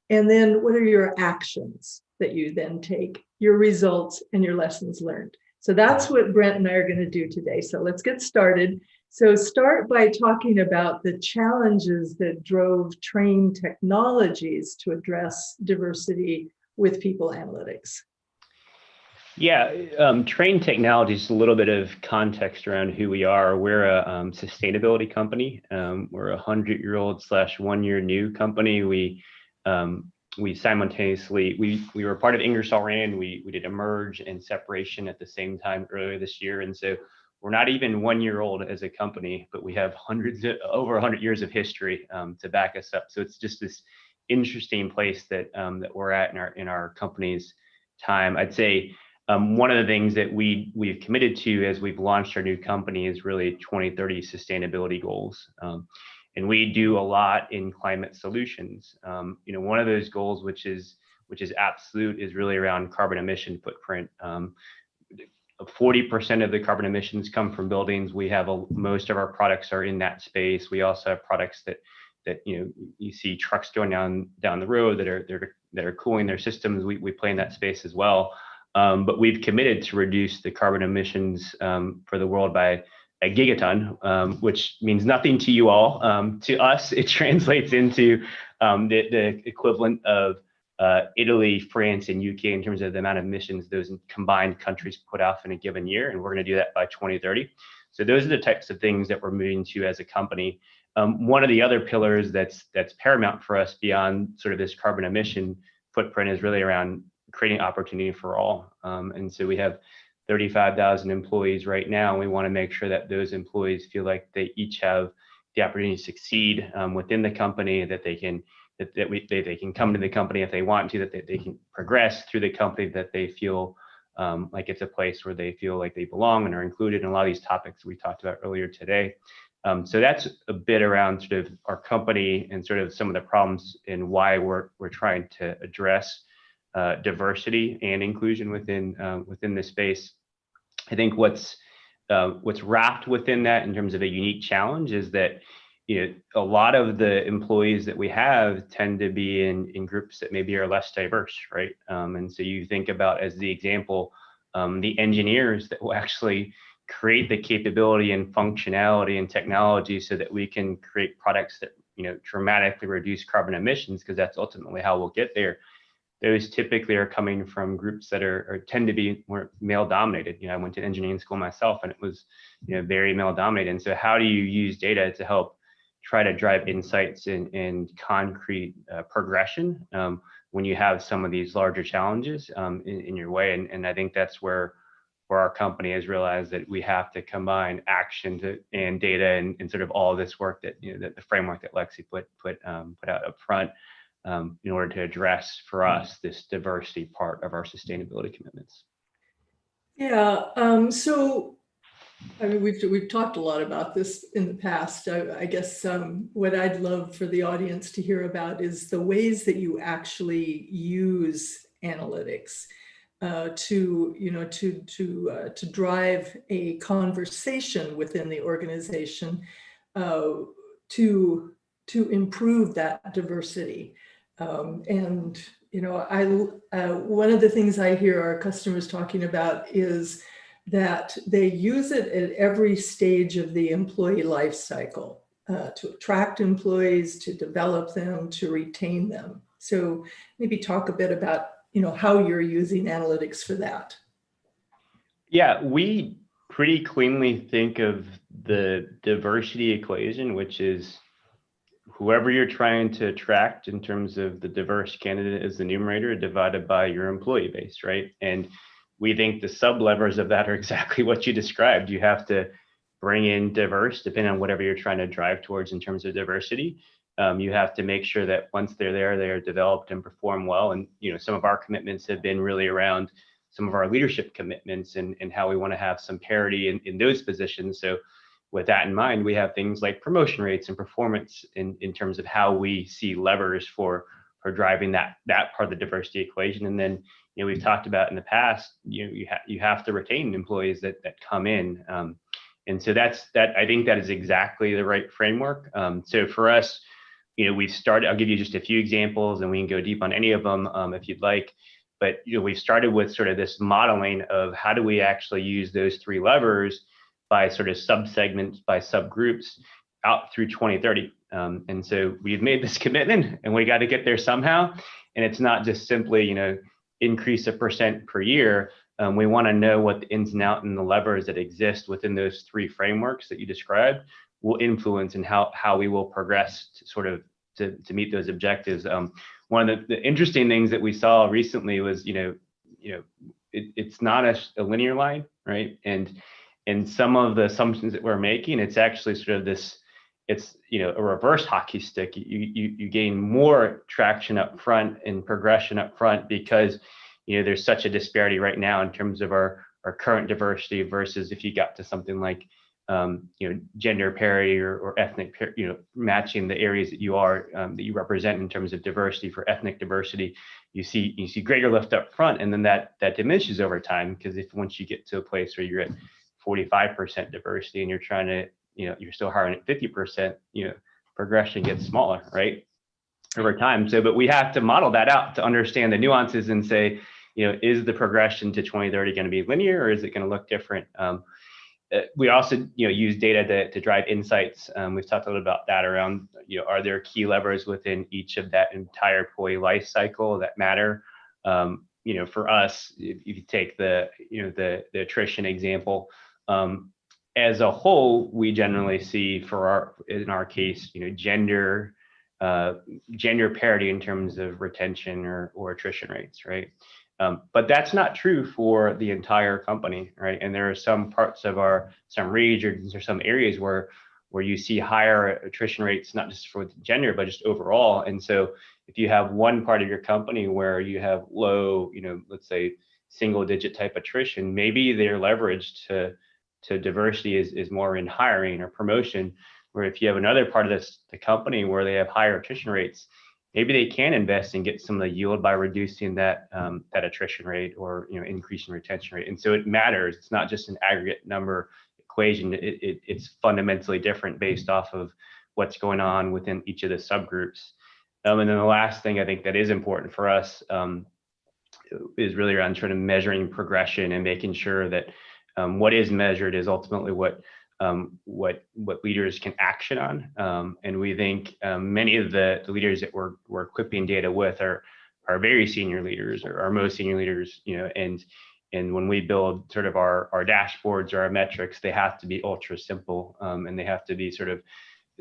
And then what are your actions that you then take, your results and your lessons learned? So that's what Brent and I are going to do today. So let's get started. So start by talking about the challenges that drove Train Technologies to address diversity with people analytics. Yeah, Train Technologies is a little bit of context around who we are. We're a sustainability company. We're a 100-year-old / 1-year new company. We simultaneously, we were part of Ingersoll Rand. We did a merge and separation at the same time earlier this year. And so we're not even 1 year old as a company, but we have over 100 years of history to back us up. So it's just this interesting place that we're at in our company's time. I'd say one of the things that we've committed to as we've launched our new company is really 2030 sustainability goals. And we do a lot in climate solutions. One of those goals, which is absolute, is really around carbon emission footprint. 40% of the carbon emissions come from buildings. We have most of our products are in that space. We also have products that you see trucks going down the road that are cooling their systems. We play in that space as well. But we've committed to reduce the carbon emissions for the world by a gigaton, which means nothing to you all. To us, it translates into the equivalent of Italy, France, and UK in terms of the amount of emissions those combined countries put off in a given year, and we're going to do that by 2030. So those are the types of things that we're moving to as a company. One of the other pillars that's paramount for us beyond sort of this carbon emission footprint is really around creating opportunity for all. And so we have 35,000 employees right now. And we want to make sure that those employees feel like they each have the opportunity to succeed within the company, that they can come to the company if they want to, that they can progress through the company, that they feel like it's a place where they feel like they belong and are included in a lot of these topics we talked about earlier today. So that's a bit around sort of our company and sort of some of the problems and why we're trying to address diversity and inclusion within this space. I think what's wrapped within that in terms of a unique challenge is that a lot of the employees that we have tend to be in groups that maybe are less diverse, right? And so you think about, as the example, the engineers that will actually create the capability and functionality and technology so that we can create products that dramatically reduce carbon emissions, because that's ultimately how we'll get there. Those typically are coming from groups that tend to be more male dominated. I went to engineering school myself, and it was very male dominated. And so how do you use data to help try to drive insights and concrete progression when you have some of these larger challenges in your way? And I think that's where our company has realized that we have to combine action and data and sort of all this work that the framework that Lexi put out up front in order to address for us this diversity part of our sustainability commitments. Yeah. So I mean, we've talked a lot about this in the past. I guess what I'd love for the audience to hear about is the ways that you actually use analytics to drive a conversation within the organization to improve that diversity. One of the things I hear our customers talking about is that they use it at every stage of the employee life cycle to attract employees, to develop them, to retain them. So maybe talk a bit about, how you're using analytics for that. Yeah, we pretty cleanly think of the diversity equation, which is whoever you're trying to attract in terms of the diverse candidate as the numerator divided by your employee base, right? And we think the sub levers of that are exactly what you described. You have to bring in diverse, depending on whatever you're trying to drive towards in terms of diversity. You have to make sure that once they're there, they are developed and perform well. And some of our commitments have been really around some of our leadership commitments and how we want to have some parity in those positions. So with that in mind, we have things like promotion rates and performance in terms of how we see levers for driving that part of the diversity equation. And then we've talked about in the past, you have to retain employees that come in. And so I think that is exactly the right framework. So for us, we've started, I'll give you just a few examples and we can go deep on any of them if you'd like. But we've started with sort of this modeling of how do we actually use those three levers by sort of subsegments, by subgroups out through 2030. And so we've made this commitment and we got to get there somehow. And it's not just simply, increase 1% per year. We want to know what the ins and outs and the levers that exist within those three frameworks that you described will influence and how we will progress to meet those objectives. One of the interesting things that we saw recently was, it's not a linear line, right? And some of the assumptions that we're making, it's actually sort of this, it's a reverse hockey stick. You gain more traction up front and progression up front because there's such a disparity right now in terms of our current diversity versus if you got to something like gender parity or ethnic, matching the areas that you represent in terms of diversity. For ethnic diversity, you see greater lift up front, and then that diminishes over time, because once you get to a place where you're at 45% diversity and you're trying to, you're still hiring at 50%, progression gets smaller, right, over time. So, but we have to model that out to understand the nuances and say, is the progression to 2030 going to be linear, or is it going to look different? We also, use data to drive insights. We've talked a little about that around, are there key levers within each of that entire employee life cycle that matter? For us, if you take the attrition example, as a whole, we generally see in our case, gender parity in terms of retention or attrition rates, right? But that's not true for the entire company, right? And there are some parts of some regions or some areas where you see higher attrition rates, not just for gender, but just overall. And so if you have one part of your company where you have low, let's say single digit type attrition, maybe their leverage to diversity is more in hiring or promotion. Where if you have another part of the company where they have higher attrition rates, maybe they can invest and get some of the yield by reducing that attrition rate or increasing retention rate. And so it matters. It's not just an aggregate number equation. It's fundamentally different based off of what's going on within each of the subgroups. And then the last thing I think that is important for us is really around sort of measuring progression and making sure that what is measured is ultimately what leaders can action on. And we think many of the leaders that we're equipping data with are very senior leaders, or our most senior leaders, and when we build sort of our dashboards or our metrics, they have to be ultra simple, and they have to be sort of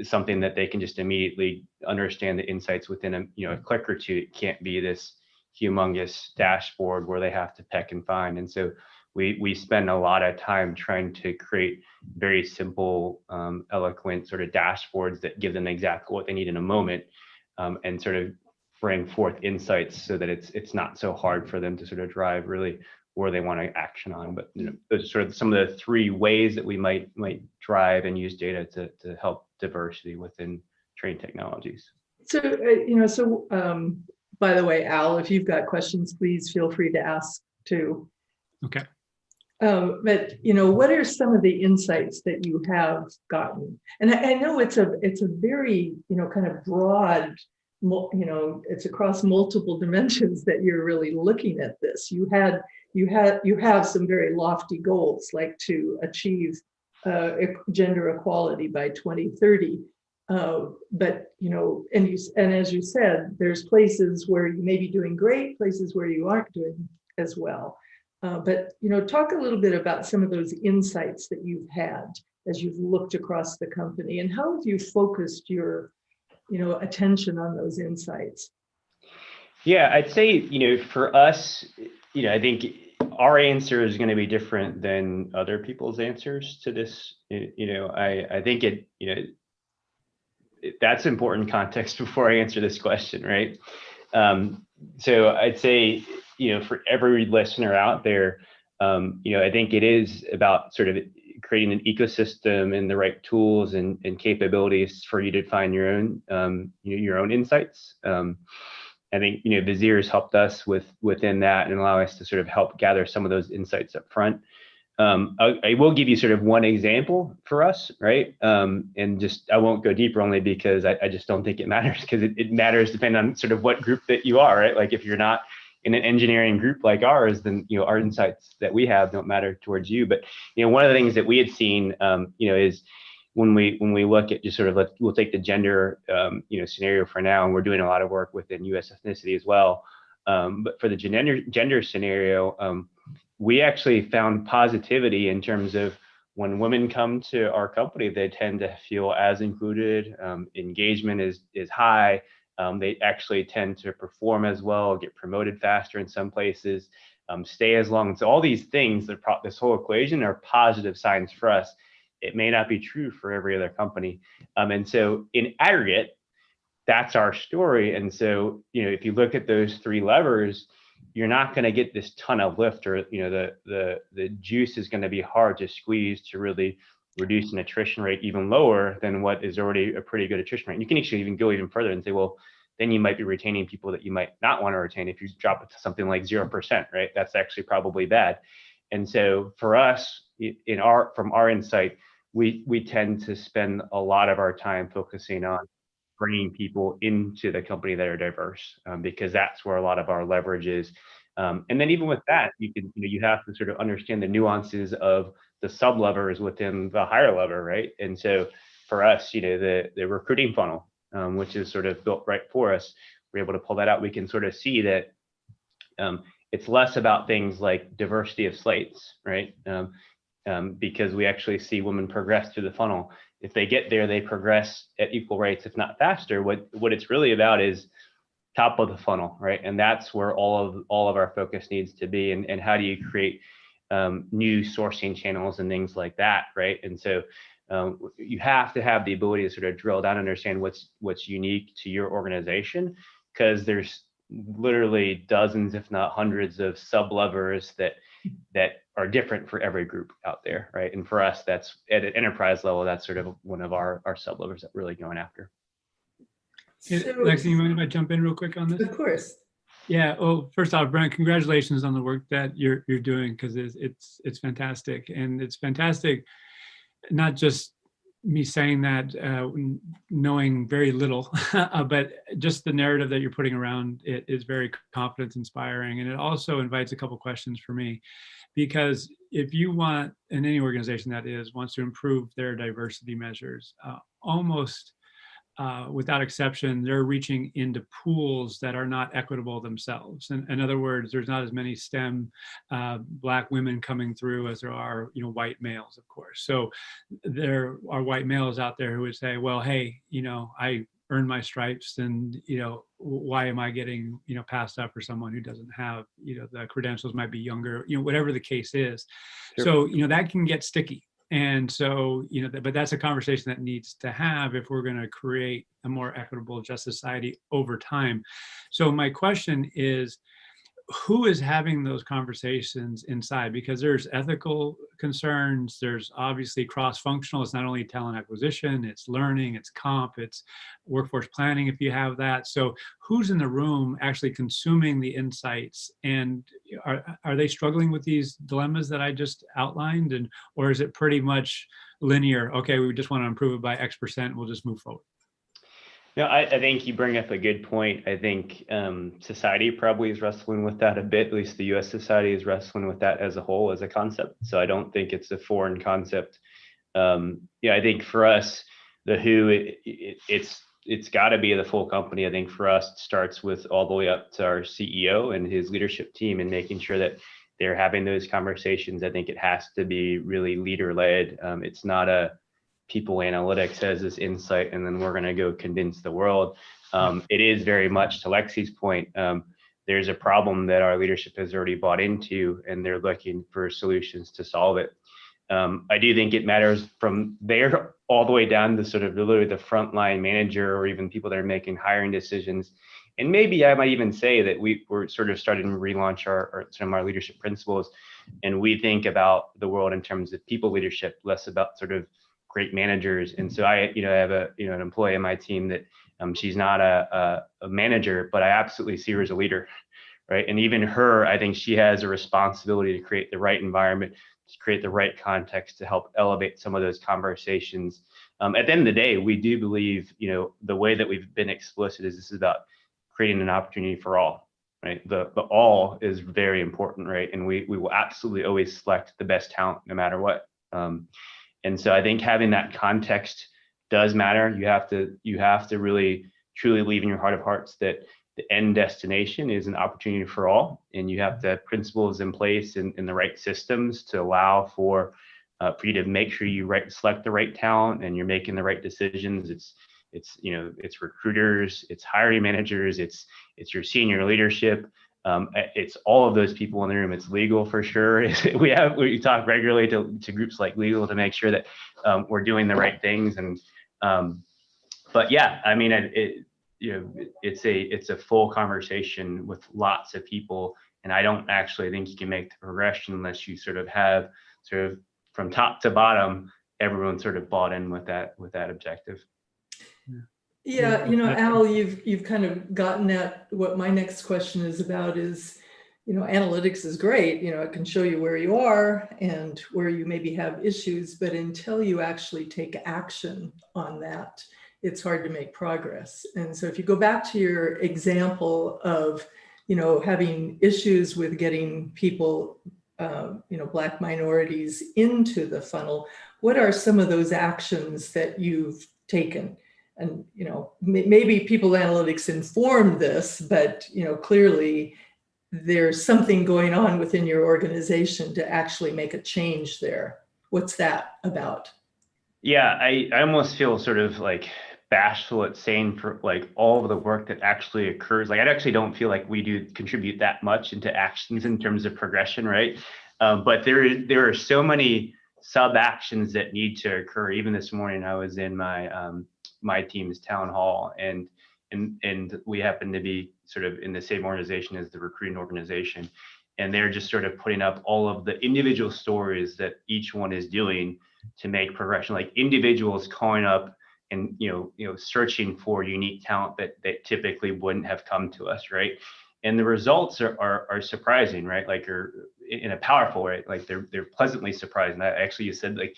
something that they can just immediately understand the insights within a click or two. It can't be this humongous dashboard where they have to peck and find. And so we spend a lot of time trying to create very simple, eloquent sort of dashboards that give them exactly what they need in a moment, and sort of bring forth insights so that it's not so hard for them to sort of drive really where they want to action on. But those are sort of some of the three ways that we might drive and use data to help diversity within trained technologies. So by the way, Al, if you've got questions, please feel free to ask too. Okay. But what are some of the insights that you have gotten? And I know it's a very kind of broad it's across multiple dimensions that you're really looking at this. You have some very lofty goals, like to achieve gender equality by 2030. But and as you said, there's places where you may be doing great, places where you aren't doing as well. But talk a little bit about some of those insights that you've had as you've looked across the company, and how have you focused your attention on those insights? Yeah, I'd say, for us, I think our answer is going to be different than other people's answers to this. I think that's important context before I answer this question, right? So I'd say, for every listener out there, I think it is about sort of creating an ecosystem and the right tools and capabilities for you to find your own insights. I think Vizier has helped us within that and allow us to sort of help gather some of those insights up front. I will give you sort of one example for us, right? And just I won't go deeper, only because I just don't think it matters, because it matters depending on sort of what group that you are, right? Like if you're not in an engineering group like ours, then our insights that we have don't matter towards you. But one of the things that we had seen, is when we look at just sort of we'll take the gender scenario for now, and we're doing a lot of work within U.S. ethnicity as well. But for the gender scenario, we actually found positivity in terms of when women come to our company, they tend to feel as included. Engagement is high. They actually tend to perform as well, get promoted faster in some places, stay as long. So all these things, this whole equation, are positive signs for us. It may not be true for every other company. And so in aggregate, that's our story. And so, if you look at those three levers, you're not going to get this ton of lift, or the juice is going to be hard to squeeze to really reduce an attrition rate even lower than what is already a pretty good attrition rate. And you can actually even go even further and say, well, then you might be retaining people that you might not want to retain if you drop it to something like 0%, right? That's actually probably bad. And so for us, from our insight, we tend to spend a lot of our time focusing on bringing people into the company that are diverse, because that's where a lot of our leverage is. And then even with that, you have to sort of understand the nuances of the sub levers within the higher lever, right? And so for us, the recruiting funnel, which is sort of built right for us, we're able to pull that out. We can sort of see that it's less about things like diversity of slates, right? Because we actually see women progress through the funnel. If they get there, they progress at equal rates, if not faster. What it's really about is top of the funnel, right? And that's where all of our focus needs to be. And how do you create new sourcing channels and things like that, right? And so you have to have the ability to sort of drill down and understand what's unique to your organization, because there's literally dozens, if not hundreds, of sub levers that are different for every group out there, right? And for us, that's at an enterprise level, that's sort of one of our sub levers that we're really going after. Hey, Lexi, you mind if I jump in real quick on this? Of course. Yeah. Well, first off, Brent, congratulations on the work that you're doing, because it's fantastic, and it's fantastic. Not just me saying that, knowing very little, but just the narrative that you're putting around it is very confidence inspiring. And it also invites a couple questions for me, because if you want, in any organization that wants to improve their diversity measures, almost without exception, they're reaching into pools that are not equitable themselves. In other words, there's not as many STEM Black women coming through as there are, white males, of course. So there are white males out there who would say, well, hey, I earned my stripes, and why am I getting passed up for someone who doesn't have the credentials, might be younger, whatever the case is. Sure. So that can get sticky. And so, but that's a conversation that needs to have if we're going to create a more equitable, just society over time. So my question is, who is having those conversations inside? Because there's ethical concerns, there's obviously cross-functional. It's not only talent acquisition, it's learning, it's comp, it's workforce planning if you have that. So who's in the room actually consuming the insights, and are they struggling with these dilemmas that I just outlined, or is it pretty much linear? Okay, we just want to improve it by X%, we'll just move forward. No, I think you bring up a good point. I think society probably is wrestling with that a bit. At least the U.S. society is wrestling with that as a whole, as a concept. So I don't think it's a foreign concept. I think for us, the who, it's got to be the full company. I think for us, it starts with all the way up to our CEO and his leadership team, and making sure that they're having those conversations. I think it has to be really leader led. It's not a people analytics has this insight and then we're going to go convince the world. It is very much, to Lexi's point, there's a problem that our leadership has already bought into and they're looking for solutions to solve it. I do think it matters from there all the way down to sort of literally the frontline manager or even people that are making hiring decisions. And maybe I might even say that we're sort of starting to relaunch some of our leadership principles, and we think about the world in terms of people leadership, less about sort of great managers. And so I have an employee on my team that she's not a manager, but I absolutely see her as a leader, right? And even her, I think she has a responsibility to create the right environment, to create the right context to help elevate some of those conversations. At the end of the day, we do believe, the way that we've been explicit is this is about creating an opportunity for all, right? The all is very important, right? And we will absolutely always select the best talent no matter what. And so I think having that context does matter. You have to really truly believe in your heart of hearts that the end destination is an opportunity for all, and you have to have principles in place and the right systems to allow for you to make sure you select the right talent and you're making the right decisions. It's recruiters, it's hiring managers, it's your senior leadership. It's all of those people in the room. It's legal for sure. We talk regularly to groups like legal to make sure that we're doing the right things. And but yeah, I mean, it's a full conversation with lots of people, and I don't actually think you can make the progression unless you sort of have sort of from top to bottom everyone sort of bought in with that objective. Yeah, Al, you've kind of gotten at what my next question is about is, analytics is great. It can show you where you are and where you maybe have issues, but until you actually take action on that, it's hard to make progress. And so if you go back to your example of, having issues with getting people, Black minorities into the funnel, what are some of those actions that you've taken? And, maybe people analytics informed this, but, clearly there's something going on within your organization to actually make a change there. What's that about? Yeah, I almost feel sort of like bashful at saying for like all of the work that actually occurs. Like I actually don't feel like we do contribute that much into actions in terms of progression, right? But there are so many sub actions that need to occur. Even this morning, I was in my team's town hall, and we happen to be sort of in the same organization as the recruiting organization, and they're just sort of putting up all of the individual stories that each one is doing to make progression, like individuals calling up and searching for unique talent that typically wouldn't have come to us, right? And the results are surprising, right? Like, are in a powerful way, like they're pleasantly surprising. You said like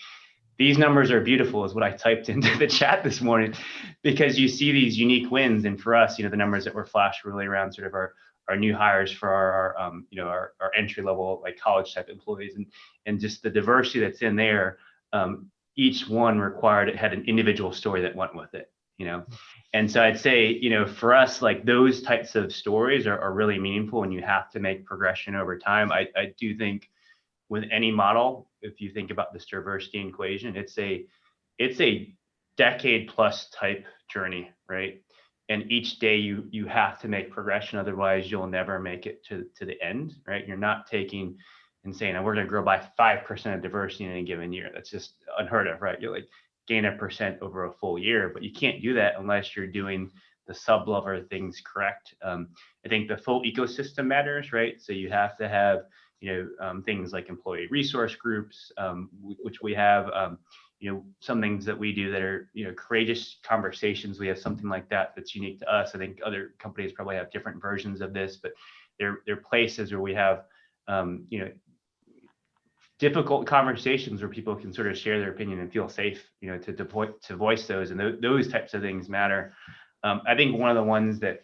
these numbers are beautiful is what I typed into the chat this morning, because you see these unique wins. And for us, the numbers that were flashed really around sort of our new hires for our entry level, like college type employees, and just the diversity that's in there. Each one had an individual story that went with it, And so I'd say, for us, like those types of stories are really meaningful, and you have to make progression over time. I do think with any model, if you think about this diversity equation, it's a decade plus type journey, right? And each day you have to make progression, otherwise you'll never make it to the end, right? You're not taking and saying, we're going to grow by 5% of diversity in a given year. That's just unheard of, right? You're like gain 1% over a full year, but you can't do that unless you're doing the sub-level things correct. I think the full ecosystem matters, right? So you have to have things like employee resource groups, which we have, some things that we do that are, courageous conversations. We have something like that that's unique to us. I think other companies probably have different versions of this, but they're places where we have, difficult conversations where people can sort of share their opinion and feel safe, to voice those, and those types of things matter. I think one of the ones that,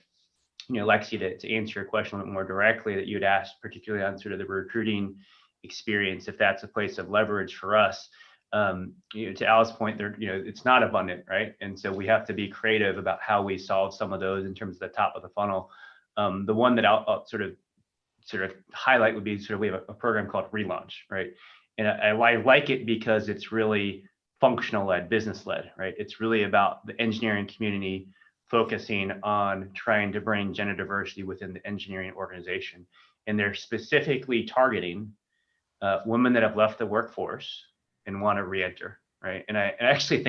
Lexi, to answer your question a little more directly, that you'd asked, particularly on sort of the recruiting experience, if that's a place of leverage for us, to Al's point, there, it's not abundant, right? And so we have to be creative about how we solve some of those in terms of the top of the funnel. The one that I'll sort of highlight would be we have a program called Relaunch, right? And I like it because it's really functional led, business led, right? It's really about the engineering community focusing on trying to bring gender diversity within the engineering organization. And they're specifically targeting women that have left the workforce and want to re-enter, right? And I actually I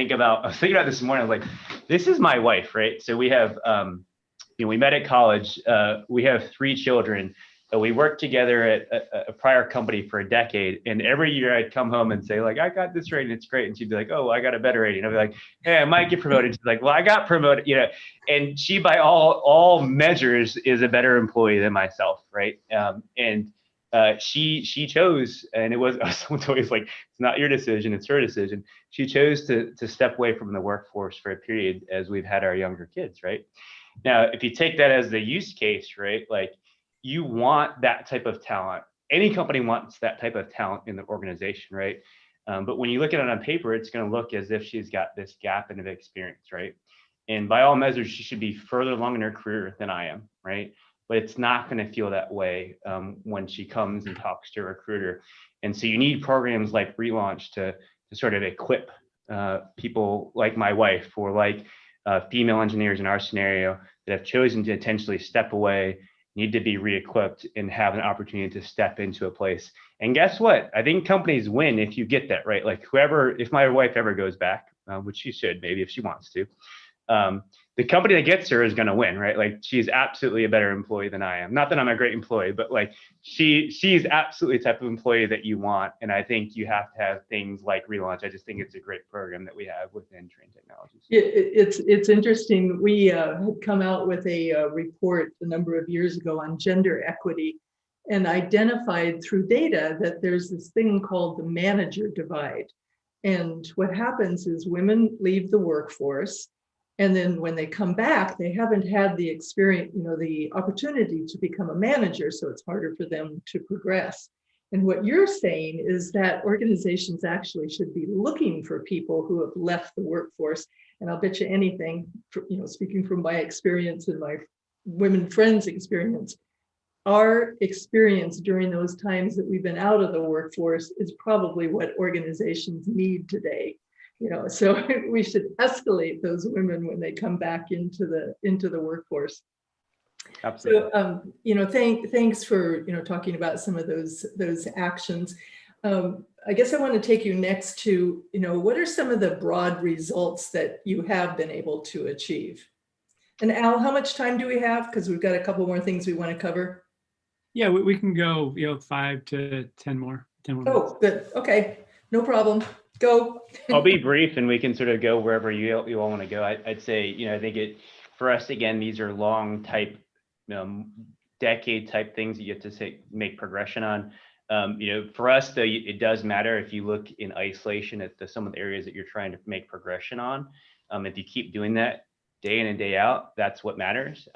was thinking about this morning, I was like, this is my wife, right? So we have, we met at college, we have 3 children. We worked together at a prior company for a decade, and every year I'd come home and say, like, I got this rating, it's great. And she'd be like, oh, I got a better rating. I'd be like, hey, I might get promoted. She's like, well, I got promoted, and she, by all measures, is a better employee than myself, right? She chose, and it was, someone's always like, it's not your decision, it's her decision. She chose to step away from the workforce for a period as we've had our younger kids, right? Now, if you take that as the use case, right, like, you want that type of talent. Any company wants that type of talent in the organization, right? But when you look at it on paper, it's going to look as if she's got this gap in of experience, right? And by all measures, she should be further along in her career than I am, right? But it's not going to feel that way when she comes and talks to a recruiter. And so you need programs like Relaunch to sort of equip people like my wife, or like female engineers in our scenario, that have chosen to intentionally step away, need to be re-equipped, and have an opportunity to step into a place. And guess what? I think companies win if you get that, right? Like, if my wife ever goes back, which she should, maybe, if she wants to, the company that gets her is going to win, right? Like, she's absolutely a better employee than I am. Not that I'm a great employee, but like, she's absolutely the type of employee that you want. And I think you have to have things like Relaunch. I just think it's a great program that we have within Train Technologies. It's interesting. We had come out with a report a number of years ago on gender equity, and identified through data that there's this thing called the manager divide. And what happens is women leave the workforce, and then when they come back, they haven't had the experience, the opportunity to become a manager, so it's harder for them to progress. And what you're saying is that organizations actually should be looking for people who have left the workforce. And I'll bet you anything, speaking from my experience and my women friends' experience, our experience during those times that we've been out of the workforce is probably what organizations need today. So we should escalate those women when they come back into the workforce. Absolutely. So, thanks for, talking about some of those actions. I guess I want to take you next to, what are some of the broad results that you have been able to achieve? And Al, how much time do we have? Because we've got a couple more things we want to cover. Yeah, we can go, 5 to 10 more. 10 more minutes. Oh, good. Okay, no problem. Go. I'll be brief, and we can sort of go wherever you all want to go. I'd say, I think for us, again, these are long type, decade type things that you have to make progression on. For us, though, it does matter if you look in isolation at some of the areas that you're trying to make progression on. If you keep doing that day in and day out, that's what matters.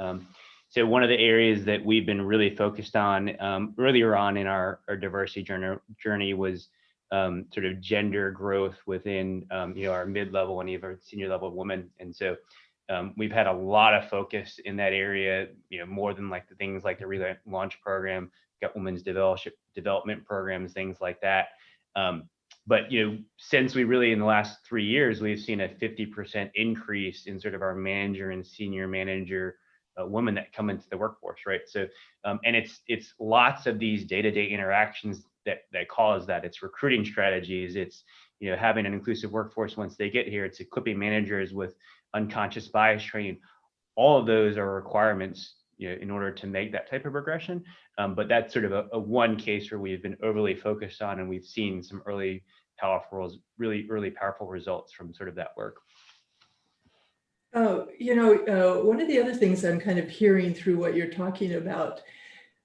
So one of the areas that we've been really focused on earlier on in our diversity journey was sort of gender growth within our mid-level and even senior level women. And so we've had a lot of focus in that area, more than like the things like the Relaunch program, got women's development programs, things like that. But since we really, in the last 3 years, we've seen a 50% increase in sort of our manager and senior manager women that come into the workforce, right? So, and it's lots of these day-to-day interactions that cause that. It's recruiting strategies. It's having an inclusive workforce once they get here. It's equipping managers with unconscious bias training. All of those are requirements, in order to make that type of progression. But that's sort of a one case where we've been overly focused on, and we've seen some really powerful results from sort of that work. One of the other things I'm kind of hearing through what you're talking about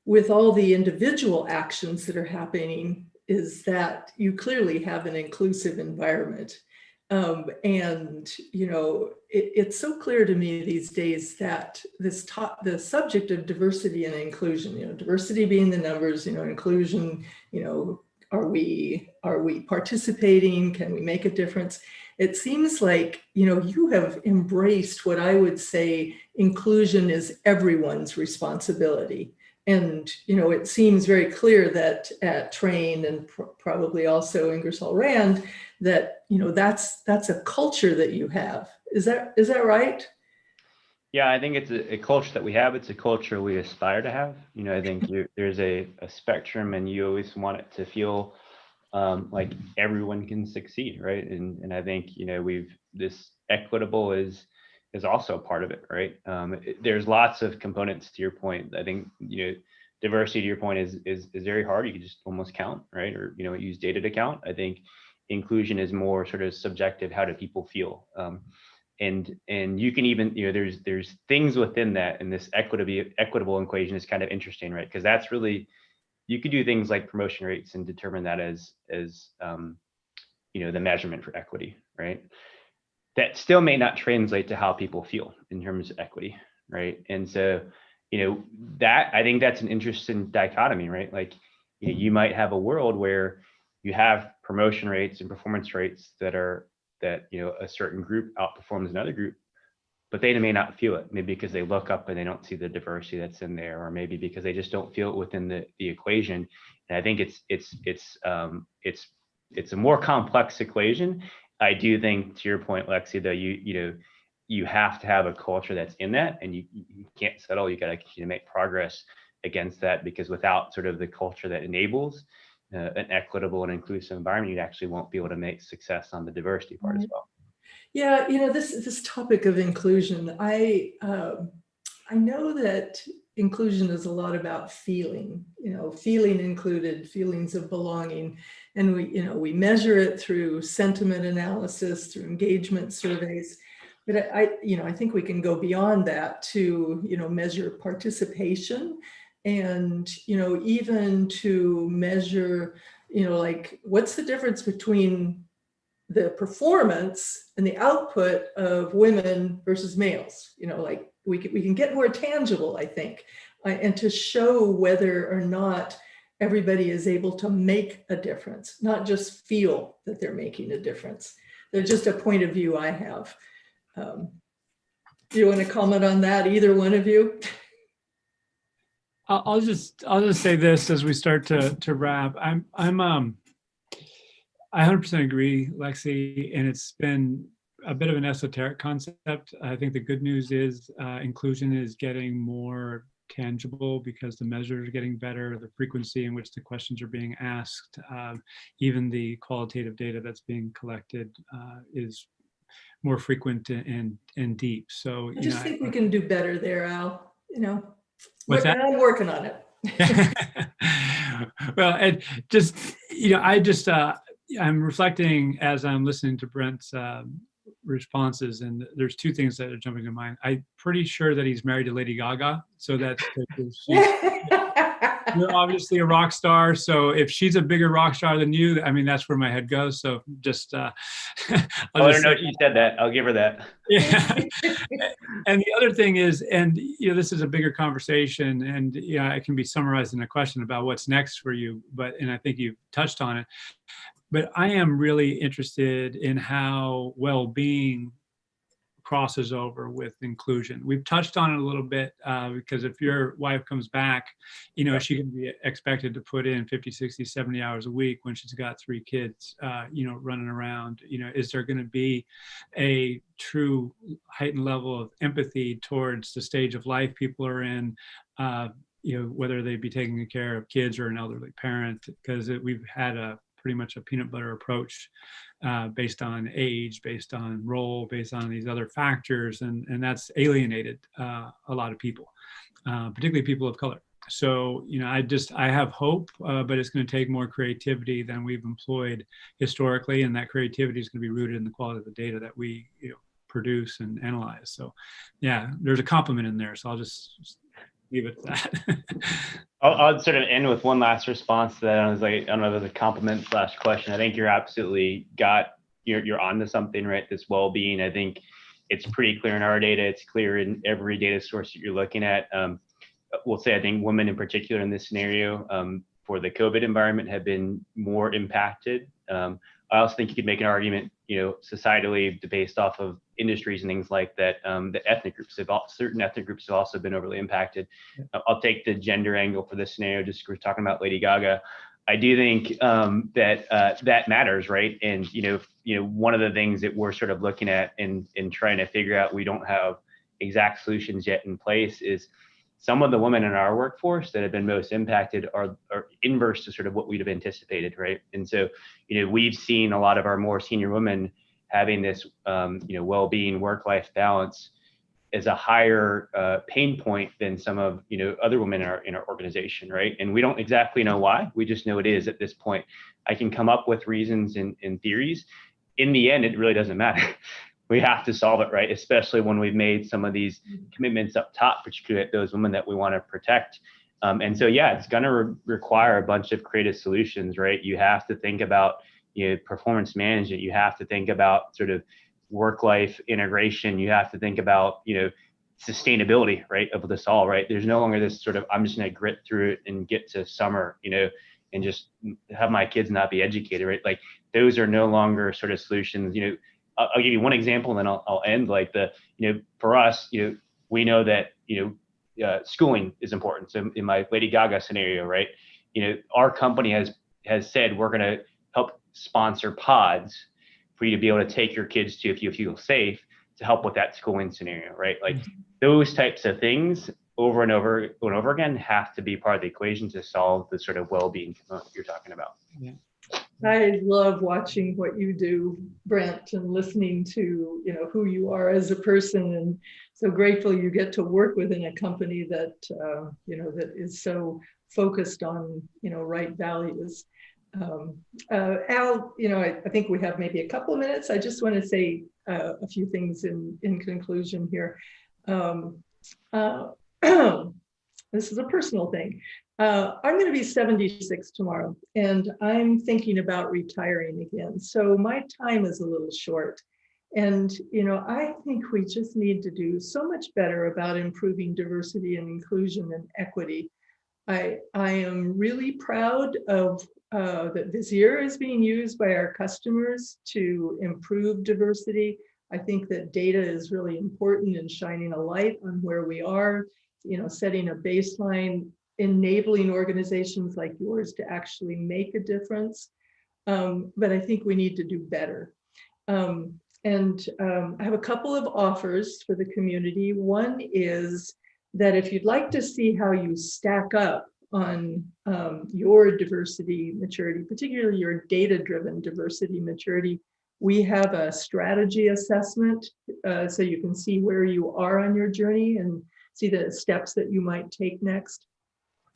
with all the individual actions that are happening is that you clearly have an inclusive environment. And, you know, it's so clear to me these days that the subject of diversity and inclusion, you know, diversity being the numbers, you know, inclusion, you know, are we participating? Can we make a difference? It seems like, you know, you have embraced what I would say inclusion is everyone's responsibility. And, you know, it seems very clear that at Train and probably also Ingersoll Rand, that, you know, that's a culture that you have. Is that right? Yeah, I think it's a culture that we have. It's a culture we aspire to have. You know, I think there's a spectrum, and you always want it to feel like everyone can succeed, right? And I think, you know, this equitable is also a part of it, right? There's lots of components to your point. I think, you know, diversity to your point is very hard. You can just almost count, right? Or, you know, use data to count. I think inclusion is more sort of subjective. How do people feel? And you can even, you know, there's things within that, and this equitable equation is kind of interesting, right? Because that's really, you could do things like promotion rates and determine that as you know, the measurement for equity, right? That still may not translate to how people feel in terms of equity, right? And so, you know, that, I think that's an interesting dichotomy, right? Like, you know, you might have a world where you have promotion rates and performance rates that you know, a certain group outperforms another group, but they may not feel it, maybe because they look up and they don't see the diversity that's in there, or maybe because they just don't feel it within the equation. And I think it's a more complex equation. I do think, to your point, Lexi, though, you know, you have to have a culture that's in that, and you can't settle. You got to continue to make progress against that, because without sort of the culture that enables an equitable and inclusive environment, you actually won't be able to make success on the diversity part as well. Yeah, you know, this topic of inclusion, I know that inclusion is a lot about feeling, you know, feeling included, feelings of belonging, and we measure it through sentiment analysis, through engagement surveys. But I think we can go beyond that to, you know, measure participation, and, you know, even to measure, you know, like, what's the difference between the performance and the output of women versus males. You know, like, we can get more tangible, I think, and to show whether or not everybody is able to make a difference, not just feel that they're making a difference. They're just a point of view I have. Do you want to comment on that, either one of you? I'll just say this as we start to wrap. I 100% agree, Lexi, and it's been a bit of an esoteric concept. I think the good news is inclusion is getting more tangible because the measures are getting better, the frequency in which the questions are being asked, even the qualitative data that's being collected is more frequent and deep. So I just think we can do better there, Al. You know, I'm working on it. Well, and just, you know, I'm reflecting as I'm listening to Brent's responses, and there's two things that are jumping to mind. I'm pretty sure that he's married to Lady Gaga, so that's you're obviously a rock star. So if she's a bigger rock star than you, I mean, that's where my head goes. So just I'll let her know she said that. I'll give her that. Yeah. And the other thing is, and you know, this is a bigger conversation, and yeah, it can be summarized in a question about what's next for you. And I think you've touched on it. But I am really interested in how well-being crosses over with inclusion. We've touched on it a little bit because if your wife comes back, you know, she can be expected to put in 50, 60, 70 hours a week when she's got 3 kids, you know, running around. You know, is there going to be a true heightened level of empathy towards the stage of life people are in? You know, whether they be taking care of kids or an elderly parent, because we've had pretty much a peanut butter approach based on age, based on role, based on these other factors, and that's alienated a lot of people, particularly people of color. So, you know, I have hope, but it's going to take more creativity than we've employed historically, and that creativity is going to be rooted in the quality of the data that we, you know, produce and analyze. So, yeah, there's a compliment in there. So I'll just leave it at that. I'll sort of end with one last response to that. I was like, I don't know if it's a compliment / question. I think you're absolutely got you're onto something, right? This well-being, I think it's pretty clear in our data. It's clear in every data source that you're looking at. We'll say, I think women in particular in this scenario for the COVID environment have been more impacted. I also think you could make an argument, societally based off of industries and things like that, the ethnic groups certain ethnic groups have also been overly impacted. I'll take the gender angle for this scenario, just we're talking about Lady Gaga. I do think that matters, right? And one of the things that we're sort of looking at and trying to figure out, we don't have exact solutions yet in place, is some of the women in our workforce that have been most impacted are inverse to sort of what we'd have anticipated, right? And so, we've seen a lot of our more senior women having this, well-being, work-life balance as a higher pain point than some of other women in our organization, right? And we don't exactly know why. We just know it is at this point. I can come up with reasons and theories. In the end, it really doesn't matter. We have to solve it, right? Especially when we've made some of these commitments up top, particularly at those women that we want to protect. And so, yeah, it's going to require a bunch of creative solutions, right? You have to think about performance management. You have to think about sort of work-life integration. You have to think about sustainability, right, of this all, right? There's no longer this sort of, I'm just going to grit through it and get to summer, and just have my kids not be educated, right? Like, those are no longer sort of solutions. I'll give you one example, and then I'll end. Like for us, we know that schooling is important. So in my Lady Gaga scenario, right, our company has said we're going to help sponsor pods for you to be able to take your kids to, if you feel safe, to help with that schooling scenario, right? Like those types of things over and over again have to be part of the equation to solve the sort of well-being you're talking about. Yeah. I love watching what you do, Brent, and listening to who you are as a person, and so grateful you get to work within a company that that is so focused on right values. Al, I think we have maybe a couple of minutes. I just want to say a few things in conclusion here. This is a personal thing. I'm going to be 76 tomorrow, and I'm thinking about retiring again. So my time is a little short. And, I think we just need to do so much better about improving diversity and inclusion and equity. I am really proud of that Vizier is being used by our customers to improve diversity. I think that data is really important in shining a light on where we are, setting a baseline, enabling organizations like yours to actually make a difference. But I think we need to do better. I have a couple of offers for the community. One is that if you'd like to see how you stack up on your diversity maturity, particularly your data-driven diversity maturity, we have a strategy assessment so you can see where you are on your journey and see the steps that you might take next.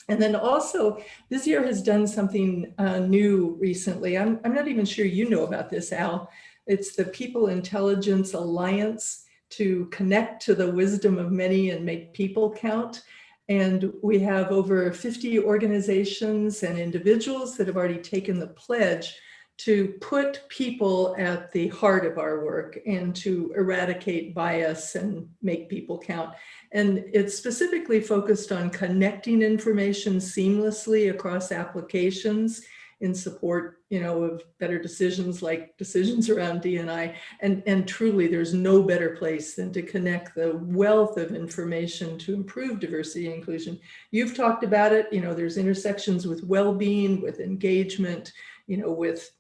And then also, this year has done something new recently. I'm not even sure you know about this, Al. It's the People Intelligence Alliance to connect to the wisdom of many and make people count. And we have over 50 organizations and individuals that have already taken the pledge to put people at the heart of our work and to eradicate bias and make people count. And it's specifically focused on connecting information seamlessly across applications in support, of better decisions like decisions around D&I. And truly, there's no better place than to connect the wealth of information to improve diversity and inclusion. You've talked about it, there's intersections with well-being, with engagement, with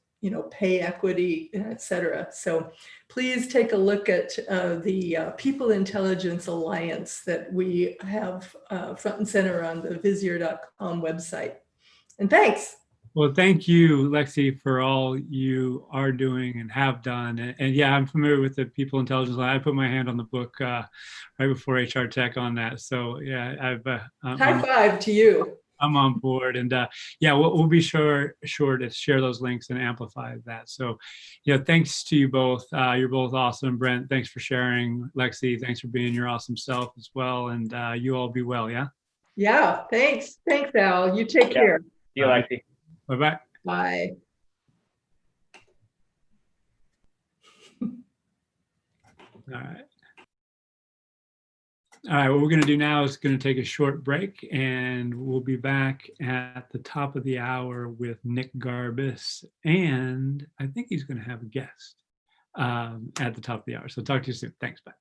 pay equity, et cetera. So please take a look at the People Intelligence Alliance that we have front and center on the Vizier.com website. And thanks. Well, thank you, Lexi, for all you are doing and have done. And yeah, I'm familiar with the People Intelligence Alliance. I put my hand on the book right before HR Tech on that. So yeah, high five to you. I'm on board, and yeah, we'll be sure to share those links and amplify that. So, thanks to you both. You're both awesome. Brent, thanks for sharing. Lexi, thanks for being your awesome self as well. And you all be well. Yeah. Yeah. Thanks, Al. You take care. See you, Lexi. Bye bye. Bye. All right. All right, what we're going to do now is going to take a short break, and we'll be back at the top of the hour with Nick Garbus, and I think he's going to have a guest at the top of the hour. So talk to you soon. Thanks, bye.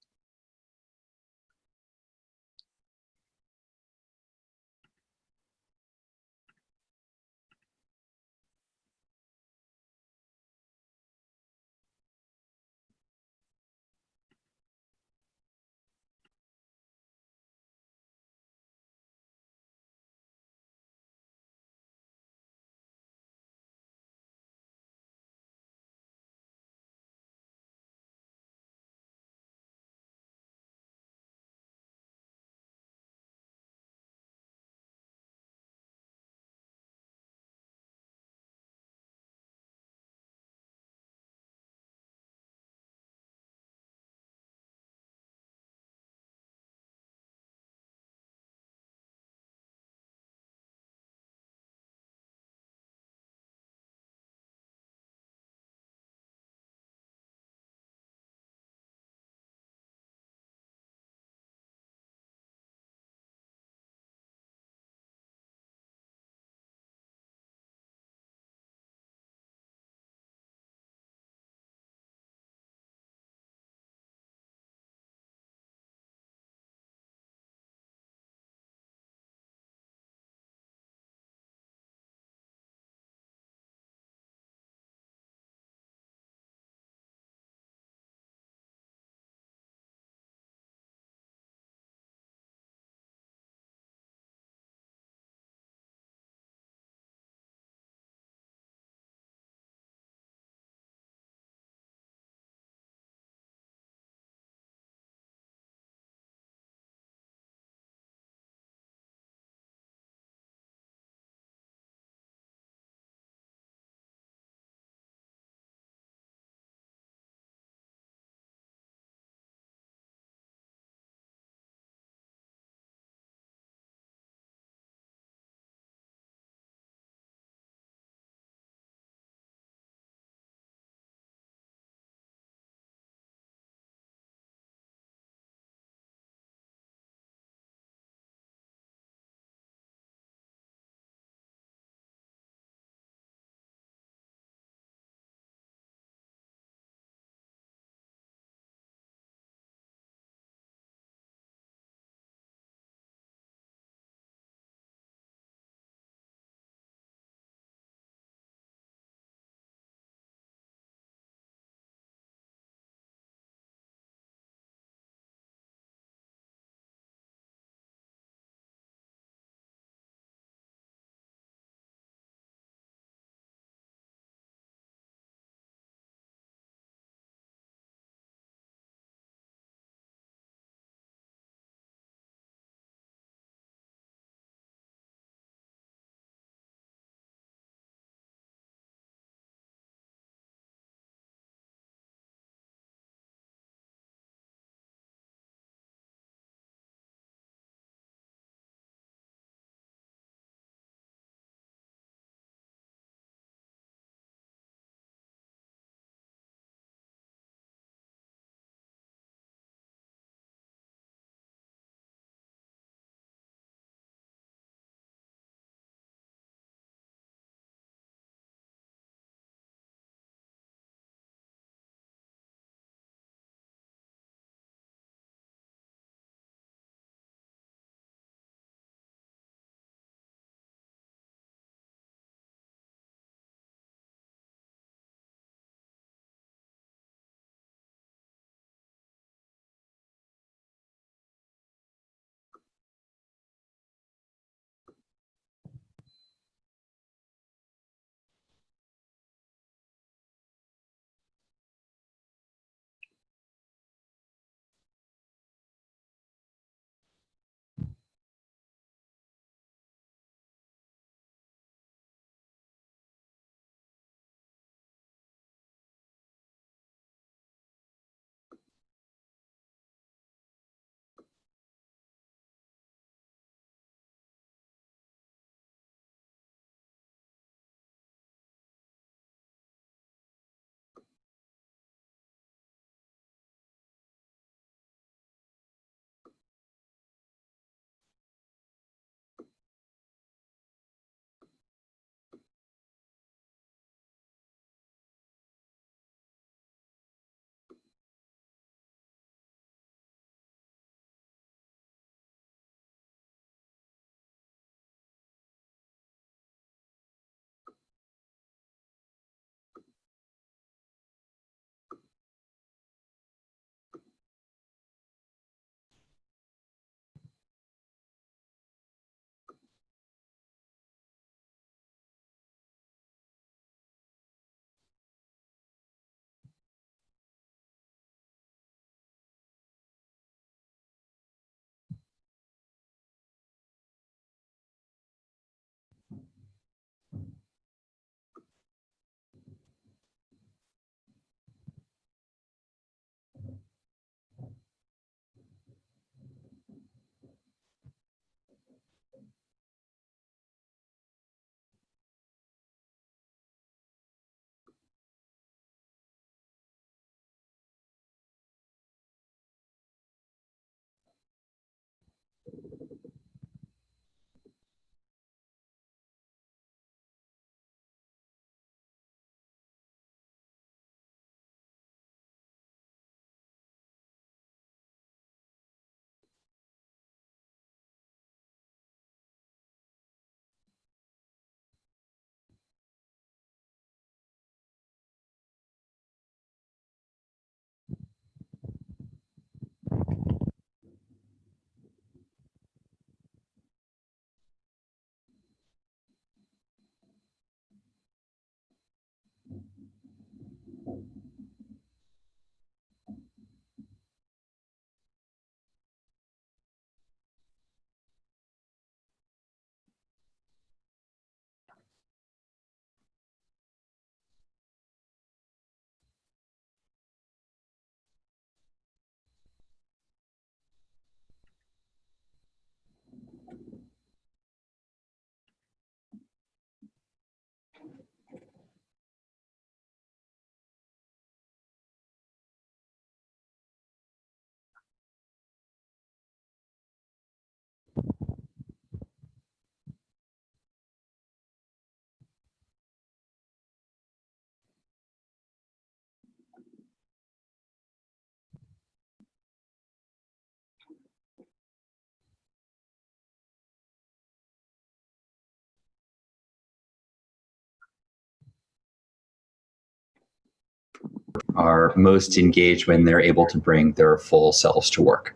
are most engaged when they're able to bring their full selves to work.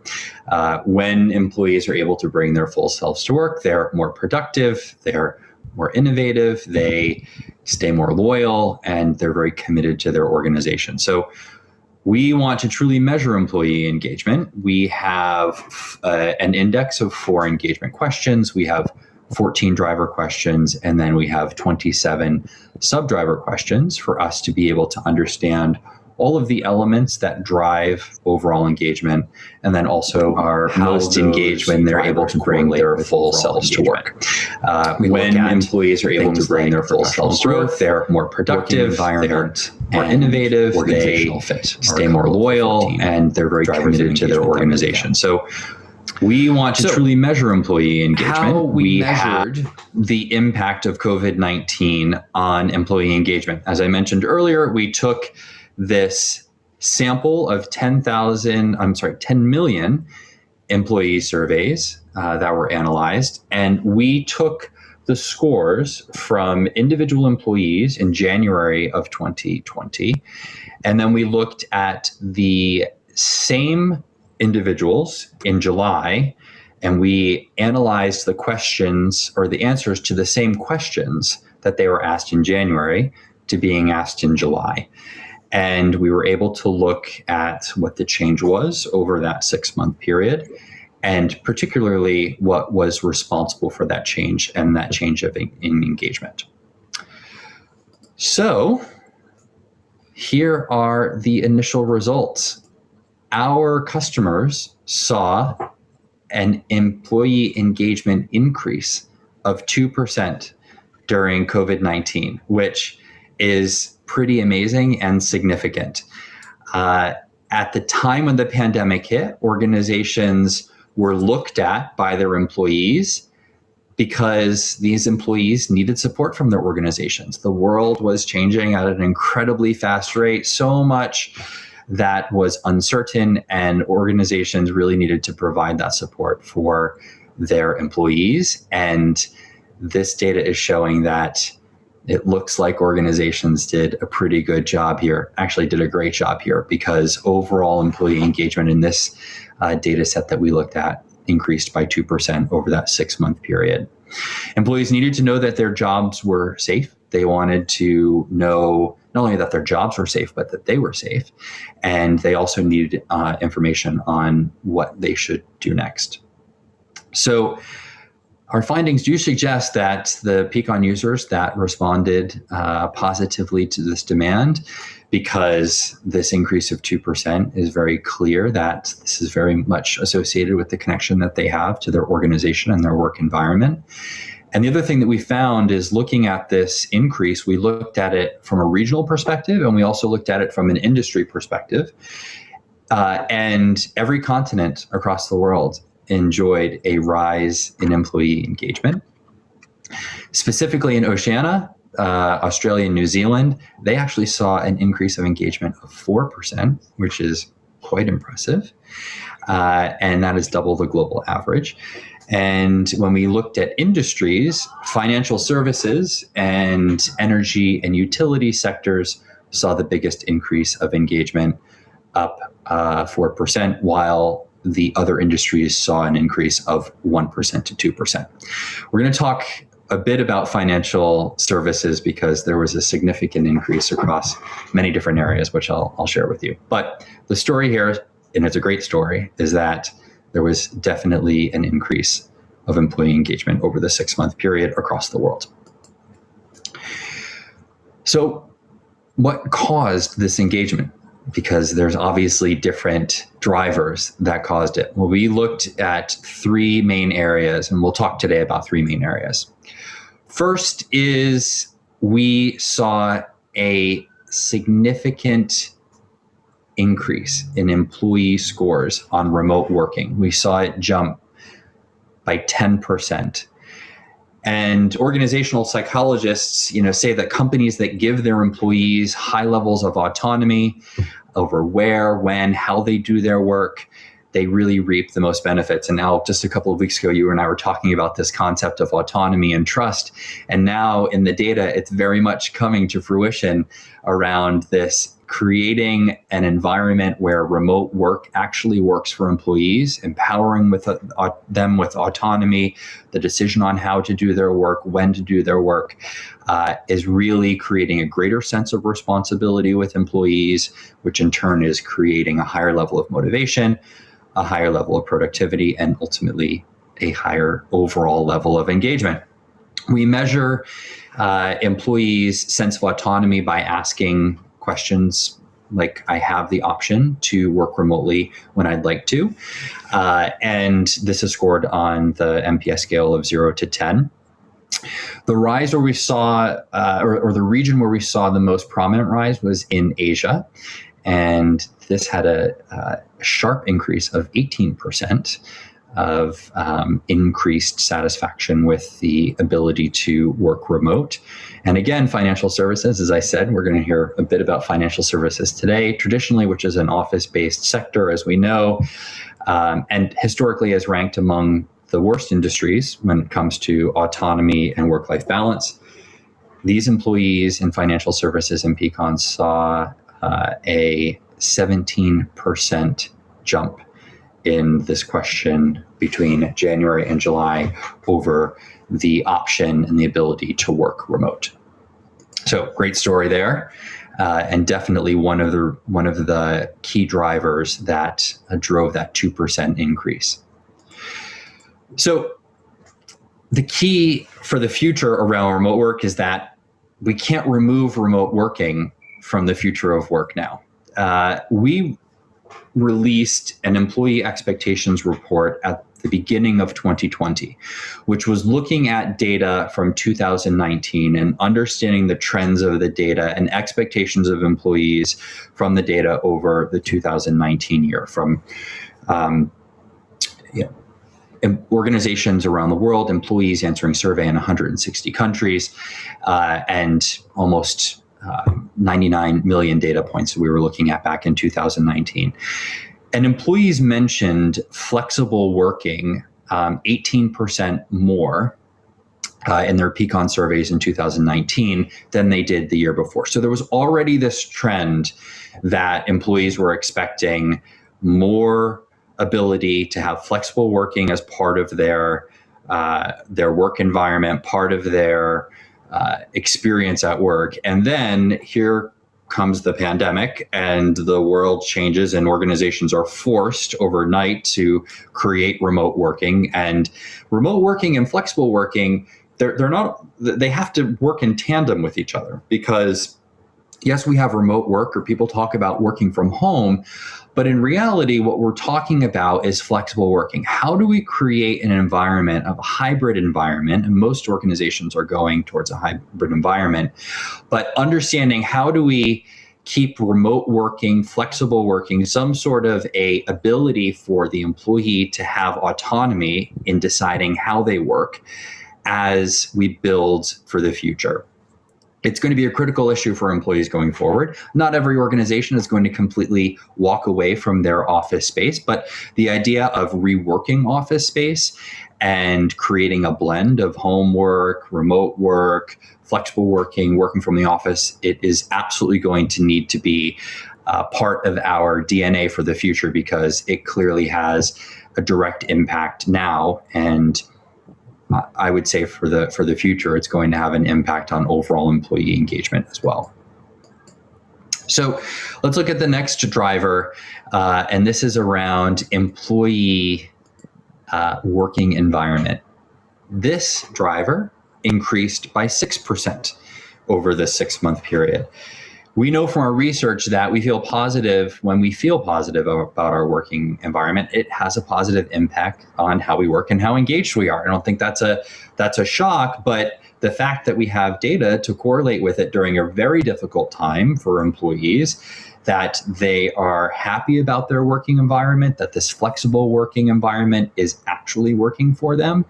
When employees are able to bring their full selves to work, they're more productive, they're more innovative, they stay more loyal, and they're very committed to their organization. So we want to truly measure employee engagement. We have an index of 4 engagement questions. We have 14 driver questions, and then we have 27 sub-driver questions for us to be able to understand all of the elements that drive overall engagement, and then also are most engaged when they're able to bring their full selves to work. When employees are able to bring their full selves to work, they're more productive, they're more innovative, they stay more loyal, and they're very committed to their organization. So we want to truly measure employee engagement. How we measured the impact of COVID-19 on employee engagement. As I mentioned earlier, we took this sample of 10 million employee surveys that were analyzed, and we took the scores from individual employees in January of 2020, and then we looked at the same individuals in July, and we analyzed the questions or the answers to the same questions that they were asked in January to being asked in July. And we were able to look at what the change was over that 6-month period, and particularly what was responsible for that change and that change in engagement. So here are the initial results. Our customers saw an employee engagement increase of 2% during COVID-19, which is pretty amazing and significant. At the time when the pandemic hit, organizations were looked at by their employees because these employees needed support from their organizations. The world was changing at an incredibly fast rate, so much that was uncertain, and organizations really needed to provide that support for their employees. And this data is showing that it looks like organizations did a pretty good job here, actually did a great job here, because overall employee engagement in this data set that we looked at increased by 2% over that 6-month period. Employees needed to know that their jobs were safe. They wanted to know not only that their jobs were safe, but that they were safe. And they also needed information on what they should do next. So our findings do suggest that the Peakon users that responded positively to this demand, because this increase of 2% is very clear that this is very much associated with the connection that they have to their organization and their work environment. And the other thing that we found is, looking at this increase, we looked at it from a regional perspective, and we also looked at it from an industry perspective. And every continent across the world enjoyed a rise in employee engagement. Specifically in Oceania, Australia and New Zealand, they actually saw an increase of engagement of 4%, which is quite impressive. And that is double the global average. And when we looked at industries, financial services and energy and utility sectors saw the biggest increase of engagement, up 4%, while the other industries saw an increase of 1% to 2%. We're going to talk a bit about financial services because there was a significant increase across many different areas, which I'll share with you. But the story here, and it's a great story, is that there was definitely an increase of employee engagement over the 6-month period across the world. So what caused this engagement? Because there's obviously different drivers that caused it. Well, we looked at 3 main areas, and we'll talk today about 3 main areas. First is, we saw a significant increase in employee scores on remote working. We saw it jump by 10%. And organizational psychologists, say that companies that give their employees high levels of autonomy over where, when, how they do their work, they really reap the most benefits. And now, just a couple of weeks ago, you and I were talking about this concept of autonomy and trust. And now in the data, it's very much coming to fruition around this creating an environment where remote work actually works for employees, empowering them with autonomy, the decision on how to do their work, when to do their work, is really creating a greater sense of responsibility with employees, which in turn is creating a higher level of motivation, a higher level of productivity, and ultimately a higher overall level of engagement. We measure employees' sense of autonomy by asking questions like, I have the option to work remotely when I'd like to. And this is scored on the NPS scale of 0 to 10. The rise where we saw, or the region where we saw the most prominent rise was in Asia. And this had a sharp increase of 18% of increased satisfaction with the ability to work remote. And again, financial services, as I said, we're going to hear a bit about financial services today, traditionally, which is an office-based sector, as we know, and historically is ranked among the worst industries when it comes to autonomy and work-life balance. These employees in financial services and Peakon saw a 17% jump in this question between January and July over the option and the ability to work remote. So great story there, and definitely one of the key drivers that drove that 2% increase. So the key for the future around remote work is that we can't remove remote working from the future of work now. We released an employee expectations report at the beginning of 2020, which was looking at data from 2019 and understanding the trends of the data and expectations of employees from the data over the 2019 year, from organizations around the world, employees answering survey in 160 countries, and almost 99 million data points that we were looking at back in 2019. And employees mentioned flexible working 18% more in their Peakon surveys in 2019 than they did the year before. So there was already this trend that employees were expecting more ability to have flexible working as part of their work environment, part of their experience at work. And then here comes the pandemic and the world changes and organizations are forced overnight to create remote working. And remote working and flexible working, they have to work in tandem with each other, because yes, we have remote work, or people talk about working from home, but in reality, what we're talking about is flexible working. How do we create an environment of a hybrid environment? And most organizations are going towards a hybrid environment, but understanding how do we keep remote working, flexible working, some sort of a ability for the employee to have autonomy in deciding how they work as we build for the future. It's going to be a critical issue for employees going forward. Not every organization is going to completely walk away from their office space, but the idea of reworking office space and creating a blend of home work, remote work, flexible working, working from the office, it is absolutely going to need to be part of our DNA for the future, because it clearly has a direct impact now, and I would say for the future, it's going to have an impact on overall employee engagement as well. So let's look at the next driver, and this is around employee working environment. This driver increased by 6% over the 6-month period. We know from our research that we feel positive when we feel positive about our working environment. It has a positive impact on how we work and how engaged we are. I don't think that's a shock, but the fact that we have data to correlate with it during a very difficult time for employees, that they are happy about their working environment, that this flexible working environment is actually working for them,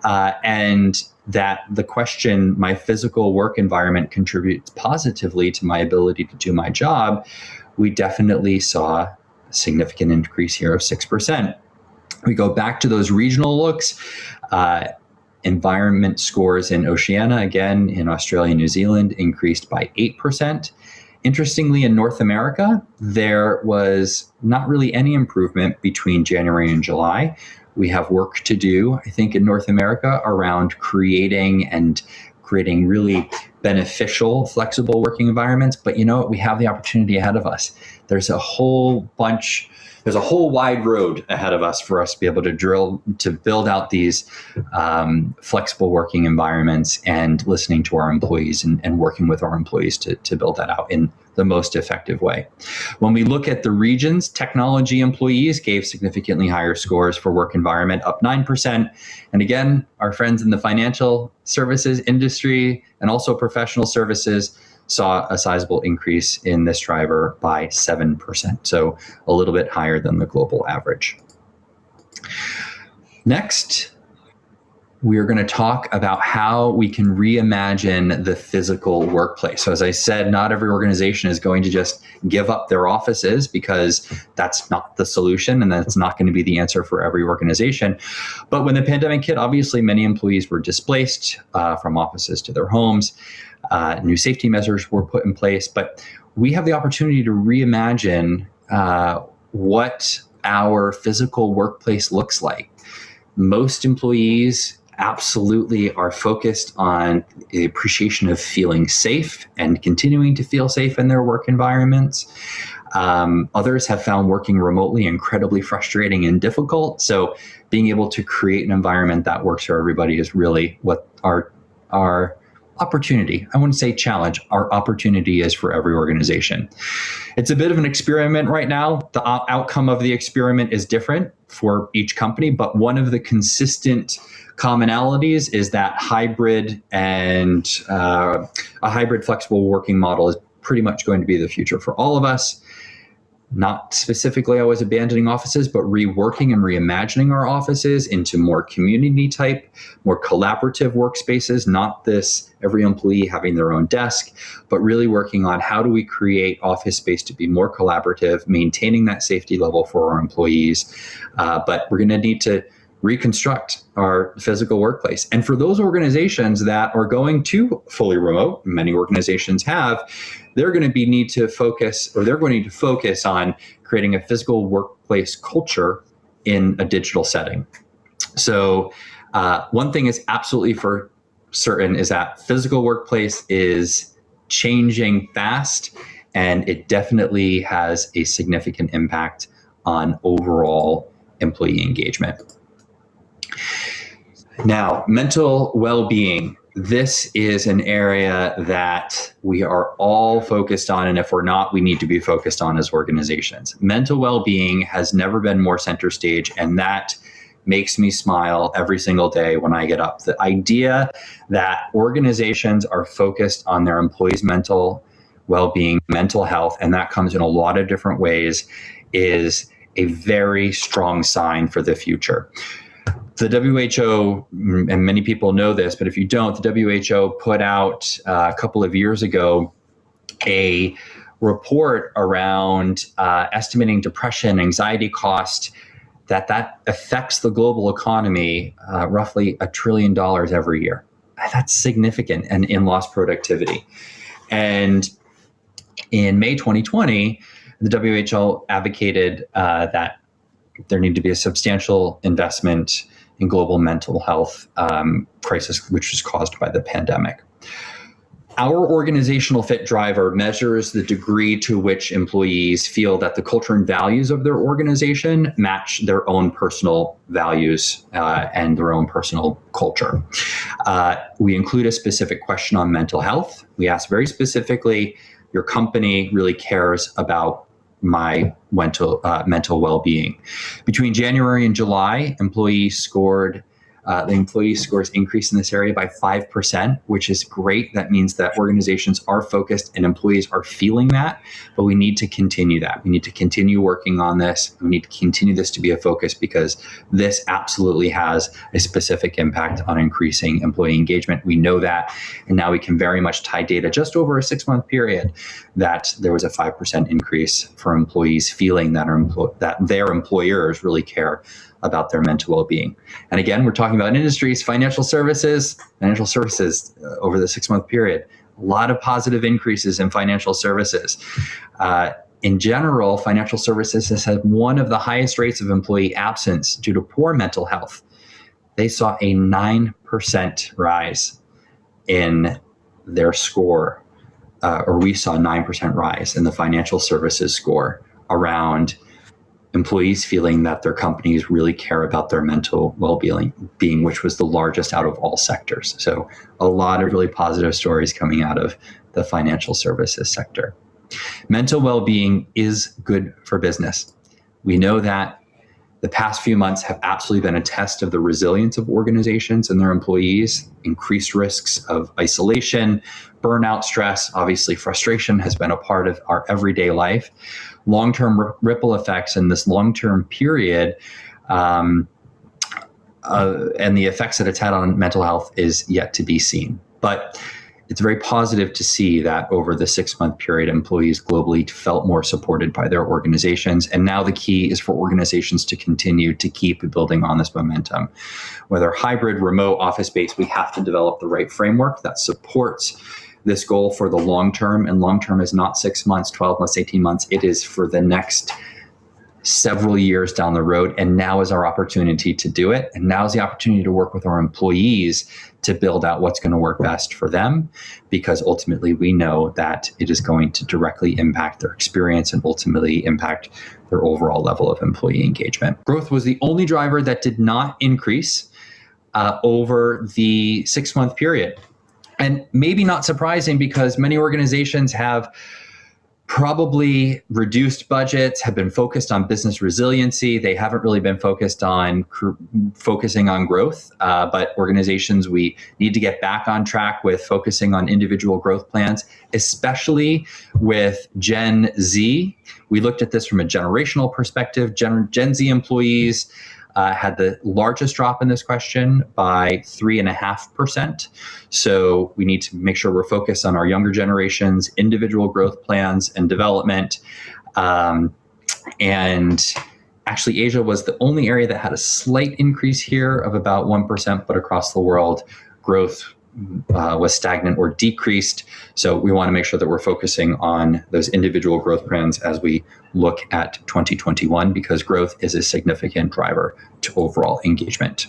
and that the question, my physical work environment contributes positively to my ability to do my job, we definitely saw a significant increase here of 6%. We go back to those regional looks. Environment scores in Oceania, again, in Australia and New Zealand, increased by 8%. Interestingly, in North America, there was not really any improvement between January and July. We have work to do, I think, in North America around creating really beneficial, flexible working environments. But you know what? We have the opportunity ahead of us. There's a whole wide road ahead of us for us to be able to build out these flexible working environments and listening to our employees and working with our employees to build that out in the most effective way. When we look at the regions, technology employees gave significantly higher scores for work environment, up 9%. And again, our friends in the financial services industry and also professional services saw a sizable increase in this driver by 7%. So a little bit higher than the global average. Next, we're going to talk about how we can reimagine the physical workplace. So as I said, not every organization is going to just give up their offices, because that's not the solution and that's not going to be the answer for every organization. But when the pandemic hit, obviously many employees were displaced from offices to their homes. New safety measures were put in place, but we have the opportunity to reimagine what our physical workplace looks like. Most employees absolutely are focused on the appreciation of feeling safe and continuing to feel safe in their work environments. Others have found working remotely incredibly frustrating and difficult. So being able to create an environment that works for everybody is really what our opportunity, I wouldn't say challenge, our opportunity is for every organization. It's a bit of an experiment right now. The outcome of the experiment is different for each company, but one of the consistent commonalities is that hybrid and a hybrid flexible working model is pretty much going to be the future for all of us. Not specifically always abandoning offices, but reworking and reimagining our offices into more community type, more collaborative workspaces, not this every employee having their own desk, but really working on how do we create office space to be more collaborative, maintaining that safety level for our employees. But we're going to need to reconstruct our physical workplace. And for those organizations that are going to fully remote, many organizations have, they're going to need to focus on creating a physical workplace culture in a digital setting. So one thing is absolutely for certain is that physical workplace is changing fast, and it definitely has a significant impact on overall employee engagement. Now, mental well-being. This is an area that we are all focused on, and if we're not, we need to be focused on as organizations. Mental well-being has never been more center stage, and that makes me smile every single day when I get up. The idea that organizations are focused on their employees' mental well-being, mental health, and that comes in a lot of different ways, is a very strong sign for the future. The WHO, and many people know this, but if you don't, the WHO put out a couple of years ago a report around estimating depression, anxiety cost, that affects the global economy roughly $1 trillion every year. That's significant, and in lost productivity. And in May 2020, the WHO advocated that there need to be a substantial investment in global mental health crisis, which was caused by the pandemic. Our organizational fit driver measures the degree to which employees feel that the culture and values of their organization match their own personal values and their own personal culture. We include a specific question on mental health. We ask very specifically, your company really cares about my mental well-being. Between January and July, the employee scores increased in this area by 5%, which is great. That means that organizations are focused and employees are feeling that, but we need to continue that. We need to continue working on this. We need to continue this to be a focus, because this absolutely has a specific impact on increasing employee engagement. We know that, and now we can very much tie data just over a 6-month period that there was a 5% increase for employees feeling that their employers really care about their mental well-being. And again, we're talking about industries, financial services over the 6-month period, A lot of positive increases in financial services. In general, financial services has had one of the highest rates of employee absence due to poor mental health. They saw a 9% rise in their score, or we saw a 9% rise in the financial services score around employees feeling that their companies really care about their mental well-being, which was the largest out of all sectors. So a lot of really positive stories coming out of the financial services sector. Mental well-being is good for business. We know that the past few months have absolutely been a test of the resilience of organizations and their employees. Increased risks of isolation, burnout, stress, obviously frustration has been a part of our everyday life. Long-term ripple effects in this long-term period and the effects that it's had on mental health is yet to be seen. But it's very positive to see that over the 6-month period, employees globally felt more supported by their organizations. And now the key is for organizations to continue to keep building on this momentum. Whether hybrid, remote, office-based, we have to develop the right framework that supports this goal for the long term. And long term is not 6 months, 12 months, 18 months. It is for the next several years down the road. And now is our opportunity to do it. And now is the opportunity to work with our employees to build out what's going to work best for them, because ultimately we know that it is going to directly impact their experience and ultimately impact their overall level of employee engagement. Growth was the only driver that did not increase over the 6-month period. And maybe not surprising, because many organizations have probably reduced budgets, have been focused on business resiliency. They haven't really been focusing on growth. But organizations, we need to get back on track with focusing on individual growth plans, especially with Gen Z. We looked at this from a generational perspective. Gen Z employees had the largest drop in this question by 3.5%. So we need to make sure we're focused on our younger generations, individual growth plans and development. And actually, Asia was the only area that had a slight increase here of about 1%, but across the world, growth was stagnant or decreased. So we want to make sure that we're focusing on those individual growth plans as we look at 2021, because growth is a significant driver to overall engagement.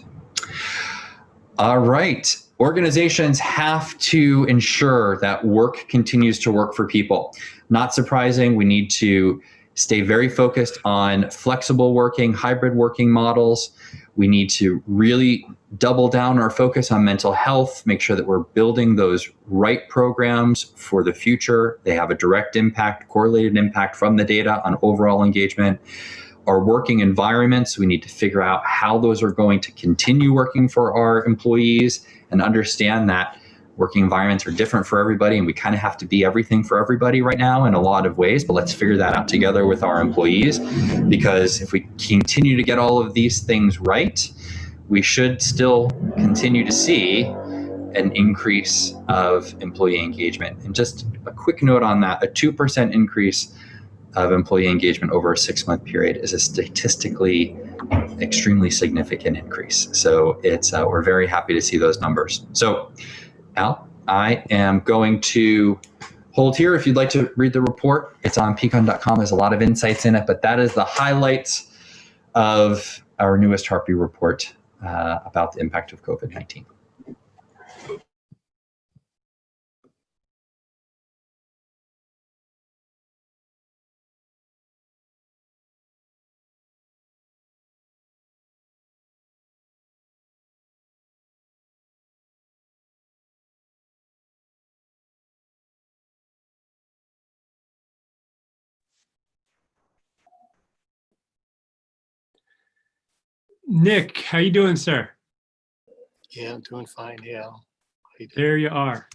All right. Organizations have to ensure that work continues to work for people. Not surprising, we need to stay very focused on flexible working, hybrid working models. We need to really double down our focus on mental health, make sure that we're building those right programs for the future. They have a direct impact, correlated impact from the data on overall engagement. Our working environments, we need to figure out how those are going to continue working for our employees, and understand that working environments are different for everybody, and we kind of have to be everything for everybody right now in a lot of ways, but let's figure that out together with our employees, because if we continue to get all of these things right, we should still continue to see an increase of employee engagement. And just a quick note on that, a 2% increase of employee engagement over a 6-month period is a statistically extremely significant increase. So it's we're very happy to see those numbers. So Al, I am going to hold here. If you'd like to read the report, it's on peakon.com. There's a lot of insights in it, but that is the highlights of our newest Harpy report about the impact of COVID-19. Nick, how you doing, sir? Yeah, I'm doing fine. Yeah. There you are.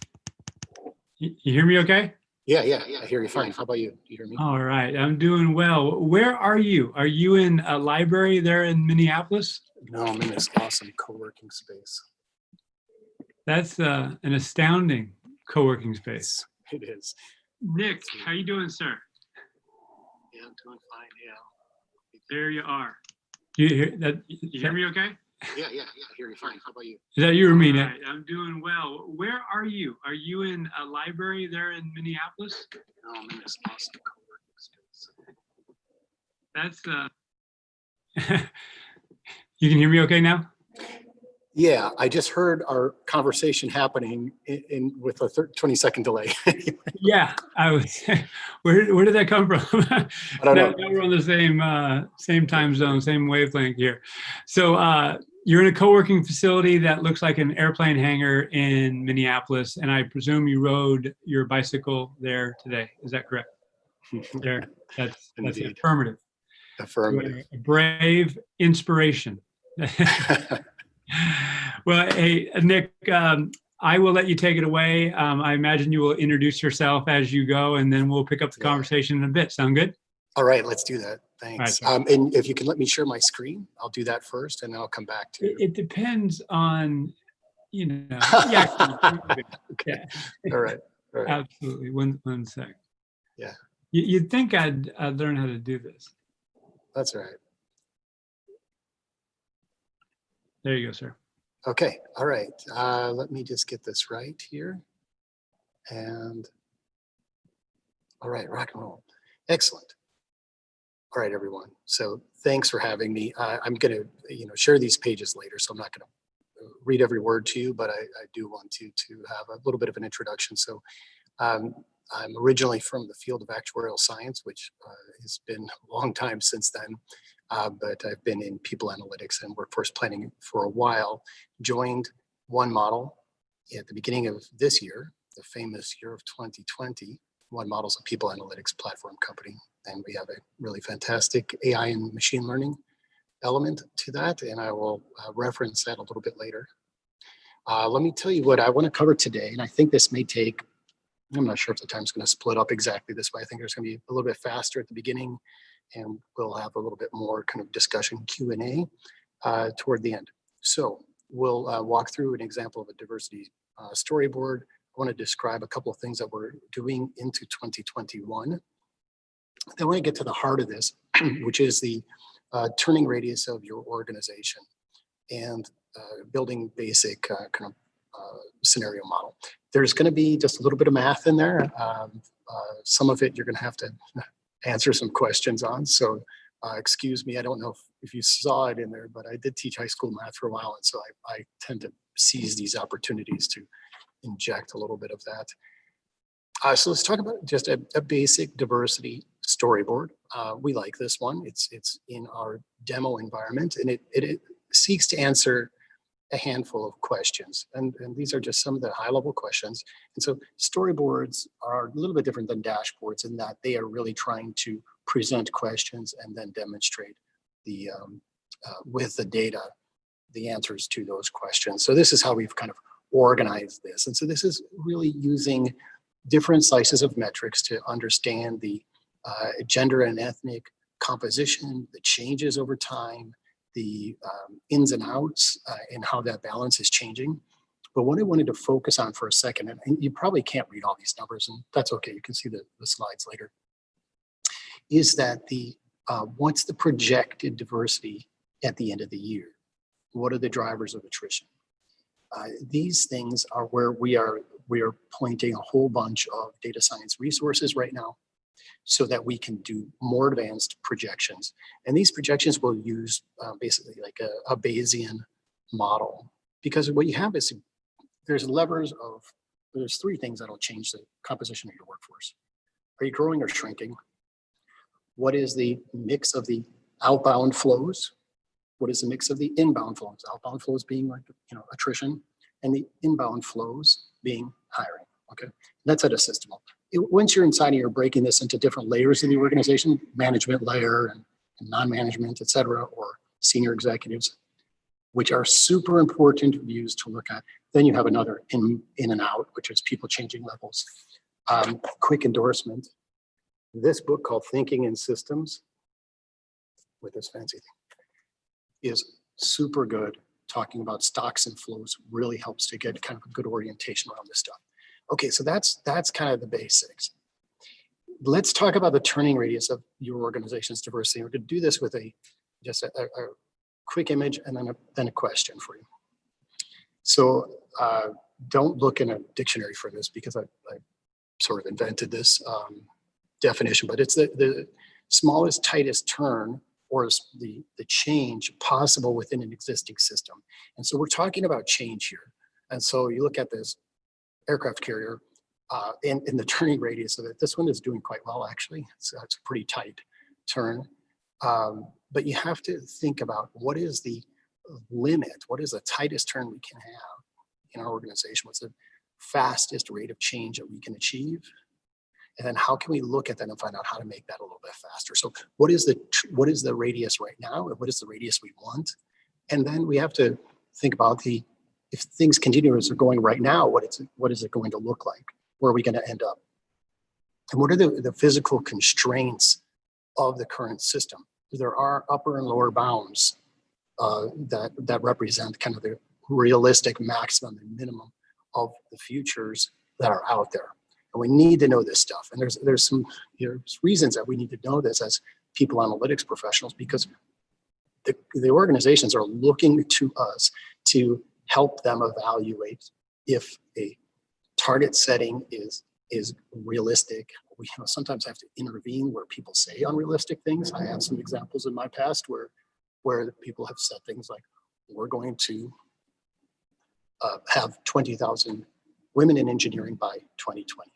You hear me okay? Yeah, I hear you fine. How about you? You hear me? All right, I'm doing well. Where are you? Are you in a library there in Minneapolis? No, I'm in this awesome co-working space. That's an astounding co-working space. It is. Nick, how you doing, sir? Yeah, I'm doing fine. Yeah. There you are. You hear that? You hear me okay? Yeah, I hear you fine. How about you? Is that you or me, Nick? Right, I'm doing well. Where are you? Are you in a library there in Minneapolis? No, I'm in this awesome co-working space. That's you can hear me okay now? Yeah, I just heard our conversation happening in with a 20-second delay. Yeah, I was. Where did that come from? I don't know. Now we're on the same time zone, same wavelength here. So you're in a co-working facility that looks like an airplane hangar in Minneapolis, and I presume you rode your bicycle there today. Is that correct? There, that's Indeed. affirmative. Affirmative. A brave inspiration. Well, hey, Nick, I will let you take it away. I imagine you will introduce yourself as you go, and then we'll pick up the conversation in a bit. Sound good? All right, let's do that. Thanks. Right, and if you can let me share my screen, I'll do that first, and then I'll come back to. It depends on, yeah. Okay. Yeah. All right. Absolutely. One sec. Yeah. You'd think I'd learn how to do this. That's right. There you go, sir. Okay. All right. Let me just get this right here. And all right, rock and roll. Excellent. All right, everyone. So thanks for having me. I'm going to, share these pages later, so I'm not going to read every word to you, but I do want to have a little bit of an introduction. So I'm originally from the field of actuarial science, which has been a long time since then. But I've been in people analytics and workforce planning for a while. Joined One Model at the beginning of this year, the famous year of 2020. One Model's a people analytics platform company, and we have a really fantastic AI and machine learning element to that, and I will reference that a little bit later. Let me tell you what I want to cover today, and I think this may take, I'm not sure if the time's going to split up exactly this way. I think there's going to be a little bit faster at the beginning, and we'll have a little bit more kind of discussion Q&A toward the end. So we'll walk through an example of a diversity storyboard. I want to describe a couple of things that we're doing into 2021. Then I want to get to the heart of this, which is the turning radius of your organization and building basic kind of scenario model. There's going to be just a little bit of math in there. Some of it you're going to have to answer some questions on. So excuse me, I don't know if you saw it in there, but I did teach high school math for a while. And so I tend to seize these opportunities to inject a little bit of that. So let's talk about just a basic diversity storyboard. We like this one. It's in our demo environment, and it seeks to answer a handful of questions. And these are just some of the high level questions. And so storyboards are a little bit different than dashboards in that they are really trying to present questions and then demonstrate the with the data, the answers to those questions. So this is how we've kind of organized this. And so this is really using different slices of metrics to understand the gender and ethnic composition, the changes over time, the ins and outs, and how that balance is changing. But what I wanted to focus on for a second, and you probably can't read all these numbers, and that's okay, you can see the slides later, is that what's the projected diversity at the end of the year? What are the drivers of attrition? These things are where we are pointing a whole bunch of data science resources right now so that we can do more advanced projections. And these projections will use basically like a Bayesian model, because what you have is there's three things that'll change the composition of your workforce. Are you growing or shrinking? What is the mix of the outbound flows? What is the mix of the inbound flows? Outbound flows being like, attrition, and the inbound flows being hiring, okay? That's at a system. Once you're inside and you're breaking this into different layers of the organization, management layer and non-management, et cetera, or senior executives, which are super important views to look at. Then you have another in and out, which is people changing levels. Quick endorsement. This book called Thinking in Systems, with this fancy thing, is super good. Talking about stocks and flows really helps to get kind of a good orientation around this stuff. Okay, so that's kind of the basics. Let's talk about the turning radius of your organization's diversity. We're going to do this with just a quick image and then a question for you. So don't look in a dictionary for this because I sort of invented this definition, but it's the smallest, tightest turn or the change possible within an existing system. And so we're talking about change here. And so you look at this aircraft carrier in the turning radius of it. This one is doing quite well, actually. So it's a pretty tight turn. But you have to think about what is the limit? What is the tightest turn we can have in our organization? What's the fastest rate of change that we can achieve? And then how can we look at that and find out how to make that a little bit faster? So what is the radius right now? And what is the radius we want? And then we have to think about if things continue as they're going right now, what is it going to look like? Where are we going to end up? And what are the physical constraints of the current system? There are upper and lower bounds that represent kind of the realistic maximum and minimum of the futures that are out there. And we need to know this stuff. And there's some reasons that we need to know this as people analytics professionals, because the organizations are looking to us to help them evaluate if a target setting is realistic. We sometimes have to intervene where people say unrealistic things. I have some examples in my past where people have said things like, we're going to have 20,000 women in engineering by 2020.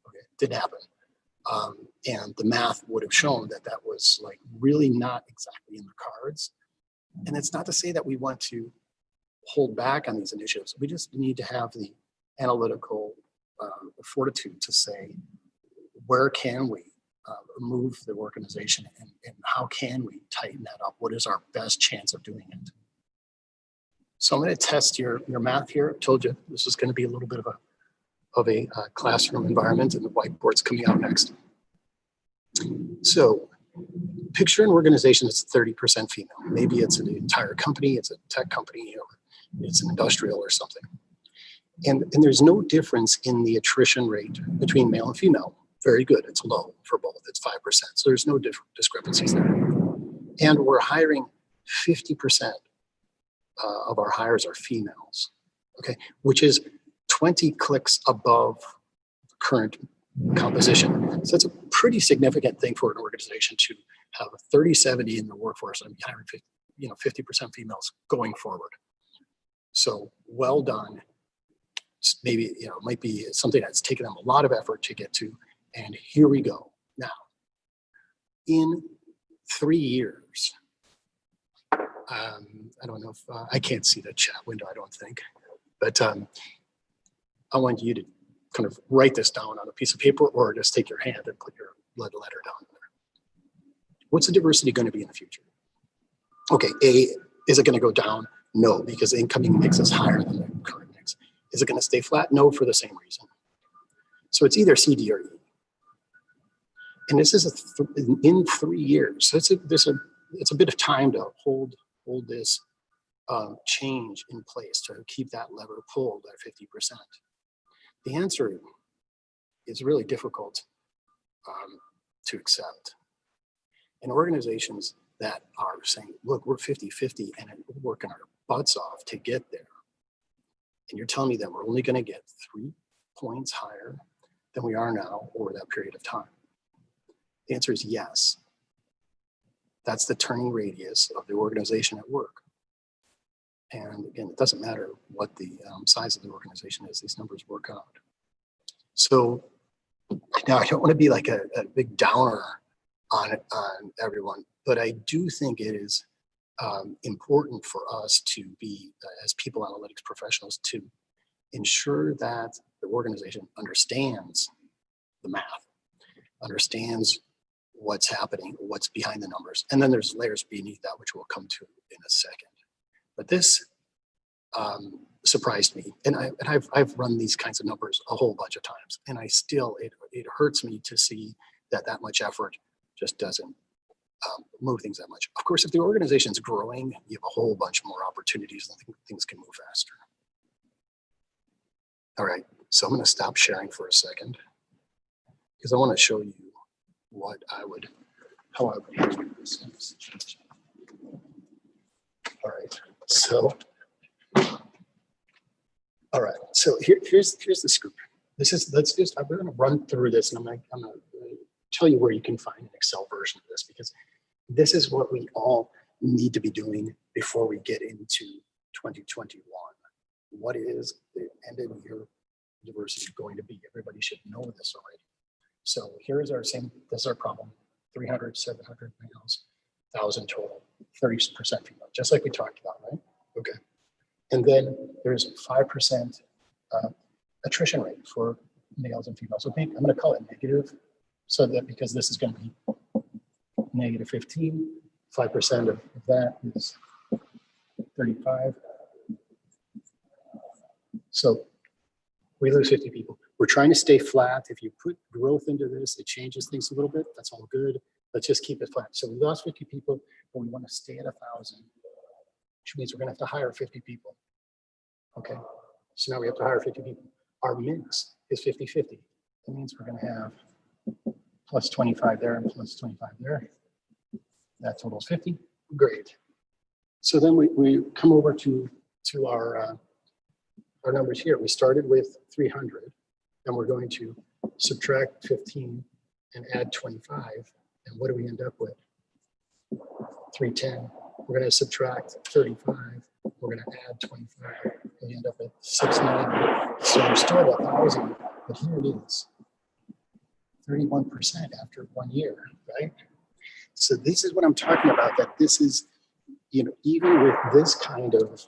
Okay, it didn't happen. And the math would have shown that was like really not exactly in the cards. And it's not to say that we want to hold back on these initiatives. We just need to have the analytical fortitude to say, where can we move the organization and how can we tighten that up? What is our best chance of doing it? So I'm going to test your math here. I told you this is going to be a little bit of a classroom environment, and the whiteboard's coming out next. So picture an organization that's 30% female. Maybe it's an entire company, it's a tech company, or it's an industrial or something. And there's no difference in the attrition rate between male and female. Very good, it's low for both, it's 5%. So there's no discrepancies there. And we're hiring 50% of our hires are females, okay? Which is 20 clicks above current composition. So it's a pretty significant thing for an organization to have a 30-70 in the workforce and hiring 50% females going forward. So well done. Maybe it might be something that's taken them a lot of effort to get to, and here we go. Now, in 3 years, I don't know if I can't see the chat window, I don't think, but I want you to kind of write this down on a piece of paper, or just take your hand and put your letter down there. What's the diversity going to be in the future? Okay, is it going to go down? No, because the incoming mix is higher than the current mix. Is it going to stay flat? No, for the same reason. So it's either C, D, or E. And this is in 3 years. So it's a bit of time to hold this change in place, to keep that lever pulled at 50%. The answer is really difficult to accept. And organizations that are saying, look, we're 50-50 and we're working our butts off to get there, and you're telling me that we're only going to get 3 points higher than we are now over that period of time? The answer is yes. That's the turning radius of the organization at work. And again, it doesn't matter what the size of the organization is, these numbers work out. So now I don't want to be like a big downer on everyone, but I do think it is important for us to be, as people analytics professionals, to ensure that the organization understands the math, understands what's happening, what's behind the numbers. And then there's layers beneath that, which we'll come to in a second. But this surprised me. And I've run these kinds of numbers a whole bunch of times. And I still, it hurts me to see that much effort just doesn't move things that much. Of course, if the organization's growing, you have a whole bunch more opportunities and things can move faster. All right, so I'm gonna stop sharing for a second because I wanna show you how I would do this. All So, all right. So here's the scoop. I'm going to run through this, and I'm going to tell you where you can find an Excel version of this, because this is what we all need to be doing before we get into 2021. What is the end of year diversity going to be? Everybody should know this already. So here is this is our problem: 300, 700 males, 1,000 total, 30% female, just like we talked about, right? Okay. And then there's 5% attrition rate for males and females. So I'm going to call it negative, so that because this is going to be negative 15, 5% of that is 35. So we lose 50 people. We're trying to stay flat. If you put growth into this, it changes things a little bit. That's all good. Let's just keep it flat. So we lost 50 people, but we want to stay at 1,000, which means we're going to have to hire 50 people. Okay. So now we have to hire 50 people. Our mix is 50-50. That means we're going to have plus 25 there and plus 25 there. That totals 50. Great. So then we come over to our numbers here. We started with 300, and we're going to subtract 15 and add 25. And what do we end up with? 310. We're going to subtract 35. We're going to add 25. And we end up with 690. So we're still at 1,000, but here it is. 31% after 1 year, right? So this is what I'm talking about, that this is, even with this kind of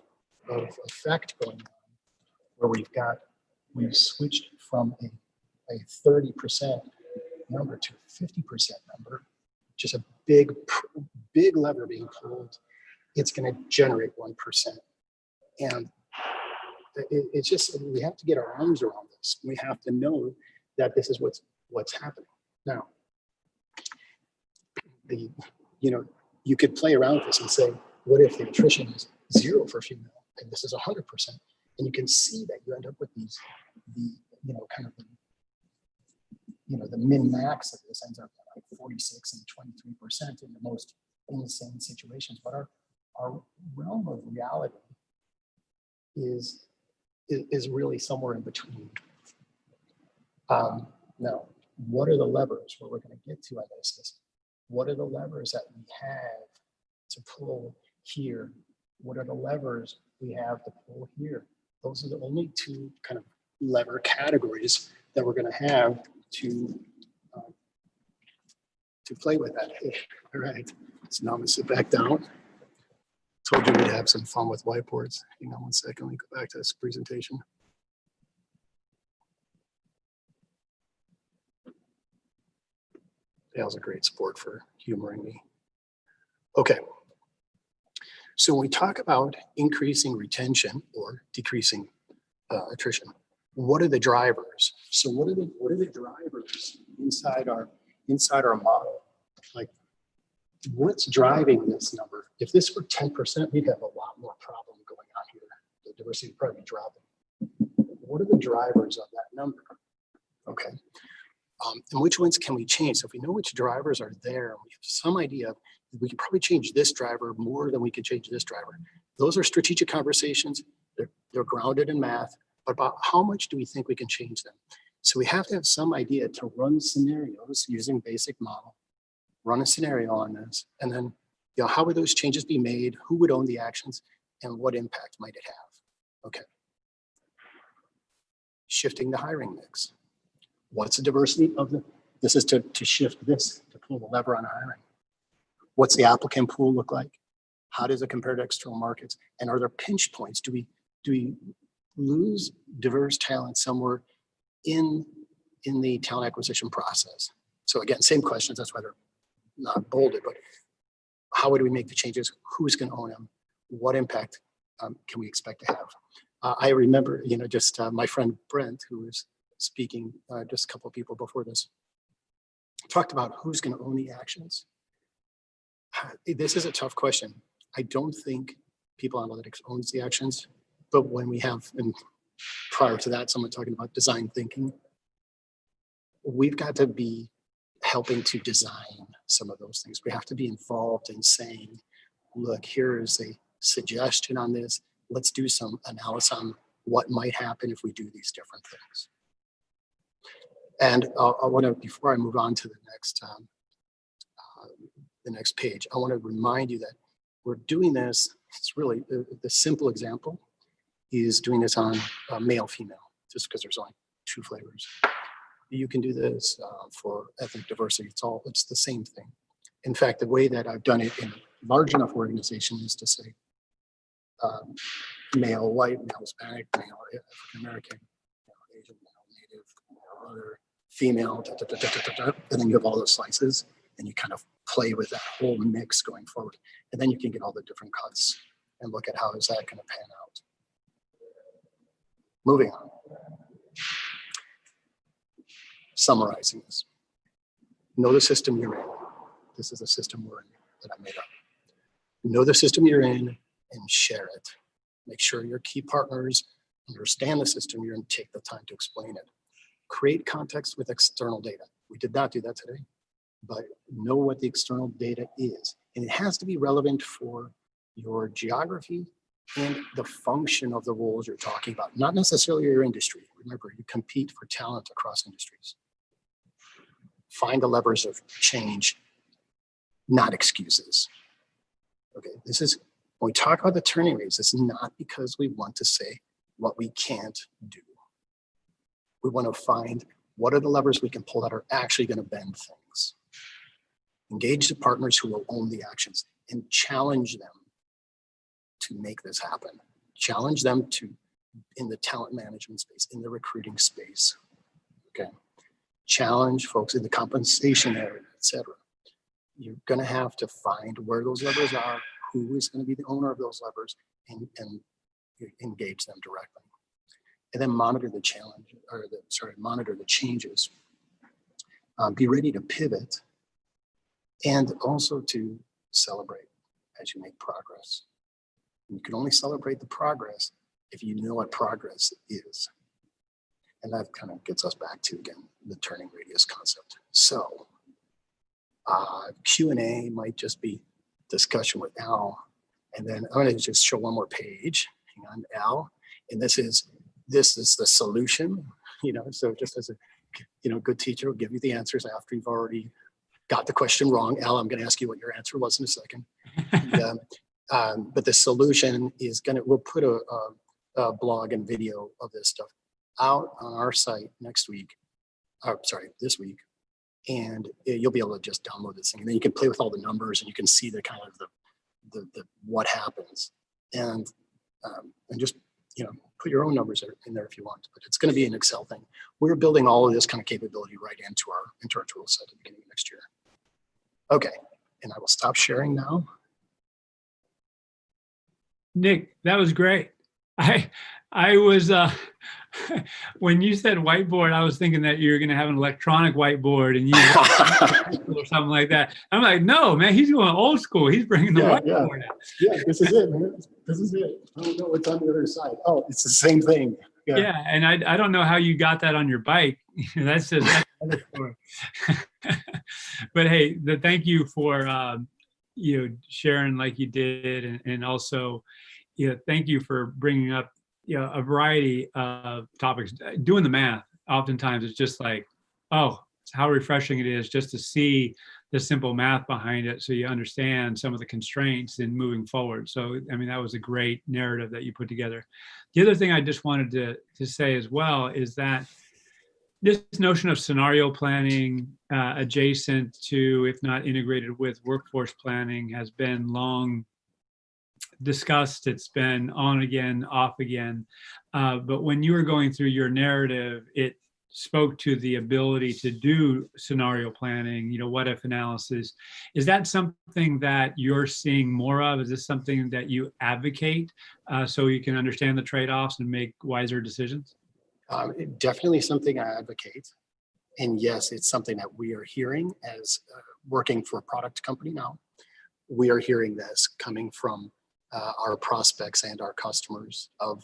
effect going on, where we've switched from a 30% number to a 50% number, just a big lever being pulled, it's going to generate 1%. And it's just, we have to get our arms around this. We have to know that this is what's happening. Now, you could play around with this and say, what if the attrition is 0 for female and this is 100%? And you can see that you end up with these, the min-max of this ends up at like 46 and 23% in the most insane situations. But our realm of reality is really somewhere in between. Now, what are the levers? What we're going to get to on this is, what are the levers that we have to pull here? What are the levers we have to pull here? Those are the only two kind of lever categories that we're going to have to play with that. All right, so now I'm going to sit back down. Told you we'd have some fun with whiteboards. Hang on 1 second, let me go back to this presentation. Dale's a great sport for humoring me. Okay, so when we talk about increasing retention or decreasing attrition, what are the drivers? So what are the drivers inside our model? Like, what's driving this number? If this were 10%, we'd have a lot more problem going on here. The diversity would probably be dropping. What are the drivers of that number? Okay. And which ones can we change? So if we know which drivers are there, we have some idea, we can probably change this driver more than we can change this driver. Those are strategic conversations. They're grounded in math, but about how much do we think we can change them? So we have to have some idea to run scenarios using basic model, run a scenario on this, and then how would those changes be made? Who would own the actions? And what impact might it have? Okay. Shifting the hiring mix. What's the diversity of this is to shift this, to pull the lever on hiring. What's the applicant pool look like? How does it compare to external markets? And are there pinch points? Do we lose diverse talent somewhere in the talent acquisition process? So again, same questions, that's why they're not bolded, but how would we make the changes? Who's going to own them? What impact can we expect to have? I remember, just my friend Brent, who was speaking just a couple of people before this, talked about who's going to own the actions. This is a tough question. I don't think people analytics owns the actions, but when we have, and prior to that, someone talking about design thinking, we've got to be helping to design some of those things. We have to be involved in saying, look, here is a suggestion on this. Let's do some analysis on what might happen if we do these different things. And I want to, before I move on to the next page, I want to remind you that we're doing this. It's really the simple example is doing this on male, female, just because there's only 2 flavors. You can do this for ethnic diversity. It's the same thing. In fact, the way that I've done it in a large enough organization is to say male, white, male, Hispanic, male, African American, male, Asian, male, Native, male, other, female, and then you have all those slices, and you kind of play with that whole mix going forward. And then you can get all the different cuts and look at how is that going to pan out. Moving on. Summarizing this. Know the system you're in. This is the system we're in that I made up. Know the system you're in and share it. Make sure your key partners understand the system you're in, take the time to explain it. Create context with external data. We did not do that today, but know what the external data is. And it has to be relevant for your geography and the function of the roles you're talking about, not necessarily your industry. Remember, you compete for talent across industries. Find the levers of change, not excuses. Okay, this is, when we talk about the turning rates, it's not because we want to say what we can't do. We want to find what are the levers we can pull that are actually going to bend things. Engage the partners who will own the actions and challenge them to make this happen. Challenge them to, in the talent management space, in the recruiting space, okay? Challenge folks in the compensation area, et cetera. You're gonna have to find where those levers are, who is gonna be the owner of those levers, and engage them directly. And then monitor the challenge, or monitor the changes. Be ready to pivot, and also to celebrate as you make progress. You can only celebrate the progress if you know what progress is. And that kind of gets us back to, again, the turning radius concept. So Q&A might just be discussion with Al. And then I'm gonna just show one more page. Hang on, Al. And this is the solution, so just as a good teacher will give you the answers after you've already got the question wrong. Al, I'm gonna ask you what your answer was in a second. And, but the solution is we'll put a blog and video of this stuff out on our site this week. And you'll be able to just download this thing. And then you can play with all the numbers and you can see the kind of the what happens. And just, put your own numbers in there if you want, but it's going to be an Excel thing. We're building all of this kind of capability right into our tool set at the beginning of next year. Okay, and I will stop sharing now. Nick, that was great. I was, when you said whiteboard, I was thinking that you're going to have an electronic whiteboard and you or something like that. I'm like, no, man, he's going old school. He's bringing the whiteboard out. Yeah, this is it, man. This is it. I don't know what's on the other side. Oh, it's the same thing. Yeah, and I don't know how you got that on your bike. That's just another story. But hey, thank you for sharing like you did, and also, thank you for bringing up a variety of topics. Doing the math, oftentimes it's just like, oh, how refreshing it is just to see the simple math behind it, so you understand some of the constraints in moving forward. So, I mean, that was a great narrative that you put together. The other thing I just wanted to say as well is that this notion of scenario planning adjacent to, if not integrated with, workforce planning has been long discussed. It's been on again, off again. But when you were going through your narrative, it spoke to the ability to do scenario planning, what if analysis. Is that something that you're seeing more of? Is this something that you advocate so you can understand the trade-offs and make wiser decisions? Definitely something I advocate. And yes, it's something that we are hearing as working for a product company now. We are hearing this coming from our prospects and our customers of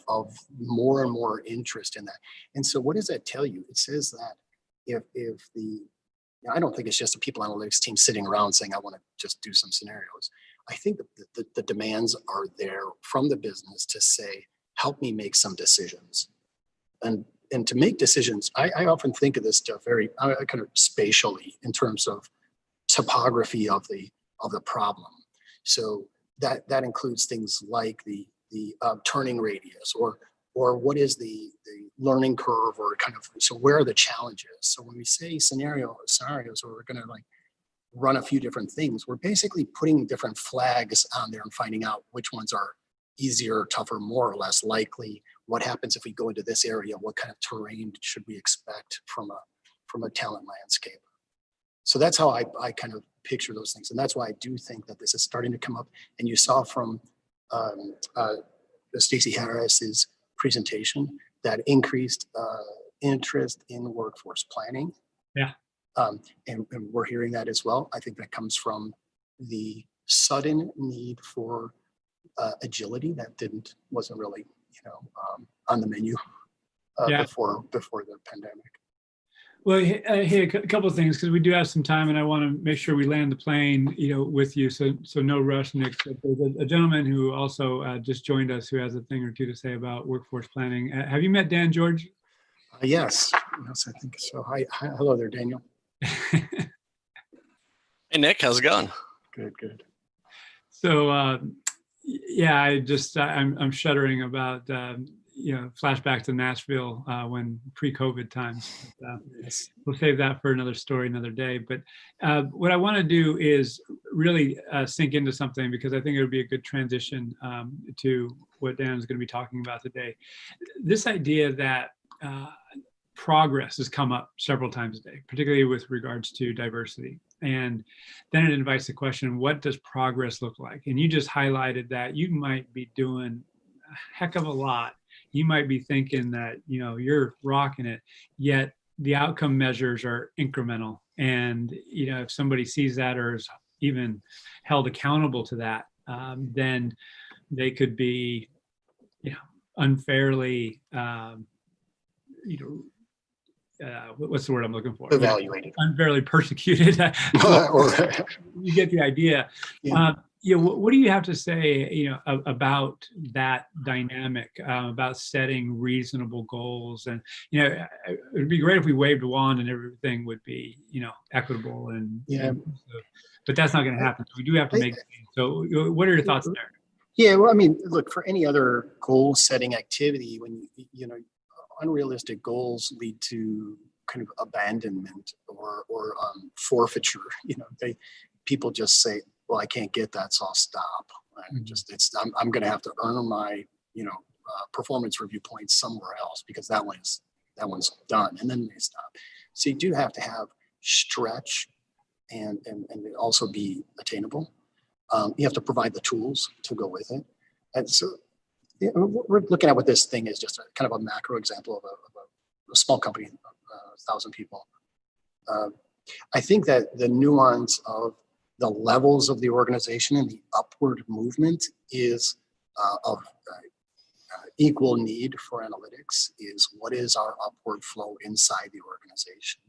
more and more interest in that. And so what does that tell you? It says that I don't think it's just a people analytics team sitting around saying, I want to just do some scenarios. I think the demands are there from the business to say, help me make some decisions. And to make decisions, I often think of this stuff very kind of spatially in terms of topography of the problem. So that includes things like the turning radius, or what is the learning curve, or kind of, so where are the challenges? So when we say scenarios where we're going to like run a few different things, we're basically putting different flags on there and finding out which ones are easier, tougher, more or less likely. What happens if we go into this area? What kind of terrain should we expect from a talent landscape? So that's how I kind of picture those things. And that's why I do think that this is starting to come up. And you saw from Stacey Harris's presentation that increased interest in workforce planning. Yeah. And we're hearing that as well. I think that comes from the sudden need for agility that wasn't really, on the menu before the pandemic. Well, hey, a couple of things, because we do have some time, and I want to make sure we land the plane, with you. So no rush, Nick. But there's a gentleman who also just joined us who has a thing or two to say about workforce planning. Have you met Dan George? Yes, I think so. Hi, hello there, Daniel. Hey, Nick, how's it going? Good. So, I'm shuddering about, flashback to Nashville when pre-COVID times. Yes. We'll save that for another story, another day. But what I want to do is really sink into something, because I think it would be a good transition to what Dan is going to be talking about today. This idea that progress has come up several times a day, particularly with regards to diversity. And then it invites the question, what does progress look like? And you just highlighted that you might be doing a heck of a lot. You might be thinking that, you're rocking it, yet the outcome measures are incremental. And, if somebody sees that or is even held accountable to that, then they could be, unfairly, what's the word I'm looking for? Evaluated. Unfairly persecuted. You get the idea. Yeah. What do you have to say, about that dynamic, about setting reasonable goals? And, it would be great if we waved a wand and everything would be, equitable and, but that's not going to happen. So we do have to make things. So what are your thoughts there? Yeah, well, I mean, look, for any other goal setting activity, when unrealistic goals lead to kind of abandonment or forfeiture. People just say, well, I can't get that, so I'll stop. I'm going to have to earn my performance review points somewhere else, because that one's done, and then they stop. So you do have to have stretch and also be attainable. You have to provide the tools to go with it. And so we're looking at what this thing is, just a kind of a macro example of a small company, 1,000 people. I think that the nuance of the levels of the organization and the upward movement is of equal need for analytics. Is what is our upward flow inside the organization?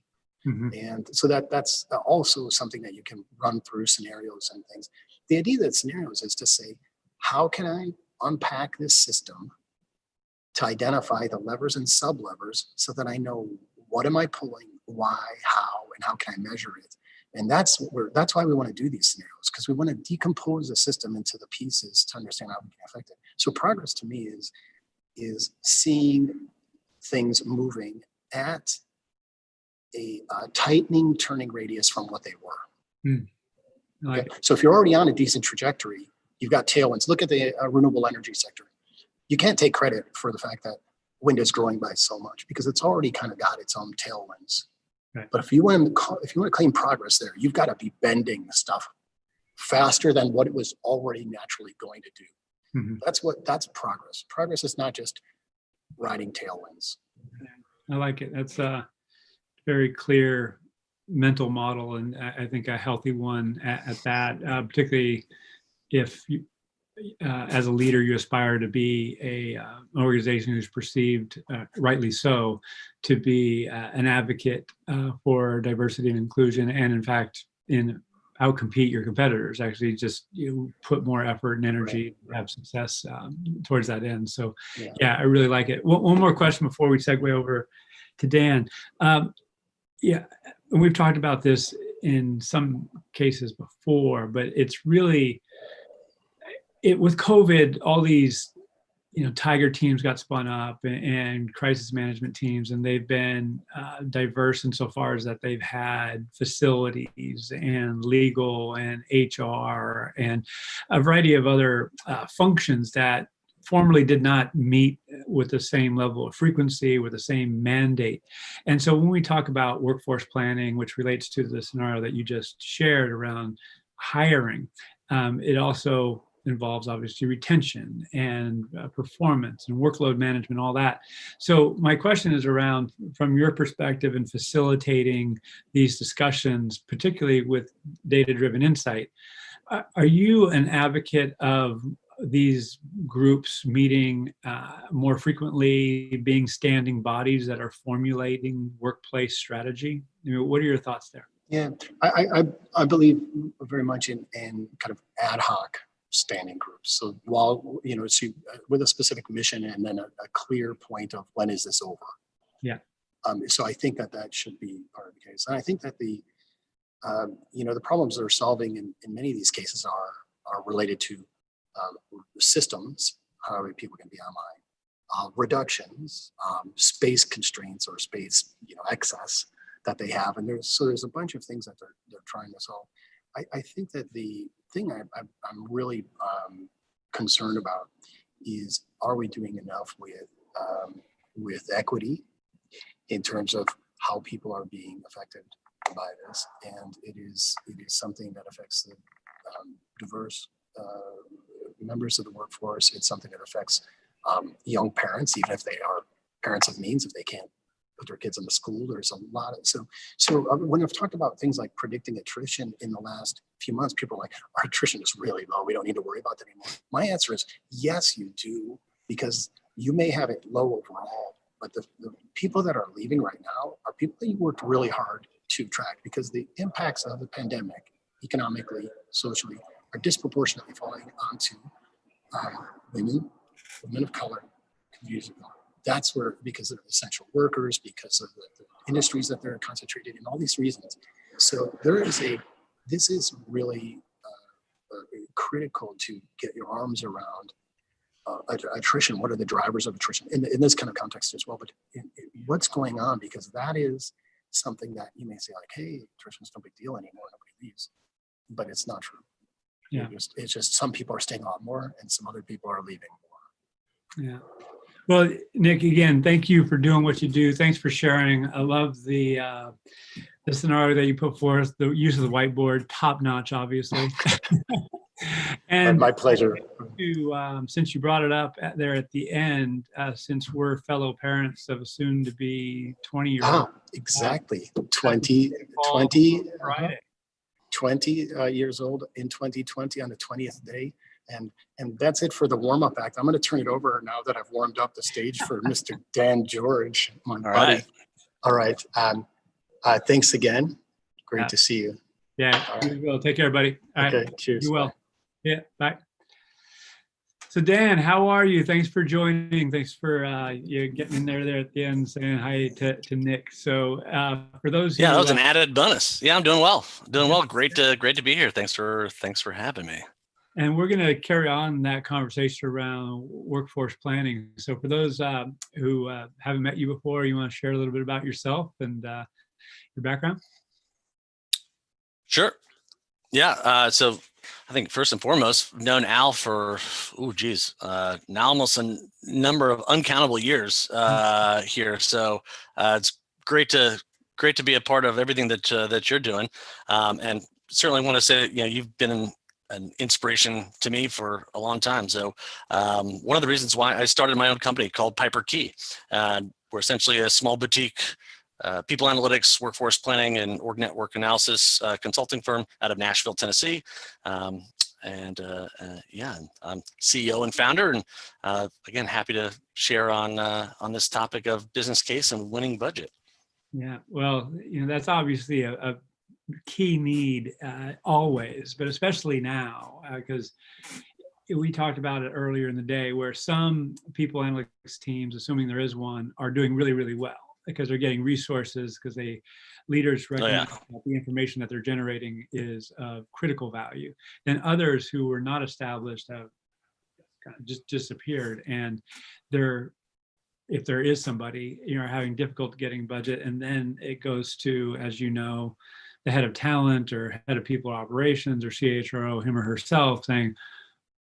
Mm-hmm. And so that's also something that you can run through scenarios and things. The idea that scenarios is to say, how can I unpack this system to identify the levers and sub-levers so that I know what am I pulling, why, how, and how can I measure it? And that's why we want to do these scenarios, because we want to decompose the system into the pieces to understand how we can affect it. So progress to me is seeing things moving at a tightening turning radius from what they were. Okay? So if you're already on a decent trajectory, you've got tailwinds. Look at the renewable energy sector. You can't take credit for the fact that wind is growing by so much, because it's already kind of got its own tailwinds. Right. But if you want to claim progress there, you've got to be bending the stuff faster than what it was already naturally going to do. Mm-hmm. That's progress. Progress is not just riding tailwinds. I like it. That's a very clear mental model, and I think a healthy one at that, particularly if you, as a leader, you aspire to be an organization who's perceived, rightly so, to be an advocate for diversity and inclusion, and in fact, in outcompete your competitors. Actually, just put more effort and energy, have success towards that end. So, yeah, I really like it. One more question before we segue over to Dan. Yeah, and we've talked about this in some cases before, but it's really with COVID, all these tiger teams got spun up and crisis management teams, and they've been diverse insofar as that they've had facilities and legal and HR and a variety of other functions that formerly did not meet with the same level of frequency, with the same mandate. And so when we talk about workforce planning, which relates to the scenario that you just shared around hiring, it also involves obviously retention and performance and workload management, all that. So my question is around, from your perspective in facilitating these discussions, particularly with data-driven insight, are you an advocate of these groups meeting more frequently, being standing bodies that are formulating workplace strategy? What are your thoughts there? Yeah, I believe very much in kind of ad hoc standing groups. So while, with a specific mission and then a clear point of when is this over? Yeah. So I think that should be part of the case. And I think that the problems they're solving in many of these cases are related to systems, how many people can be online, reductions, space constraints or space, excess that they have. And there's a bunch of things that they're trying to solve. I think that the thing I'm really concerned about is, are we doing enough with equity in terms of how people are being affected by this? And it is something that affects the diverse members of the workforce. It's something that affects young parents, even if they are parents of means, if they can't put their kids in the school. There's a lot of so when I've talked about things like predicting attrition in the last few months, people are like, our attrition is really low, we don't need to worry about that anymore. My answer is yes, you do, because you may have it low overall, but the people that are leaving right now are people that you worked really hard to track, because the impacts of the pandemic, economically, socially, are disproportionately falling onto women of color, communities of color. That's where, because they're essential workers, because of the industries that they're concentrated in, all these reasons. So this is really critical to get your arms around attrition. What are the drivers of attrition in this kind of context as well? But what's going on? Because that is something that you may say like, hey, attrition is no big deal anymore, nobody leaves. But it's not true. Yeah. It's just some people are staying on more and some other people are leaving more. Yeah. Well, Nick, again, thank you for doing what you do. Thanks for sharing. I love the scenario that you put forth, the use of the whiteboard, top notch, obviously. And my pleasure. Since you brought it up there at the end, since we're fellow parents of a soon to be 20-year-old. Exactly. 20 years old in 2020 on the 20th day. And that's it for the warm-up act. I'm going to turn it over now that I've warmed up the stage for Mr. Dan George, my buddy. All right. Thanks again. Great to see you. Yeah, you will. Take care, buddy. All right. Okay, cheers. You will. Bye. Yeah, bye. So Dan, how are you? Thanks for joining. Thanks for you getting in there at the end, saying hi to Nick. So for those who, that was an added bonus. Yeah, I'm doing well. Great to be here. Thanks for having me. And we're going to carry on that conversation around workforce planning. So for those who haven't met you before, you want to share a little bit about yourself and your background? Sure. Yeah. So I think first and foremost, I've known Al for, now almost a number of uncountable years here. So it's great to be a part of everything that you're doing. And certainly want to say that, you've been an inspiration to me for a long time. So one of the reasons why I started my own company called Piper Key, we're essentially a small boutique people analytics, workforce planning, and org network analysis consulting firm out of Nashville, Tennessee. I'm CEO and founder, and again, happy to share on this topic of business case and winning budget. Yeah, well, that's obviously a key need always, but especially now, because we talked about it earlier in the day, where some people analytics teams, assuming there is one, are doing really, really well because they're getting resources, because leaders recognize that the information that they're generating is of critical value. Then others who were not established have kind of just disappeared, and if there is somebody, having difficulty getting budget, and then it goes to, as you know, the head of talent or head of people operations or CHRO, him or herself, saying,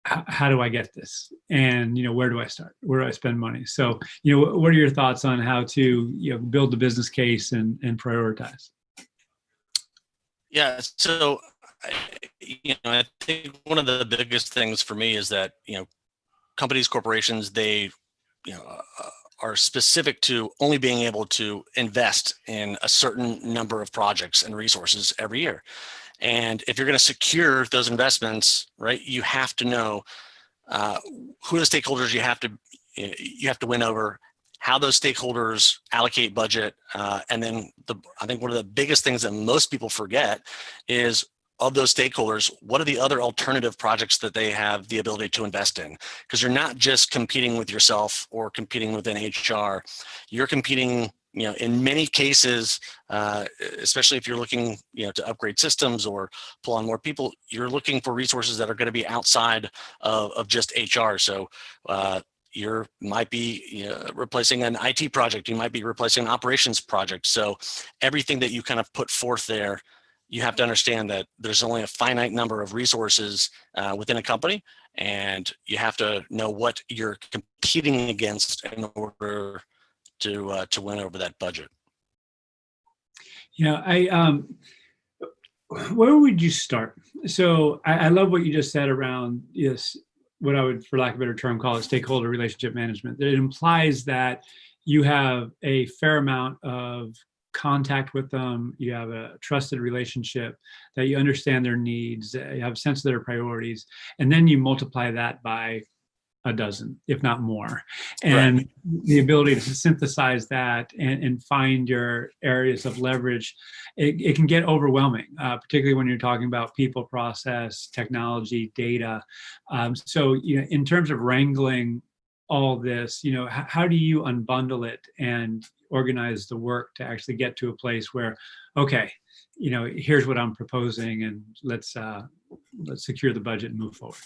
how do I get this? And, where do I start? Where do I spend money? So, what are your thoughts on how to, build the business case and prioritize? Yeah. So, I think one of the biggest things for me is that, companies, corporations, they, are specific to only being able to invest in a certain number of projects and resources every year. And if you're going to secure those investments, right, you have to know who the stakeholders you have to win over, how those stakeholders allocate budget, and then I think one of the biggest things that most people forget is, of those stakeholders, what are the other alternative projects that they have the ability to invest in? Because you're not just competing with yourself or competing within HR, you're competing, in many cases, especially if you're looking, to upgrade systems or pull on more people, you're looking for resources that are going to be outside of just HR. So you might be replacing an IT project, you might be replacing an operations project. So everything that you kind of put forth there, you have to understand that there's only a finite number of resources within a company, and you have to know what you're competing against in order to win over that budget. Where would you start? So I love what you just said around what I would, for lack of a better term, call it stakeholder relationship management. It implies that you have a fair amount of contact with them, you have a trusted relationship, that you understand their needs, you have a sense of their priorities, and then you multiply that by a dozen, if not more. And right. The ability to synthesize that and find your areas of leverage, it can get overwhelming, particularly when you're talking about people, process, technology, data. So, in terms of wrangling all this, how do you unbundle it and organize the work to actually get to a place where, okay, here's what I'm proposing, and let's secure the budget and move forward?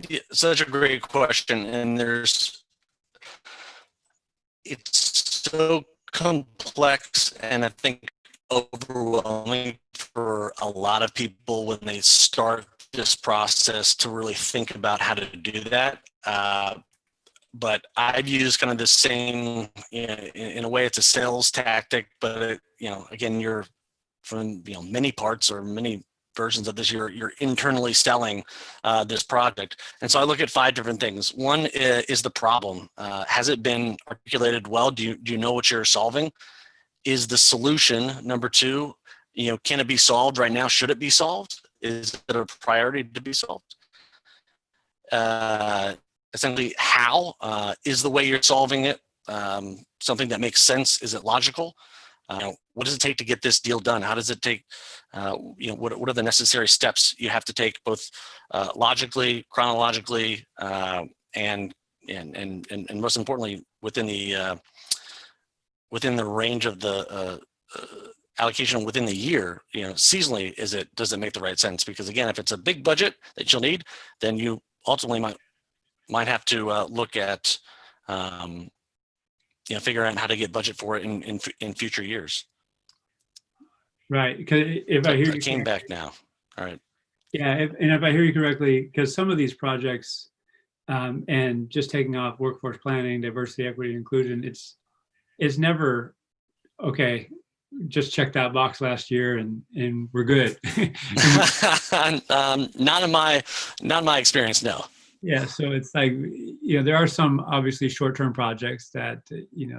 Yeah, such a great question, and it's so complex, and I think overwhelming for a lot of people when they start this process to really think about how to do that. But I've used kind of the same, in a way it's a sales tactic, but again, you're from, many parts or many versions of this, you're internally selling this project. And so I look at 5 different things. One is the problem. Has it been articulated well? Do you know what you're solving? Is the solution, number 2, can it be solved right now? Should it be solved? Is it a priority to be solved? Essentially, how is the way you're solving it something that makes sense? Is it logical? What does it take to get this deal done? How does it take, what are the necessary steps you have to take, both logically, chronologically, and most importantly, within the range of the allocation within the year, seasonally, does it make the right sense? Because again, if it's a big budget that you'll need, then you ultimately might have to look at figure out how to get budget for it in future years. Right, because if I hear you came back now. All right. Yeah, if I hear you correctly, because some of these projects, and just taking off workforce planning, diversity, equity, inclusion, it's never okay. Just check that box last year and we're good. Not in my experience, no. Yeah, so it's like, there are some obviously short-term projects that,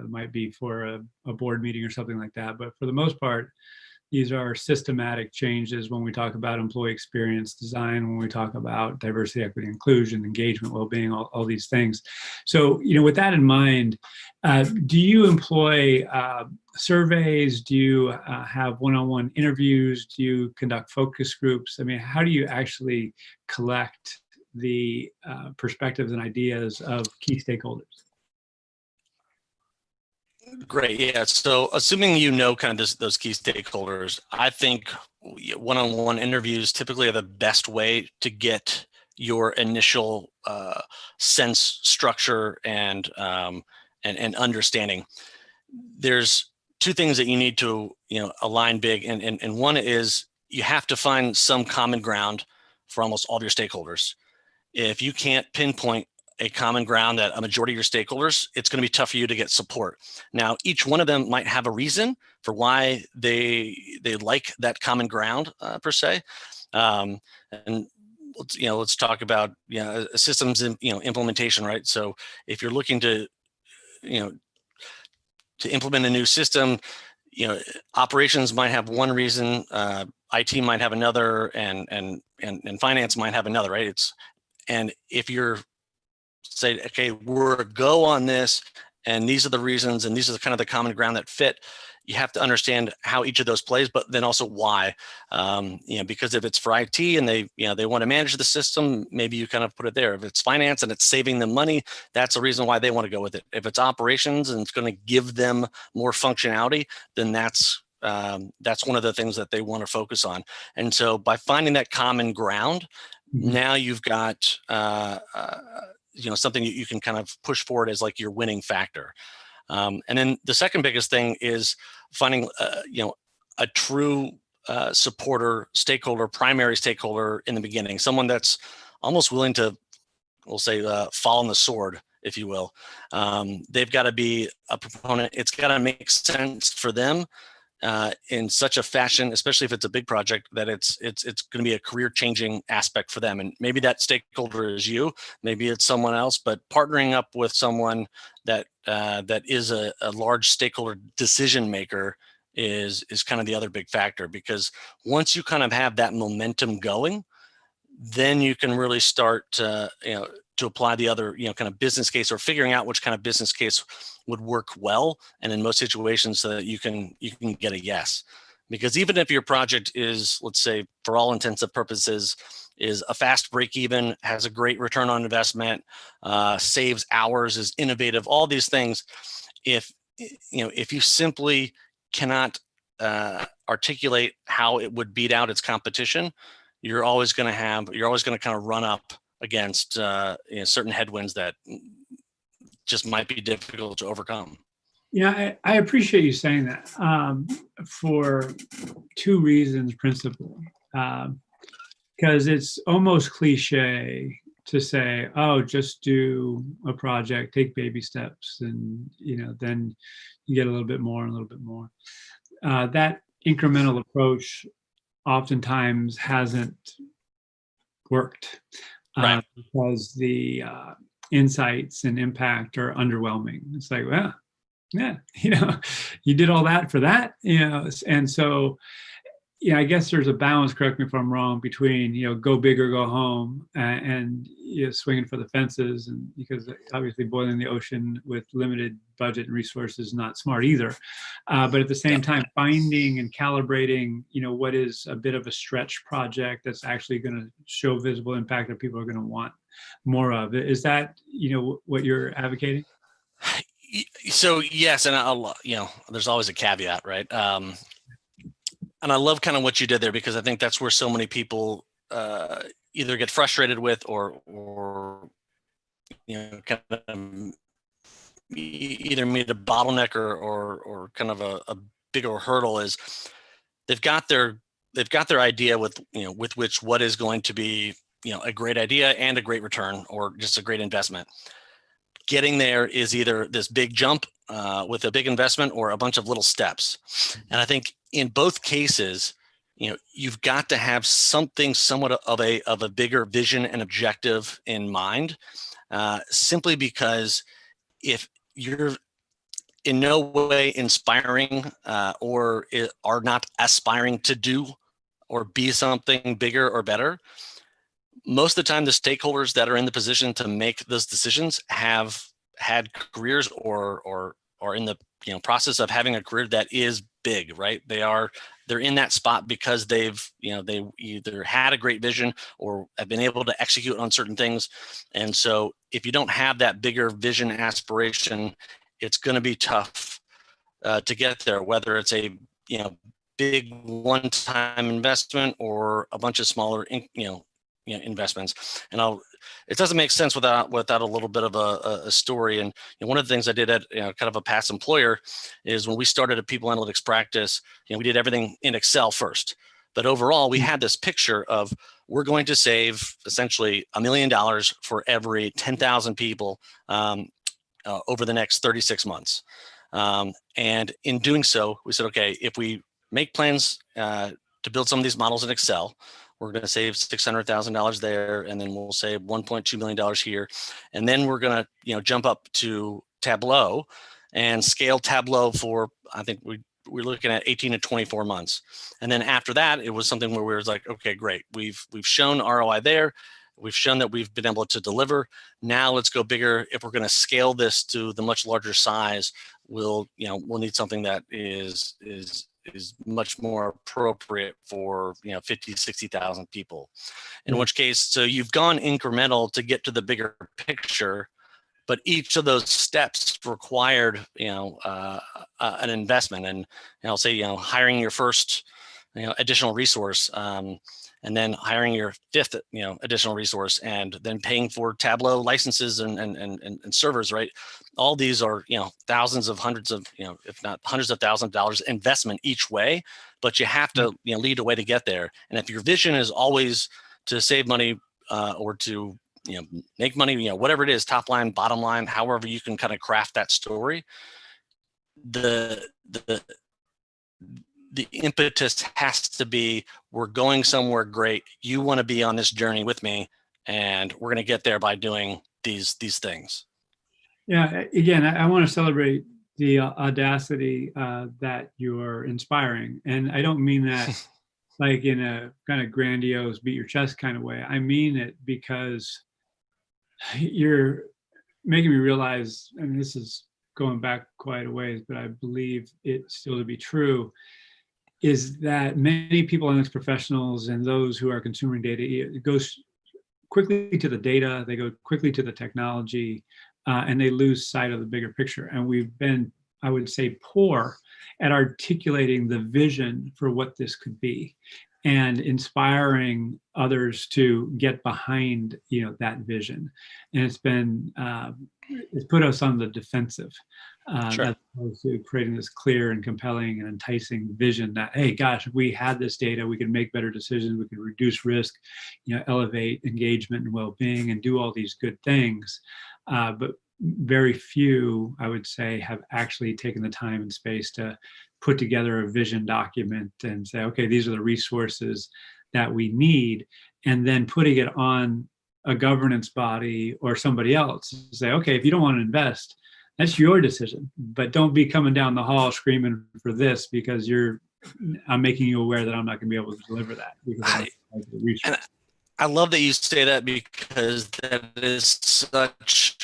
might be for a board meeting or something like that. But for the most part, These are systematic changes when we talk about employee experience design, when we talk about diversity, equity, inclusion, engagement, well-being, all these things. So, with that in mind, do you employ surveys? Do you have one-on-one interviews? Do you conduct focus groups? I mean, how do you actually collect the perspectives and ideas of key stakeholders? Great. Yeah. So assuming kind of those key stakeholders, I think one-on-one interviews typically are the best way to get your initial sense, structure, and understanding. There's two things that you need to align big, and one is you have to find some common ground for almost all of your stakeholders. If you can't pinpoint a common ground that a majority of your stakeholders, it's going to be tough for you to get support. Now, each one of them might have a reason for why they like that common ground per se. And let's talk about systems implementation, right? So if you're looking to implement a new system, operations might have one reason, IT might have another, and finance might have another, right? And if you're say, okay, we're a go on this, and these are the reasons, and these are kind of the common ground that fit, you have to understand how each of those plays, but then also why. Because if it's for IT and they want to manage the system, maybe you kind of put it there. If it's finance and it's saving them money, that's the reason why they want to go with it. If it's operations and it's going to give them more functionality, then that's one of the things that they want to focus on. And so by finding that common ground, now you've got something that you can kind of push forward as like your winning factor. And then the second biggest thing is finding a true supporter, stakeholder, primary stakeholder in the beginning, someone that's almost willing to, we'll say, fall on the sword, if you will. They've got to be a proponent. It's got to make sense for them in such a fashion, especially if it's a big project, that it's going to be a career-changing aspect for them. And maybe that stakeholder is you, maybe it's someone else, but partnering up with someone that is a large stakeholder decision maker is kind of the other big factor. Because once you kind of have that momentum going, then you can really start to apply the other kind of business case, or figuring out which kind of business case would work well, and in most situations, so that you can get a yes. Because even if your project is, let's say, for all intents and purposes, is a fast break even, has a great return on investment, saves hours, is innovative, all these things, if you simply cannot articulate how it would beat out its competition, you're always going to kind of run up against certain headwinds that just might be difficult to overcome. I appreciate you saying that for two reasons, principally. Because it's almost cliche to say, oh, just do a project, take baby steps, and then you get a little bit more and a little bit more. That incremental approach oftentimes hasn't worked, right? Because the insights and impact are underwhelming. It's like, well, yeah, you did all that for that, and so. I guess there's a balance, correct me if I'm wrong, between, go big or go home, and swinging for the fences, and because obviously boiling the ocean with limited budget and resources is not smart either. But at the same time, finding and calibrating, what is a bit of a stretch project that's actually going to show visible impact that people are going to want more of. Is that, what you're advocating? So yes, and there's always a caveat, right? And I love kind of what you did there, because I think that's where so many people either get frustrated with or kind of either meet a bottleneck or kind of a bigger hurdle, is they've got their idea with which what is going to be a great idea and a great return, or just a great investment. Getting there is either this big jump with a big investment, or a bunch of little steps. And I think in both cases, you've got to have something somewhat of a bigger vision and objective in mind, simply because if you're in no way inspiring or are not aspiring to do or be something bigger or better, most of the time the stakeholders that are in the position to make those decisions have had careers or are in the process of having a career that is big, right? They're in that spot because they've they either had a great vision or have been able to execute on certain things. And so if you don't have that bigger vision aspiration, it's going to be tough to get there, whether it's a big one-time investment or a bunch of smaller investments. And it doesn't make sense without a little bit of a story. And one of the things I did at kind of a past employer is when we started a people analytics practice, we did everything in Excel first. But overall, we had this picture of we're going to save essentially $1 million for every 10,000 people over the next 36 months. And in doing so, we said, okay, if we make plans to build some of these models in Excel, we're going to save $600,000 there, and then we'll save $1.2 million here. And then we're going to, jump up to Tableau and scale Tableau for, I think we're looking at 18 to 24 months. And then after that, it was something where we were like, okay, great. We've shown ROI there. We've shown that we've been able to deliver. Now let's go bigger. If we're going to scale this to the much larger size, we'll need something that is much more appropriate for 50, 60,000 people. In which case, so you've gone incremental to get to the bigger picture, but each of those steps required an investment. And I'll say hiring your first additional resource, and then hiring your fifth additional resource, and then paying for Tableau licenses and servers, right? All these are thousands of hundreds of if not hundreds of thousands of dollars investment each way, but you have to lead a way to get there. And if your vision is always to save money or to make money, whatever it is, top line, bottom line, however you can kind of craft that story, the impetus has to be, we're going somewhere great. You want to be on this journey with me, and we're going to get there by doing these things. Yeah, again, I want to celebrate the audacity that you're inspiring. And I don't mean that like in a kind of grandiose, beat your chest kind of way. I mean it because you're making me realize, and this is going back quite a ways, but I believe it still to be true, is that many people, analytics professionals and those who are consuming data, it goes quickly to the data, they go quickly to the technology, and they lose sight of the bigger picture. And we've been, I would say, poor at articulating the vision for what this could be and inspiring others to get behind that vision. And it's been it's put us on the defensive Sure. as opposed to creating this clear and compelling and enticing vision that, hey, gosh, if we had this data, we could make better decisions, we could reduce risk, elevate engagement and well-being, and do all these good things. But very few, I would say, have actually taken the time and space to put together a vision document and say, okay, these are the resources that we need, and then putting it on a governance body or somebody else. Say, okay, if you don't want to invest, that's your decision, but don't be coming down the hall screaming for this because I'm making you aware that I'm not going to be able to deliver that. And I love that you say that, because that is such,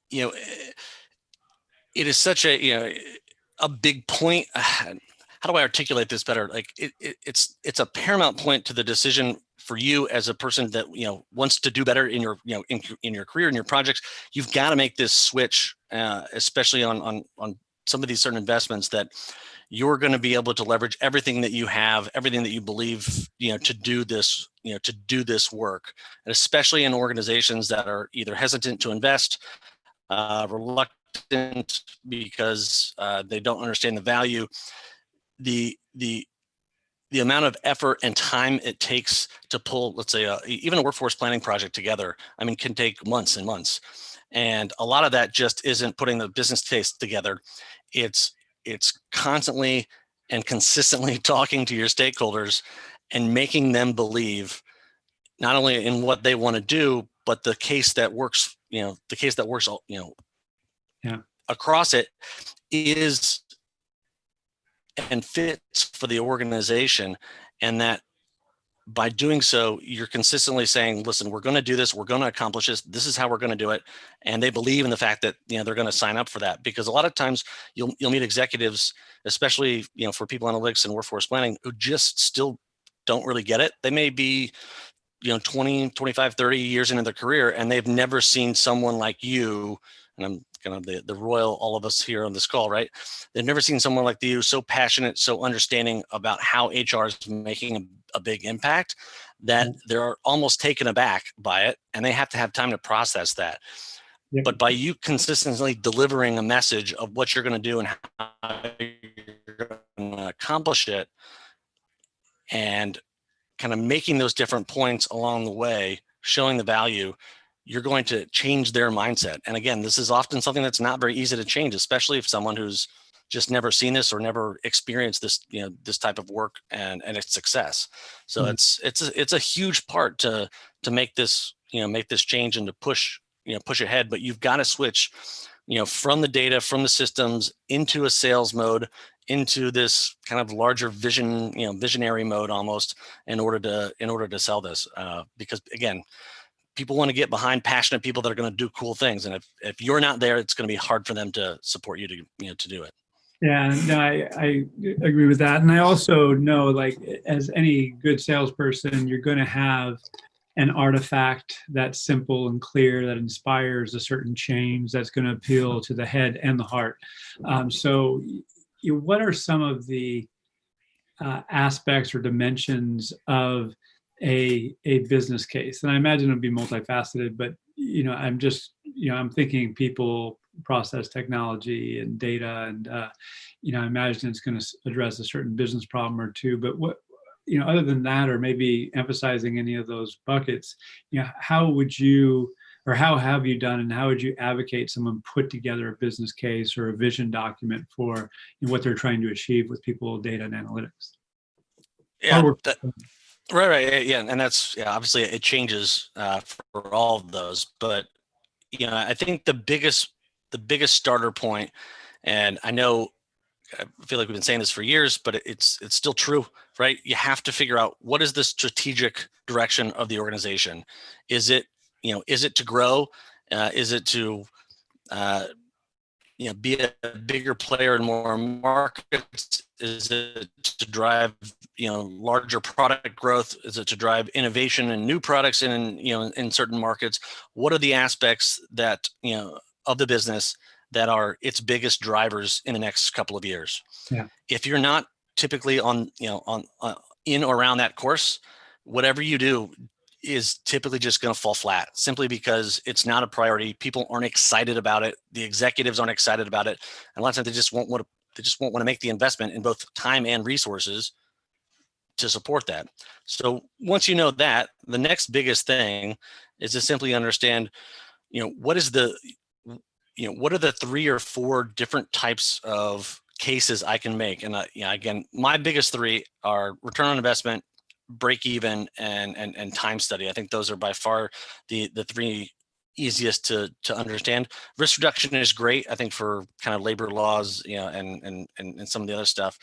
it is such a big point. How do I articulate this better? Like it's a paramount point to the decision for you as a person that wants to do better in your in your career, in your projects. You've got to make this switch, especially on some of these certain investments, that you're going to be able to leverage everything that you have, everything that you believe, to do this, to do this work, and especially in organizations that are either hesitant to invest, reluctant because they don't understand the value. The amount of effort and time it takes to pull, let's say, even a workforce planning project together, can take months and months. And a lot of that just isn't putting the business case together. It's constantly and consistently talking to your stakeholders and making them believe not only in what they want to do, but the case that works, across it is and fits for the organization, and that by doing so, you're consistently saying, listen, we're going to do this, we're going to accomplish this, this is how we're going to do it. And they believe in the fact that, they're going to sign up for that, because a lot of times you'll meet executives, especially, for people analytics and workforce planning, who just still don't really get it. They may be, 20, 25, 30 years into their career, and they've never seen someone like you, and I'm kind of the royal, all of us here on this call, right? They've never seen someone like you so passionate, so understanding about how HR is making a big impact, that they're almost taken aback by it, and they have to have time to process that. Yeah. But by you consistently delivering a message of what you're going to do and how you're going to accomplish it, and kind of making those different points along the way, showing the value, you're going to change their mindset. And again, this is often something that's not very easy to change, especially if someone who's just never seen this or never experienced this, this type of work and its success. So it's a huge part to make this, make this change and to push ahead. But you've got to switch, from the data, from the systems into a sales mode, into this kind of larger vision, visionary mode almost, in order to sell this. Because again, people want to get behind passionate people that are going to do cool things, and if you're not there, it's going to be hard for them to support you to do it. Yeah, no, I agree with that, and I also know, like, as any good salesperson, you're going to have an artifact that's simple and clear, that inspires a certain change, that's going to appeal to the head and the heart. So what are some of the aspects or dimensions of a business case? And I imagine it'll be multifaceted, but I'm just I'm thinking people, process, technology, and data, and I imagine it's going to address a certain business problem or two. But what other than that, or maybe emphasizing any of those buckets, how would you, or how have you done, and how would you advocate someone put together a business case or a vision document for what they're trying to achieve with people, data, and analytics? Yeah, right, yeah, and that's obviously it changes for all of those, but I think the biggest starter point, and I feel like we've been saying this for years, but it's still true, right? You have to figure out, what is the strategic direction of the organization? Is it to grow? Is it to be a bigger player in more markets? Is it to drive larger product growth? Is it to drive innovation and new products in certain markets? What are the aspects that of the business that are its biggest drivers in the next couple of years? Yeah. If you're not typically on in or around that course, whatever you do is typically just going to fall flat, simply because it's not a priority. People aren't excited about it. The executives aren't excited about it, and a lot of times they just won't want to make the investment in both time and resources to support that. So once you know that, the next biggest thing is to simply understand, what are the 3 or 4 different types of cases I can make? And again, my biggest 3 are return on investment, break even, and time study. I think those are by far the 3 easiest to understand. Risk reduction is great, I think, for kind of labor laws, and some of the other stuff,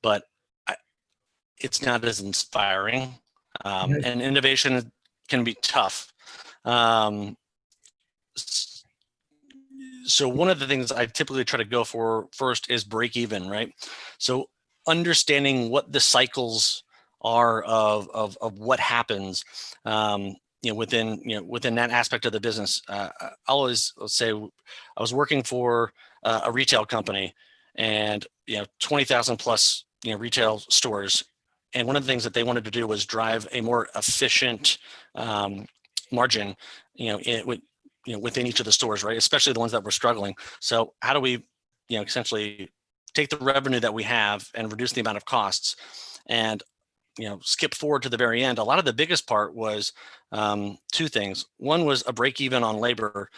but it's not as inspiring. And innovation can be tough. So one of the things I typically try to go for first is break even, right? So understanding what the cycles are of what happens, within that aspect of the business. I'll always say, I was working for a retail company, and 20,000 plus retail stores, and one of the things that they wanted to do was drive a more efficient margin, within each of the stores, right? Especially the ones that were struggling. So how do we, essentially take the revenue that we have and reduce the amount of costs? And skip forward to the very end, a lot of the biggest part was 2 things. One was a break even on labor.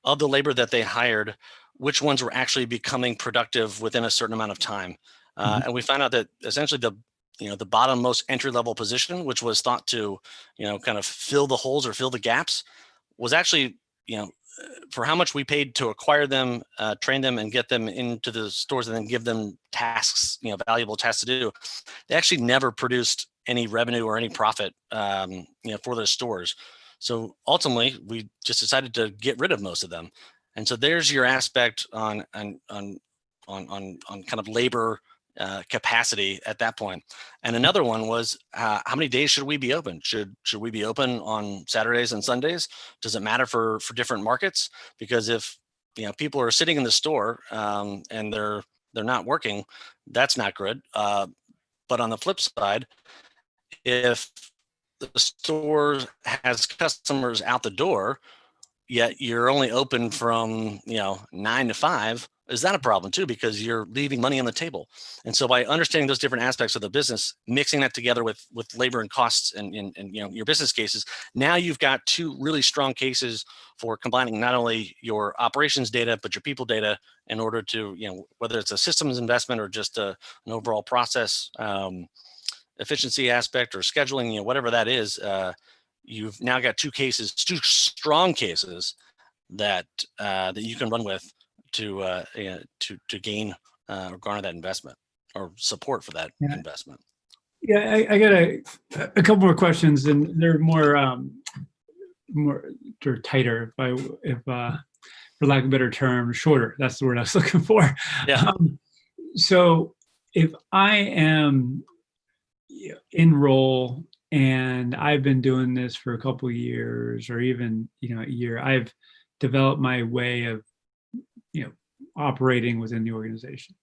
Of the labor that they hired, which ones were actually becoming productive within a certain amount of time? And we found out that essentially the bottom most entry level position, which was thought to kind of fill the holes or fill the gaps, was actually for how much we paid to acquire them, train them, and get them into the stores, and then give them tasks, valuable tasks to do, they actually never produced any revenue or any profit, for those stores. So ultimately, we just decided to get rid of most of them. And so there's your aspect on kind of labor capacity at that point. And another one was how many days should we be open? Should we be open on Saturdays and Sundays? Does it matter for different markets? Because if people are sitting in the store and they're not working, that's not good. But on the flip side, if the store has customers out the door, yet you're only open from 9 to 5, is that a problem too? Because you're leaving money on the table. And so by understanding those different aspects of the business, mixing that together with labor and costs and your business cases, now you've got two really strong cases for combining not only your operations data but your people data in order to whether it's a systems investment or just an overall process efficiency aspect or scheduling, whatever that is. You've now got two strong cases that you can run with to gain or garner that investment or support for that investment. Yeah, I got a couple more questions, and they're more tighter, if for lack of a better term, shorter. That's the word I was looking for. Yeah. So if I am in role and I've been doing this for a couple of years, or even a year, I've developed my way of operating within the organization.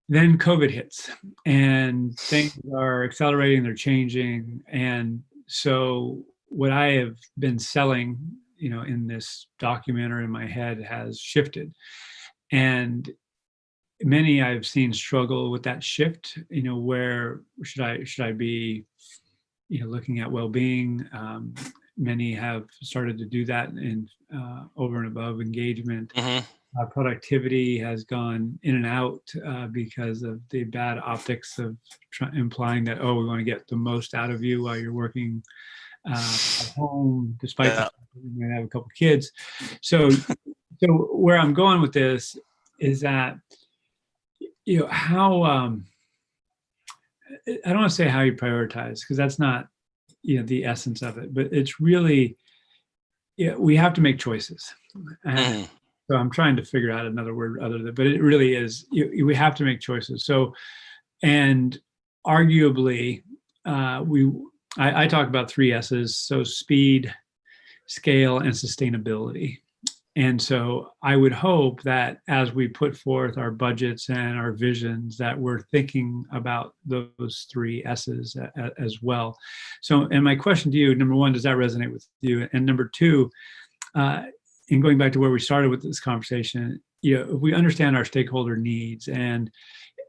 Then COVID hits and things are accelerating, they're changing. And so what I have been selling, in this document or in my head has shifted. And many I've seen struggle with that shift, where should I be, looking at well-being. Many have started to do that in over and above engagement. Mm-hmm. Productivity has gone in and out because of the bad optics of implying that, we want to get the most out of you while you're working at home, despite the fact that you might have a couple kids. So where I'm going with this is that, how, I don't want to say how you prioritize, because that's not, the essence of it, but it's really, we have to make choices. So I'm trying to figure out another word other than, but it really is, we have to make choices. So, and arguably, I talk about 3 S's, so speed, scale, and sustainability. And so I would hope that as we put forth our budgets and our visions, that we're thinking about those 3 S's as well. So, and my question to you, number one, does that resonate with you? And number two, and going back to where we started with this conversation, if we understand our stakeholder needs, and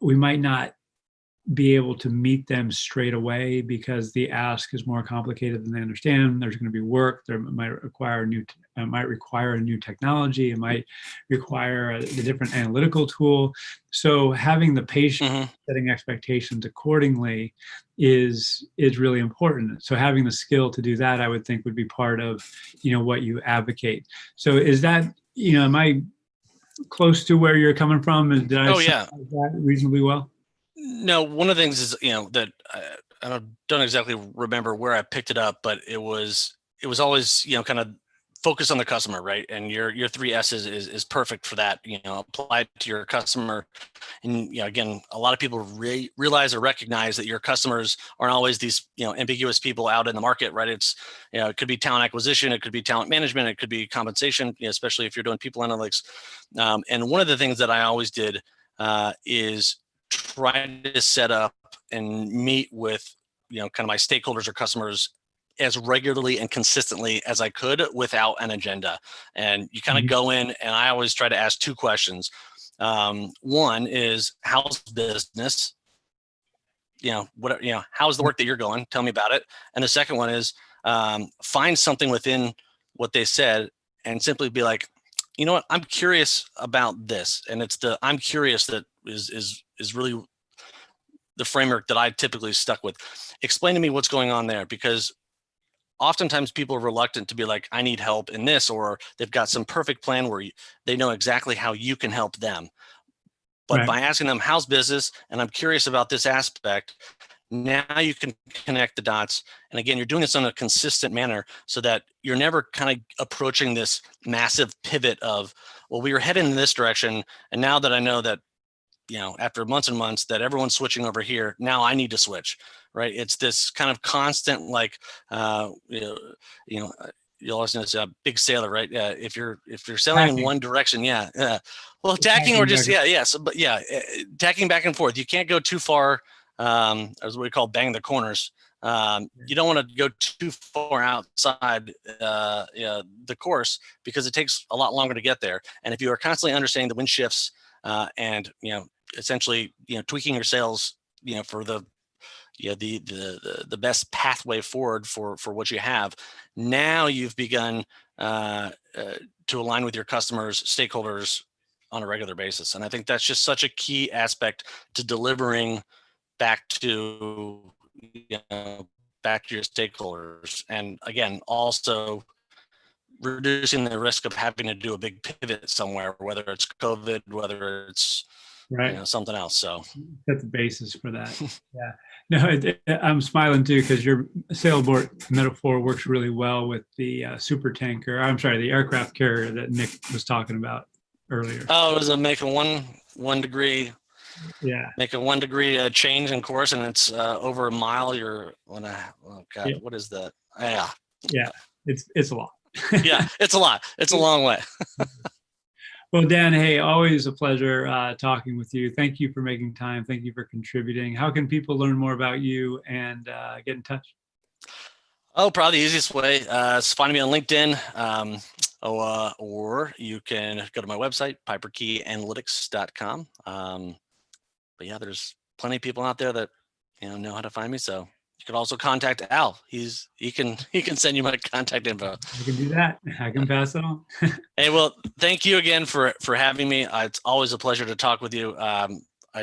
we might not be able to meet them straight away because the ask is more complicated than they understand. There's going to be work. There might require a new technology. It might require a different analytical tool. So having the patience, setting expectations accordingly is really important. So having the skill to do that, I would think, would be part of what you advocate. So is that am I close to where you're coming from? Did I summarize that reasonably well? No, one of the things is, that I don't exactly remember where I picked it up, but it was always, kind of focus on the customer, right? And your 3 S's is perfect for that, apply it to your customer. And, again, a lot of people realize or recognize that your customers aren't always these, ambiguous people out in the market, right? It's, it could be talent acquisition, it could be talent management, it could be compensation, especially if you're doing people analytics. And one of the things that I always did is try to set up and meet with, kind of my stakeholders or customers as regularly and consistently as I could without an agenda. And you kind of go in, and I always try to ask 2 questions. One is, how's business? How's the work that you're going? Tell me about it. And the second one is, find something within what they said and simply be like, you know what, I'm curious about this. And it's the I'm curious that is really the framework that I typically stuck with. Explain to me what's going on there, because oftentimes people are reluctant to be like, I need help in this, or they've got some perfect plan where they know exactly how you can help them. But by asking them, how's business? And I'm curious about this aspect. Now you can connect the dots. And again, you're doing this in a consistent manner so that you're never kind of approaching this massive pivot of, well, we were heading in this direction. And now that I know that, after months and months that everyone's switching over here, now I need to switch, right? It's this kind of constant, like, you always know it's a big sailor, right? If you're sailing in one direction, well, tacking or just, tacking back and forth. You can't go too far, as we call bang the corners. You don't want to go too far outside the course because it takes a lot longer to get there. And if you are constantly understanding the wind shifts and essentially tweaking your sails for the best pathway forward for what you have, now you've begun to align with your customers, stakeholders on a regular basis. And I think that's just such a key aspect to delivering back to back to your stakeholders. And again, also reducing the risk of having to do a big pivot somewhere, whether it's COVID, whether it's something else. So that's the basis for that. Yeah. No, I'm smiling too because your sailboat metaphor works really well with the super tanker. I'm sorry, the aircraft carrier that Nick was talking about earlier. Oh, it was make a one degree. Yeah. Make a 1 degree change in course, and it's over a mile. Oh God, what is that? Yeah. Yeah, it's a lot. Yeah, it's a lot. It's a long way. Well, Dan, hey, always a pleasure talking with you. Thank you for making time. Thank you for contributing. How can people learn more about you and get in touch? Oh, probably the easiest way is find me on LinkedIn, or you can go to my website, piperkeyanalytics.com. But yeah, there's plenty of people out there that know how to find me. So you can also contact Al. He can send you my contact info. I can do that. I can pass it on. Hey, well, thank you again for having me. It's always a pleasure to talk with you. I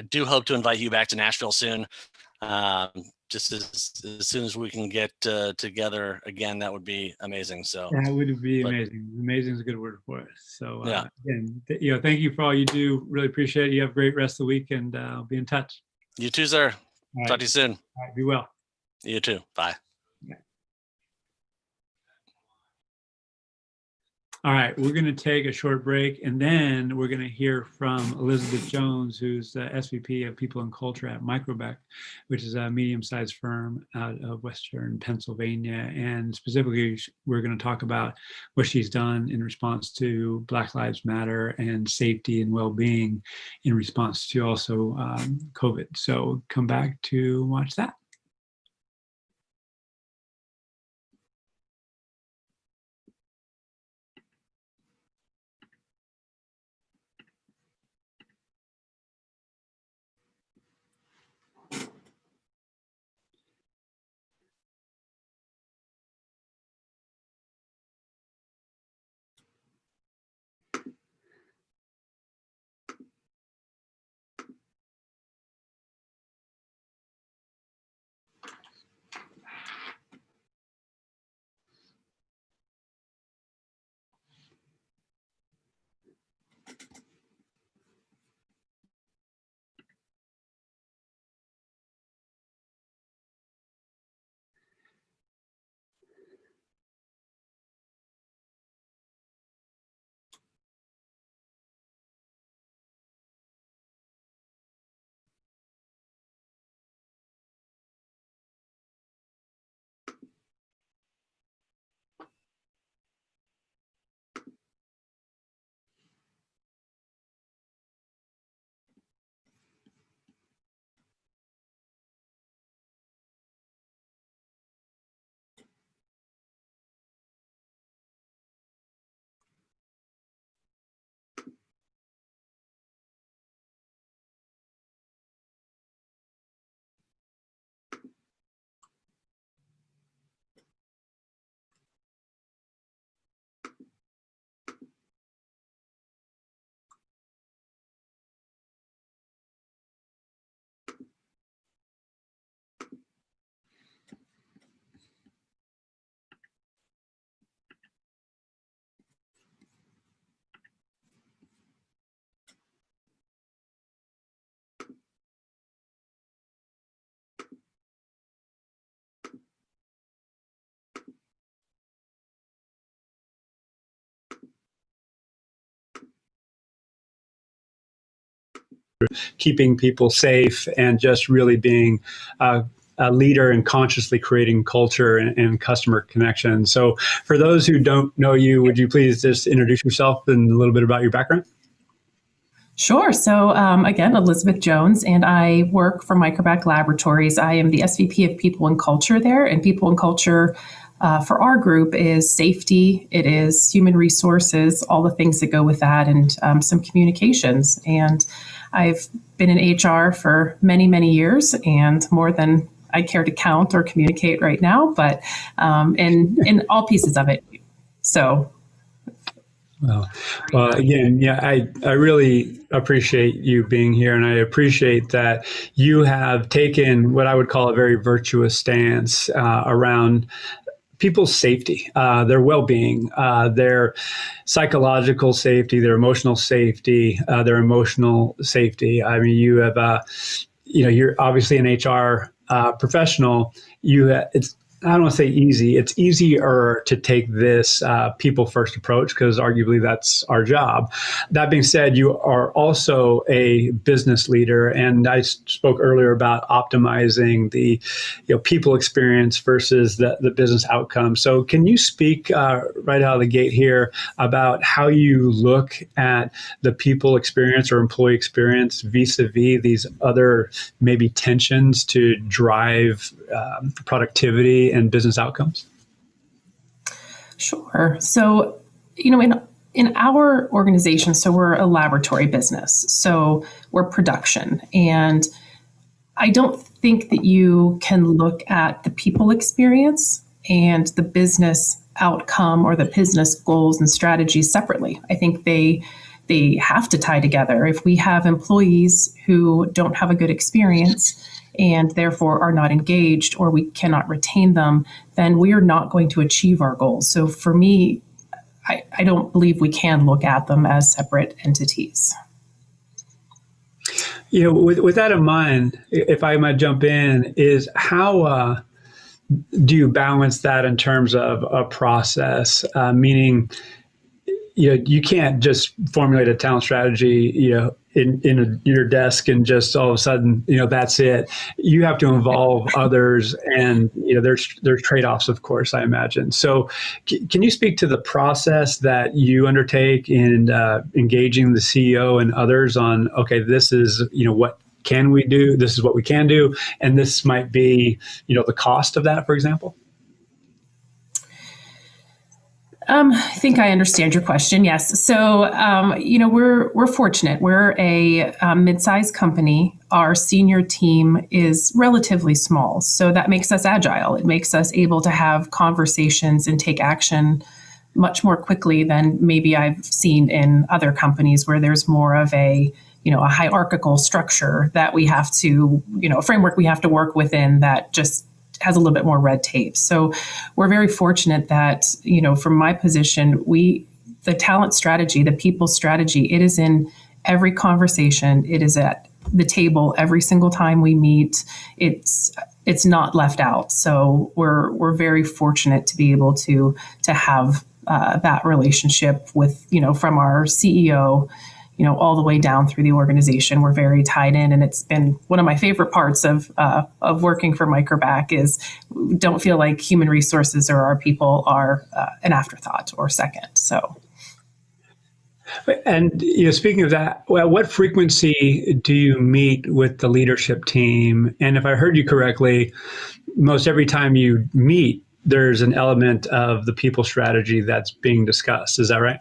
do hope to invite you back to Nashville soon. Just as soon as we can get together again, that would be amazing. So that would be amazing. Amazing is a good word for it. So again, thank you for all you do. Really appreciate it. You have a great rest of the week, and I'll be in touch. You too, sir. Talk to you soon. All right, be well. You too. Bye. All right, we're going to take a short break, and then we're going to hear from Elizabeth Jones, who's the SVP of People and Culture at Microbec, which is a medium-sized firm out of Western Pennsylvania. And specifically, we're going to talk about what she's done in response to Black Lives Matter and safety and well-being in response to also COVID. So come back to watch that. keeping people safe and just really being a leader and consciously creating culture and customer connection. So for those who don't know you, would you please just introduce yourself and a little bit about your background? Sure. So again, Elizabeth Jones, and I work for Microbac Laboratories. I am the SVP of People and Culture there, and People and Culture for our group is safety, it is human resources, all the things that go with that, and some communications. And I've been in HR for many, many years, and more than I care to count or communicate right now, but in all pieces of it. So. Well, again, yeah, I really appreciate you being here, and I appreciate that you have taken what I would call a very virtuous stance around people's safety, their well-being, their psychological safety, their emotional safety, their emotional safety. I mean, you have, you're obviously an HR professional. I don't want to say easy. It's easier to take this people first approach because arguably that's our job. That being said, you are also a business leader, and I spoke earlier about optimizing the people experience versus the business outcome. So can you speak right out of the gate here about how you look at the people experience or employee experience vis-a-vis these other maybe tensions to drive productivity and business outcomes? Sure. So, in our organization, so we're a laboratory business, so we're production. And I don't think that you can look at the people experience and the business outcome or the business goals and strategies separately. I think they have to tie together. If we have employees who don't have a good experience and therefore are not engaged, or we cannot retain them, then we are not going to achieve our goals. So for me, I don't believe we can look at them as separate entities. With that in mind, if I might jump in, is how do you balance that in terms of a process? Meaning, you can't just formulate a talent strategy, in your desk and just all of a sudden, that's it. You have to involve others, and there's trade-offs, of course, I imagine. So, can you speak to the process that you undertake in engaging the CEO and others on, okay, this is what can we do? This is what we can do, and this might be the cost of that, for example. I think I understand your question. Yes. So, we're fortunate. We're a mid-sized company. Our senior team is relatively small, so that makes us agile. It makes us able to have conversations and take action much more quickly than maybe I've seen in other companies where there's more of a hierarchical structure that we have to, a framework we have to work within that just has a little bit more red tape. So we're very fortunate that, from my position, the talent strategy, the people strategy, it is in every conversation. It is at the table every single time we meet. It's not left out. So we're very fortunate to be able to have that relationship with, from our CEO, all the way down through the organization. We're very tied in, and it's been one of my favorite parts of working for Microbac is don't feel like human resources or our people are an afterthought or second. So. And speaking of that, what frequency do you meet with the leadership team? And if I heard you correctly, most every time you meet, there's an element of the people strategy that's being discussed. Is that right?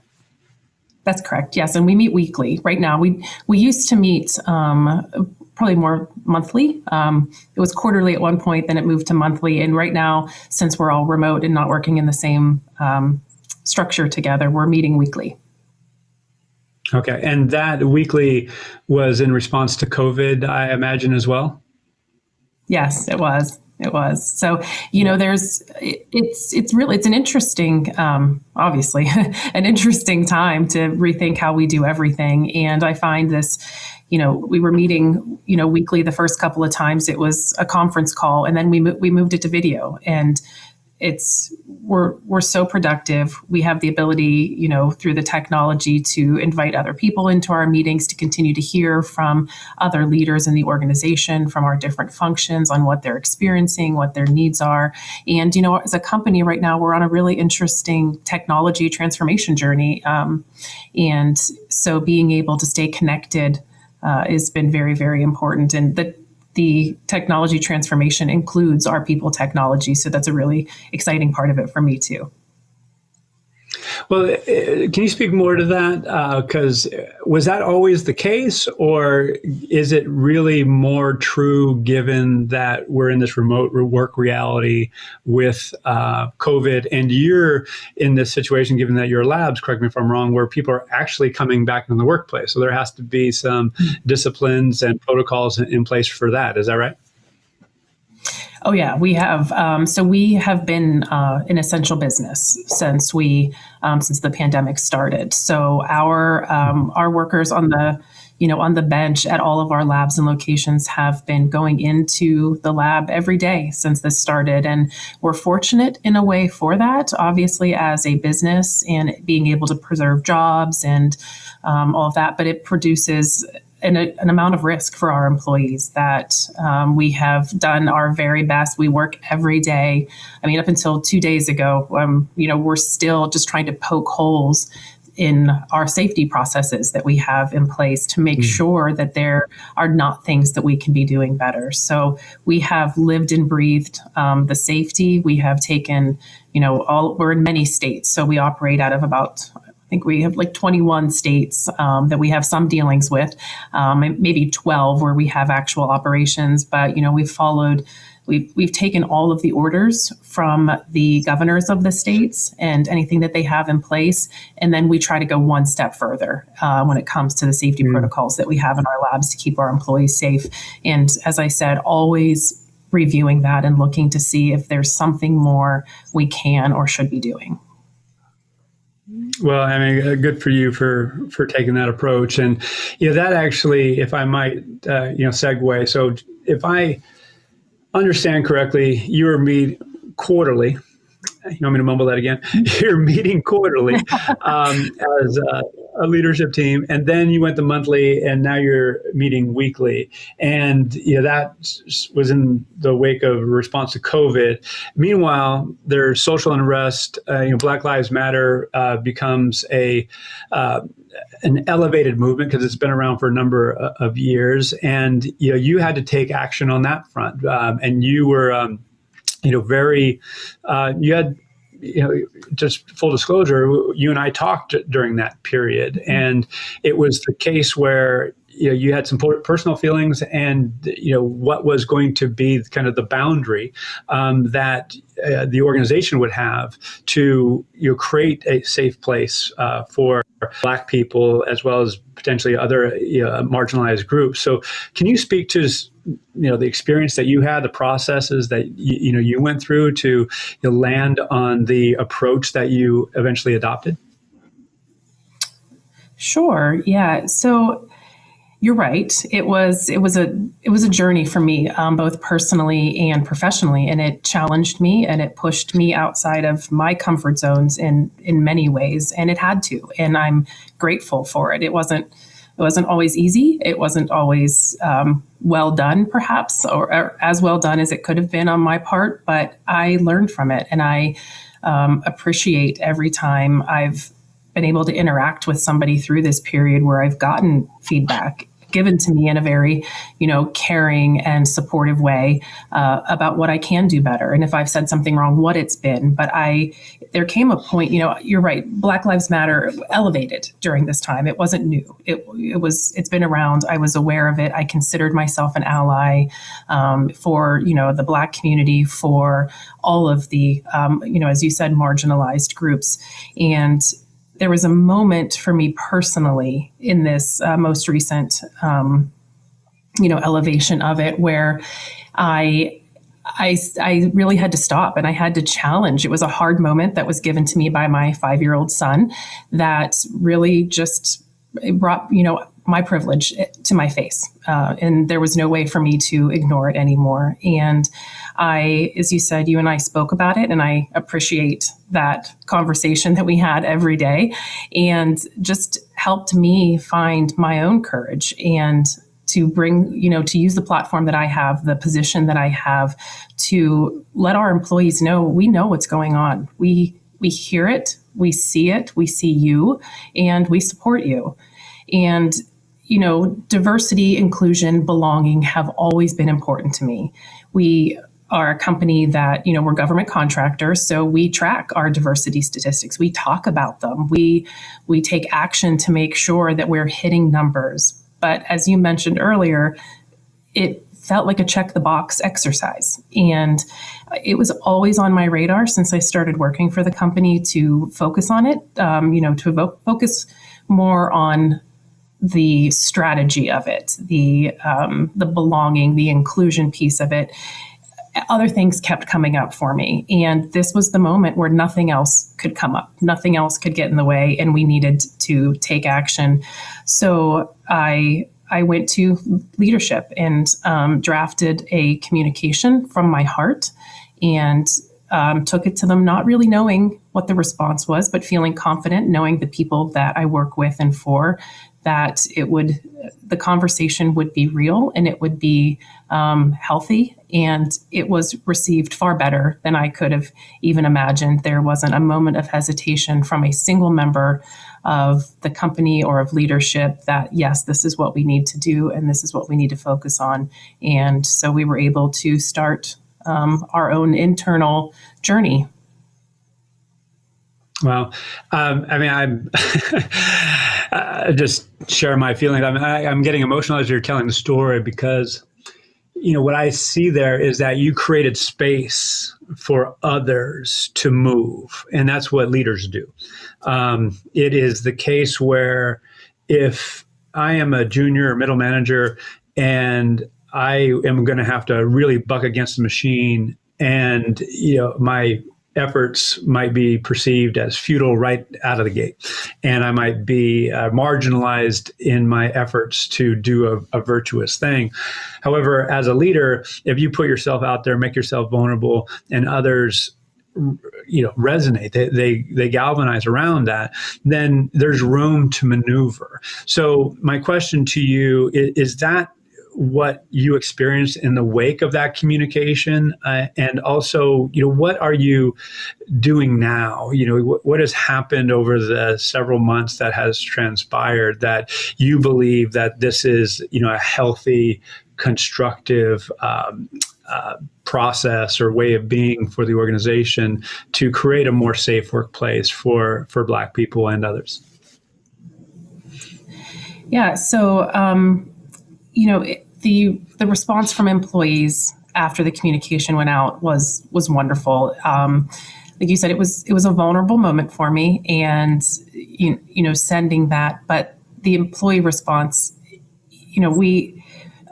That's correct. Yes, and we meet weekly. Right now, we used to meet probably more monthly. It was quarterly at one point, then it moved to monthly. And right now, since we're all remote and not working in the same structure together, we're meeting weekly. Okay, and that weekly was in response to COVID, I imagine, as well? Yes, it was. It was. So, it's an interesting, obviously, an interesting time to rethink how we do everything. And I find this, we were meeting, weekly the first couple of times. It was a conference call, and then we moved it to video. And we're so productive. We have the ability, through the technology to invite other people into our meetings, to continue to hear from other leaders in the organization, from our different functions on what they're experiencing, what their needs are. And, as a company right now, we're on a really interesting technology transformation journey. And so being able to stay connected has been very, very important. And the technology transformation includes our people technology. So that's a really exciting part of it for me too. Well, can you speak more to that? Because was that always the case, or is it really more true given that we're in this remote work reality with COVID, and you're in this situation, given that your labs, correct me if I'm wrong, where people are actually coming back in the workplace. So there has to be some disciplines and protocols in place for that. Is that right? Oh yeah, we have. So we have been an essential business since the pandemic started. So our workers on the bench at all of our labs and locations have been going into the lab every day since this started, and we're fortunate in a way for that. Obviously, as a business and being able to preserve jobs and all of that, but it produces an amount of risk for our employees that we have done our very best. We work every day. I mean, up until 2 days ago, we're still just trying to poke holes in our safety processes that we have in place to make sure that there are not things that we can be doing better. So we have lived and breathed the safety. We have taken, we're in many states. So we operate out of about, I think we have like 21 states that we have some dealings with, maybe 12 where we have actual operations. But, we've taken all of the orders from the governors of the states and anything that they have in place. And then we try to go one step further when it comes to the safety protocols that we have in our labs to keep our employees safe. And as I said, always reviewing that and looking to see if there's something more we can or should be doing. Well, I mean, good for you for taking that approach. And, that actually, if I might, segue. So if I understand correctly, you meet quarterly. You want me to mumble that again? You're meeting quarterly as a leadership team, and then you went to monthly, and now you're meeting weekly. And that was in the wake of a response to COVID. Meanwhile, there's social unrest. Black Lives Matter becomes an elevated movement because it's been around for a number of years, and you had to take action on that front. And you were you had, just full disclosure, you and I talked during that period, and it was the case where you had some personal feelings and what was going to be kind of the boundary that the organization would have to create a safe place for Black people as well as potentially other marginalized groups. So can you speak to the experience that you had, the processes that you went through to land on the approach that you eventually adopted? Sure. Yeah. So you're right. It was a journey for me, both personally and professionally, and it challenged me and it pushed me outside of my comfort zones in many ways, and it had to. And I'm grateful for it. It wasn't always easy. It wasn't always well done, perhaps, or as well done as it could have been on my part. But I learned from it, and I appreciate every time I've been able to interact with somebody through this period where I've gotten feedback given to me in a very, caring and supportive way about what I can do better. And if I've said something wrong, what it's been. But there came a point, you're right, Black Lives Matter elevated during this time. It wasn't new. It's been around. I was aware of it. I considered myself an ally for, the Black community, for all of the, as you said, marginalized groups. And there was a moment for me personally in this most recent, elevation of it where I really had to stop and I had to challenge. It was a hard moment that was given to me by my 5-year-old son that really just brought, my privilege to my face. And there was no way for me to ignore it anymore. And as you said, you and I spoke about it, and I appreciate that conversation that we had every day, and just helped me find my own courage and to bring, to use the platform that I have, the position that I have, to let our employees know we know what's going on. We hear it, we see you, and we support you. And diversity, inclusion, belonging have always been important to me. We are a company that, we're government contractors, so we track our diversity statistics. We talk about them. We take action to make sure that we're hitting numbers. But as you mentioned earlier, it felt like a check the box exercise. And it was always on my radar since I started working for the company to focus on it, focus more on the strategy of it, the belonging, the inclusion piece of it. Other things kept coming up for me. And this was the moment where nothing else could come up. Nothing else could get in the way, and we needed to take action. So I went to leadership and drafted a communication from my heart, and took it to them, not really knowing what the response was, but feeling confident, knowing the people that I work with and for, that the conversation would be real and it would be healthy. And it was received far better than I could have even imagined. There wasn't a moment of hesitation from a single member of the company or of leadership that, yes, this is what we need to do and this is what we need to focus on. And so we were able to start our own internal journey. Well, I'm just share my feelings. I'm getting emotional as you're telling the story, because, what I see there is that you created space for others to move. And that's what leaders do. It is the case where if I am a junior or middle manager and I am going to have to really buck against the machine, and, my efforts might be perceived as futile right out of the gate. And I might be marginalized in my efforts to do a virtuous thing. However, as a leader, if you put yourself out there, make yourself vulnerable, and others resonate, they galvanize around that, then there's room to maneuver. So my question to you is that what you experienced in the wake of that communication, and also, what are you doing now? What has happened over the several months that has transpired that you believe that this is, a healthy, constructive process or way of being for the organization to create a more safe workplace for Black people and others? Yeah. So, the response from employees after the communication went out was wonderful. Like you said, it was a vulnerable moment for me, and sending that. But the employee response,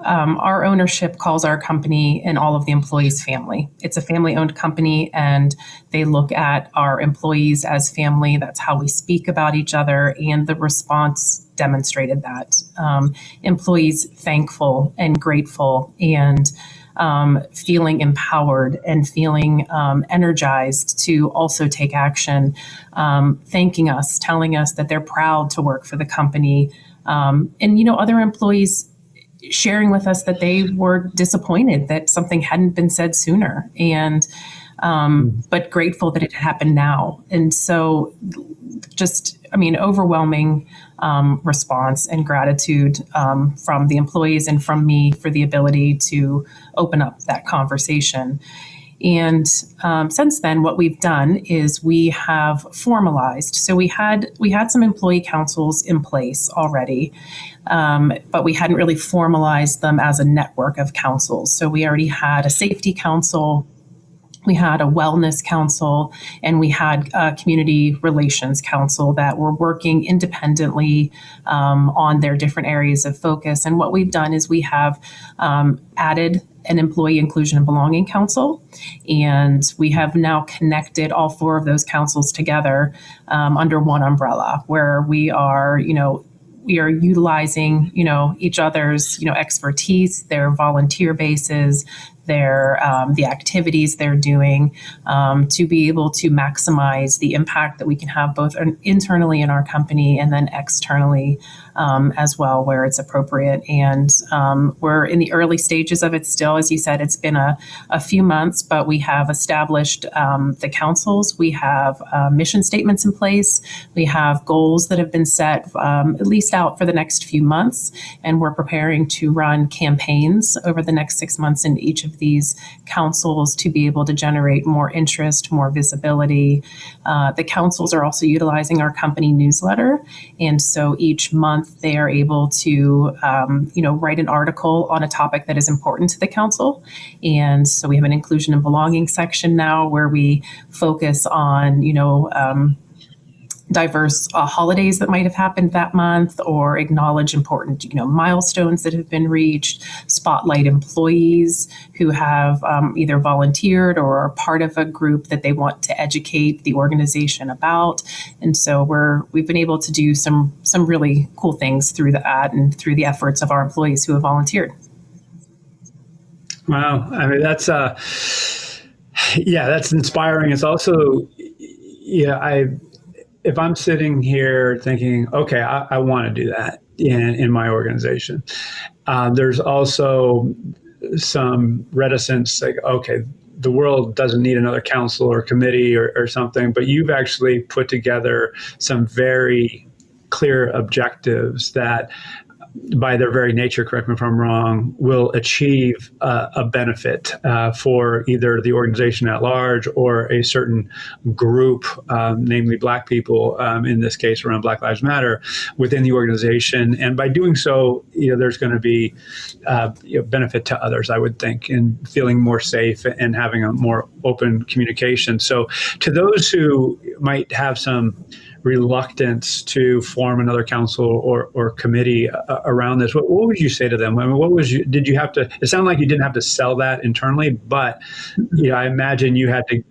our ownership calls our company and all of the employees family. It's a family-owned company, and they look at our employees as family. That's how we speak about each other, and the response demonstrated that. Employees thankful and grateful, and feeling empowered and feeling energized to also take action, thanking us, telling us that they're proud to work for the company, and other employees sharing with us that they were disappointed that something hadn't been said sooner, and but grateful that it happened now. And so overwhelming response and gratitude from the employees and from me for the ability to open up that conversation. And since then, what we've done is we have formalized. So we had some employee councils in place already, but we hadn't really formalized them as a network of councils. So we already had a safety council, we had a wellness council, and we had a community relations council that were working independently on their different areas of focus. And what we've done is we have added an employee inclusion and belonging council, and we have now connected all four of those councils together under one umbrella, where we are, we are utilizing, each other's, expertise, their volunteer bases, their the activities they're doing, to be able to maximize the impact that we can have both internally in our company and then externally as well, where it's appropriate. And we're in the early stages of it still. As you said, it's been a few months, but we have established the councils. We have mission statements in place. We have goals that have been set at least out for the next few months. And we're preparing to run campaigns over the next 6 months in each of these councils to be able to generate more interest, more visibility. The councils are also utilizing our company newsletter. And so each month they are able to, write an article on a topic that is important to the council. And so we have an inclusion and belonging section now where we focus on, diverse holidays that might have happened that month, or acknowledge important, milestones that have been reached, spotlight employees who have either volunteered or are part of a group that they want to educate the organization about. And so we've been able to do some really cool things through that and through the efforts of our employees who have volunteered. Wow. I mean, that's inspiring. It's also, if I'm sitting here thinking, okay, I want to do that in my organization, there's also some reticence, like, okay, the world doesn't need another council or committee or something, but you've actually put together some very clear objectives that, by their very nature, correct me if I'm wrong, will achieve a benefit for either the organization at large or a certain group, namely Black people, in this case around Black Lives Matter, within the organization. And by doing so, there's going to be benefit to others, I would think, in feeling more safe and having a more open communication. So to those who might have some reluctance to form another council or committee around this, what would you say to them? I mean, did you have to, it sounded like you didn't have to sell that internally, but I imagine you had to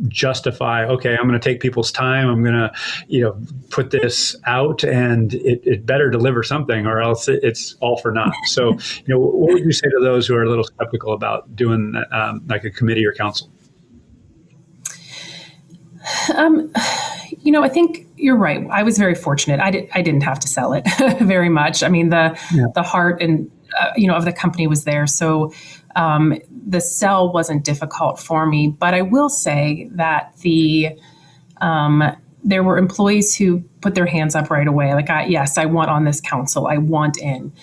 justify, okay, I'm going to take people's time. I'm going to, put this out, and it better deliver something, or else it's all for naught. So, what would you say to those who are a little skeptical about doing like a committee or council? I think you're right. I was very fortunate. I didn't have to sell it very much. I mean, the heart and of the company was there. So the sell wasn't difficult for me. But I will say that there were employees who put their hands up right away. Like, yes, I want on this council. I want in.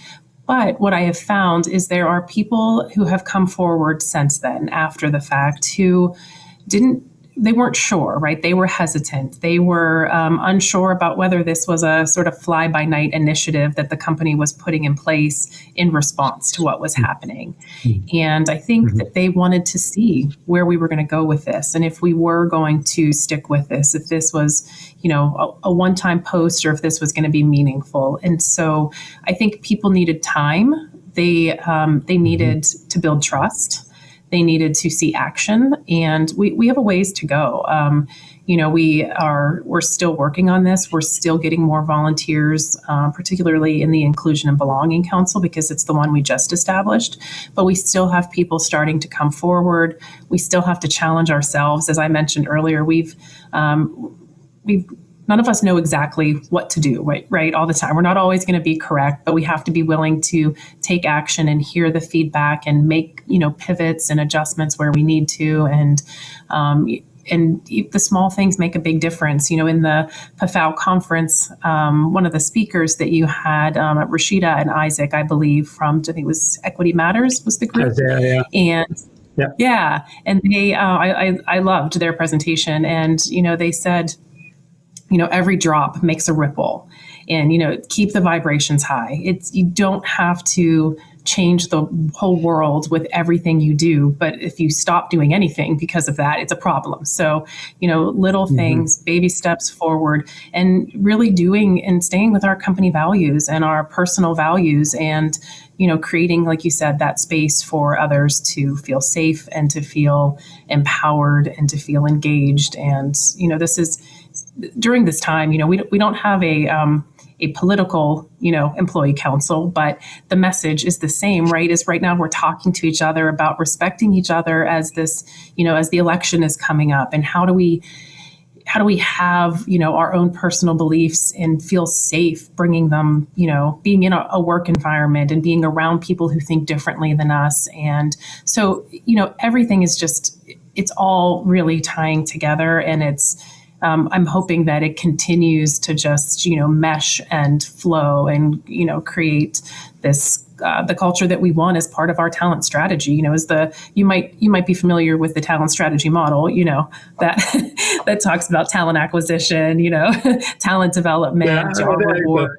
But what I have found is there are people who have come forward since then, after the fact, who they weren't sure, right? They were hesitant. They were unsure about whether this was a sort of fly-by-night initiative that the company was putting in place in response to what was happening. And I think that they wanted to see where we were going to go with this, and if we were going to stick with this, if this was, a one-time post, or if this was going to be meaningful. And so I think people needed time. They needed to build trust. They needed to see action, and we have a ways to go. We're still working on this. We're still getting more volunteers, particularly in the Inclusion and Belonging Council, because it's the one we just established. But we still have people starting to come forward. We still have to challenge ourselves. As I mentioned earlier, none of us know exactly what to do, right, all the time. We're not always going to be correct, but we have to be willing to take action and hear the feedback and make, pivots and adjustments where we need to. And the small things make a big difference. In the PAFOW conference, one of the speakers that you had, Rashida and Isaac, I believe, from, I think it was Equity Matters was the group. And they, I loved their presentation. And, they said, every drop makes a ripple, and, keep the vibrations high. You don't have to change the whole world with everything you do, but if you stop doing anything because of that, it's a problem. So, little things, baby steps forward, and really doing and staying with our company values and our personal values, and, creating, like you said, that space for others to feel safe and to feel empowered and to feel engaged. And, this is, during this time, we don't have a a political, employee council, but the message is the same, right? Is right now we're talking to each other about respecting each other as this, as the election is coming up, and how do we have, our own personal beliefs and feel safe bringing them, being in a work environment and being around people who think differently than us. And so, everything is just, it's all really tying together, and I'm hoping that it continues to just, mesh and flow and, create this, the culture that we want as part of our talent strategy. You might be familiar with the talent strategy model, that that talks about talent acquisition, talent development, job reward.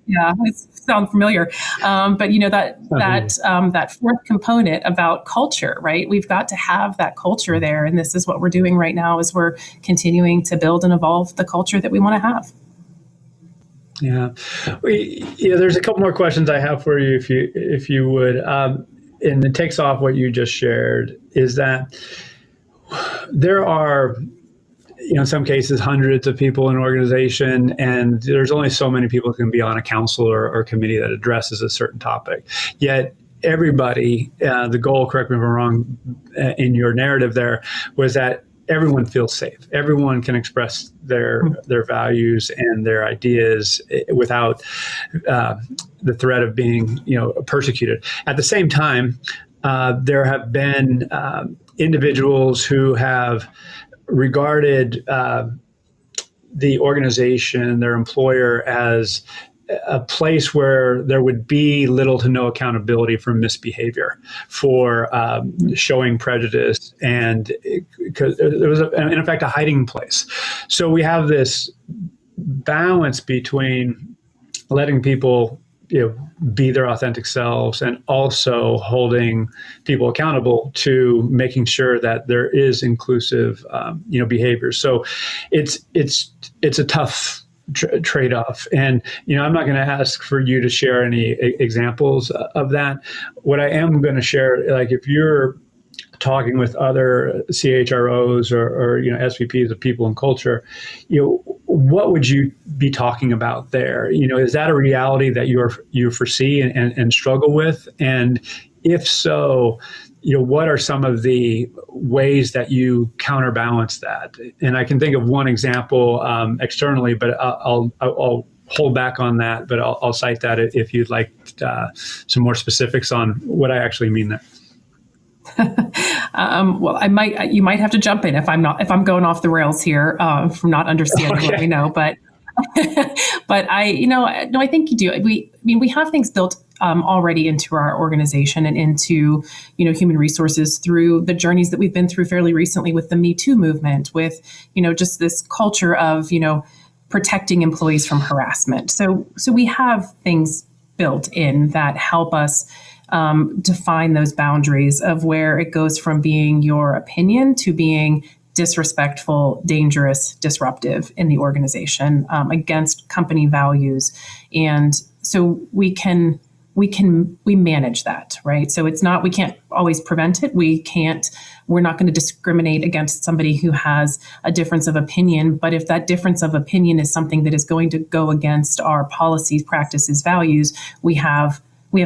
Yeah, it sounds familiar. But that fourth component about culture, right? We've got to have that culture there, and this is what we're doing right now. Is we're continuing to build and evolve the culture that we want to have. Yeah, there's a couple more questions I have for you, if you would, and it takes off what you just shared. Is that there are, in some cases, hundreds of people in an organization, and there's only so many people who can be on a council or committee that addresses a certain topic. Yet everybody, the goal, correct me if I'm wrong, in your narrative there, was that everyone feels safe. Everyone can express their values and their ideas without the threat of being, persecuted. At the same time, there have been individuals who have regarded the organization, their employer, as a place where there would be little to no accountability for misbehavior, for showing prejudice, and because there was, in effect, a hiding place. So we have this balance between letting people be their authentic selves, and also holding people accountable to making sure that there is inclusive, behavior. So it's a tough trade-off, and I'm not going to ask for you to share any examples of that. What I am going to share, like if you're talking with other CHROs or SVPs of people and culture, what would you be talking about there? Is that a reality that you foresee and struggle with? And if so, what are some of the ways that you counterbalance that? And I can think of one example externally, but I'll hold back on that. But I'll cite that if you'd like some more specifics on what I actually mean there. Well, you might have to jump in if I'm going off the rails here from not understanding. Okay. Let me know, but I think you do. We have things built already into our organization and into human resources through the journeys that we've been through fairly recently with the Me Too movement, with just this culture of protecting employees from harassment. So we have things built in that help us define those boundaries of where it goes from being your opinion to being disrespectful, dangerous, disruptive in the organization, against company values. And so we manage that, right? So we can't always prevent it. We're not going to discriminate against somebody who has a difference of opinion. But if that difference of opinion is something that is going to go against our policies, practices, values, we have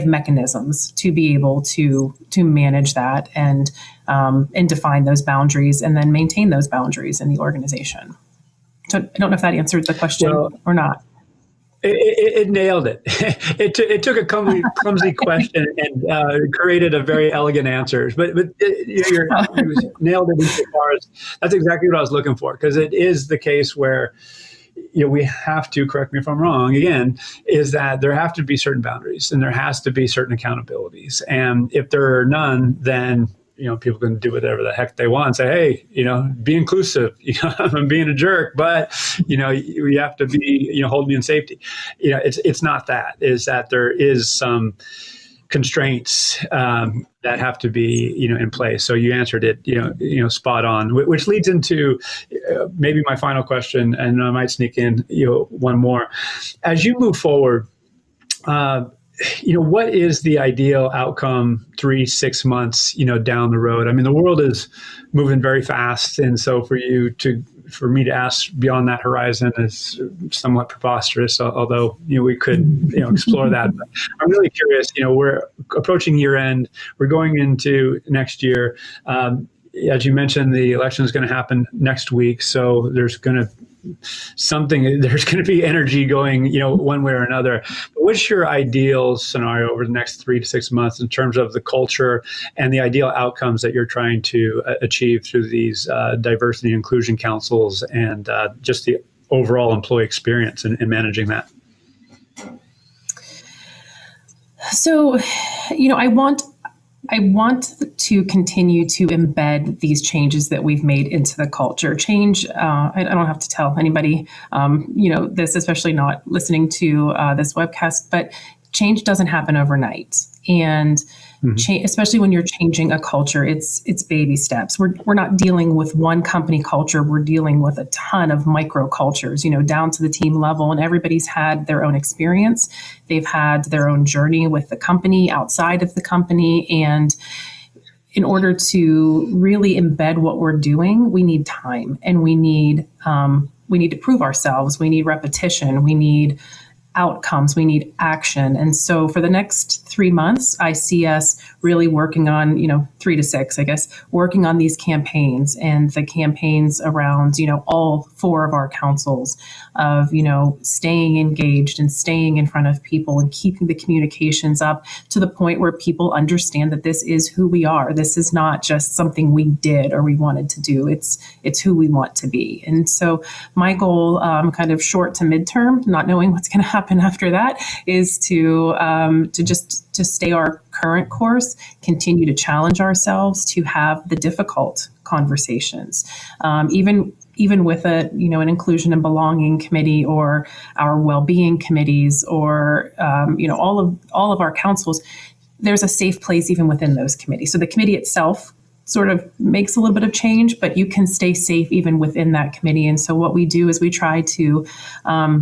mechanisms to be able to manage that and define those boundaries and then maintain those boundaries in the organization. So I don't know if that answered the question or not. It nailed it. It took a clumsy question and created a very elegant answer. But you nailed it as far as that's exactly what I was looking for, because it is the case where we have to, correct me if I'm wrong, again, is that there have to be certain boundaries and there has to be certain accountabilities. And if there are none, then people can do whatever the heck they want and say, hey, be inclusive. I'm being a jerk, but you have to be, hold me in safety. It's not that. Is that there is some constraints that have to be in place. So you answered it spot on, which leads into maybe my final question, and I might sneak in one more. As you move forward, what is the ideal outcome 3-6 months down the road? I mean, the world is moving very fast, and so for you to for me to ask beyond that horizon is somewhat preposterous, although we could explore that. But I'm really curious. We're approaching year end. We're going into next year. As you mentioned, the election is going to happen next week, so there's going to be energy going, one way or another. But what's your ideal scenario over the next 3 to 6 months in terms of the culture and the ideal outcomes that you're trying to achieve through these diversity and inclusion councils and just the overall employee experience in managing that? So, I want to continue to embed these changes that we've made into the culture. Change, I don't have to tell anybody, this, especially not listening to this webcast, but change doesn't happen overnight. And especially when you're changing a culture, it's baby steps. We're not dealing with one company culture. We're dealing with a ton of micro cultures, down to the team level, and everybody's had their own experience. They've had their own journey with the company, outside of the company. And in order to really embed what we're doing, we need time, and we need to prove ourselves. We need repetition. We need outcomes. We need action. And so for the next 3 months, I see us really working on, 3 to 6, I guess, working on these campaigns, and the campaigns around, all 4 of our councils of, staying engaged and staying in front of people and keeping the communications up to the point where people understand that this is who we are. This is not just something we did or we wanted to do. It's who we want to be. And so my goal, kind of short to midterm, not knowing what's going to happen after that, is to stay our current course, continue to challenge ourselves to have the difficult conversations, even with an inclusion and belonging committee, or our well-being committees, or all of our councils. There's a safe place even within those committees. So the committee itself sort of makes a little bit of change, but you can stay safe even within that committee. And so what we do is we try to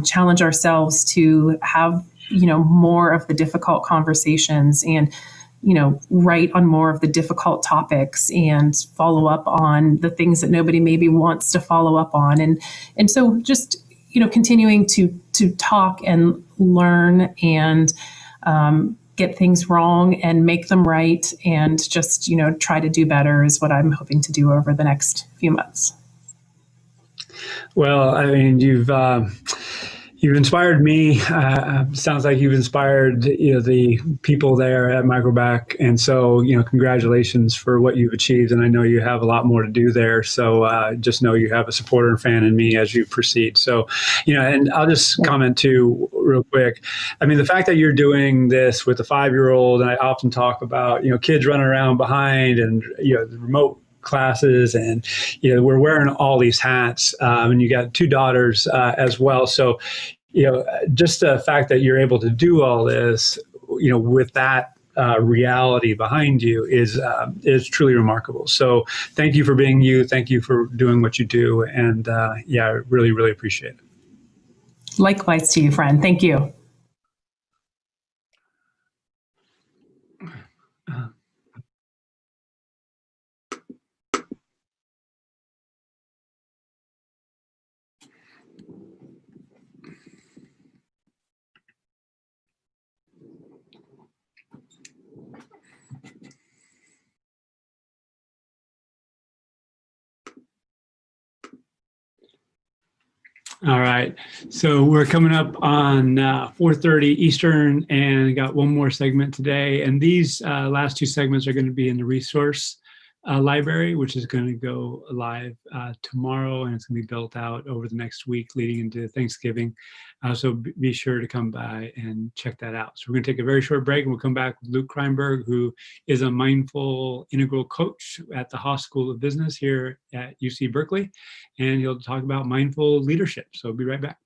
challenge ourselves to have, more of the difficult conversations, and, write on more of the difficult topics, and follow up on the things that nobody maybe wants to follow up on. And so just, continuing to talk and learn and get things wrong and make them right, and just, try to do better is what I'm hoping to do over the next few months. Well, I mean, you've inspired me. Sounds like you've inspired the people there at Microbac, and so congratulations for what you've achieved. And I know you have a lot more to do there. So just know you have a supporter and fan in me as you proceed. So and I'll just comment too, real quick. I mean, the fact that you're doing this with a 5-year-old, and I often talk about kids running around behind, and the remote classes, and we're wearing all these hats, and you got 2 daughters as well. So just the fact that you're able to do all this with that reality behind you is truly remarkable. So thank you for being you. Thank you for doing what you do, and I really, really appreciate it. Likewise to you, friend. Thank you. All right. So we're coming up on 4:30 Eastern, and got one more segment today. And these last 2 segments are going to be in the resource library, which is going to go live tomorrow, and it's going to be built out over the next week leading into Thanksgiving. So be sure to come by and check that out. So we're going to take a very short break, and we'll come back with Luke Kreinberg, who is a mindful integral coach at the Haas School of Business here at UC Berkeley, and he'll talk about mindful leadership. So be right back.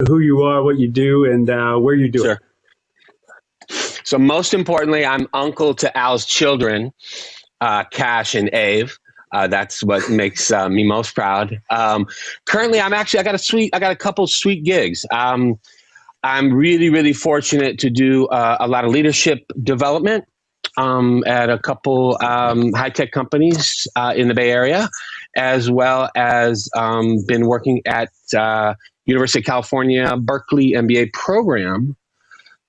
who you are, what you do, and where you do it. So most importantly, I'm uncle to Al's children, Cash and Ave. That's what makes me most proud. Currently, I got a couple sweet gigs. I'm really, really fortunate to do a lot of leadership development at a couple high-tech companies in the Bay Area, as well as been working at University of California, Berkeley MBA program,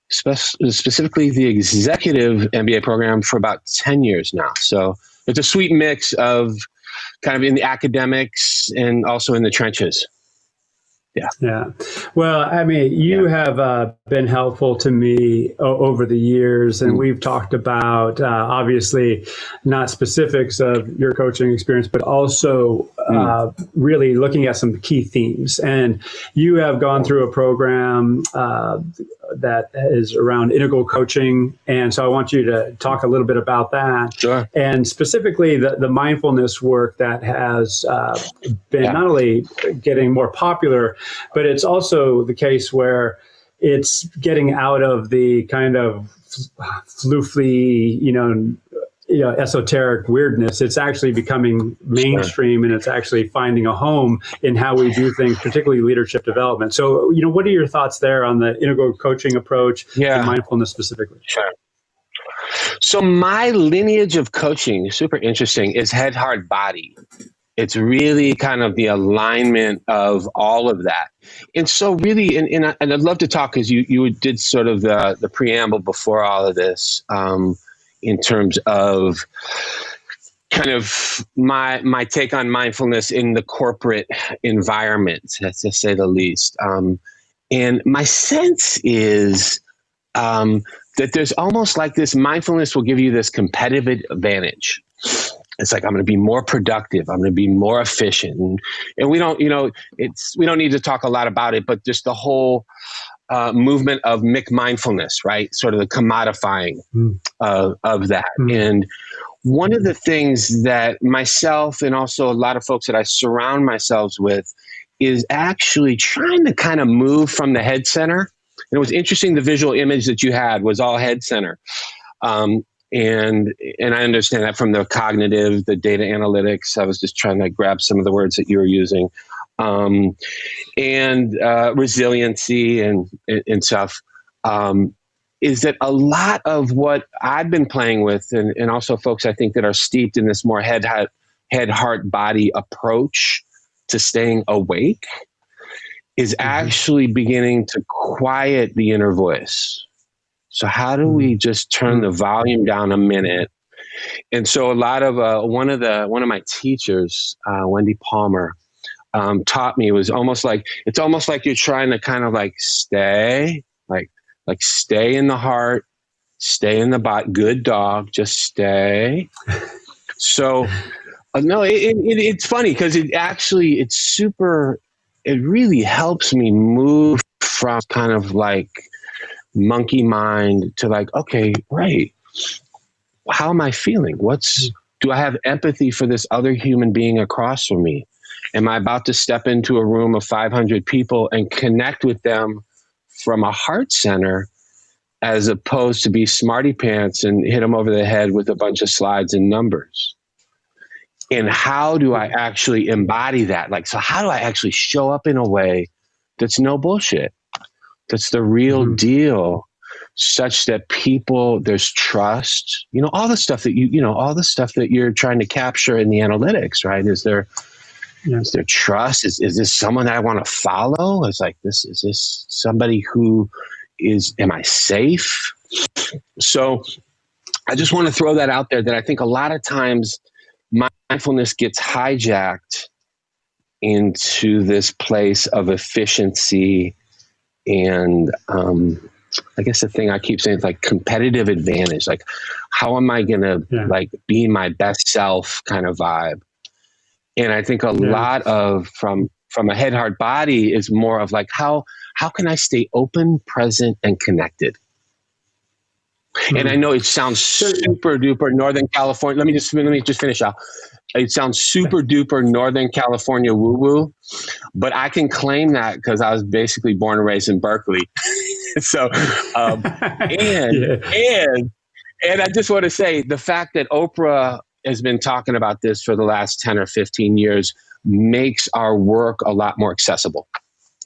specifically the executive MBA program for about 10 years now. So it's a sweet mix of kind of in the academics and also in the trenches. Yeah. Well, I mean, you have been helpful to me over the years, and we've talked about obviously not specifics of your coaching experience, but also really looking at some key themes. And you have gone through a program that is around integral coaching. And so I want you to talk a little bit about that. Sure. And specifically the mindfulness work that has been not only getting more popular, but it's also the case where it's getting out of the kind of floofy, esoteric weirdness. It's actually becoming mainstream, and it's actually finding a home in how we do things, particularly leadership development. So, what are your thoughts there on the integral coaching approach and mindfulness specifically? Sure. So my lineage of coaching is super interesting. Is head, heart, body. It's really kind of the alignment of all of that. And so really, and I'd love to talk, because you did sort of the preamble before all of this, in terms of kind of my take on mindfulness in the corporate environment, to say the least. And my sense is that there's almost like this mindfulness will give you this competitive advantage. It's like, I'm going to be more productive. I'm going to be more efficient. And we don't, we don't need to talk a lot about it, but just the whole movement of McMindfulness, right? Sort of the commodifying of that. And one of the things that myself and also a lot of folks that I surround myself with is actually trying to kind of move from the head center. And it was interesting, the visual image that you had was all head center. And I understand that from the cognitive, the data analytics. I was just trying to grab some of the words that you were using, and resiliency and stuff. Is that a lot of what I've been playing with, and also folks I think that are steeped in this more head, heart, body approach to staying awake, is actually beginning to quiet the inner voice. So how do we just turn the volume down a minute? And so a lot of one of my teachers, Wendy Palmer, taught me, it was almost like, it's almost like you're trying to kind of like stay, like stay in the heart, stay in the body, good dog, just stay. So no, it's funny because it really helps me move from kind of like monkey mind to like, okay, right. How am I feeling? Do I have empathy for this other human being across from me? Am I about to step into a room of 500 people and connect with them from a heart center, as opposed to be smarty pants and hit them over the head with a bunch of slides and numbers? And how do I actually embody that? Like, so how do I actually show up in a way that's no bullshit? That's the real deal, such that there's trust, all the stuff that all the stuff that you're trying to capture in the analytics, right? Is there trust? Is this someone that I want to follow? Is this somebody who am I safe? So I just want to throw that out there, that I think a lot of times mindfulness gets hijacked into this place of efficiency. And I guess the thing I keep saying is like competitive advantage. Like, how am I going to like be my best self kind of vibe? And I think a lot of from a head, heart, body is more of like, how can I stay open, present, and connected? And I know it sounds super duper Northern California. Let me just finish out. It sounds super duper Northern California woo woo, but I can claim that because I was basically born and raised in Berkeley. So, and I just want to say the fact that Oprah has been talking about this for the last 10 or 15 years makes our work a lot more accessible.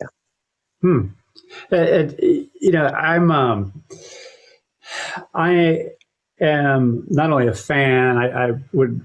Yeah. I am not only a fan, I would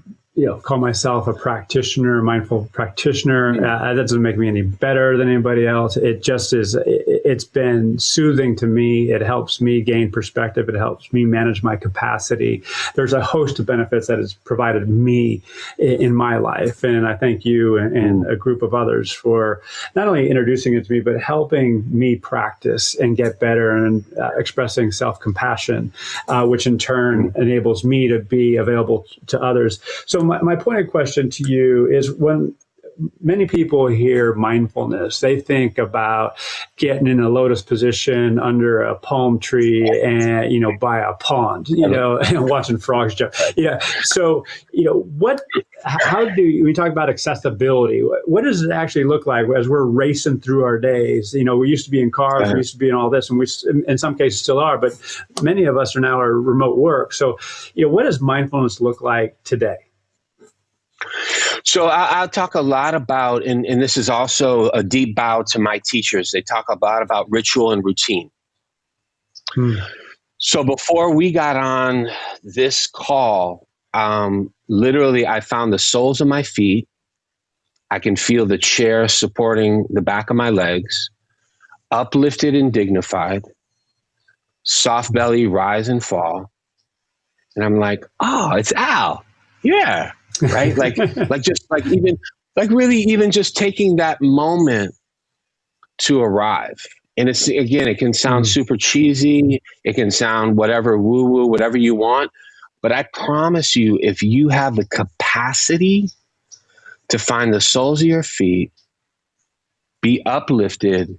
call myself a practitioner, a mindful practitioner. That doesn't make me any better than anybody else. It just is, it's been soothing to me. It helps me gain perspective. It helps me manage my capacity. There's a host of benefits that it's provided me in my life. And I thank you and a group of others for not only introducing it to me, but helping me practice and get better and expressing self-compassion, which in turn enables me to be available to others. So my pointed question to you is, when many people hear mindfulness, they think about getting in a lotus position under a palm tree and, by a pond, and watching frogs jump. Yeah. So, how do we talk about accessibility? What does it actually look like as we're racing through our days? We used to be in cars, we used to be in all this, and we, in some cases, still are, but many of us are now remote work. So, what does mindfulness look like today? So I'll talk a lot about, and this is also a deep bow to my teachers. They talk a lot about ritual and routine. So before we got on this call, literally I found the soles of my feet. I can feel the chair supporting the back of my legs, uplifted and dignified, soft belly rise and fall. And I'm like, oh, it's Al. Yeah. Right. Even just taking that moment to arrive. And it's, again, it can sound super cheesy. It can sound whatever, woo woo, whatever you want. But I promise you, if you have the capacity to find the soles of your feet, be uplifted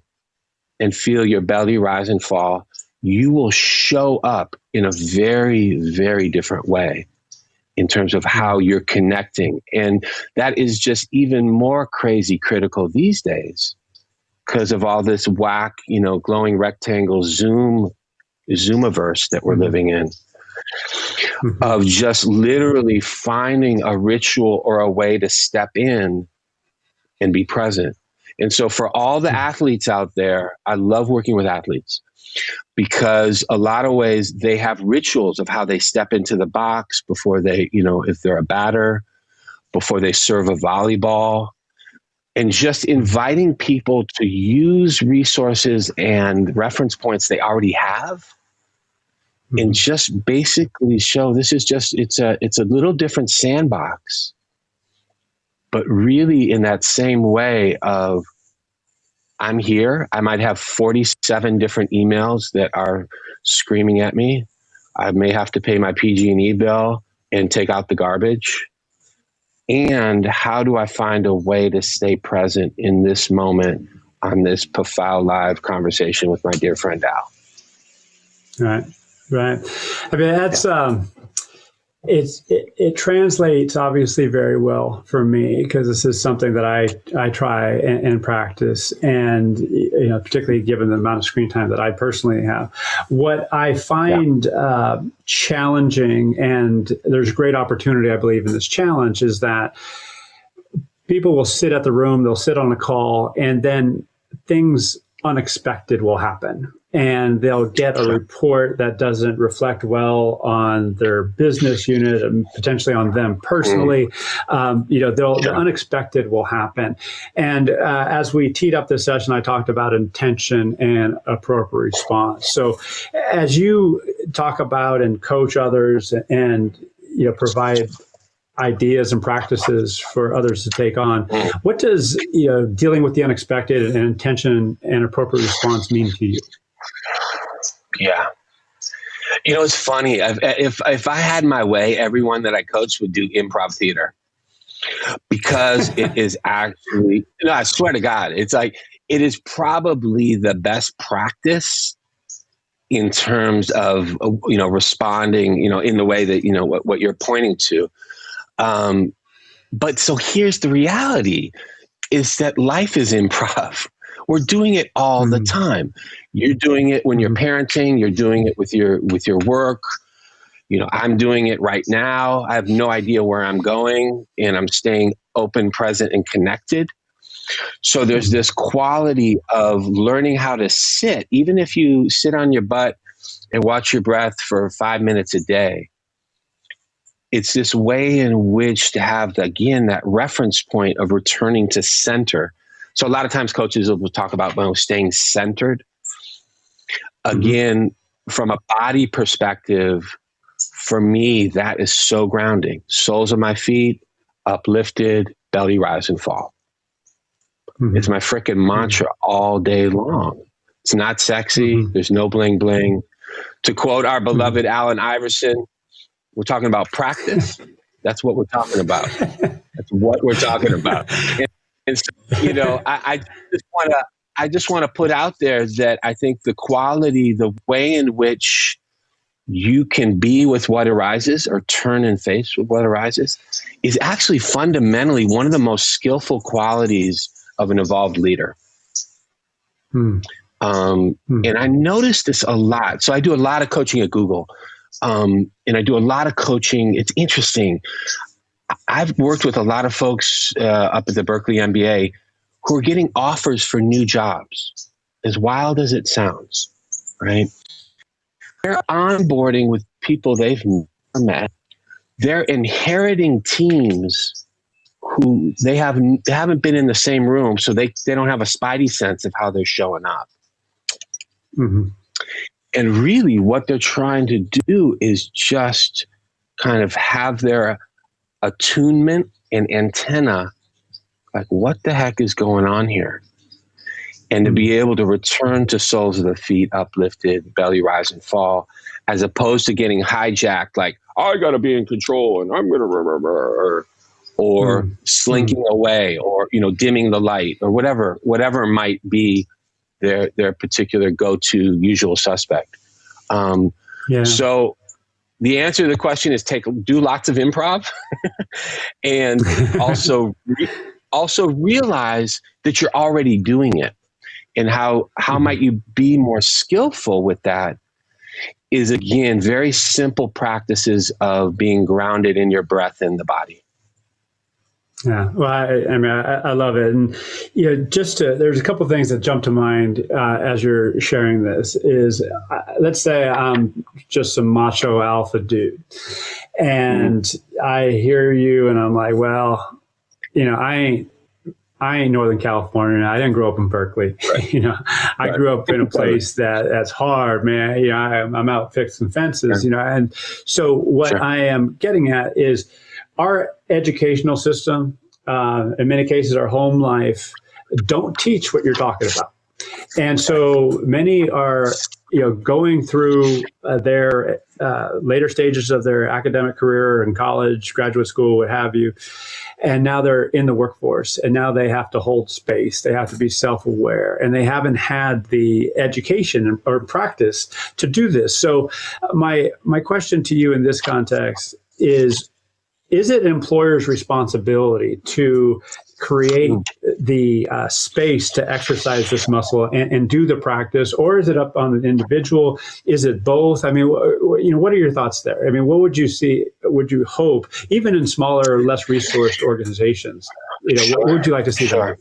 and feel your belly rise and fall, you will show up in a very, very different way in terms of how you're connecting. And that is just even more crazy critical these days because of all this whack, glowing rectangle Zoomiverse that we're living in, of just literally finding a ritual or a way to step in and be present. And so for all the athletes out there, I love working with athletes, because a lot of ways they have rituals of how they step into the box before they, if they're a batter, before they serve a volleyball, and just inviting people to use resources and reference points they already have, and just basically show this is just, it's a little different sandbox, but really in that same way of, I'm here. I might have 47 different emails that are screaming at me. I may have to pay my PG&E bill and take out the garbage. And how do I find a way to stay present in this moment on this PAFOW live conversation with my dear friend Al? Right. I mean, that's it translates obviously very well for me, because this is something that I try and practice, and particularly given the amount of screen time that I personally have. What I find challenging, and there's great opportunity, I believe, in this challenge, is that people will sit at the room, they'll sit on a call, and then things unexpected will happen. And they'll get a report that doesn't reflect well on their business unit and potentially on them personally. The unexpected will happen. And as we teed up this session, I talked about intention and appropriate response. So as you talk about and coach others and provide ideas and practices for others to take on, what does dealing with the unexpected and intention and appropriate response mean to you? Yeah. It's funny. If I had my way, everyone that I coach would do improv theater, because it is actually, I swear to God, it's like, it is probably the best practice in terms of, responding, in the way that, what you're pointing to. But so here's the reality is that life is improv. We're doing it all the time. You're doing it when you're parenting, you're doing it with your work. I'm doing it right now. I have no idea where I'm going, and I'm staying open, present, and connected. So there's this quality of learning how to sit, even if you sit on your butt and watch your breath for 5 minutes a day. It's this way in which to have, again, that reference point of returning to center. So a lot of times coaches will talk about staying centered. Again, from a body perspective, for me, that is so grounding. Soles of my feet, uplifted, belly rise and fall. It's my freaking mantra all day long. It's not sexy. There's no bling bling. To quote our beloved Allen Iverson, we're talking about practice. That's what we're talking about. That's what we're talking about. And so, I just want to put out there that I think the quality, the way in which you can be with what arises or turn and face with what arises is actually fundamentally one of the most skillful qualities of an evolved leader. And I noticed this a lot. So I do a lot of coaching at Google. And I do a lot of coaching. It's interesting. I've worked with a lot of folks up at the Berkeley MBA who are getting offers for new jobs, as wild as it sounds, right? They're onboarding with people they've never met. They're inheriting teams who they haven't been in the same room, so they don't have a spidey sense of how they're showing up. And really what they're trying to do is just kind of have their attunement and antenna, like what the heck is going on here? And to be able to return to soles of the feet, uplifted, belly rise and fall, as opposed to getting hijacked, like, I got to be in control and I'm going to, or slinking away, or, dimming the light, or whatever might be their particular go-to usual suspect. So the answer to the question is do lots of improv and also realize that you're already doing it. And how might you be more skillful with that is, again, very simple practices of being grounded in your breath and the body. Yeah, well, I love it. And, there's a couple of things that jump to mind as you're sharing this is, let's say I'm just some macho alpha dude and I hear you and I'm like, well, I ain't Northern California. I didn't grow up in Berkeley. I grew up in a place that's hard, man. I'm out fixing fences, and so what I am getting at is our educational system, in many cases, our home life, don't teach what you're talking about. And so many are, going through their later stages of their academic career in college, graduate school, what have you. And now they're in the workforce, and now they have to hold space. They have to be self-aware, and they haven't had the education or practice to do this. So my question to you in this context is it an employer's responsibility to create the space to exercise this muscle and do the practice, or is it up on an individual? Is it both? I mean, what are your thoughts there? I mean, what would you see? Would you hope, even in smaller, less resourced organizations, what would you like to see done?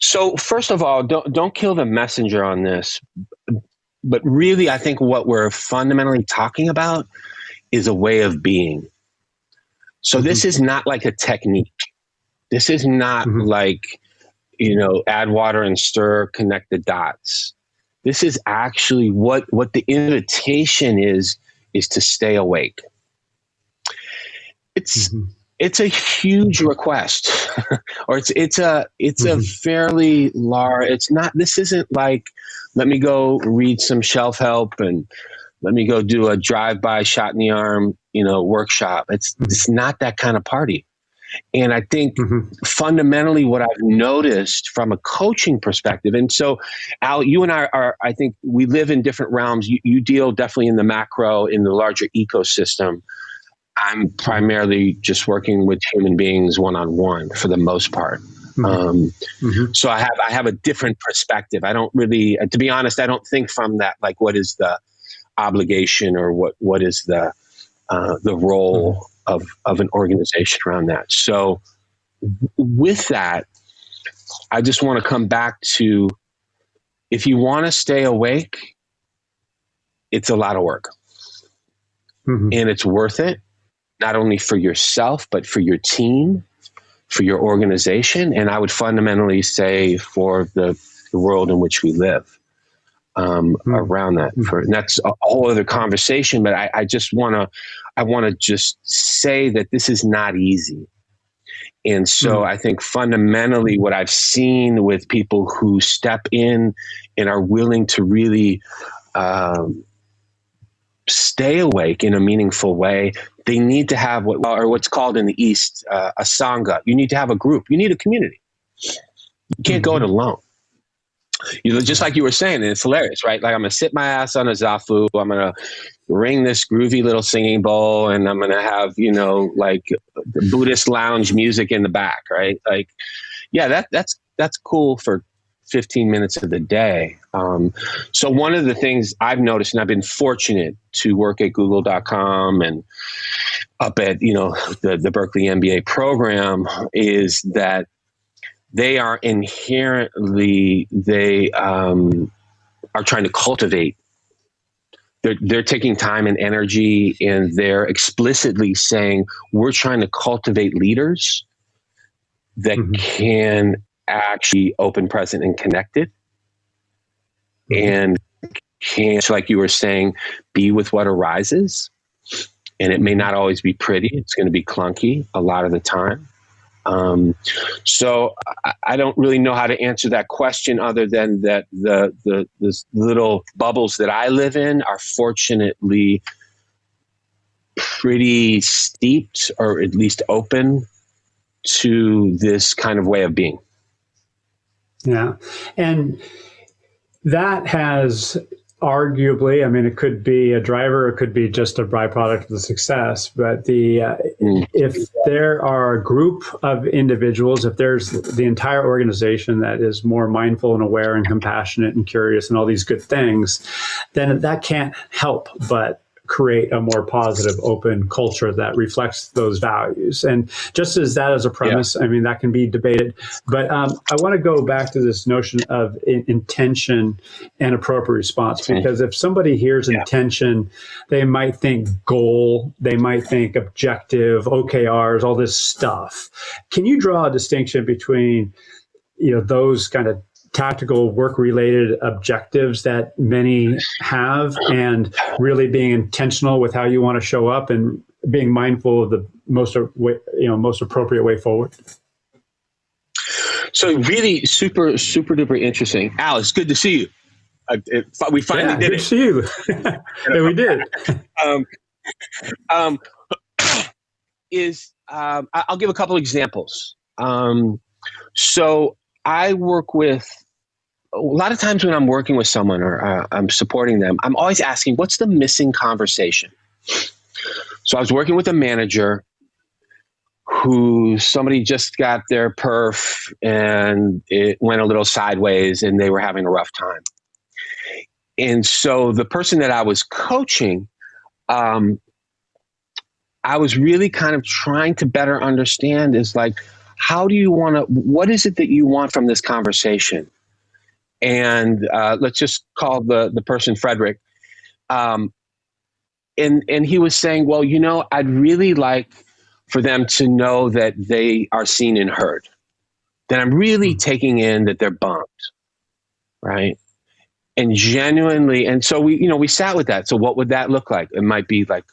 So first of all, don't kill the messenger on this, but really, I think what we're fundamentally talking about is a way of being. So this is not like a technique. This is not like, add water and stir, connect the dots. This is actually what the invitation is to stay awake. It's a huge request, or it's a fairly large. This isn't like, let me go read some shelf help and let me go do a drive-by shot in the arm, workshop. It's not that kind of party. And I think fundamentally what I've noticed from a coaching perspective, and so Al, you and I are, I think we live in different realms. You deal definitely in the macro, in the larger ecosystem. I'm primarily just working with human beings one-on-one for the most part. So I have a different perspective. I don't really, to be honest, I don't think from that, like, what is the obligation or what is the role of an organization around that. So with that, I just want to come back to, if you want to stay awake, it's a lot of work. And it's worth it, not only for yourself, but for your team, for your organization, and I would fundamentally say for the world in which we live around that. And that's a whole other conversation, but I want to just say that this is not easy. And so I think fundamentally what I've seen with people who step in and are willing to really stay awake in a meaningful way, they need to have what's called in the East a sangha. You need to have a group. You need a community. You can't go it alone. You know, just like you were saying, and it's hilarious, right? Like, I'm going to sit my ass on a zafu. I'm going to ring this groovy little singing bowl, and I'm going to have, you know, like Buddhist lounge music in the back, right? Like, yeah, that's cool for 15 minutes of the day. So one of the things I've noticed, and I've been fortunate to work at google.com and up at, you know, the Berkeley MBA program, is that they are inherently, they are trying to cultivate. They're taking time and energy, and they're explicitly saying, we're trying to cultivate leaders that can actually open, present, and connected, and can, like you were saying, be with what arises. And it may not always be pretty. It's going to be clunky a lot of the time. So I don't really know how to answer that question, other than that the little bubbles that I live in are fortunately pretty steeped, or at least open to this kind of way of being. Yeah. And that has arguably, I mean, it could be a driver, it could be just a byproduct of the success, but if there are a group of individuals, if there's the entire organization that is more mindful and aware and compassionate and curious and all these good things, then that can't help but create a more positive, open culture that reflects those values. And just as that as a premise, I mean, that can be debated, but I want to go back to this notion of intention and appropriate response, because if somebody hears intention, they might think goal, they might think objective, OKRs, all this stuff. Can you draw a distinction between, you know, those kind of tactical work-related objectives that many have, and really being intentional with how you want to show up and being mindful of the most appropriate way forward? So really super duper interesting. Al, it's good to see you. We finally did it. Good to see you. Yeah, we did. I'll give a couple examples. So I work with, a lot of times when I'm working with someone or I'm supporting them, I'm always asking, what's the missing conversation? So I was working with a manager who somebody just got their perf and it went a little sideways and they were having a rough time. And so the person that I was coaching, I was really kind of trying to better understand is like, how do you want to, what is it that you want from this conversation? And let's just call the person Frederick. And he was saying, well, you know, I'd really like for them to know that they are seen and heard, that I'm really taking in that they're bummed, right? And genuinely, and so we sat with that. So what would that look like? It might be like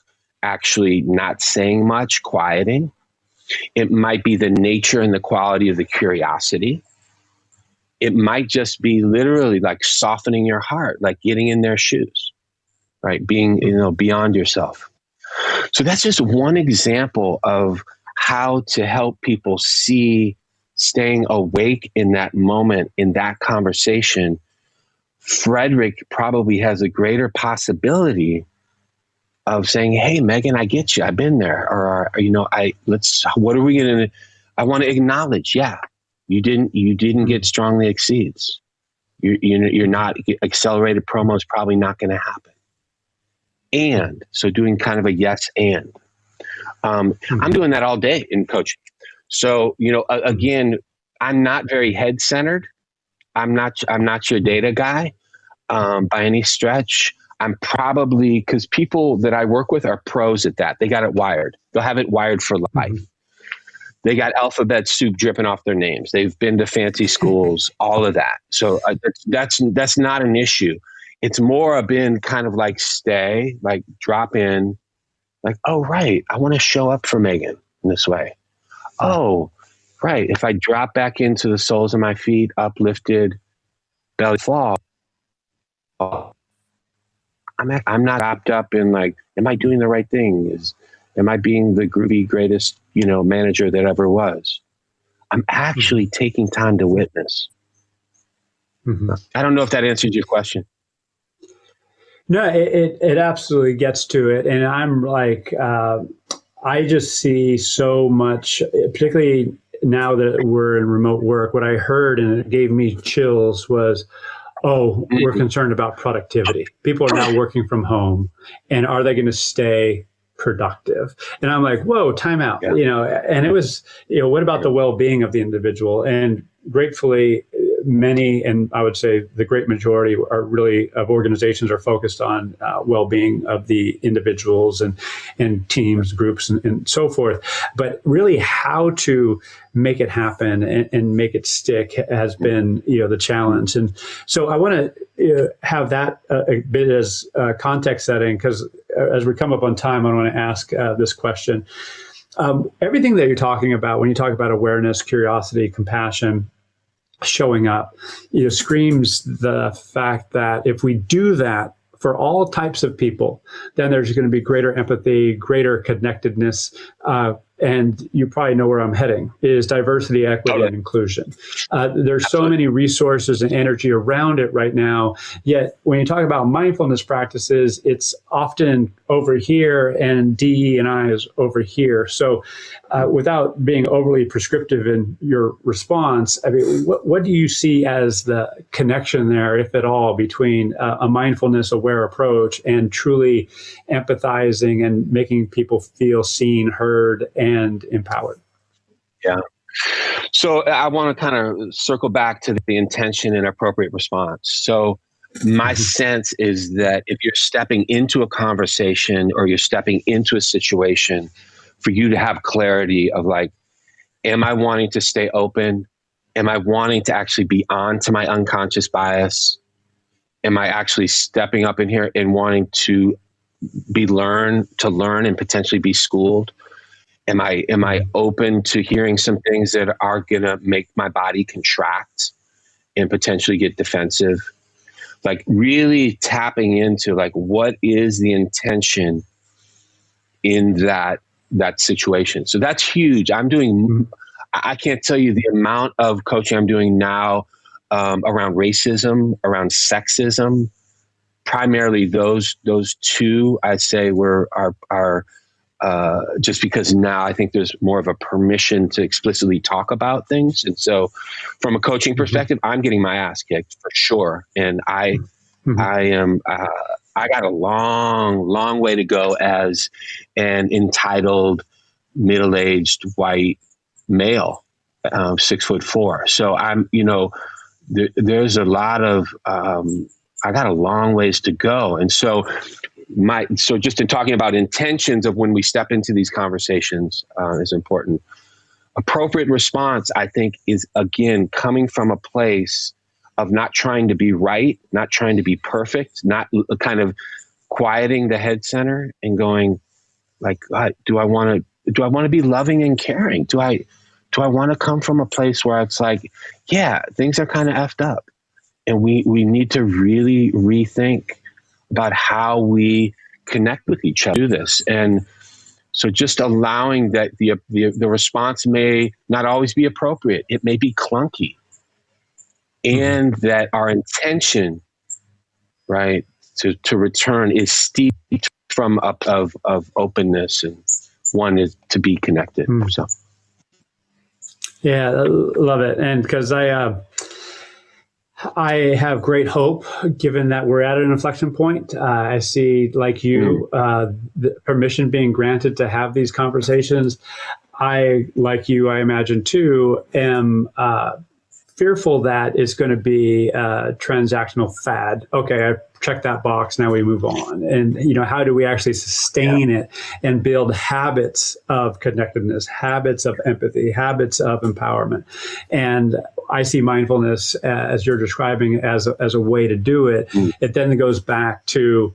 actually not saying much, quieting. It might be the nature and the quality of the curiosity. It might just be literally like softening your heart, like getting in their shoes, right? Being, beyond yourself. So that's just one example of how to help people see staying awake in that moment, in that conversation, Frederick probably has a greater possibility of saying, "Hey, Megan, I get you. I've been there." Or, what are we going to, I want to acknowledge, yeah, you didn't get strongly exceeds. You're not, accelerated promo is probably not going to happen. And so doing kind of a yes and. I'm doing that all day in coaching. So, again, I'm not very head centered. I'm not your data guy by any stretch. I'm probably, because people that I work with are pros at that. They got it wired. They'll have it wired for life. They got alphabet soup dripping off their names. They've been to fancy schools, all of that. So that's not an issue. It's more been kind of like stay, like drop in, like, oh, right, I want to show up for Megan in this way. Oh, right, if I drop back into the soles of my feet, uplifted, belly fall, I'm not wrapped up in like, am I doing the right thing? Am I being the groovy greatest, manager that ever was? I'm actually taking time to witness. I don't know if that answers your question. No, it absolutely gets to it. And I'm like, I just see so much, particularly now that we're in remote work, what I heard and it gave me chills was, oh, we're concerned about productivity. People are now working from home, and are they going to stay productive? And I'm like, whoa, time out. And it was, what about the well-being of the individual? And gratefully, many, and I would say the great majority of organizations are focused on well-being of the individuals and teams, groups, and so forth. But really how to make it happen and make it stick has been, the challenge. And so I want to have that a bit as context setting, because as we come up on time, I want to ask this question. Everything that you're talking about, when you talk about awareness, curiosity, compassion, showing up, screams the fact that if we do that for all types of people, then there's going to be greater empathy, greater connectedness, and you probably know where I'm heading, is diversity, equity, and inclusion. There's so many resources and energy around it right now, yet when you talk about mindfulness practices, it's often over here and DE&I is over here. So without being overly prescriptive in your response, I mean, what do you see as the connection there, if at all, between a mindfulness aware approach and truly empathizing and making people feel seen, heard, and empowered? Yeah. So I want to kind of circle back to the intention and appropriate response. So my sense is that if you're stepping into a conversation or you're stepping into a situation, for you to have clarity of like, am I wanting to stay open? Am I wanting to actually be on to my unconscious bias? Am I actually stepping up in here and wanting to learn and potentially be schooled? Am I open to hearing some things that are going to make my body contract and potentially get defensive? Like really tapping into like, what is the intention in that situation? So that's huge. I can't tell you the amount of coaching I'm doing now around racism, around sexism. Primarily those two, I'd say, are just because now I think there's more of a permission to explicitly talk about things. And so from a coaching perspective, I'm getting my ass kicked for sure. And I got a long way to go as an entitled, middle-aged white male, 6'4". So I'm, there's a lot of, I got a long ways to go. And so just in talking about intentions of when we step into these conversations is important. Appropriate response, I think, is again coming from a place of not trying to be right, not trying to be perfect, not kind of quieting the head center and going like, do I want to be loving and caring? Do I want to come from a place where it's like, yeah, things are kind of effed up, and we need to really rethink about how we connect with each other, do this. And So just allowing that the response may not always be appropriate. It may be clunky. And that our intention, right, to return is steeped from of openness, and one is to be connected. So yeah, I love it. And because I have great hope, given that we're at an inflection point. I see, like you, the permission being granted to have these conversations. I, like you, I imagine too, am fearful that it's going to be a transactional fad. Okay, I checked that box. Now we move on. And, you know, how do we actually sustain it and build habits of connectedness, habits of empathy, habits of empowerment? And I see mindfulness, as you're describing, as a way to do it. It then goes back to,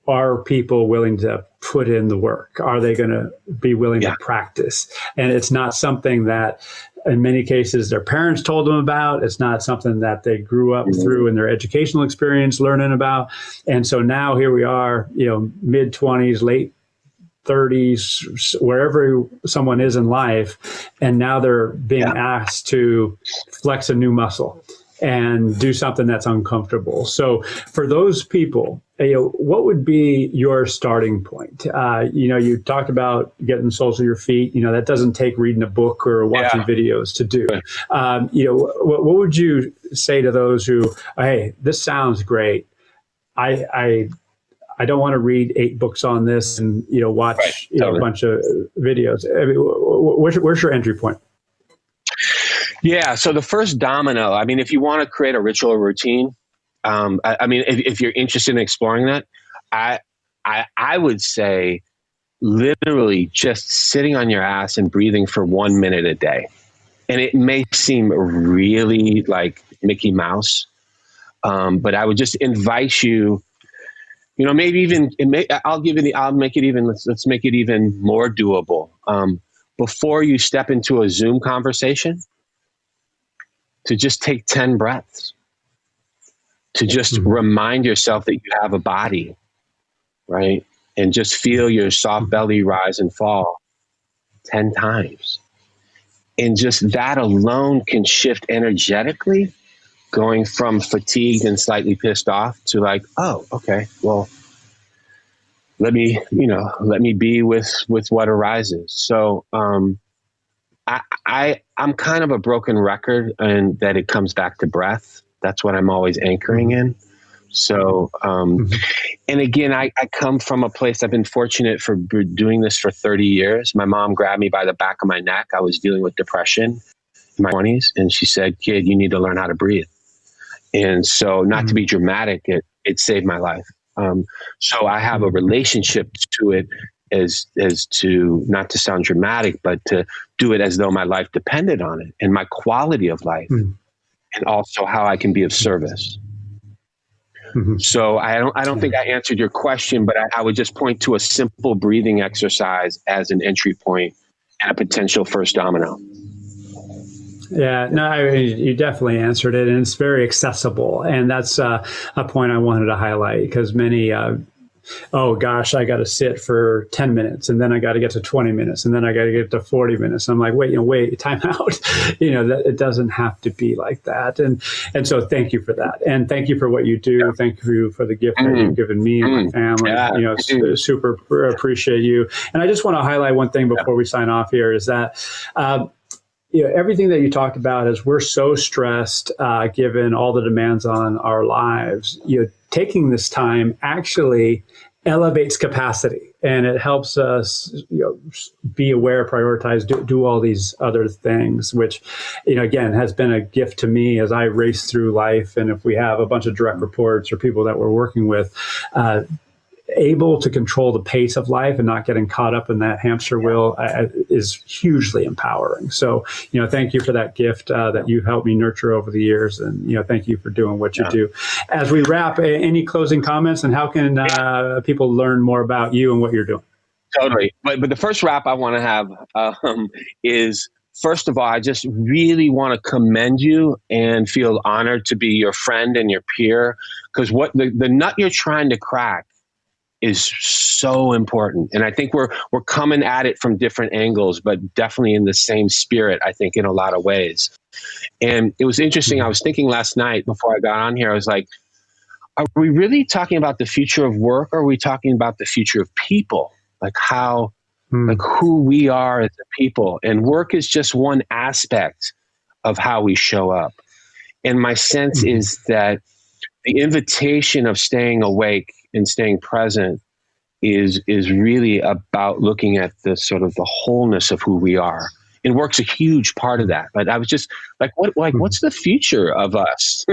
are people willing to put in the work? Are they going to be willing to practice? And it's not something that, in many cases, their parents told them about. It's not something that they grew up through in their educational experience learning about. And so now here we are, you know, mid-20s, late 30s, wherever someone is in life, and now they're being asked to flex a new muscle and do something that's uncomfortable. So for those people, you know, what would be your starting point? You know, you talked about getting soles of your feet. You know, that doesn't take reading a book or watching videos to do. You know, what would you say to those who, hey, this sounds great. I don't want to read 8 books on this and, you know, watch you know, a bunch of videos. I mean, where's your entry point? Yeah. So the first domino, I mean, if you want to create a ritual or routine, I mean, if you're interested in exploring that, I would say literally just sitting on your ass and breathing for 1 minute a day. And it may seem really like Mickey Mouse, but I would just invite you, you know, maybe even, I'll make it even, let's make it even more doable. Before you step into a Zoom conversation, to just take 10 breaths, to just remind yourself that you have a body, right? And just feel your soft belly rise and fall 10 times. And just that alone can shift energetically, going from fatigued and slightly pissed off to like, oh, okay, well, let me be with what arises. So, I'm kind of a broken record, and that it comes back to breath. That's what I'm always anchoring in. So, and again, I come from a place, I've been fortunate for doing this for 30 years. My mom grabbed me by the back of my neck. I was dealing with depression in my 20s. And she said, kid, you need to learn how to breathe. And so, not to be dramatic, it saved my life. So I have a relationship to it, as to, not to sound dramatic, but to do it as though my life depended on it, and my quality of life, and also how I can be of service. So I don't think I answered your question, but I would just point to a simple breathing exercise as an entry point and a potential first domino. Yeah, no, you definitely answered it, and it's very accessible. And that's a point I wanted to highlight, because many, oh gosh, I got to sit for 10 minutes, and then I got to get to 20 minutes, and then I got to get to 40 minutes. I'm like, wait, time out. That it doesn't have to be like that. And so thank you for that. And thank you for what you do. Thank you for the gift that you've given me and my family. Super appreciate you. And I just want to highlight one thing before we sign off here, is that, everything that you talked about, is we're so stressed, given all the demands on our lives. Taking this time actually elevates capacity, and it helps us, be aware, prioritize, do all these other things, which, again, has been a gift to me as I race through life. And if we have a bunch of direct reports or people that we're working with, able to control the pace of life and not getting caught up in that hamster wheel is hugely empowering. So, thank you for that gift that you've helped me nurture over the years. And, thank you for doing what you do. As we wrap, any closing comments, and how can people learn more about you and what you're doing? Totally. But the first wrap I want to have is, first of all, I just really want to commend you and feel honored to be your friend and your peer, because what the nut you're trying to crack is so important. And I think we're coming at it from different angles, but definitely in the same spirit, I think, in a lot of ways. And it was interesting. I was thinking last night before I got on here, I was like, are we really talking about the future of work, or are we talking about the future of people? Like how, like who we are as a people. And work is just one aspect of how we show up. And my sense is that the invitation of staying awake and staying present is really about looking at the sort of the wholeness of who we are. And work's a huge part of that. But I was just like, what's the future of us?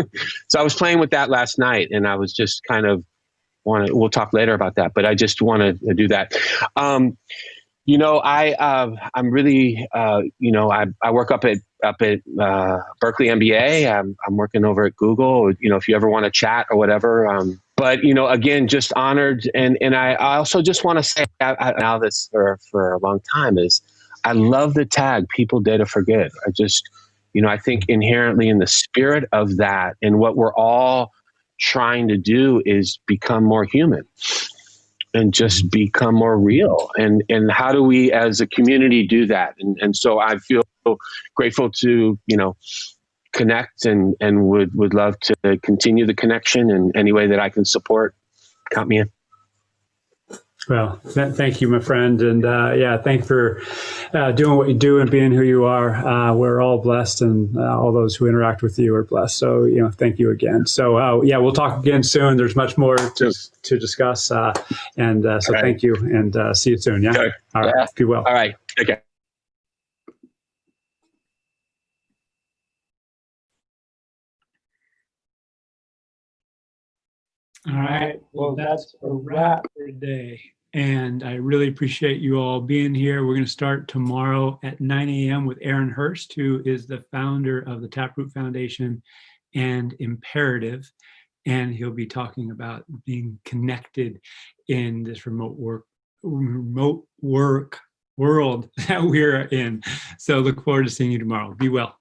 So I was playing with that last night, and I was just kind of we'll talk later about that, but I just want to do that. You know, I'm really, you know, I work up at Berkeley MBA. I'm working over at Google. You know, if you ever want to chat or whatever. But you know, again, just honored, and I also just want to say, now this for a long time is, I love the tag "People Data for Good." I just, you know, I think inherently in the spirit of that, and what we're all trying to do is become more human and just become more real. And how do we as a community do that? And so I feel grateful to, you know, connect and would love to continue the connection in any way that I can support. Count me in. Well, thank you, my friend. And yeah, thank you for doing what you do and being who you are. We're all blessed, and all those who interact with you are blessed. So, you know, thank you again. So, yeah, we'll talk again soon. There's much more to discuss. And so right. Thank you, and see you soon. Yeah. Okay. All right. Be well. All right. Okay. All right. Well, that's a wrap for today. And I really appreciate you all being here. We're going to start tomorrow at 9 a.m. with Aaron Hurst, who is the founder of the Taproot Foundation and Imperative. And he'll be talking about being connected in this remote work world that we're in. So look forward to seeing you tomorrow. Be well.